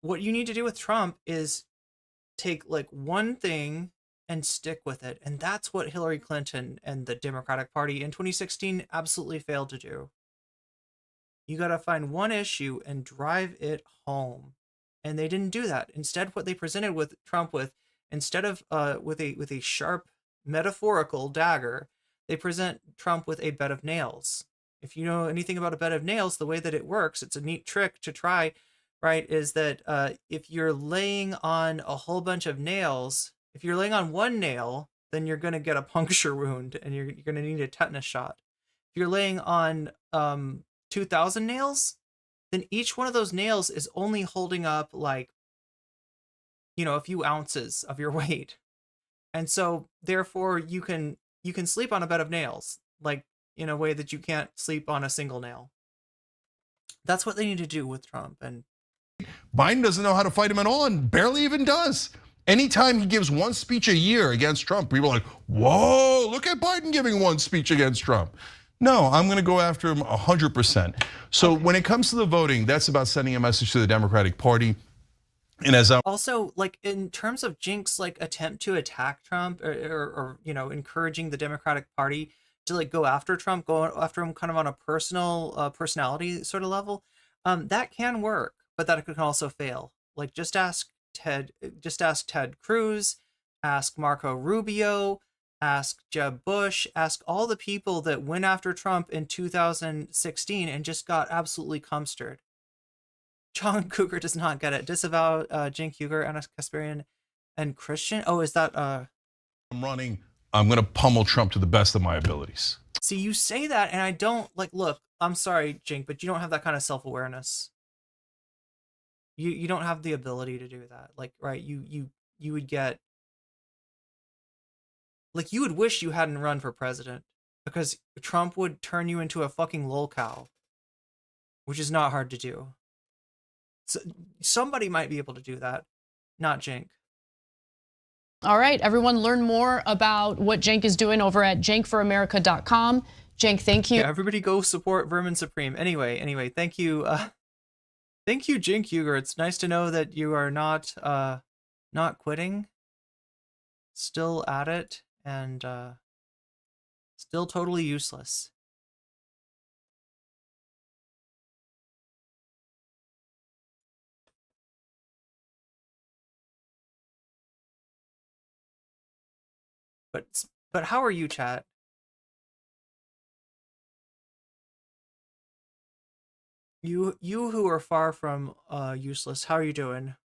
what you need to do with Trump is take like one thing and stick with it. And that's what Hillary Clinton and the Democratic Party in 2016 absolutely failed to do. You got to find one issue and drive it home. And they didn't do that. Instead, what they presented with Trump with, instead of with a sharp metaphorical dagger, they present Trump with a bed of nails. If you know anything about a bed of nails, the way that it works, it's a neat trick to try, right? Is that if you're laying on a whole bunch of nails, if you're laying on one nail, then you're going to get a puncture wound and you're going to need a tetanus shot. If you're laying on 2,000 nails, then each one of those nails is only holding up like, a few ounces of your weight. And so therefore you can sleep on a bed of nails, like in a way that you can't sleep on a single nail. That's what they need to do with Trump. And Biden doesn't know how to fight him at all and barely even does. Anytime he gives one speech a year against Trump, people are like, whoa, look at Biden giving one speech against Trump. No, I'm going to go after him 100%. So when it comes to the voting, that's about sending a message to the Democratic Party. And as also, like in terms of Cenk's like attempt to attack Trump or encouraging the Democratic Party to like go after Trump, go after him kind of on a personality sort of level, that can work, but that can also fail. Like just ask Ted Cruz, ask Marco Rubio, ask Jeb Bush, ask all the people that went after Trump in 2016 and just got absolutely cumstered. John Cougar does not get it. Disavow Cenk, Huger, Anna Kasparian, and Christian. Oh, is that I'm running, I'm going to pummel Trump to the best of my abilities. See, you say that and I don't look, I'm sorry, Cenk, but you don't have that kind of self-awareness. You don't have the ability to do that. Like, right, you would get, like, you would wish you hadn't run for president because Trump would turn you into a fucking lolcow, which is not hard to do. So somebody might be able to do that, not Cenk. All right, everyone, learn more about what Cenk is doing over at cenkforamerica.com. Cenk, thank you. Yeah, everybody go support Vermin Supreme. Anyway, thank you. Thank you, Cenk Huger. It's nice to know that you are not quitting, still at it, and still totally useless. But how are you, chat? You who are far from useless, how are you doing?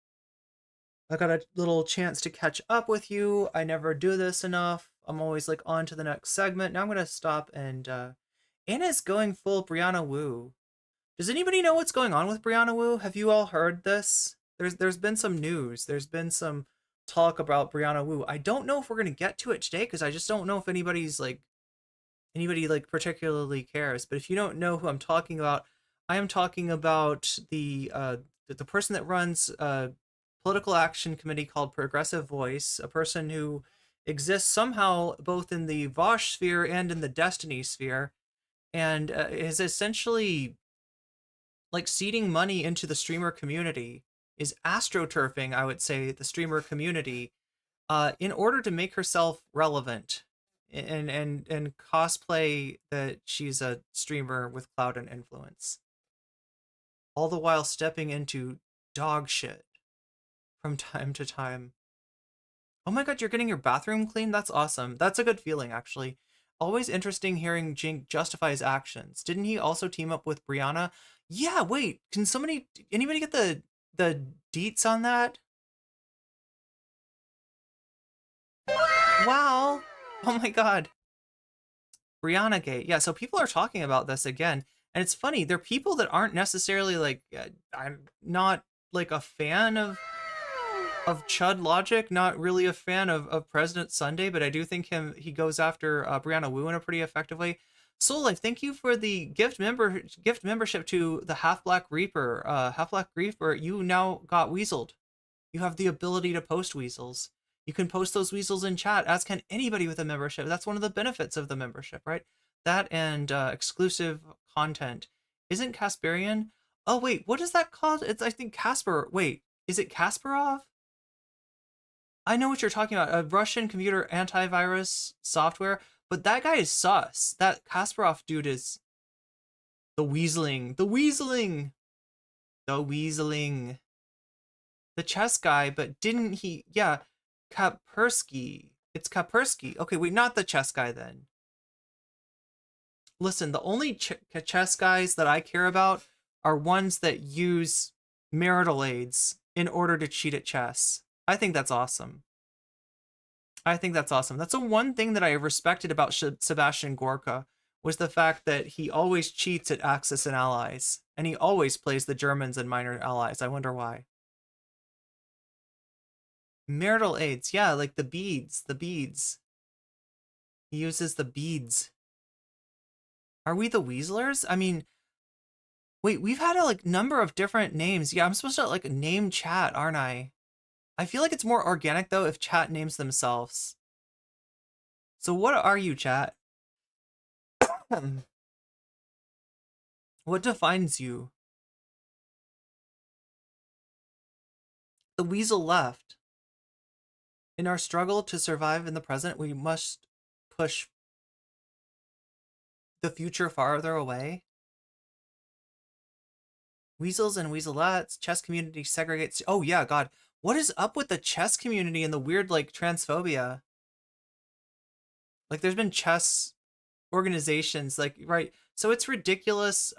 I got a little chance to catch up with you. I never do this enough. I'm always like on to the next segment. Now I'm gonna stop and Anna's going full Brianna Wu. Does anybody know what's going on with Brianna Wu? Have you all heard this? There's been some news. There's been some talk about Brianna Wu. I don't know if we're gonna get to it today because I just don't know if anybody particularly cares. But if you don't know who I'm talking about, I am talking about the person that runs a political action committee called Progressive Voice, a person who exists somehow both in the Vosh sphere and in the Destiny sphere, and is essentially like seeding money into the streamer community is astroturfing, I would say, the streamer community in order to make herself relevant and cosplay that she's a streamer with clout and influence. All the while stepping into dog shit from time to time. Oh my god, you're getting your bathroom cleaned? That's awesome. That's a good feeling, actually. Always interesting hearing Cenk justify his actions. Didn't he also team up with Brianna? Yeah, wait, can anybody get the deets on that? Wow. Oh my god. Brianna Gate. Yeah, so people are talking about this again. And it's funny, they're people that aren't necessarily like, I'm not like a fan of Chud Logic, not really a fan of President Sunday, but I do think he goes after Brianna Wu in a pretty effective way. Soul Life, thank you for the gift membership to the Half Black Reaper. Half Black Reaper, you now got weaseled. You have the ability to post weasels. You can post those weasels in chat, as can anybody with a membership. That's one of the benefits of the membership, right? That and exclusive content. Isn't Kasperian? Oh wait, what is that called? It's, I think, Kasper. Wait, is it Kasparov? I know what you're talking about. A Russian computer antivirus software, but that guy is sus. That Kasparov dude is the weaseling. The weaseling. The weaseling. The chess guy, but didn't he? Yeah, Kaspersky. It's Kaspersky. Okay, wait, not the chess guy then. Listen, the only chess guys that I care about are ones that use marital aids in order to cheat at chess. I think that's awesome. I think that's awesome. That's the one thing that I respected about Sebastian Gorka, was the fact that he always cheats at Axis and Allies, and he always plays the Germans and minor allies. I wonder why. Marital aids, yeah, like the beads, He uses the beads. Are we the Weaslers? I mean, wait, we've had a like number of different names. Yeah, I'm supposed to like name chat, aren't I? I feel like it's more organic though if chat names themselves. So what are you, chat? What defines you? The weasel left. In our struggle to survive in the present, we must push the future farther away. Weasels and weaselettes, chess community segregates. Oh yeah, God. What is up with the chess community and the weird like transphobia? Like there's been chess organizations like, right? So it's ridiculous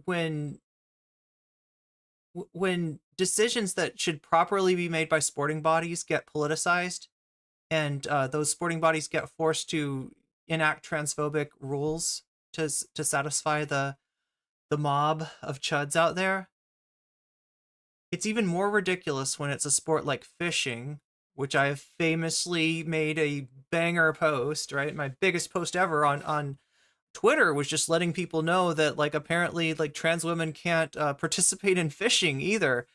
when decisions that should properly be made by sporting bodies get politicized, and those sporting bodies get forced to enact transphobic rules to satisfy the mob of chuds out there. It's even more ridiculous when it's a sport like fishing, which I have famously made a banger post, right? My biggest post ever on Twitter was just letting people know that like apparently like trans women can't participate in fishing either.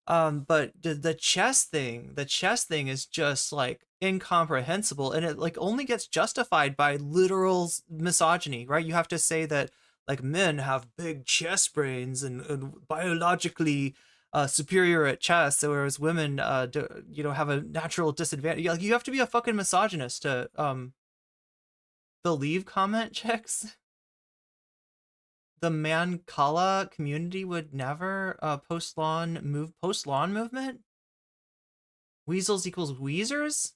But the chess thing is just like incomprehensible, and it like only gets justified by literal misogyny, right? You have to say that like men have big chess brains and biologically superior at chess, whereas women have a natural disadvantage. Like you have to be a fucking misogynist to believe comment checks. The Mancala community would never post-lawn movement? Weasels equals Weezers?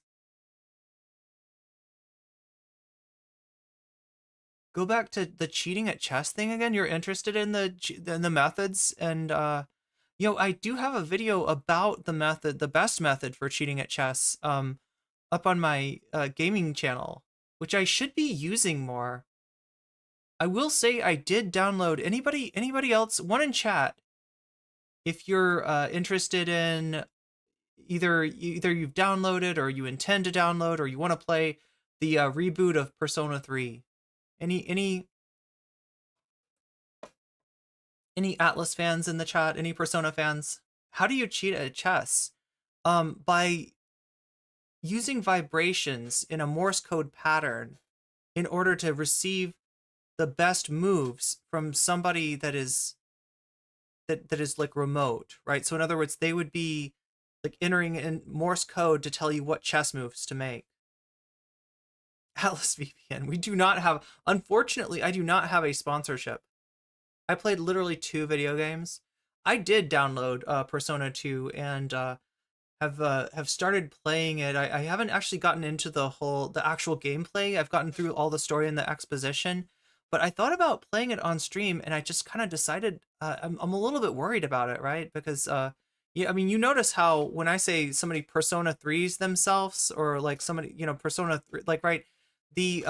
Go back to the cheating at chess thing again. You're interested in the methods, and I do have a video about the method, the best method for cheating at chess, up on my gaming channel, which I should be using more. I will say I did download. Anybody else? One in chat. If you're interested in either you've downloaded or you intend to download or you want to play the reboot of Persona 3. Any Atlas fans in the chat? Any Persona fans? How do you cheat at chess? By using vibrations in a Morse code pattern in order to receive the best moves from somebody that is that is like remote, right? So in other words, they would be like entering in Morse code to tell you what chess moves to make. Atlas VPN. We do not have, unfortunately, I do not have a sponsorship. I played literally 2 video games. I did download Persona 2 and have started playing it. I haven't actually gotten into the actual gameplay. I've gotten through all the story and the exposition, but I thought about playing it on stream, and I just kind of decided I'm a little bit worried about it, right? Because yeah, I mean, you notice how when I say somebody Persona 3s themselves, or like somebody, Persona 3, like, right, the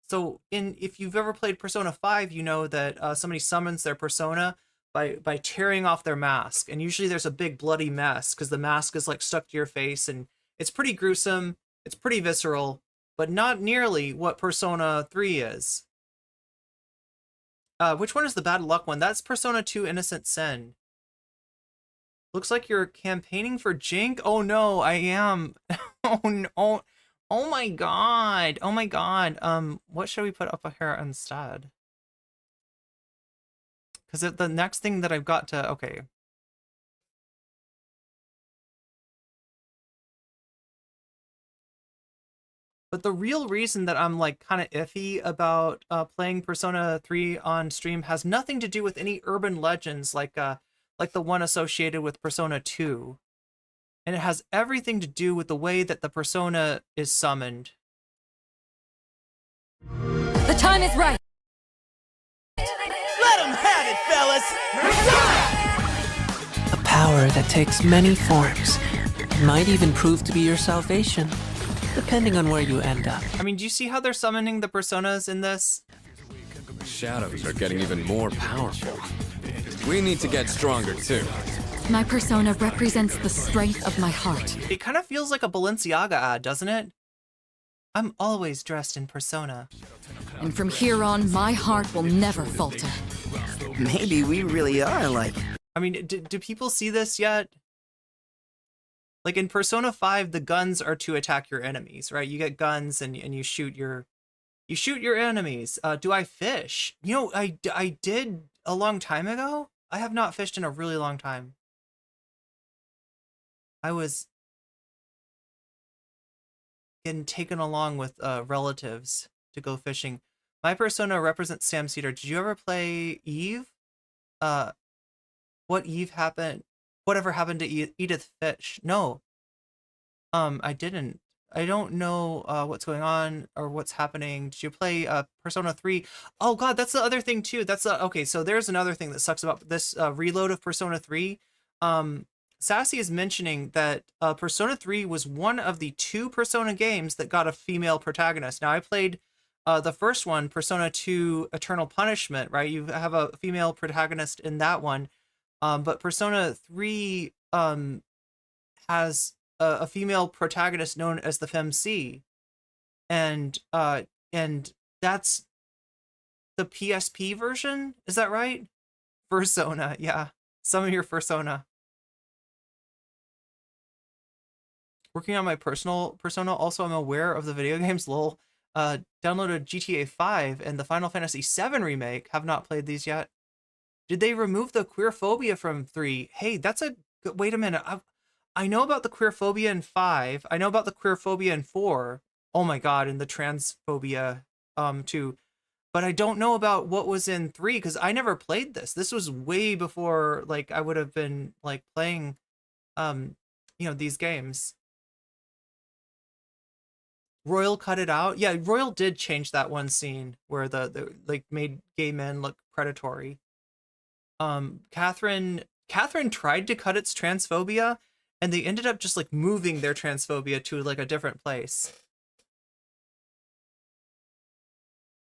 so if you've ever played Persona 5, you know that somebody summons their persona by tearing off their mask, and usually there's a big bloody mess because the mask is like stuck to your face, and it's pretty gruesome, it's pretty visceral, but not nearly what Persona 3 is. Which one is the bad luck one? That's Persona 2 Innocent Sin. Looks like you're campaigning for Cenk. Oh no, I am. Oh no. Oh my god. Oh my god. What should we put up here instead? Because the next thing that I've got to, okay. But the real reason that I'm like kind of iffy about playing Persona 3 on stream has nothing to do with any urban legends like the one associated with Persona 2. And it has everything to do with the way that the persona is summoned. The time is right. Let them have it, fellas! A power that takes many forms. It might even prove to be your salvation, depending on where you end up. I mean, do you see how they're summoning the personas in this? Shadows are getting even more powerful. We need to get stronger, too. My persona represents the strength of my heart. It kind of feels like a Balenciaga ad, doesn't it? I'm always dressed in persona. And from here on, my heart will never falter. Maybe we really are like... I mean, do people see this yet? Like in Persona 5, the guns are to attack your enemies, right? You get guns and you shoot your enemies. Do I fish? You know, I did a long time ago. I have not fished in a really long time. I was getting taken along with relatives to go fishing. My persona represents Sam Cedar. Did you ever play Eve? Whatever happened to Edith Finch? No. I didn't. I don't know what's going on or what's happening. Did you play Persona 3? Oh god, that's the other thing too. That's okay, so there's another thing that sucks about this reload of Persona 3. Sassy is mentioning that Persona 3 was one of the 2 Persona games that got a female protagonist. Now, I played the first one, Persona 2 Eternal Punishment, right? You have a female protagonist in that one. But Persona 3 has a female protagonist known as the FemC. And that's the PSP version? Is that right? Persona, yeah. Some of your Persona. Working on my personal persona. Also, I'm aware of the video games. Lol. Downloaded GTA 5 and the Final Fantasy 7 remake. Have not played these yet. Did they remove the queer phobia from 3? Hey, that's a good... Wait a minute. I know about the queer phobia in 5. I know about the queer phobia in 4. Oh my god, and the transphobia too. But I don't know about what was in 3 because I never played this. This was way before like I would have been like playing these games. Royal cut it out. Yeah, Royal did change that one scene where the like made gay men look predatory. Catherine tried to cut its transphobia, and they ended up just like moving their transphobia to like a different place.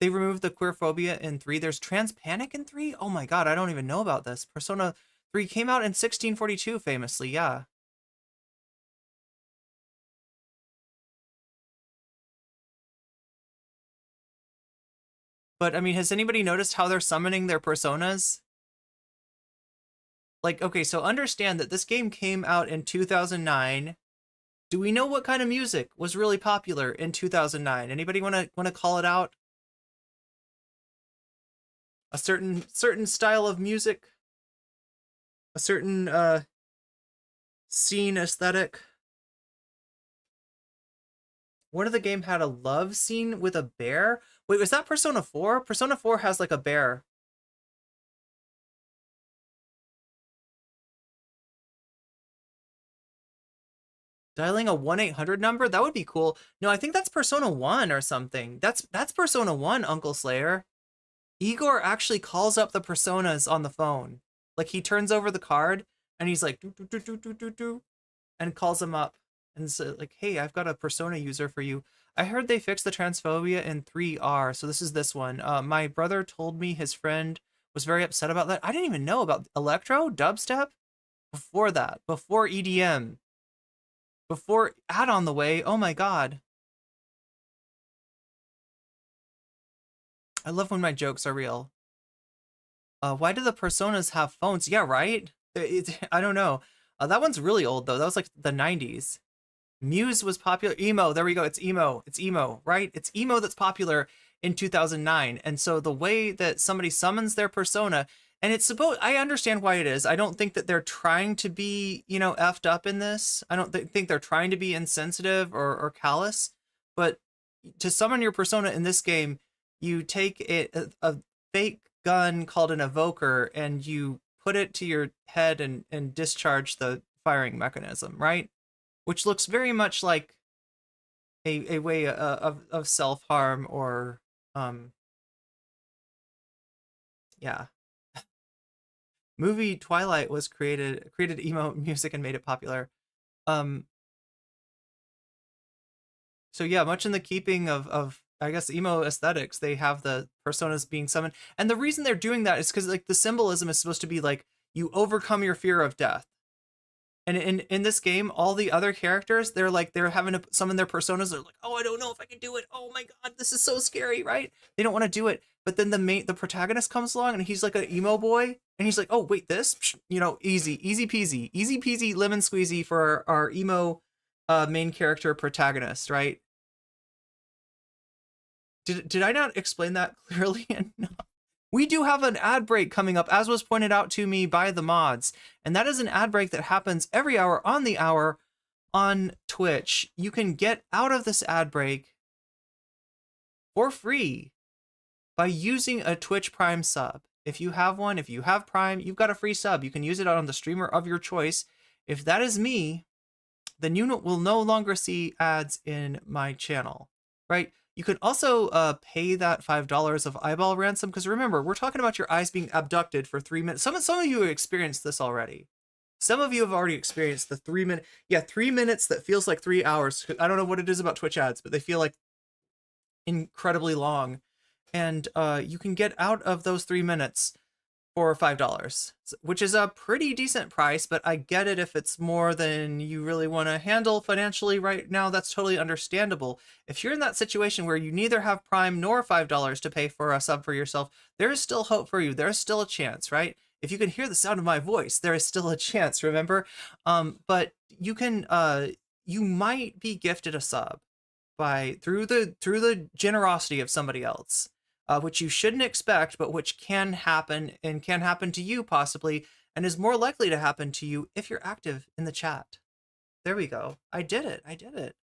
They removed the queer phobia in 3. There's trans panic in 3? Oh my god, I don't even know about this. Persona 3 came out in 1642 famously, yeah. But I mean, has anybody noticed how they're summoning their personas? Like, okay, so understand that this game came out in 2009. Do we know what kind of music was really popular in 2009? Anybody want to call it out? a certain style of music, a certain scene aesthetic. One of the game had a love scene with a bear. Wait, was that Persona 4? Persona 4 has like a bear. Dialing a 1-800 number? That would be cool. No, I think that's Persona 1 or something. That's Persona 1, Uncle Slayer. Igor actually calls up the personas on the phone. Like he turns over the card and he's like, do, and calls them up. And so like, hey, I've got a persona user for you. I heard they fixed the transphobia in 3R. So this is this one. My brother told me his friend was very upset about that. I didn't even know about electro, dubstep before that, before EDM. Before Add on the Way, oh my god. I love when my jokes are real. Why do the personas have phones? Yeah, right? I don't know. That one's really old though. That was like the 90s. Muse was popular. Emo, there we go. It's emo. It's emo, right? It's emo that's popular in 2009. And so the way that somebody summons their persona, and it's supposed, I understand why it is. I don't think that they're trying to be, you know, effed up in this. I don't think they're trying to be insensitive or callous. But to summon your persona in this game, you take a fake gun called an evoker and you put it to your head and discharge the firing mechanism, right? Which looks very much like a way of self-harm or, yeah. Movie Twilight was created emo music and made it popular. So yeah, much in the keeping of I guess emo aesthetics, they have the personas being summoned. And the reason they're doing that is because like the symbolism is supposed to be like you overcome your fear of death. And in this game, all the other characters, they're having to summon their personas. They're like, oh, I don't know if I can do it. Oh my god, this is so scary, right? They don't want to do it. But then the protagonist comes along and he's like an emo boy. And he's like, oh, wait, this? You know, easy peasy, lemon squeezy for our emo main character protagonist, right? Did I not explain that clearly enough? We do have an ad break coming up, as was pointed out to me by the mods. And that is an ad break that happens every hour on the hour on Twitch. You can get out of this ad break for free by using a Twitch Prime sub. If you have one, if you have Prime, you've got a free sub. You can use it on the streamer of your choice. If that is me, then you will no longer see ads in my channel, right? You can also pay that $5 of eyeball ransom, because remember, we're talking about your eyes being abducted for 3 minutes. Some of you have experienced this already. Some of you have already experienced the 3 minute, 3 minutes that feels like 3 hours. I don't know what it is about Twitch ads, but they feel like incredibly long. And you can get out of those 3 minutes for $5, which is a pretty decent price, but I get it if it's more than you really want to handle financially right now. That's totally understandable. If you're in that situation where you neither have Prime nor $5 to pay for a sub for yourself, there is still hope for you. There is still a chance, right? If you can hear the sound of my voice, there is still a chance, remember? But you can, you might be gifted a sub through the generosity of somebody else. Which you shouldn't expect, but which can happen and can happen to you possibly, and is more likely to happen to you if you're active in the chat. There we go. I did it.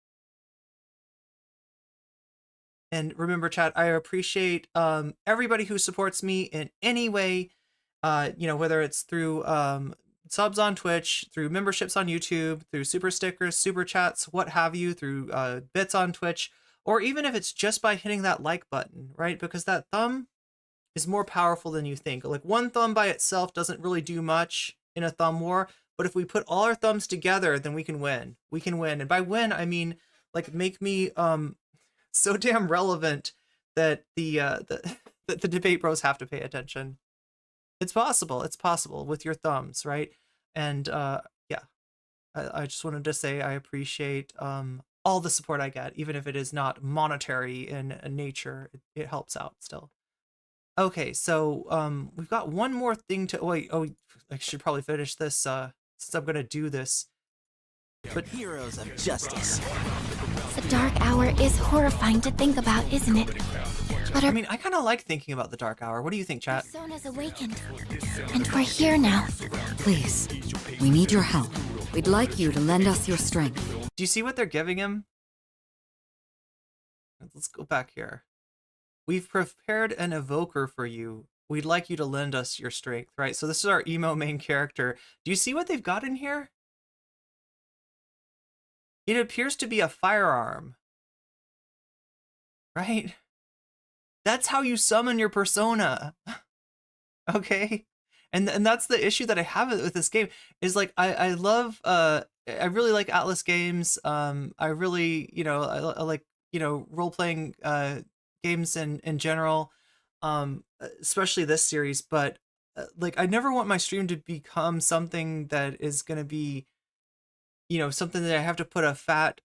And remember, chat, I appreciate everybody who supports me in any way, you know, whether it's through subs on Twitch, through memberships on YouTube, through super stickers, super chats, what have you, through bits on Twitch, or even if it's just by hitting that like button, right? Because that thumb is more powerful than you think. Like one thumb by itself doesn't really do much in a thumb war, but if we put all our thumbs together, then we can win. We can win. And by win, I mean, like, make me so damn relevant that the debate bros have to pay attention. It's possible. It's possible with your thumbs, right? And yeah, I just wanted to say I appreciate all the support I get, even if it is not monetary in nature. It helps out still. Okay, so we've got one more thing to wait. Oh, I should probably finish this since I'm gonna do this. But heroes of justice. The dark hour is horrifying to think about, isn't it? I mean, I kind of like thinking about the dark hour. What do you think, chat? Persona's awakened, and we're here now. Please, we need your help. We'd like you to lend us your strength. Do you see what they're giving him? Let's go back here. We've prepared an evoker for you. We'd like you to lend us your strength, right? So this is our emo main character. Do you see what they've got in here? It appears to be a firearm, right? That's how you summon your persona. Okay? And that's the issue that I have with this game is like I love I really like Atlas games. I really, I like, role-playing games in general. Especially this series, but like I never want my stream to become something that is going to be something that I have to put a fat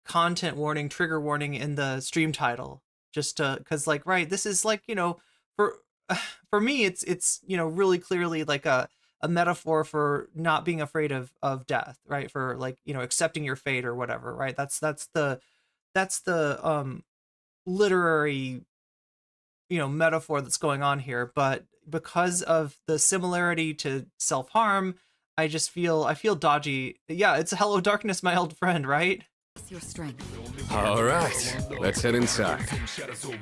content warning, trigger warning in the stream title, just because like, right, this is like, for me it's really clearly like a metaphor for not being afraid of death, right? For like, accepting your fate or whatever, right? That's the literary metaphor that's going on here. But because of the similarity to self-harm, I feel dodgy. Yeah, it's Hello Darkness, my old friend, right? Your strength. All right, let's head inside.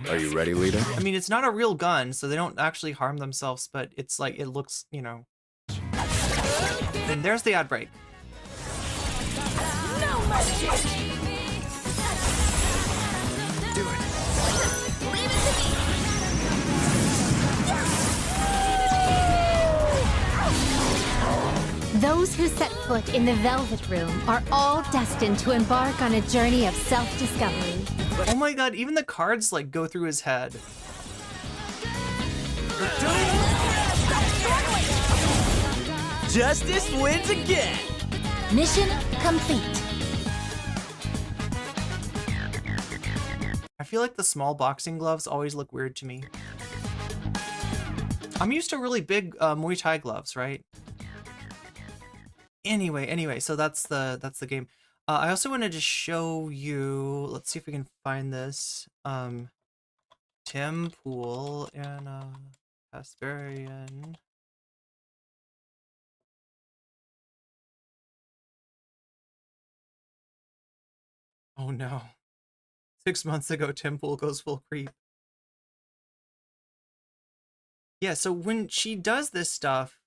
Are you ready, leader? I mean, it's not a real gun, so they don't actually harm themselves, but it's like, it looks, And there's the ad break. No mercy. Do it. Leave it to me. Those who set foot in the Velvet Room are all destined to embark on a journey of self-discovery. Oh my god, even the cards like go through his head. Justice wins again. Mission complete. I feel like the small boxing gloves always look weird to me. I'm used to really big Muay Thai gloves, right? Anyway, so that's the game. I also wanted to show you, let's see if we can find this. Tim Pool and Kasparian. Oh no. 6 months ago, Tim Pool goes full creep. Yeah, so when she does this stuff,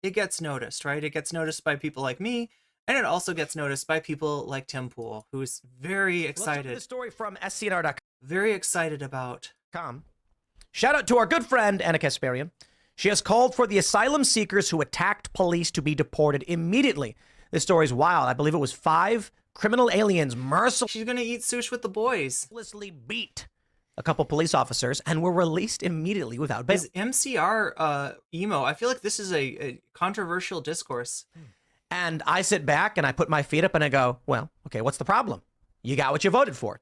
it gets noticed, right? It gets noticed by people like me, and it also gets noticed by people like Tim Pool, who's very excited. The story from scnr.com. Very excited about. Shout out to our good friend, Anna Kasparian. She has called for the asylum seekers who attacked police to be deported immediately. This story's wild. I believe it was 5 criminal aliens She's gonna eat sushi with the boys. mercilessly beat a couple police officers and were released immediately without bail. Is MCR emo? I feel like this is a controversial discourse. And I sit back and I put my feet up and I go, well, okay, what's the problem? You got what you voted for.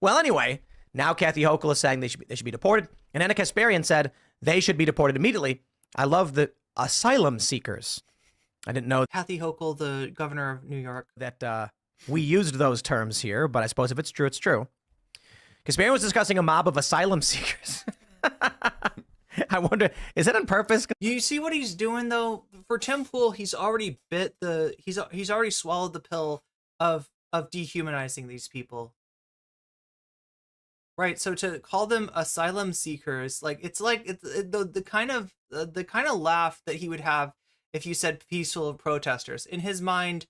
Well, anyway, now Kathy Hochul is saying they should be deported. And Anna Kasparian said they should be deported immediately. I love the asylum seekers. I didn't know Kathy Hochul, the governor of New York, that we used those terms here, but I suppose if it's true, it's true. Kasparian was discussing a mob of asylum seekers. I wonder, is that on purpose? You see what he's doing though? For Tim Pool, he's already he's already swallowed the pill of dehumanizing these people. Right, so to call them asylum seekers, like it's the kind of laugh that he would have if you said peaceful protesters. In his mind,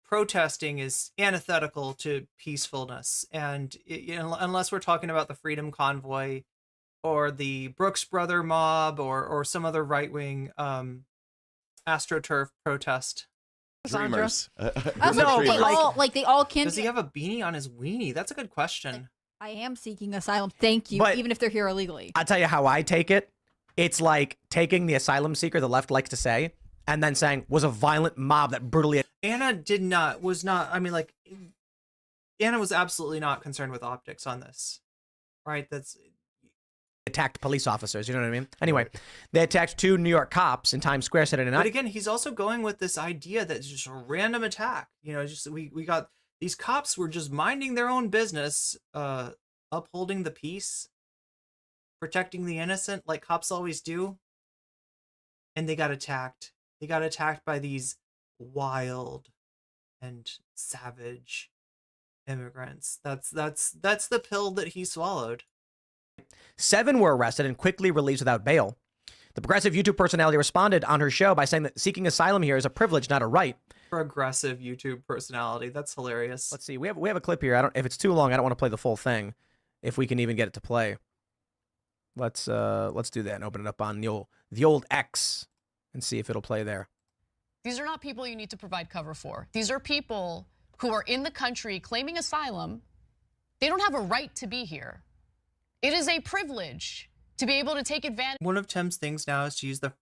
protesting is antithetical to peacefulness, and unless we're talking about the Freedom Convoy or the Brooks Brother mob or some other right-wing AstroTurf protest. Dreamers. No, they all can. Does he have a beanie on his weenie? That's a good question. I am seeking asylum. Thank you, But- even if they're here illegally. I'll tell you how I take it. It's like taking the asylum seeker, the left likes to say, and then saying was a violent mob that brutally. Anna was absolutely not concerned with optics on this. Right? That's attacked police officers, you know what I mean? Anyway, they attacked 2 New York cops in Times Square Saturday night. But again, he's also going with this idea that it's just a random attack. Just we got these cops were just minding their own business, upholding the peace, protecting the innocent like cops always do, and they got attacked. They got attacked by these wild and savage immigrants. That's the pill that he swallowed. 7 were arrested and quickly released without bail. The progressive YouTube personality responded on her show by saying that seeking asylum here is a privilege, not a right. Progressive YouTube personality. That's hilarious. Let's see. We have a clip here. If it's too long, I don't want to play the full thing. If we can even get it to play. Let's do that and open it up on the old X and see if it'll play there. These are not people you need to provide cover for. These are people who are in the country claiming asylum. They don't have a right to be here. It is a privilege to be able to take advantage. One of Tim's things now is to use the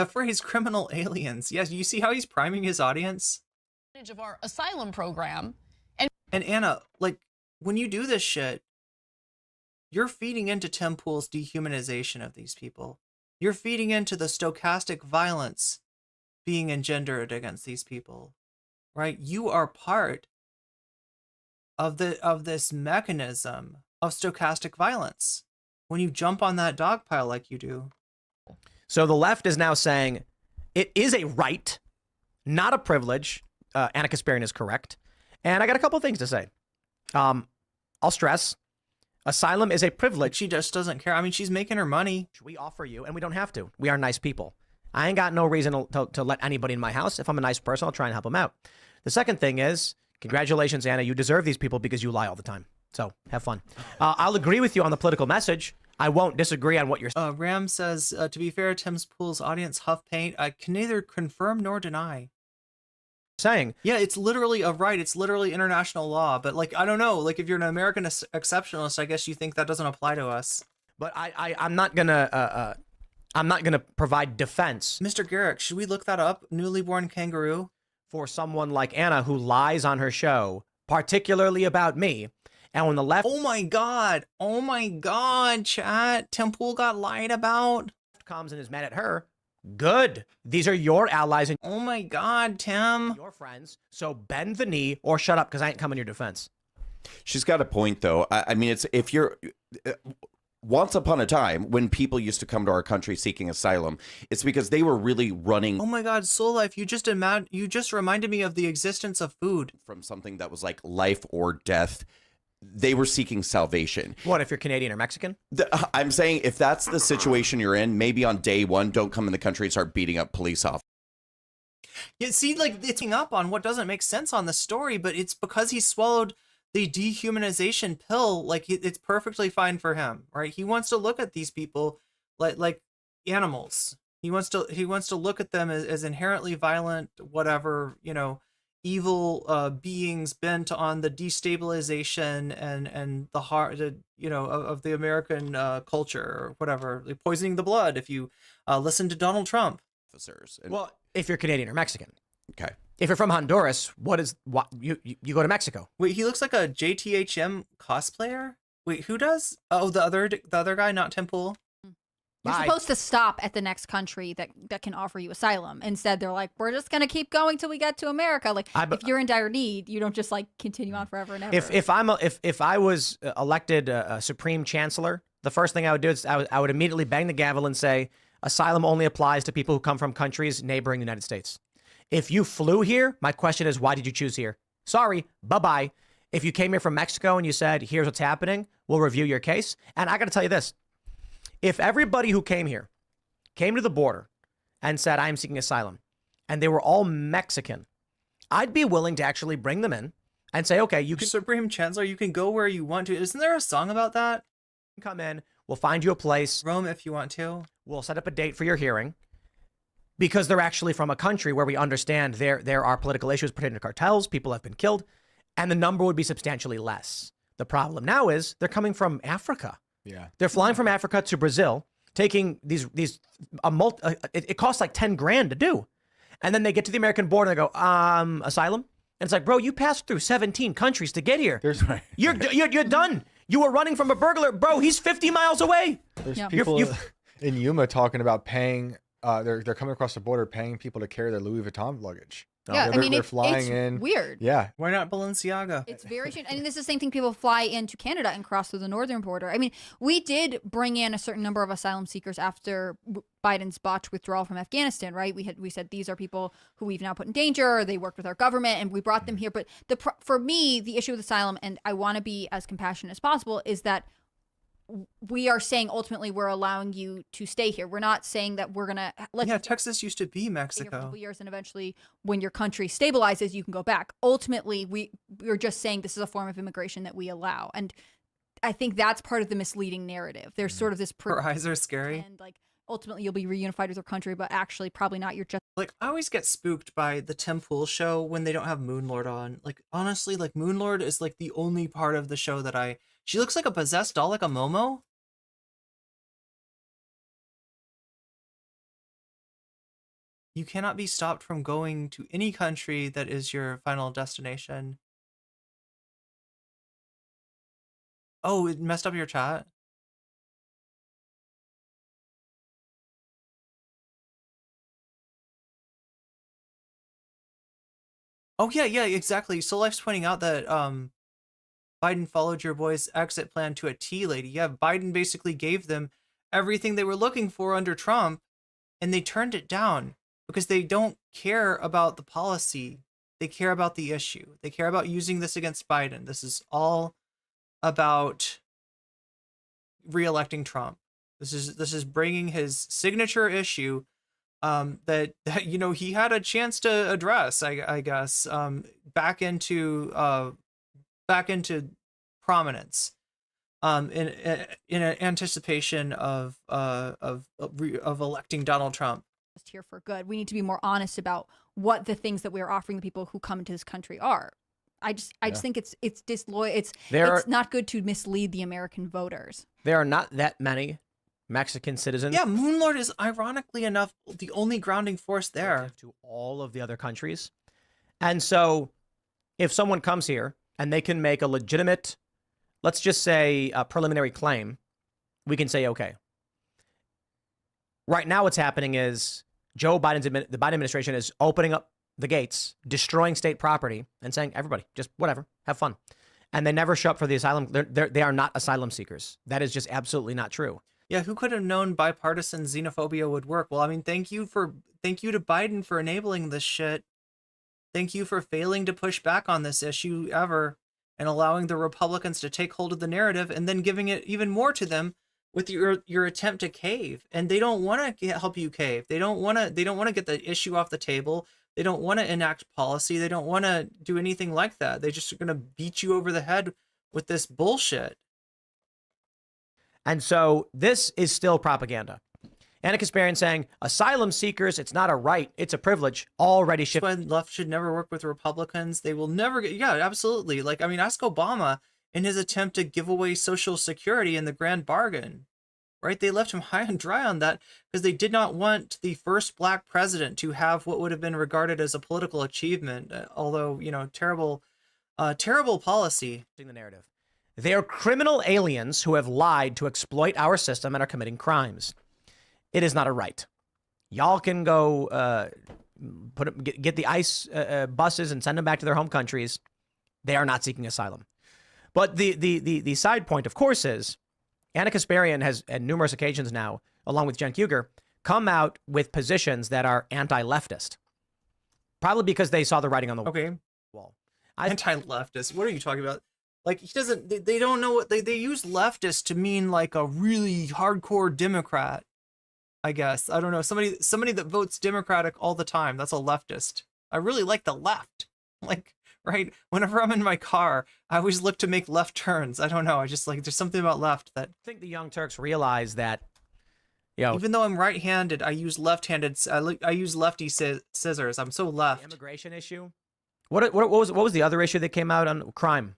phrase criminal aliens. Yes, you see how he's priming his audience? Of our asylum program. And Anna, like, when you do this shit, you're feeding into Tim Pool's dehumanization of these people. You're feeding into the stochastic violence being engendered against these people, right? You are part of this mechanism of stochastic violence when you jump on that dog pile like you do. So the left is now saying it is a right, not a privilege. Anna Kasparian is correct. And I got a couple of things to say. I'll stress, asylum is a privilege. She just doesn't care. I mean, she's making her money. We offer you, and we don't have to. We are nice people. I ain't got no reason to let anybody in my house. If I'm a nice person, I'll try and help them out. The second thing is, congratulations, Anna. You deserve these people because you lie all the time. So have fun. I'll agree with you on the political message. I won't disagree on what you're saying. Ram says, to be fair, Tim's Pool's audience huff paint. I can neither confirm nor deny. Saying. Yeah, it's literally a right. It's literally international law. But like, I don't know. Like, if you're an American exceptionalist, I guess you think that doesn't apply to us. But I'm not gonna provide defense. Mr. Garrick, should we look that up? Newly born kangaroo? For someone like Anna who lies on her show, particularly about me. And when the left... Oh my God, chat. Tim Pool got lied about. Comes and is mad at her. Good. These are your allies. And oh my God, Tim. Your friends. So bend the knee or shut up because I ain't coming to your defense. She's got a point, though. I mean, it's if you're... Once upon a time, when people used to come to our country seeking asylum, it's because they were really running. Oh my God, Soul Life! You just reminded me of the existence of food from something that was like life or death. They were seeking salvation. What if you're Canadian or Mexican? I'm saying if that's the situation you're in, maybe on day one, don't come in the country and start beating up police officers. Yeah, see, like it's up on what doesn't make sense on the story, but it's because he swallowed the dehumanization pill. Like it's perfectly fine for him, right? He wants to look at these people like animals. He wants to look at them as inherently violent, whatever, evil beings bent on the destabilization and the heart, of the American culture or whatever, like poisoning the blood. If you listen to Donald Trump, well, if you're Canadian or Mexican, okay. If you're from Honduras, you go to Mexico? Wait, he looks like a JTHM cosplayer. Wait, who does? Oh, the other guy, not Tim Pool. You're supposed to stop at the next country that can offer you asylum. Instead, they're like, we're just gonna keep going till we get to America. Like, if you're in dire need, you don't just like continue on forever and ever. If I was elected a Supreme Chancellor, the first thing I would do is I would immediately bang the gavel and say, asylum only applies to people who come from countries neighboring the United States. If you flew here, my question is, why did you choose here? Sorry, bye-bye. If you came here from Mexico and you said, here's what's happening, we'll review your case. And I got to tell you this. If everybody who came here came to the border and said, I'm seeking asylum, and they were all Mexican, I'd be willing to actually bring them in and say, okay, you can... Supreme Chancellor, you can go where you want to. Isn't there a song about that? Come in, we'll find you a place. Rome if you want to. We'll set up a date for your hearing. Because they're actually from a country where we understand there are political issues pertaining to cartels, people have been killed, and the number would be substantially less. The problem now is they're coming from Africa. Yeah. They're flying from Africa to Brazil, taking it costs like 10 grand to do. And then they get to the American border and they go, asylum? And it's like, bro, you passed through 17 countries to get here. You're done. You were running from a burglar. Bro, he's 50 miles away. There's people in Yuma talking about paying... they're coming across the border paying people to carry their Louis Vuitton luggage. Yeah, I mean, they're it's flying in. weird. Yeah. Why not Balenciaga? It's very strange. I mean, this is the same thing. People fly into Canada and cross through the northern border. I mean, we did bring in a certain number of asylum seekers after Biden's botched withdrawal from Afghanistan, right? We said these are people who we've now put in danger. Or they worked with our government, and we brought them here. But for me, the issue with asylum, and I want to be as compassionate as possible, is that we are saying ultimately we're allowing you to stay here. We're not saying that we're gonna Texas used to be for a Mexico. couple years, and eventually, when your country stabilizes, you can go back. Ultimately, we're just saying this is a form of immigration that we allow, and I think that's part of the misleading narrative. There's sort of this Her eyes are scary. and like ultimately you'll be reunified with your country, but actually probably not. You're just Like, I always get spooked by the Tim Pool show when they don't have Moonlord on. Like, honestly, like Moonlord is like the only part of the show that she looks like a possessed doll, like a Momo. You cannot be stopped from going to any country that is your final destination. Oh, it messed up your chat? Oh yeah, exactly. So Life's pointing out that Biden followed your boy's exit plan to a T, lady. Yeah, Biden basically gave them everything they were looking for under Trump, and they turned it down because they don't care about the policy. They care about the issue. They care about using this against Biden. This is all about re-electing Trump. This is bringing his signature issue that you know he had a chance to address, I guess, back into prominence, in anticipation of electing Donald Trump. here for good. We need to be more honest about what the things that we are offering the people who come into this country are. I just think it's disloyal. It's not good to mislead the American voters. There are not that many Mexican citizens. Yeah, Moonlord is ironically enough the only grounding force there to all of the other countries. And so if someone comes here and they can make a legitimate, let's just say a preliminary claim, we can say, okay. Right now what's happening is the Biden administration is opening up the gates, destroying state property, and saying, everybody, just whatever, have fun. And they never show up for the asylum. They are not asylum seekers. That is just absolutely not true. Yeah, who could have known bipartisan xenophobia would work? Well, I mean, thank you to Biden for enabling this shit. Thank you for failing to push back on this issue ever and allowing the Republicans to take hold of the narrative and then giving it even more to them with your attempt to cave. And they don't want to help you cave. They don't want to get the issue off the table. They don't want to enact policy. They don't want to do anything like that. They just are going to beat you over the head with this bullshit. And so this is still propaganda. Anna Kasparian saying asylum seekers, it's not a right, it's a privilege. Already shifted. That's why left should never work with Republicans. They will never get. Yeah, absolutely. Like, I mean, ask Obama in his attempt to give away Social Security in the grand bargain. Right? They left him high and dry on that because they did not want the first black president to have what would have been regarded as a political achievement. Although, you know, terrible policy. The narrative. They are criminal aliens who have lied to exploit our system and are committing crimes. It is not a right. Y'all can go get the ICE buses and send them back to their home countries. They are not seeking asylum. But the side point, of course, is Anna Kasparian has, on numerous occasions now, along with Cenk Uygur, come out with positions that are anti-leftist. Probably because they saw the writing on the wall. Anti-leftist? What are you talking about? Like, he doesn't. They don't know what they use leftist to mean, like a really hardcore Democrat. I guess. I don't know. Somebody that votes Democratic all the time. That's a leftist. I really like the left. Like, right? Whenever I'm in my car, I always look to make left turns. I don't know. I just like, there's something about left that. I think the Young Turks realize that, you know, even though I'm right-handed, I use left-handed. I use lefty scissors. I'm so left. The immigration issue. What was the other issue that came out on crime?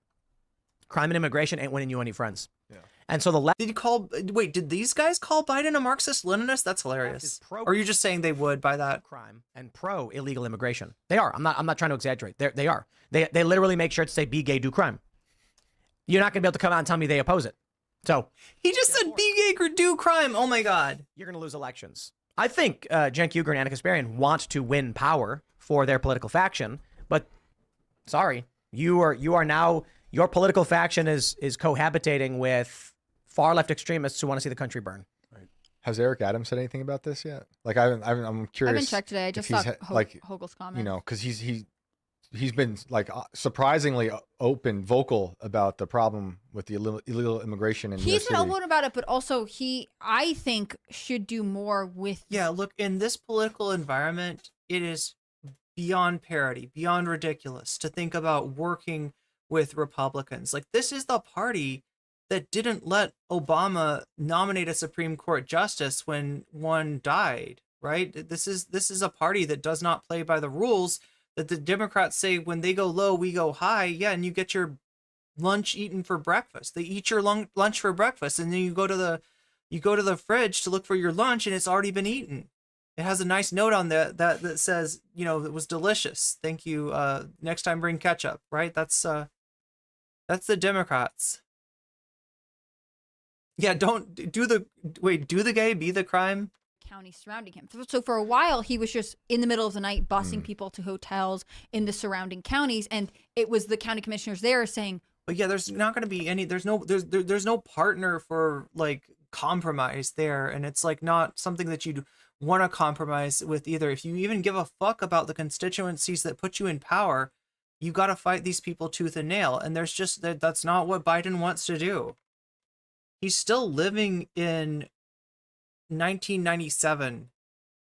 Crime and immigration ain't winning you any friends. Yeah. And so the left. Did these guys call Biden a Marxist-Leninist? That's hilarious. Or are you just saying they would by that? Crime and pro illegal immigration. They are. I'm not trying to exaggerate. They are. They literally make sure to say be gay, do crime. You're not gonna be able to come out and tell me they oppose it. So he just said be gay or do crime. Oh my God. You're gonna lose elections. I think Cenk Uygur and Anna Kasparian want to win power for their political faction. But sorry, you are now, your political faction is cohabitating with far left extremists who want to see the country burn. Has Eric Adams said anything about this yet? Like, I'm curious. I haven't checked today. I just saw Hochul's comment. You know, because he's been like surprisingly open, vocal about the problem with the illegal immigration in New York He's been City. open about it, but also I think, should do more with. Yeah, look, in this political environment, it is beyond parody, beyond ridiculous to think about working with Republicans. Like, this is the party that didn't let Obama nominate a Supreme Court justice when one died, right? This is a party that does not play by the rules that the Democrats say when they go low, we go high. Yeah, and you get your lunch eaten for breakfast. They eat your lunch for breakfast, and then you go to the fridge to look for your lunch, and it's already been eaten. It has a nice note on that says, you know, it was delicious. Thank you. Next time bring ketchup, right? That's the Democrats. Yeah, don't do the gay, be the crime. County surrounding him. So for a while, he was just in the middle of the night busing people to hotels in the surrounding counties, and it was the county commissioners there saying, but yeah, there's not going to be any. There's no partner for like compromise there, and it's like not something that you'd want to compromise with either. If you even give a fuck about the constituencies that put you in power, you got to fight these people tooth and nail, and there's just that's not what Biden wants to do. He's still living in 1997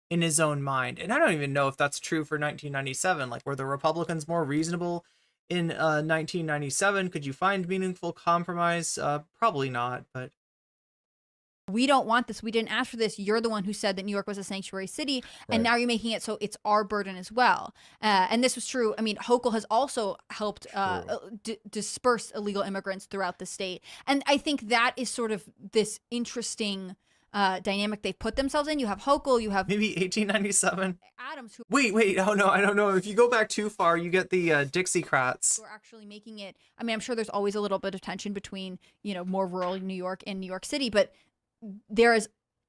in his own mind. And I don't even know if that's true for 1997. Like, were the Republicans more reasonable in 1997? Could you find meaningful compromise? Probably not, but we don't want this. We didn't ask for this. You're the one who said that New York was a sanctuary city, and now you're making it so it's our burden as well. And this was true. I mean, Hochul has also helped disperse illegal immigrants throughout the state. And I think that is sort of this interesting dynamic they've put themselves in. You have Hochul, you have maybe 1897 Adams. Who wait, oh no, I don't know. If you go back too far, you get the Dixiecrats. We're actually making it. I mean, I'm sure there's always a little bit of tension between, you know, more rural New York and New York City, but there is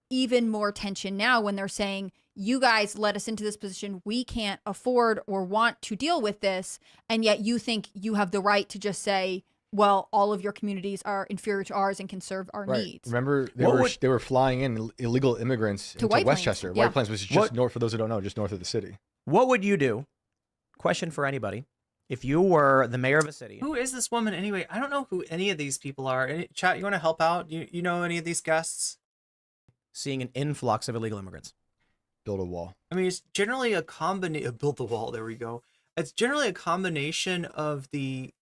even more tension now when they're saying, you guys let us into this position. We can't afford or want to deal with this. And yet you think you have the right to just say, well, all of your communities are inferior to ours and can serve our needs. Remember, they were flying in illegal immigrants into Westchester. White Plains, which is just north, for those who don't know, just north of the city. What would you do? Question for anybody. If you were the mayor of a city. Who is this woman anyway? I don't know who any of these people are. Chat, you want to help out? You know any of these guests? Seeing an influx of illegal immigrants. Build a wall. I mean, it's generally a combination. Build the wall. There we go. It's generally a combination of the,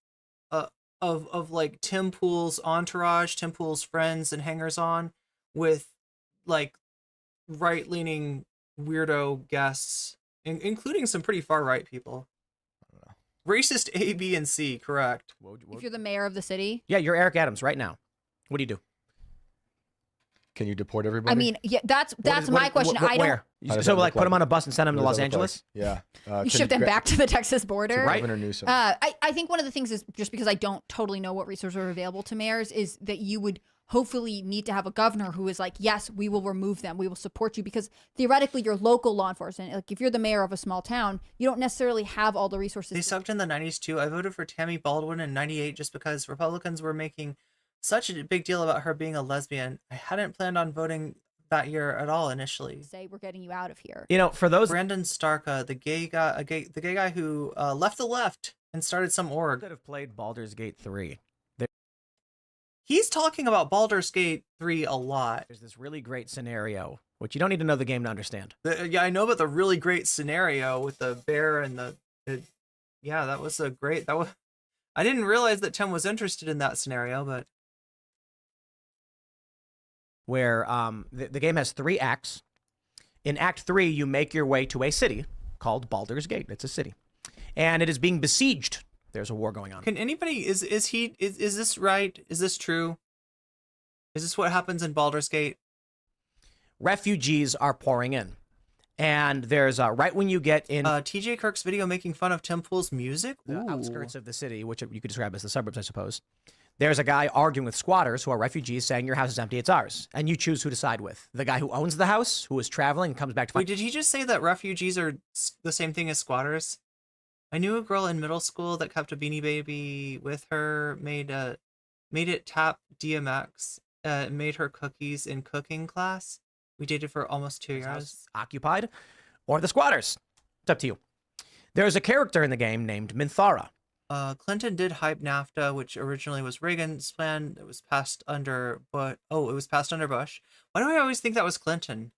of like Tim Pool's entourage, Tim Pool's friends and hangers-on, with like right-leaning weirdo guests, including some pretty far-right people. Racist A, B, and C, correct. If you're the mayor of the city? Yeah, you're Eric Adams right now. What do you do? Can you deport everybody? I mean, yeah, that's my question. Where? So like put them on a bus and send them to Los Angeles? Yeah. You ship them back to the Texas border? Right. I think one of the things is, just because I don't totally know what resources are available to mayors, is that you would hopefully need to have a governor who is like, yes, we will remove them. We will support you, because theoretically your local law enforcement, like if you're the mayor of a small town, you don't necessarily have all the resources. They sucked in the 90s too. I voted for Tammy Baldwin in 98 just because Republicans were making such a big deal about her being a lesbian. I hadn't planned on voting that year at all initially. Say we're getting you out of here. You know, for those Brandon Starka, the gay guy who left the left and started some org. Could have played Baldur's Gate 3. He's talking about Baldur's Gate 3 a lot. There's this really great scenario, which you don't need to know the game to understand. Yeah, I know about the really great scenario with the bear and yeah, that was a great. I didn't realize that Tim was interested in that scenario, but where the game has 3 acts. In Act 3, you make your way to a city called Baldur's Gate. It's a city, and it is being besieged. There's a war going on. Can anybody, is this right? Is this true? Is this what happens in Baldur's Gate? Refugees are pouring in. And there's right when you get in TJ Kirk's video making fun of Tim Pool's music. The outskirts of the city, which you could describe as the suburbs, I suppose. There's a guy arguing with squatters who are refugees saying your house is empty, it's ours. And you choose who to side with. The guy who owns the house, who is traveling and comes back to Wait, did he just say that refugees are the same thing as squatters? I knew a girl in middle school that kept a Beanie Baby with her, made it tap DMX, made her cookies in cooking class. We dated for almost 2 years. Occupied, or the squatters. It's up to you. There's a character in the game named Minthara. Clinton did hype NAFTA, which originally was Reagan's plan. It was passed under, but it was passed under Bush. Why do I always think that was Clinton?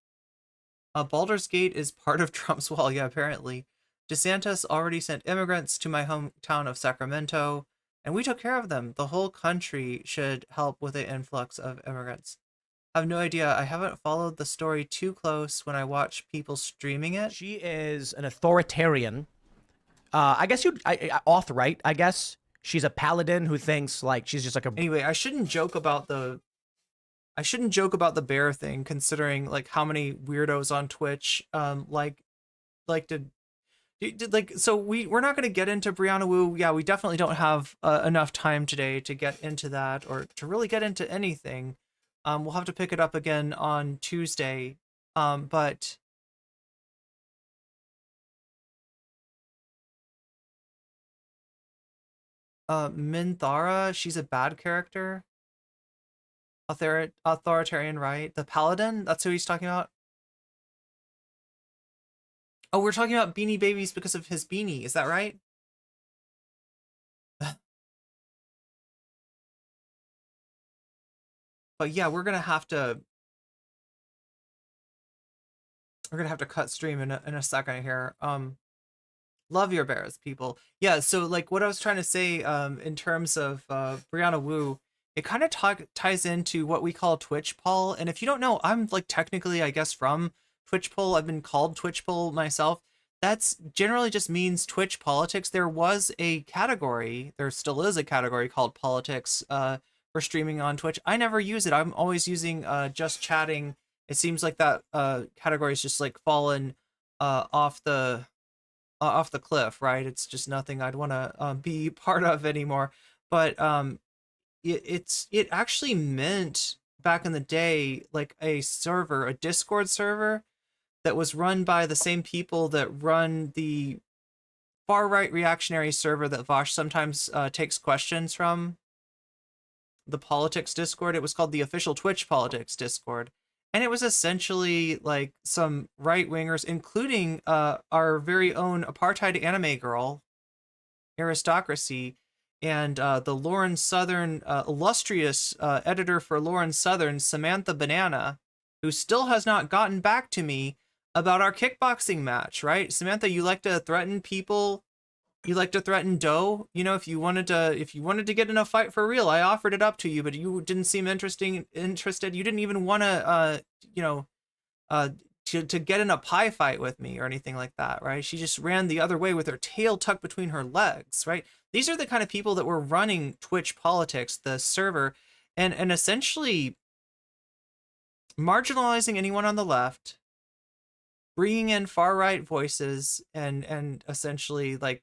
Baldur's Gate is part of Trump's wall. Yeah, apparently. DeSantis already sent immigrants to my hometown of Sacramento, and we took care of them. The whole country should help with the influx of immigrants. I have no idea. I haven't followed the story too close when I watch people streaming it. She is an authoritarian. I guess auth-right, I guess. She's a paladin who thinks like she's just like a... Anyway, I shouldn't joke about the bear thing, considering like how many weirdos on Twitch like so we're not going to get into Brianna Wu. Yeah, we definitely don't have enough time today to get into that or to really get into anything. We'll have to pick it up again on Tuesday. But Minthara, she's a bad character. Authoritarian, right? The paladin, that's who he's talking about. Oh, we're talking about Beanie Babies because of his beanie, is that right? But yeah, we're gonna have to cut stream in a second here. Love your bears, people. Yeah, so like what I was trying to say in terms of Brianna Wu, it kind of ties into what we call Twitch poll. And if you don't know, I'm like technically, I guess, from Twitch poll. I've been called Twitch poll myself. That's generally just means Twitch politics. There was a category, there still is a category called politics for streaming on Twitch. I never use it. I'm always using just chatting. It seems like that category is just like fallen off the cliff, right? It's just nothing I'd want to be part of anymore. But it actually meant back in the day like a server, a Discord server that was run by the same people that run the far right reactionary server that Vosh sometimes takes questions from. The politics Discord. It was called the official Twitch politics Discord. And it was essentially like some right wingers, including our very own apartheid anime girl, Aristocracy, and the Lauren Southern, illustrious editor for Lauren Southern, Samantha Banana, who still has not gotten back to me about our kickboxing match, right? Samantha, you like to threaten people. You like to threaten dough. You know, if you wanted to get in a fight for real, I offered it up to you, but you didn't seem interested. You didn't even want to, to get in a pie fight with me or anything like that, right? She just ran the other way with her tail tucked between her legs, right? These are the kind of people that were running Twitch politics, the server, and essentially marginalizing anyone on the left, bringing in far right voices, and essentially like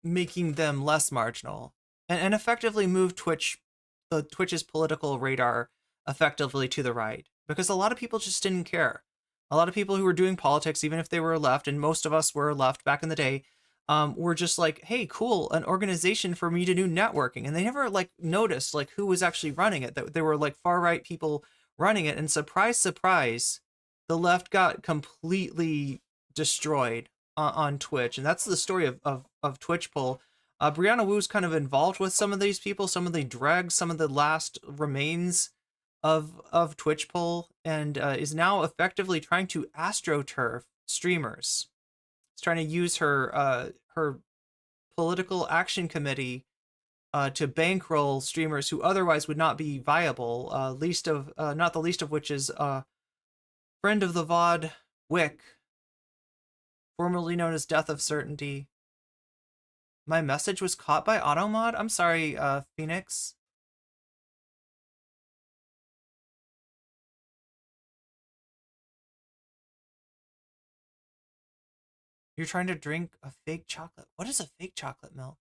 making them less marginal, and effectively move Twitch's political radar effectively to the right, because a lot of people just didn't care. A lot of people who were doing politics, even if they were left, and most of us were left back in the day, were just like, hey, cool, an organization for me to do networking. And they never like noticed like who was actually running it, that they were like far right people running it. And surprise, surprise, the left got completely destroyed on Twitch. And that's the story of Twitch poll. Brianna Wu's kind of involved with some of these people, some of the dregs, some of the last remains of Twitch poll, and is now effectively trying to astroturf streamers. It's trying to use her political action committee to bankroll streamers who otherwise would not be viable. Not the least of which is friend of the VOD, Wick, formerly known as Death of Certainty. My message was caught by Automod? I'm sorry, Phoenix. You're trying to drink a fake chocolate. What is a fake chocolate milk?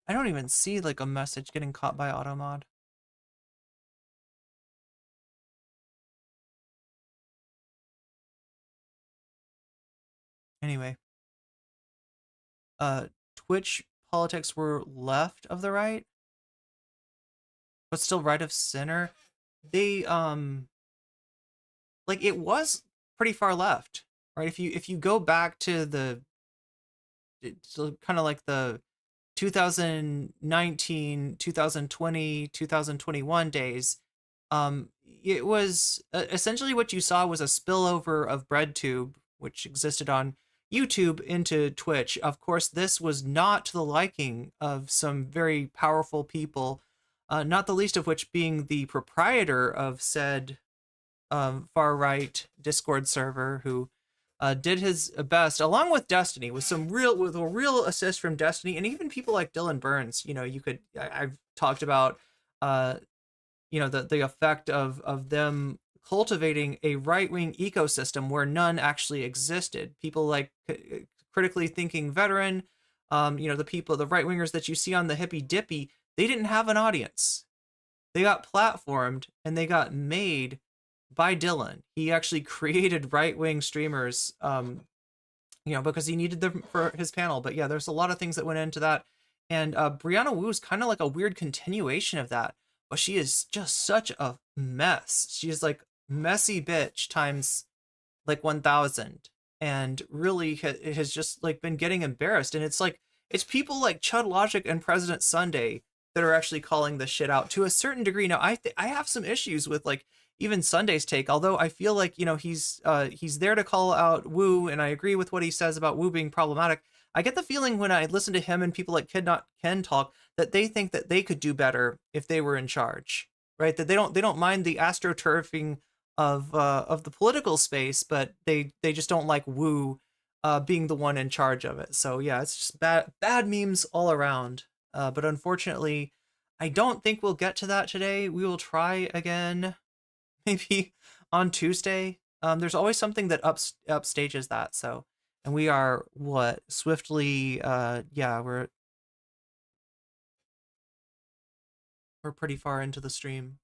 I don't even see like a message getting caught by automod. Anyway, Twitch politics were left of the right, but still right of center. They like it was pretty far left, right? If you go back to the kind of like the 2019, 2020, 2021 days, it was essentially what you saw was a spillover of BreadTube, which existed on YouTube, into Twitch. Of course, this was not to the liking of some very powerful people, not the least of which being the proprietor of said far-right Discord server, who did his best, along with Destiny, with a real assist from Destiny, and even people like Dylan Burns. You know, I've talked about you know, the effect of them cultivating a right-wing ecosystem where none actually existed. People like critically thinking veteran, you know, the right-wingers that you see on the hippy dippy, they didn't have an audience. They got platformed and they got made by Dylan. He actually created right-wing streamers, you know, because he needed them for his panel. But yeah, there's a lot of things that went into that. And Brianna Wu is kind of like a weird continuation of that. But she is just such a mess. She's like messy bitch times like 1,000, and really has just like been getting embarrassed. And it's like, it's people like Chud Logic and President Sunday that are actually calling this shit out to a certain degree. Now, I have some issues with like even Sunday's take, although I feel like, you know, he's there to call out Wu, and I agree with what he says about Wu being problematic. I get the feeling when I listen to him and people like Kid Not Ken talk that they think that they could do better if they were in charge, right? That they don't mind the astroturfing of the political space, but they just don't like Wu being the one in charge of it. So yeah, it's just bad memes all around. But unfortunately, I don't think we'll get to that today. We will try again, maybe on Tuesday. There's always something that upstages that. So. And we are swiftly yeah, we're pretty far into the stream.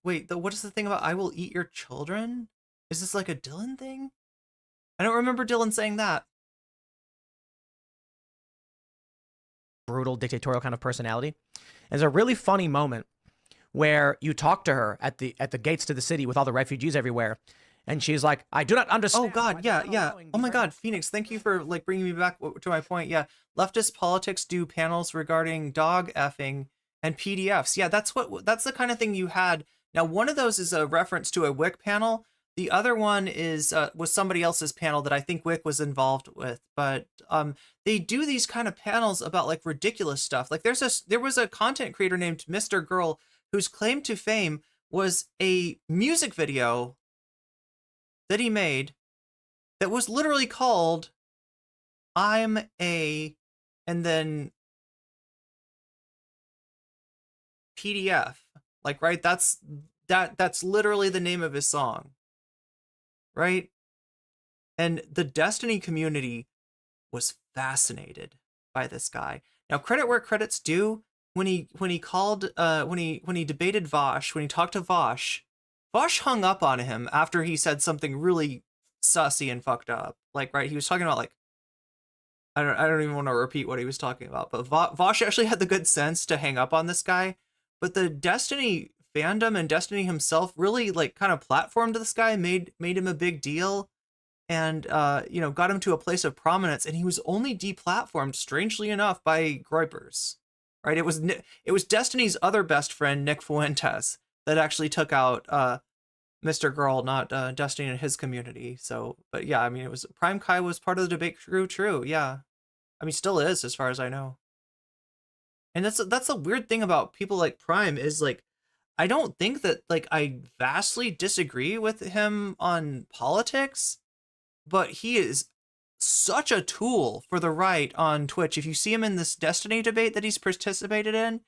Wait, what is the thing about I will eat your children? Is this like a Dylan thing? I don't remember Dylan saying that. Brutal dictatorial kind of personality. There's a really funny moment where you talk to her at the gates to the city with all the refugees everywhere, and she's like, "I do not understand." Oh God, yeah. Oh my God, Phoenix, thank you for like bringing me back to my point. Yeah, leftist politics do panels regarding dog effing and PDFs. Yeah, that's the kind of thing you had. Now, one of those is a reference to a WIC panel. The other one was somebody else's panel that I think WIC was involved with. But they do these kind of panels about like ridiculous stuff. Like there was a content creator named Mr. Girl whose claim to fame was a music video that he made that was literally called "I'm a," and then PDF. Like, right? That's literally the name of his song. Right? And the Destiny community was fascinated by this guy. Now, credit where credit's due. When he debated Vosh, when he talked to Vosh hung up on him after he said something really sussy and fucked up. Like, right, he was talking about like, I don't even want to repeat what he was talking about, but Vosh actually had the good sense to hang up on this guy. But the Destiny fandom and Destiny himself really like kind of platformed this guy, made him a big deal, and you know, got him to a place of prominence. And he was only deplatformed, strangely enough, by Groypers. Right? It was Destiny's other best friend, Nick Fuentes, that actually took out Mr. Girl, not Destiny and his community. So, but yeah, I mean, it was Prime Kai was part of the debate crew. True, yeah. I mean, still is, as far as I know. And that's the weird thing about people like Prime is like, I don't think that like I vastly disagree with him on politics, but he is such a tool for the right on Twitch. If you see him in this Destiny debate that he's participated in,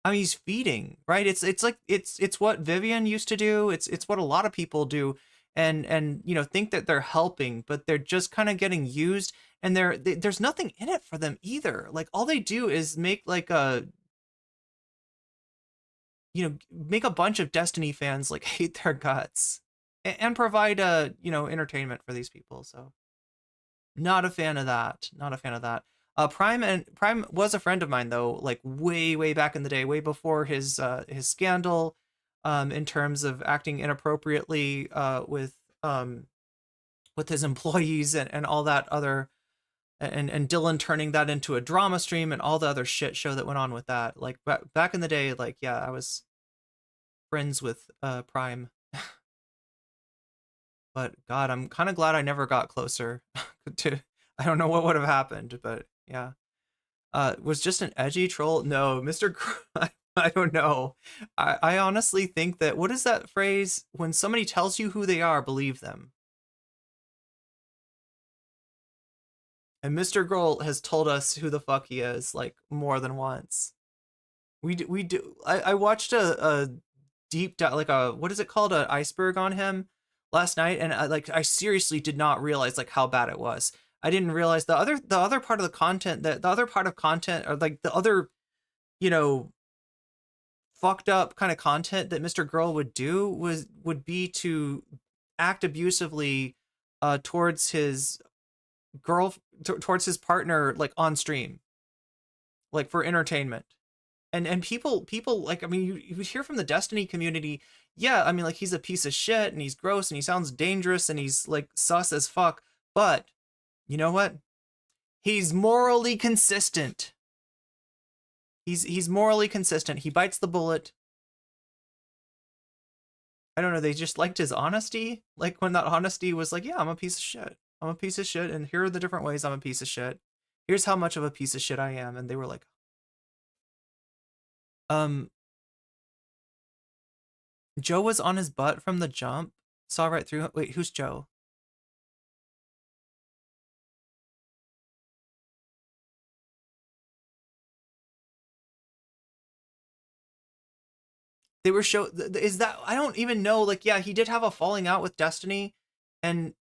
I mean, he's feeding, right? It's like it's what Vivian used to do. It's what a lot of people do, and you know, think that they're helping, but they're just kind of getting used, and there's nothing in it for them either. Like all they do is make like make a bunch of Destiny fans like hate their guts and provide entertainment for these people. So not a fan of that. Not a fan of that. Prime was a friend of mine though, like way back in the day, way before his scandal, in terms of acting inappropriately with his employees and all that other, and Dylan turning that into a drama stream and all the other shit show that went on with that. Like back in the day, like yeah, I was friends with Prime. But God, I'm kind of glad I never got closer to. I don't know what would have happened, but yeah. Was just an edgy troll? No, Mr. I don't know. I honestly think that, what is that phrase? When somebody tells you who they are, believe them. And Mr. Grohl has told us who the fuck he is, like, more than once. We do. I watched a deep dive, like what is it called? An iceberg on him last night, and I seriously did not realize like how bad it was. I didn't realize the other part of the content, or like the other, fucked up kind of content that Mr. Girl would do would be to act abusively towards his towards his partner, like on stream, like for entertainment. And people like, I mean, you hear from the Destiny community, yeah, I mean, like, he's a piece of shit and he's gross and he sounds dangerous and he's like sus as fuck, but you know what? He's morally consistent. He's morally consistent. He bites the bullet. I don't know, they just liked his honesty. Like when that honesty was like, yeah, I'm a piece of shit. I'm a piece of shit, and here are the different ways I'm a piece of shit. Here's how much of a piece of shit I am. And they were like, Joe was on his butt from the jump. Saw right through. Wait, who's Joe? They were is that, I don't even know, like, yeah, he did have a falling out with Destiny, and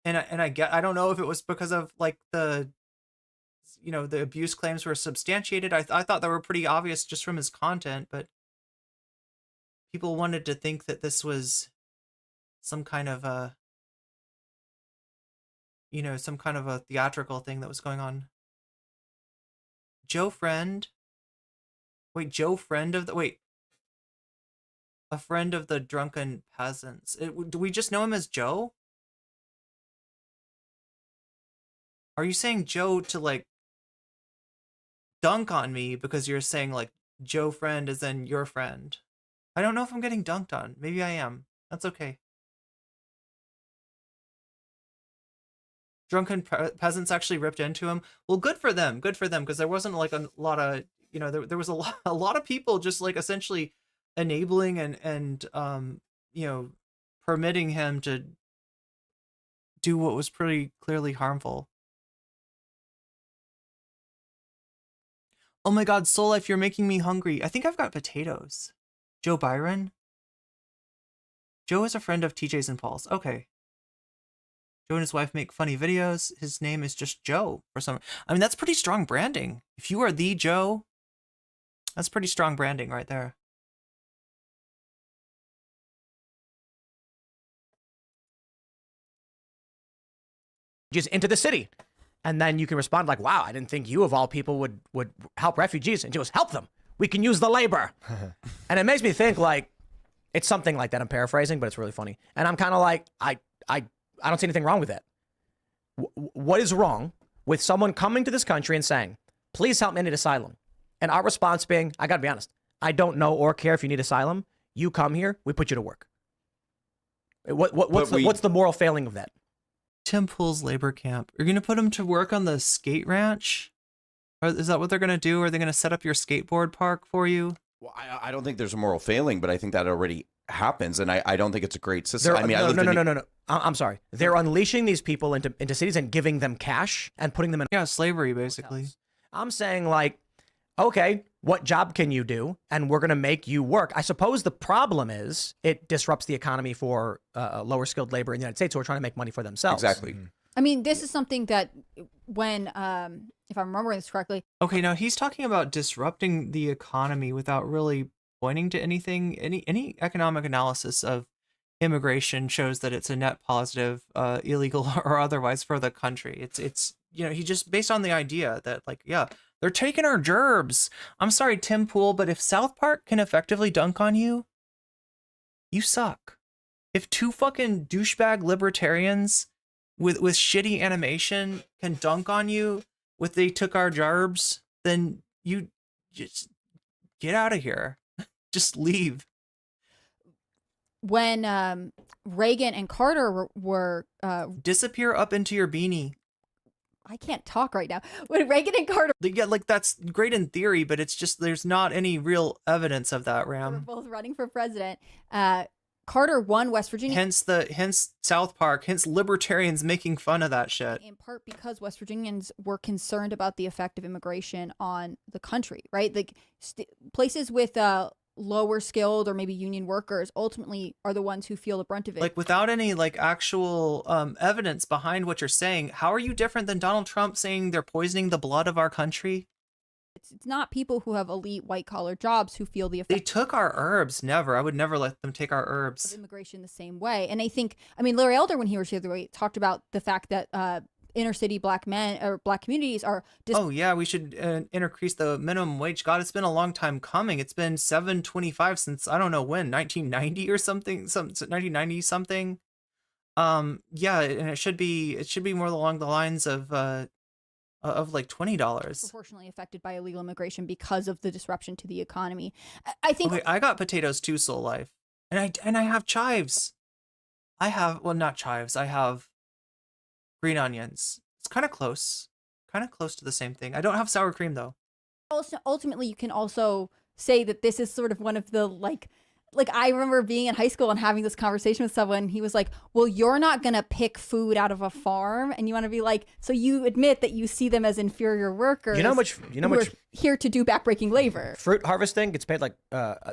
I don't know if it was because of like the abuse claims were substantiated. I thought they were pretty obvious just from his content, but people wanted to think that this was some kind of a theatrical thing that was going on. Joe Friend. Wait, Joe Friend of the, wait. A friend of the drunken peasants. Do we just know him as Joe? Are you saying Joe to like dunk on me because you're saying like Joe Friend is then your friend? I don't know if I'm getting dunked on. Maybe I am. That's okay. Drunken peasants actually ripped into him. Well, good for them. Good for them, because there wasn't like a lot of, there was a lot of people just like essentially enabling and permitting him to do what was pretty clearly harmful. Oh my God, Soul Life, you're making me hungry. I think I've got potatoes. Joe Byron? Joe is a friend of TJ's and Paul's. Okay. Joe and his wife make funny videos. His name is just Joe for some. I mean, that's pretty strong branding. If you are the Joe, that's pretty strong branding right there. Just into the city. And then you can respond like, wow, I didn't think you of all people would help refugees. And just help them. We can use the labor. And it makes me think like, it's something like that. I'm paraphrasing, but it's really funny. And I'm kind of like, I don't see anything wrong with that. What is wrong with someone coming to this country and saying, please help me, I need asylum? And our response being, I gotta be honest, I don't know or care if you need asylum. You come here, we put you to work. What's the moral failing of that? Tim Pool's labor camp. You're going to put him to work on the skate ranch? Or is that what they're going to do? Are they going to set up your skateboard park for you? Well, I don't think there's a moral failing, but I think that already happens, and I don't think it's a great system. They're- I mean, no. I'm sorry. They're unleashing these people into cities and giving them cash and putting them in slavery basically. I'm saying like, okay, what job can you do? And we're going to make you work. I suppose the problem is it disrupts the economy for lower skilled labor in the United States who are trying to make money for themselves. Exactly. I mean, this is something that when, if I'm remembering this correctly, Okay, now he's talking about disrupting the economy without really pointing to anything. Any economic analysis of immigration shows that it's a net positive, illegal or otherwise, for the country. It's he just based on the idea that like, yeah, they're taking our gerbs. I'm sorry, Tim Pool, but if South Park can effectively dunk on you, you suck. If two fucking douchebag libertarians with shitty animation can dunk on you with they took our gerbs, then you just get out of here. Just leave. when Reagan and Carter were disappear up into your beanie. I can't talk right now. When Reagan and Carter Yeah, like that's great in theory, but it's just there's not any real evidence of that, were Ram. both running for president, Carter won West Virginia. Hence South Park, hence libertarians making fun of that shit. In part because West Virginians were concerned about the effect of immigration on the country, right? Like places with lower skilled or maybe union workers ultimately are the ones who feel the brunt of it. Like without any like actual evidence behind what you're saying, how are you different than Donald Trump saying they're poisoning the blood of our country? It's not people who have elite white collar jobs who feel the effect. They took our herbs. Never. I would never let them take our Of herbs. immigration the same way. And I think, I mean, Larry Elder, when he was here the way, talked about the fact that inner city black men or black communities are Oh yeah, we should increase the minimum wage. God, it's been a long time coming. It's been $7.25 since I don't know when, 1990 or something, 1990 something. Yeah, and it should be more along the lines of like $20. Proportionally affected by illegal immigration because of the disruption to the economy. I think. Okay, I got potatoes too, Soul Life, and I have chives. I have not chives. I have green onions. It's kind of close to the same thing. I don't have sour cream though. Also, ultimately, you can also say that this is sort of one of the like I remember being in high school and having this conversation with someone. He was like, well, you're not going to pick food out of a farm. And you want to be like, so you admit that you see them as inferior workers. You know much here to do backbreaking labor. Fruit harvesting gets paid like,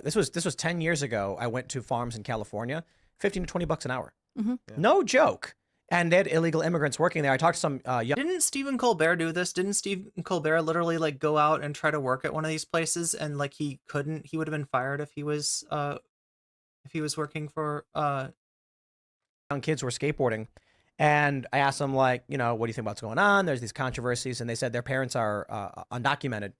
this was 10 years ago. I went to farms in California, 15 to $20 an hour. Mhm. Yeah. No joke. And they had illegal immigrants working there. I talked to some young. Didn't Stephen Colbert do this? Didn't Stephen Colbert literally like go out and try to work at one of these places and like he couldn't? He would have been fired if he was working for young kids who were skateboarding. And I asked them like, what do you think about what's going on? There's these controversies, and they said their parents are undocumented,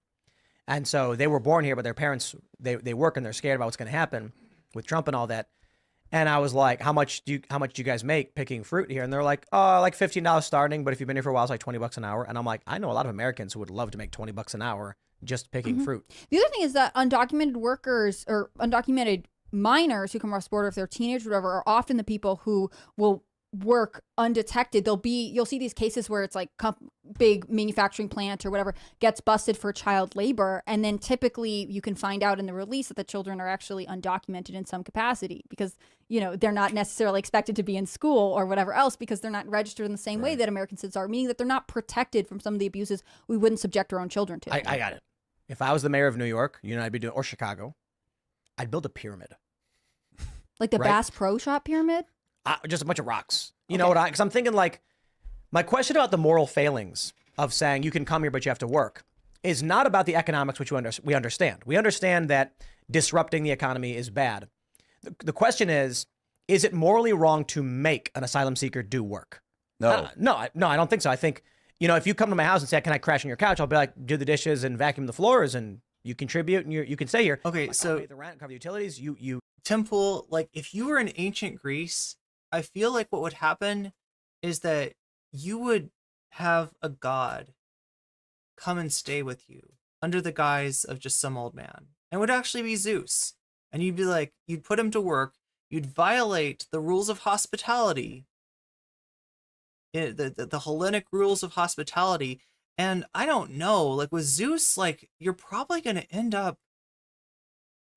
and so they were born here, but their parents they work and they're scared about what's going to happen with Trump and all that. And I was like, how much do you guys make picking fruit here? And they're like, oh, like $15 starting, but if you've been here for a while, it's like $20 an hour. And I'm like, I know a lot of Americans who would love to make $20 an hour just picking fruit. The other thing is that undocumented workers or undocumented minors who come across the border, if they're teenagers or whatever, are often the people who will work undetected. You'll see these cases where it's like big manufacturing plant or whatever gets busted for child labor, and then typically you can find out in the release that the children are actually undocumented in some capacity because they're not necessarily expected to be in school or whatever else because they're not registered in the same way that American citizens are, meaning that they're not protected from some of the abuses we wouldn't subject our own children to. I got it. If I was the mayor of New York, I'd be doing, or Chicago, I'd build a pyramid. Like the Bass Pro Shop pyramid? Just a bunch of rocks. You know what? Because I'm thinking like, my question about the moral failings of saying you can come here but you have to work is not about the economics, which we understand. We understand that disrupting the economy is bad. The question is it morally wrong to make an asylum seeker do work? No. No, I don't think so. I think, if you come to my house and say, can I crash on your couch? I'll be like, do the dishes and vacuum the floors and you contribute and you can stay here. Okay, so I'll pay the rent, cover the utilities. You Temple, like if you were in ancient Greece, I feel like what would happen is that you would have a god come and stay with you under the guise of just some old man. And it would actually be Zeus. And you'd be like, you'd put him to work, you'd violate the rules of hospitality, the Hellenic rules of hospitality. And I don't know, like with Zeus, like you're probably going to end up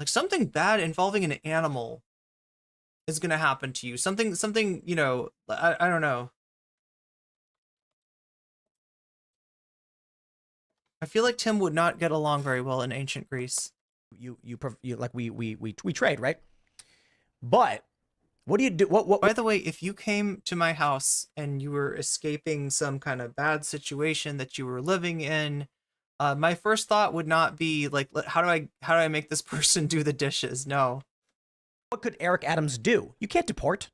like something bad involving an animal is going to happen to you. Something, you know, I don't know. I feel like Tim would not get along very well in ancient Greece. You like we trade, right? But what do you do? What? By the way, if you came to my house and you were escaping some kind of bad situation that you were living in, my first thought would not be like, how do I make this person do the dishes? No. What could Eric Adams do? You can't deport.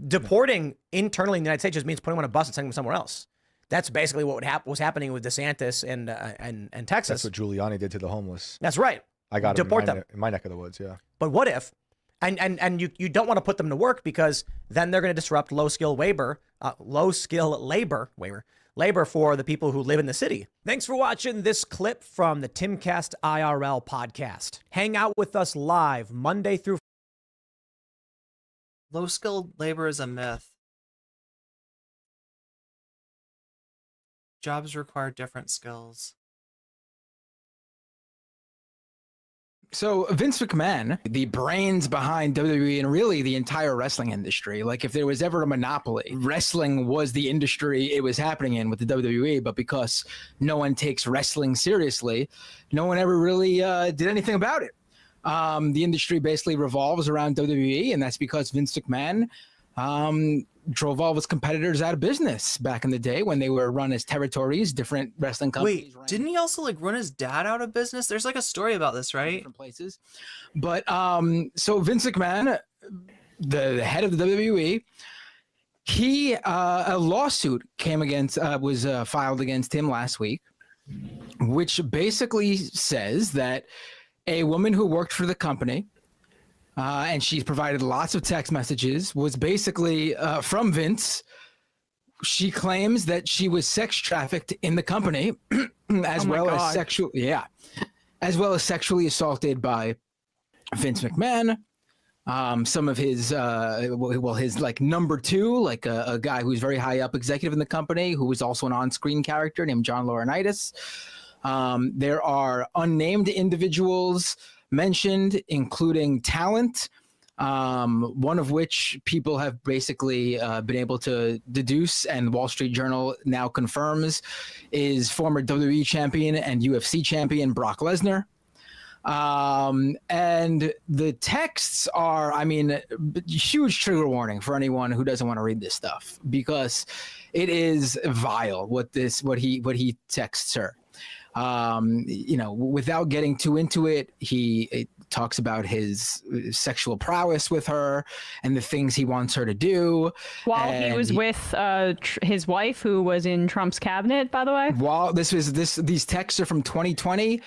Deporting internally in the United States just means putting him on a bus and sending him somewhere else. That's basically what was happening with DeSantis and Texas. That's what Giuliani did to the homeless. That's right. I got Deport them them in my neck of the woods. Yeah. But what if, and you don't want to put them to work because then they're going to disrupt low skill labor for the people who live in the city. Thanks for watching this clip from the Timcast IRL podcast. Hang out with us live Monday through. Low skilled labor is a myth. Jobs require different skills. So Vince McMahon, the brains behind WWE and really the entire wrestling industry, like if there was ever a monopoly, wrestling was the industry it was happening in with the WWE, but because no one takes wrestling seriously, no one ever really did anything about it. The industry basically revolves around WWE, and that's because Vince McMahon drove all of his competitors out of business back in the day when they were run as territories, different wrestling companies. Wait, didn't he also like run his dad out of business? There's like a story about this, right? Different places. But so Vince McMahon, the head of the WWE, a lawsuit was filed against him last week, which basically says that a woman who worked for the company, and she's provided lots of text messages, was basically from Vince. She claims that she was sex trafficked in the company, as well as sexually assaulted by Vince McMahon. Some of his, his like number two, like a guy who's very high up executive in the company, who was also an on-screen character named John Laurinaitis. There are unnamed individuals mentioned, including talent, one of which people have basically been able to deduce, and Wall Street Journal now confirms, is former WWE champion and UFC champion Brock Lesnar. And the texts are, I mean, huge trigger warning for anyone who doesn't want to read this stuff, because it is vile what he texts her. Without getting too into it, he talks about his sexual prowess with her and the things he wants her to do. While he was with his wife, who was in Trump's cabinet, by the way. While these texts are from 2020.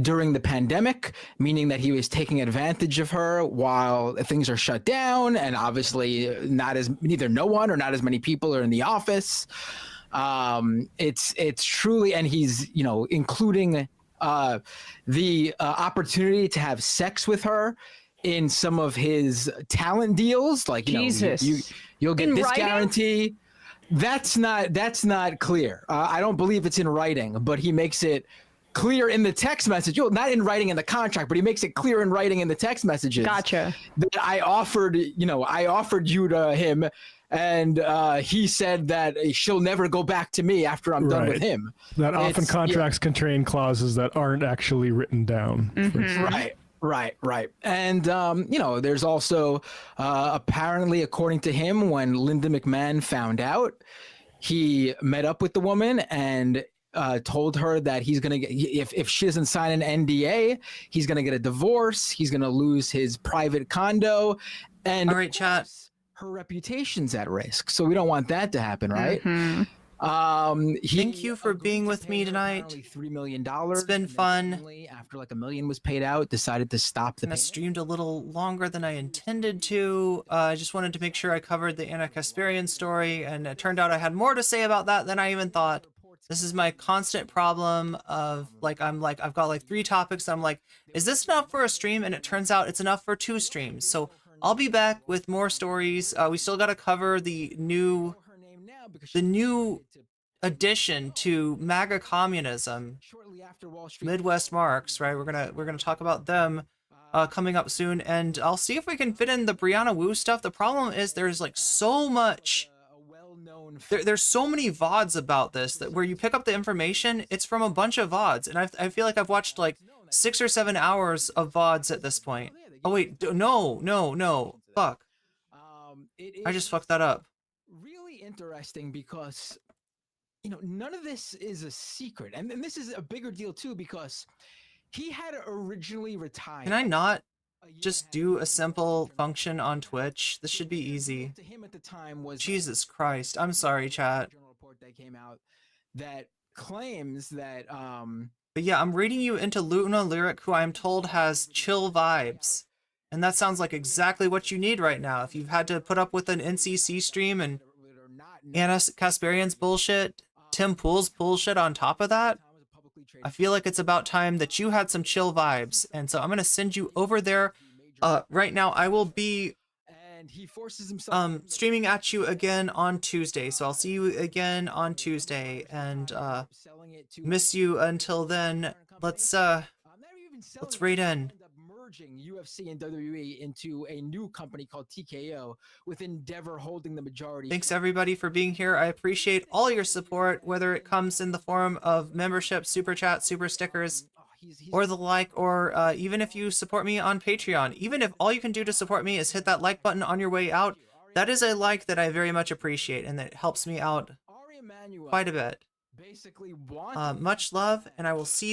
During the pandemic, meaning that he was taking advantage of her while things are shut down, and obviously neither no one or not as many people are in the office. It's truly, and he's including the opportunity to have sex with her in some of his talent deals, like you'll get this guarantee. That's not clear. I don't believe it's in writing, but he makes it clear in the text message. Not in writing in the contract, but he makes it clear in writing in the text messages. Gotcha. That I offered you to him, and he said that she'll never go back to me after I'm done with him. That often contracts contain clauses that aren't actually written down. Right. And, there's also apparently, according to him, when Linda McMahon found out, he met up with the woman and told her that he's going to get, if she doesn't sign an NDA, he's going to get a divorce. He's going to lose his private condo. And all right, chat. Her reputation's at risk. So we don't want that to happen, right? Mm-hmm. Thank you for being with me tonight. $3 million. It's been fun. After like $1 million was paid out, decided to stop the payment. I streamed a little longer than I intended to. I just wanted to make sure I covered the Anna Kasparian story, and it turned out I had more to say about that than I even thought. This is my constant problem of I've got like 3 topics. I'm like, is this enough for a stream? And it turns out it's enough for 2 streams. So I'll be back with more stories. We still got to cover the new addition to MAGA communism, Midwest Marks, right? We're gonna talk about them. coming up soon, and I'll see if we can fit in the Brianna Wu stuff. The problem is there's like so much. There's so many VODs about this that where you pick up the information, it's from a bunch of VODs, and I feel like I've watched like 6 or 7 hours of VODs at this point. Oh wait, no, fuck. I just fucked that up. Really interesting because, none of this is a secret. And this is a bigger deal too, because he had originally retired. Can I not just do a simple function on Twitch? This should be easy. To him at the time was Jesus Christ. I'm sorry, chat. report that came out that claims that But yeah, I'm reading you into Luna Lyric, who I'm told has chill vibes. And that sounds like exactly what you need right now. If you've had to put up with an NCC stream and Anna Kasparian's bullshit, Tim Pool's bullshit on top of that, I feel like it's about time that you had some chill vibes. And so I'm going to send you over there. Right now, I will be streaming at you again on Tuesday. So I'll see you again on Tuesday. And miss you until then. Let's raid in. merging UFC and WWE into a new company called TKO, with Endeavor holding the majority. Thanks everybody for being here. I appreciate all your support, whether it comes in the form of membership, super chat, super stickers, or the like, or even if you support me on Patreon. Even if all you can do to support me is hit that like button on your way out, that is a like that I very much appreciate, and that helps me out quite a bit. Much love, and I will see you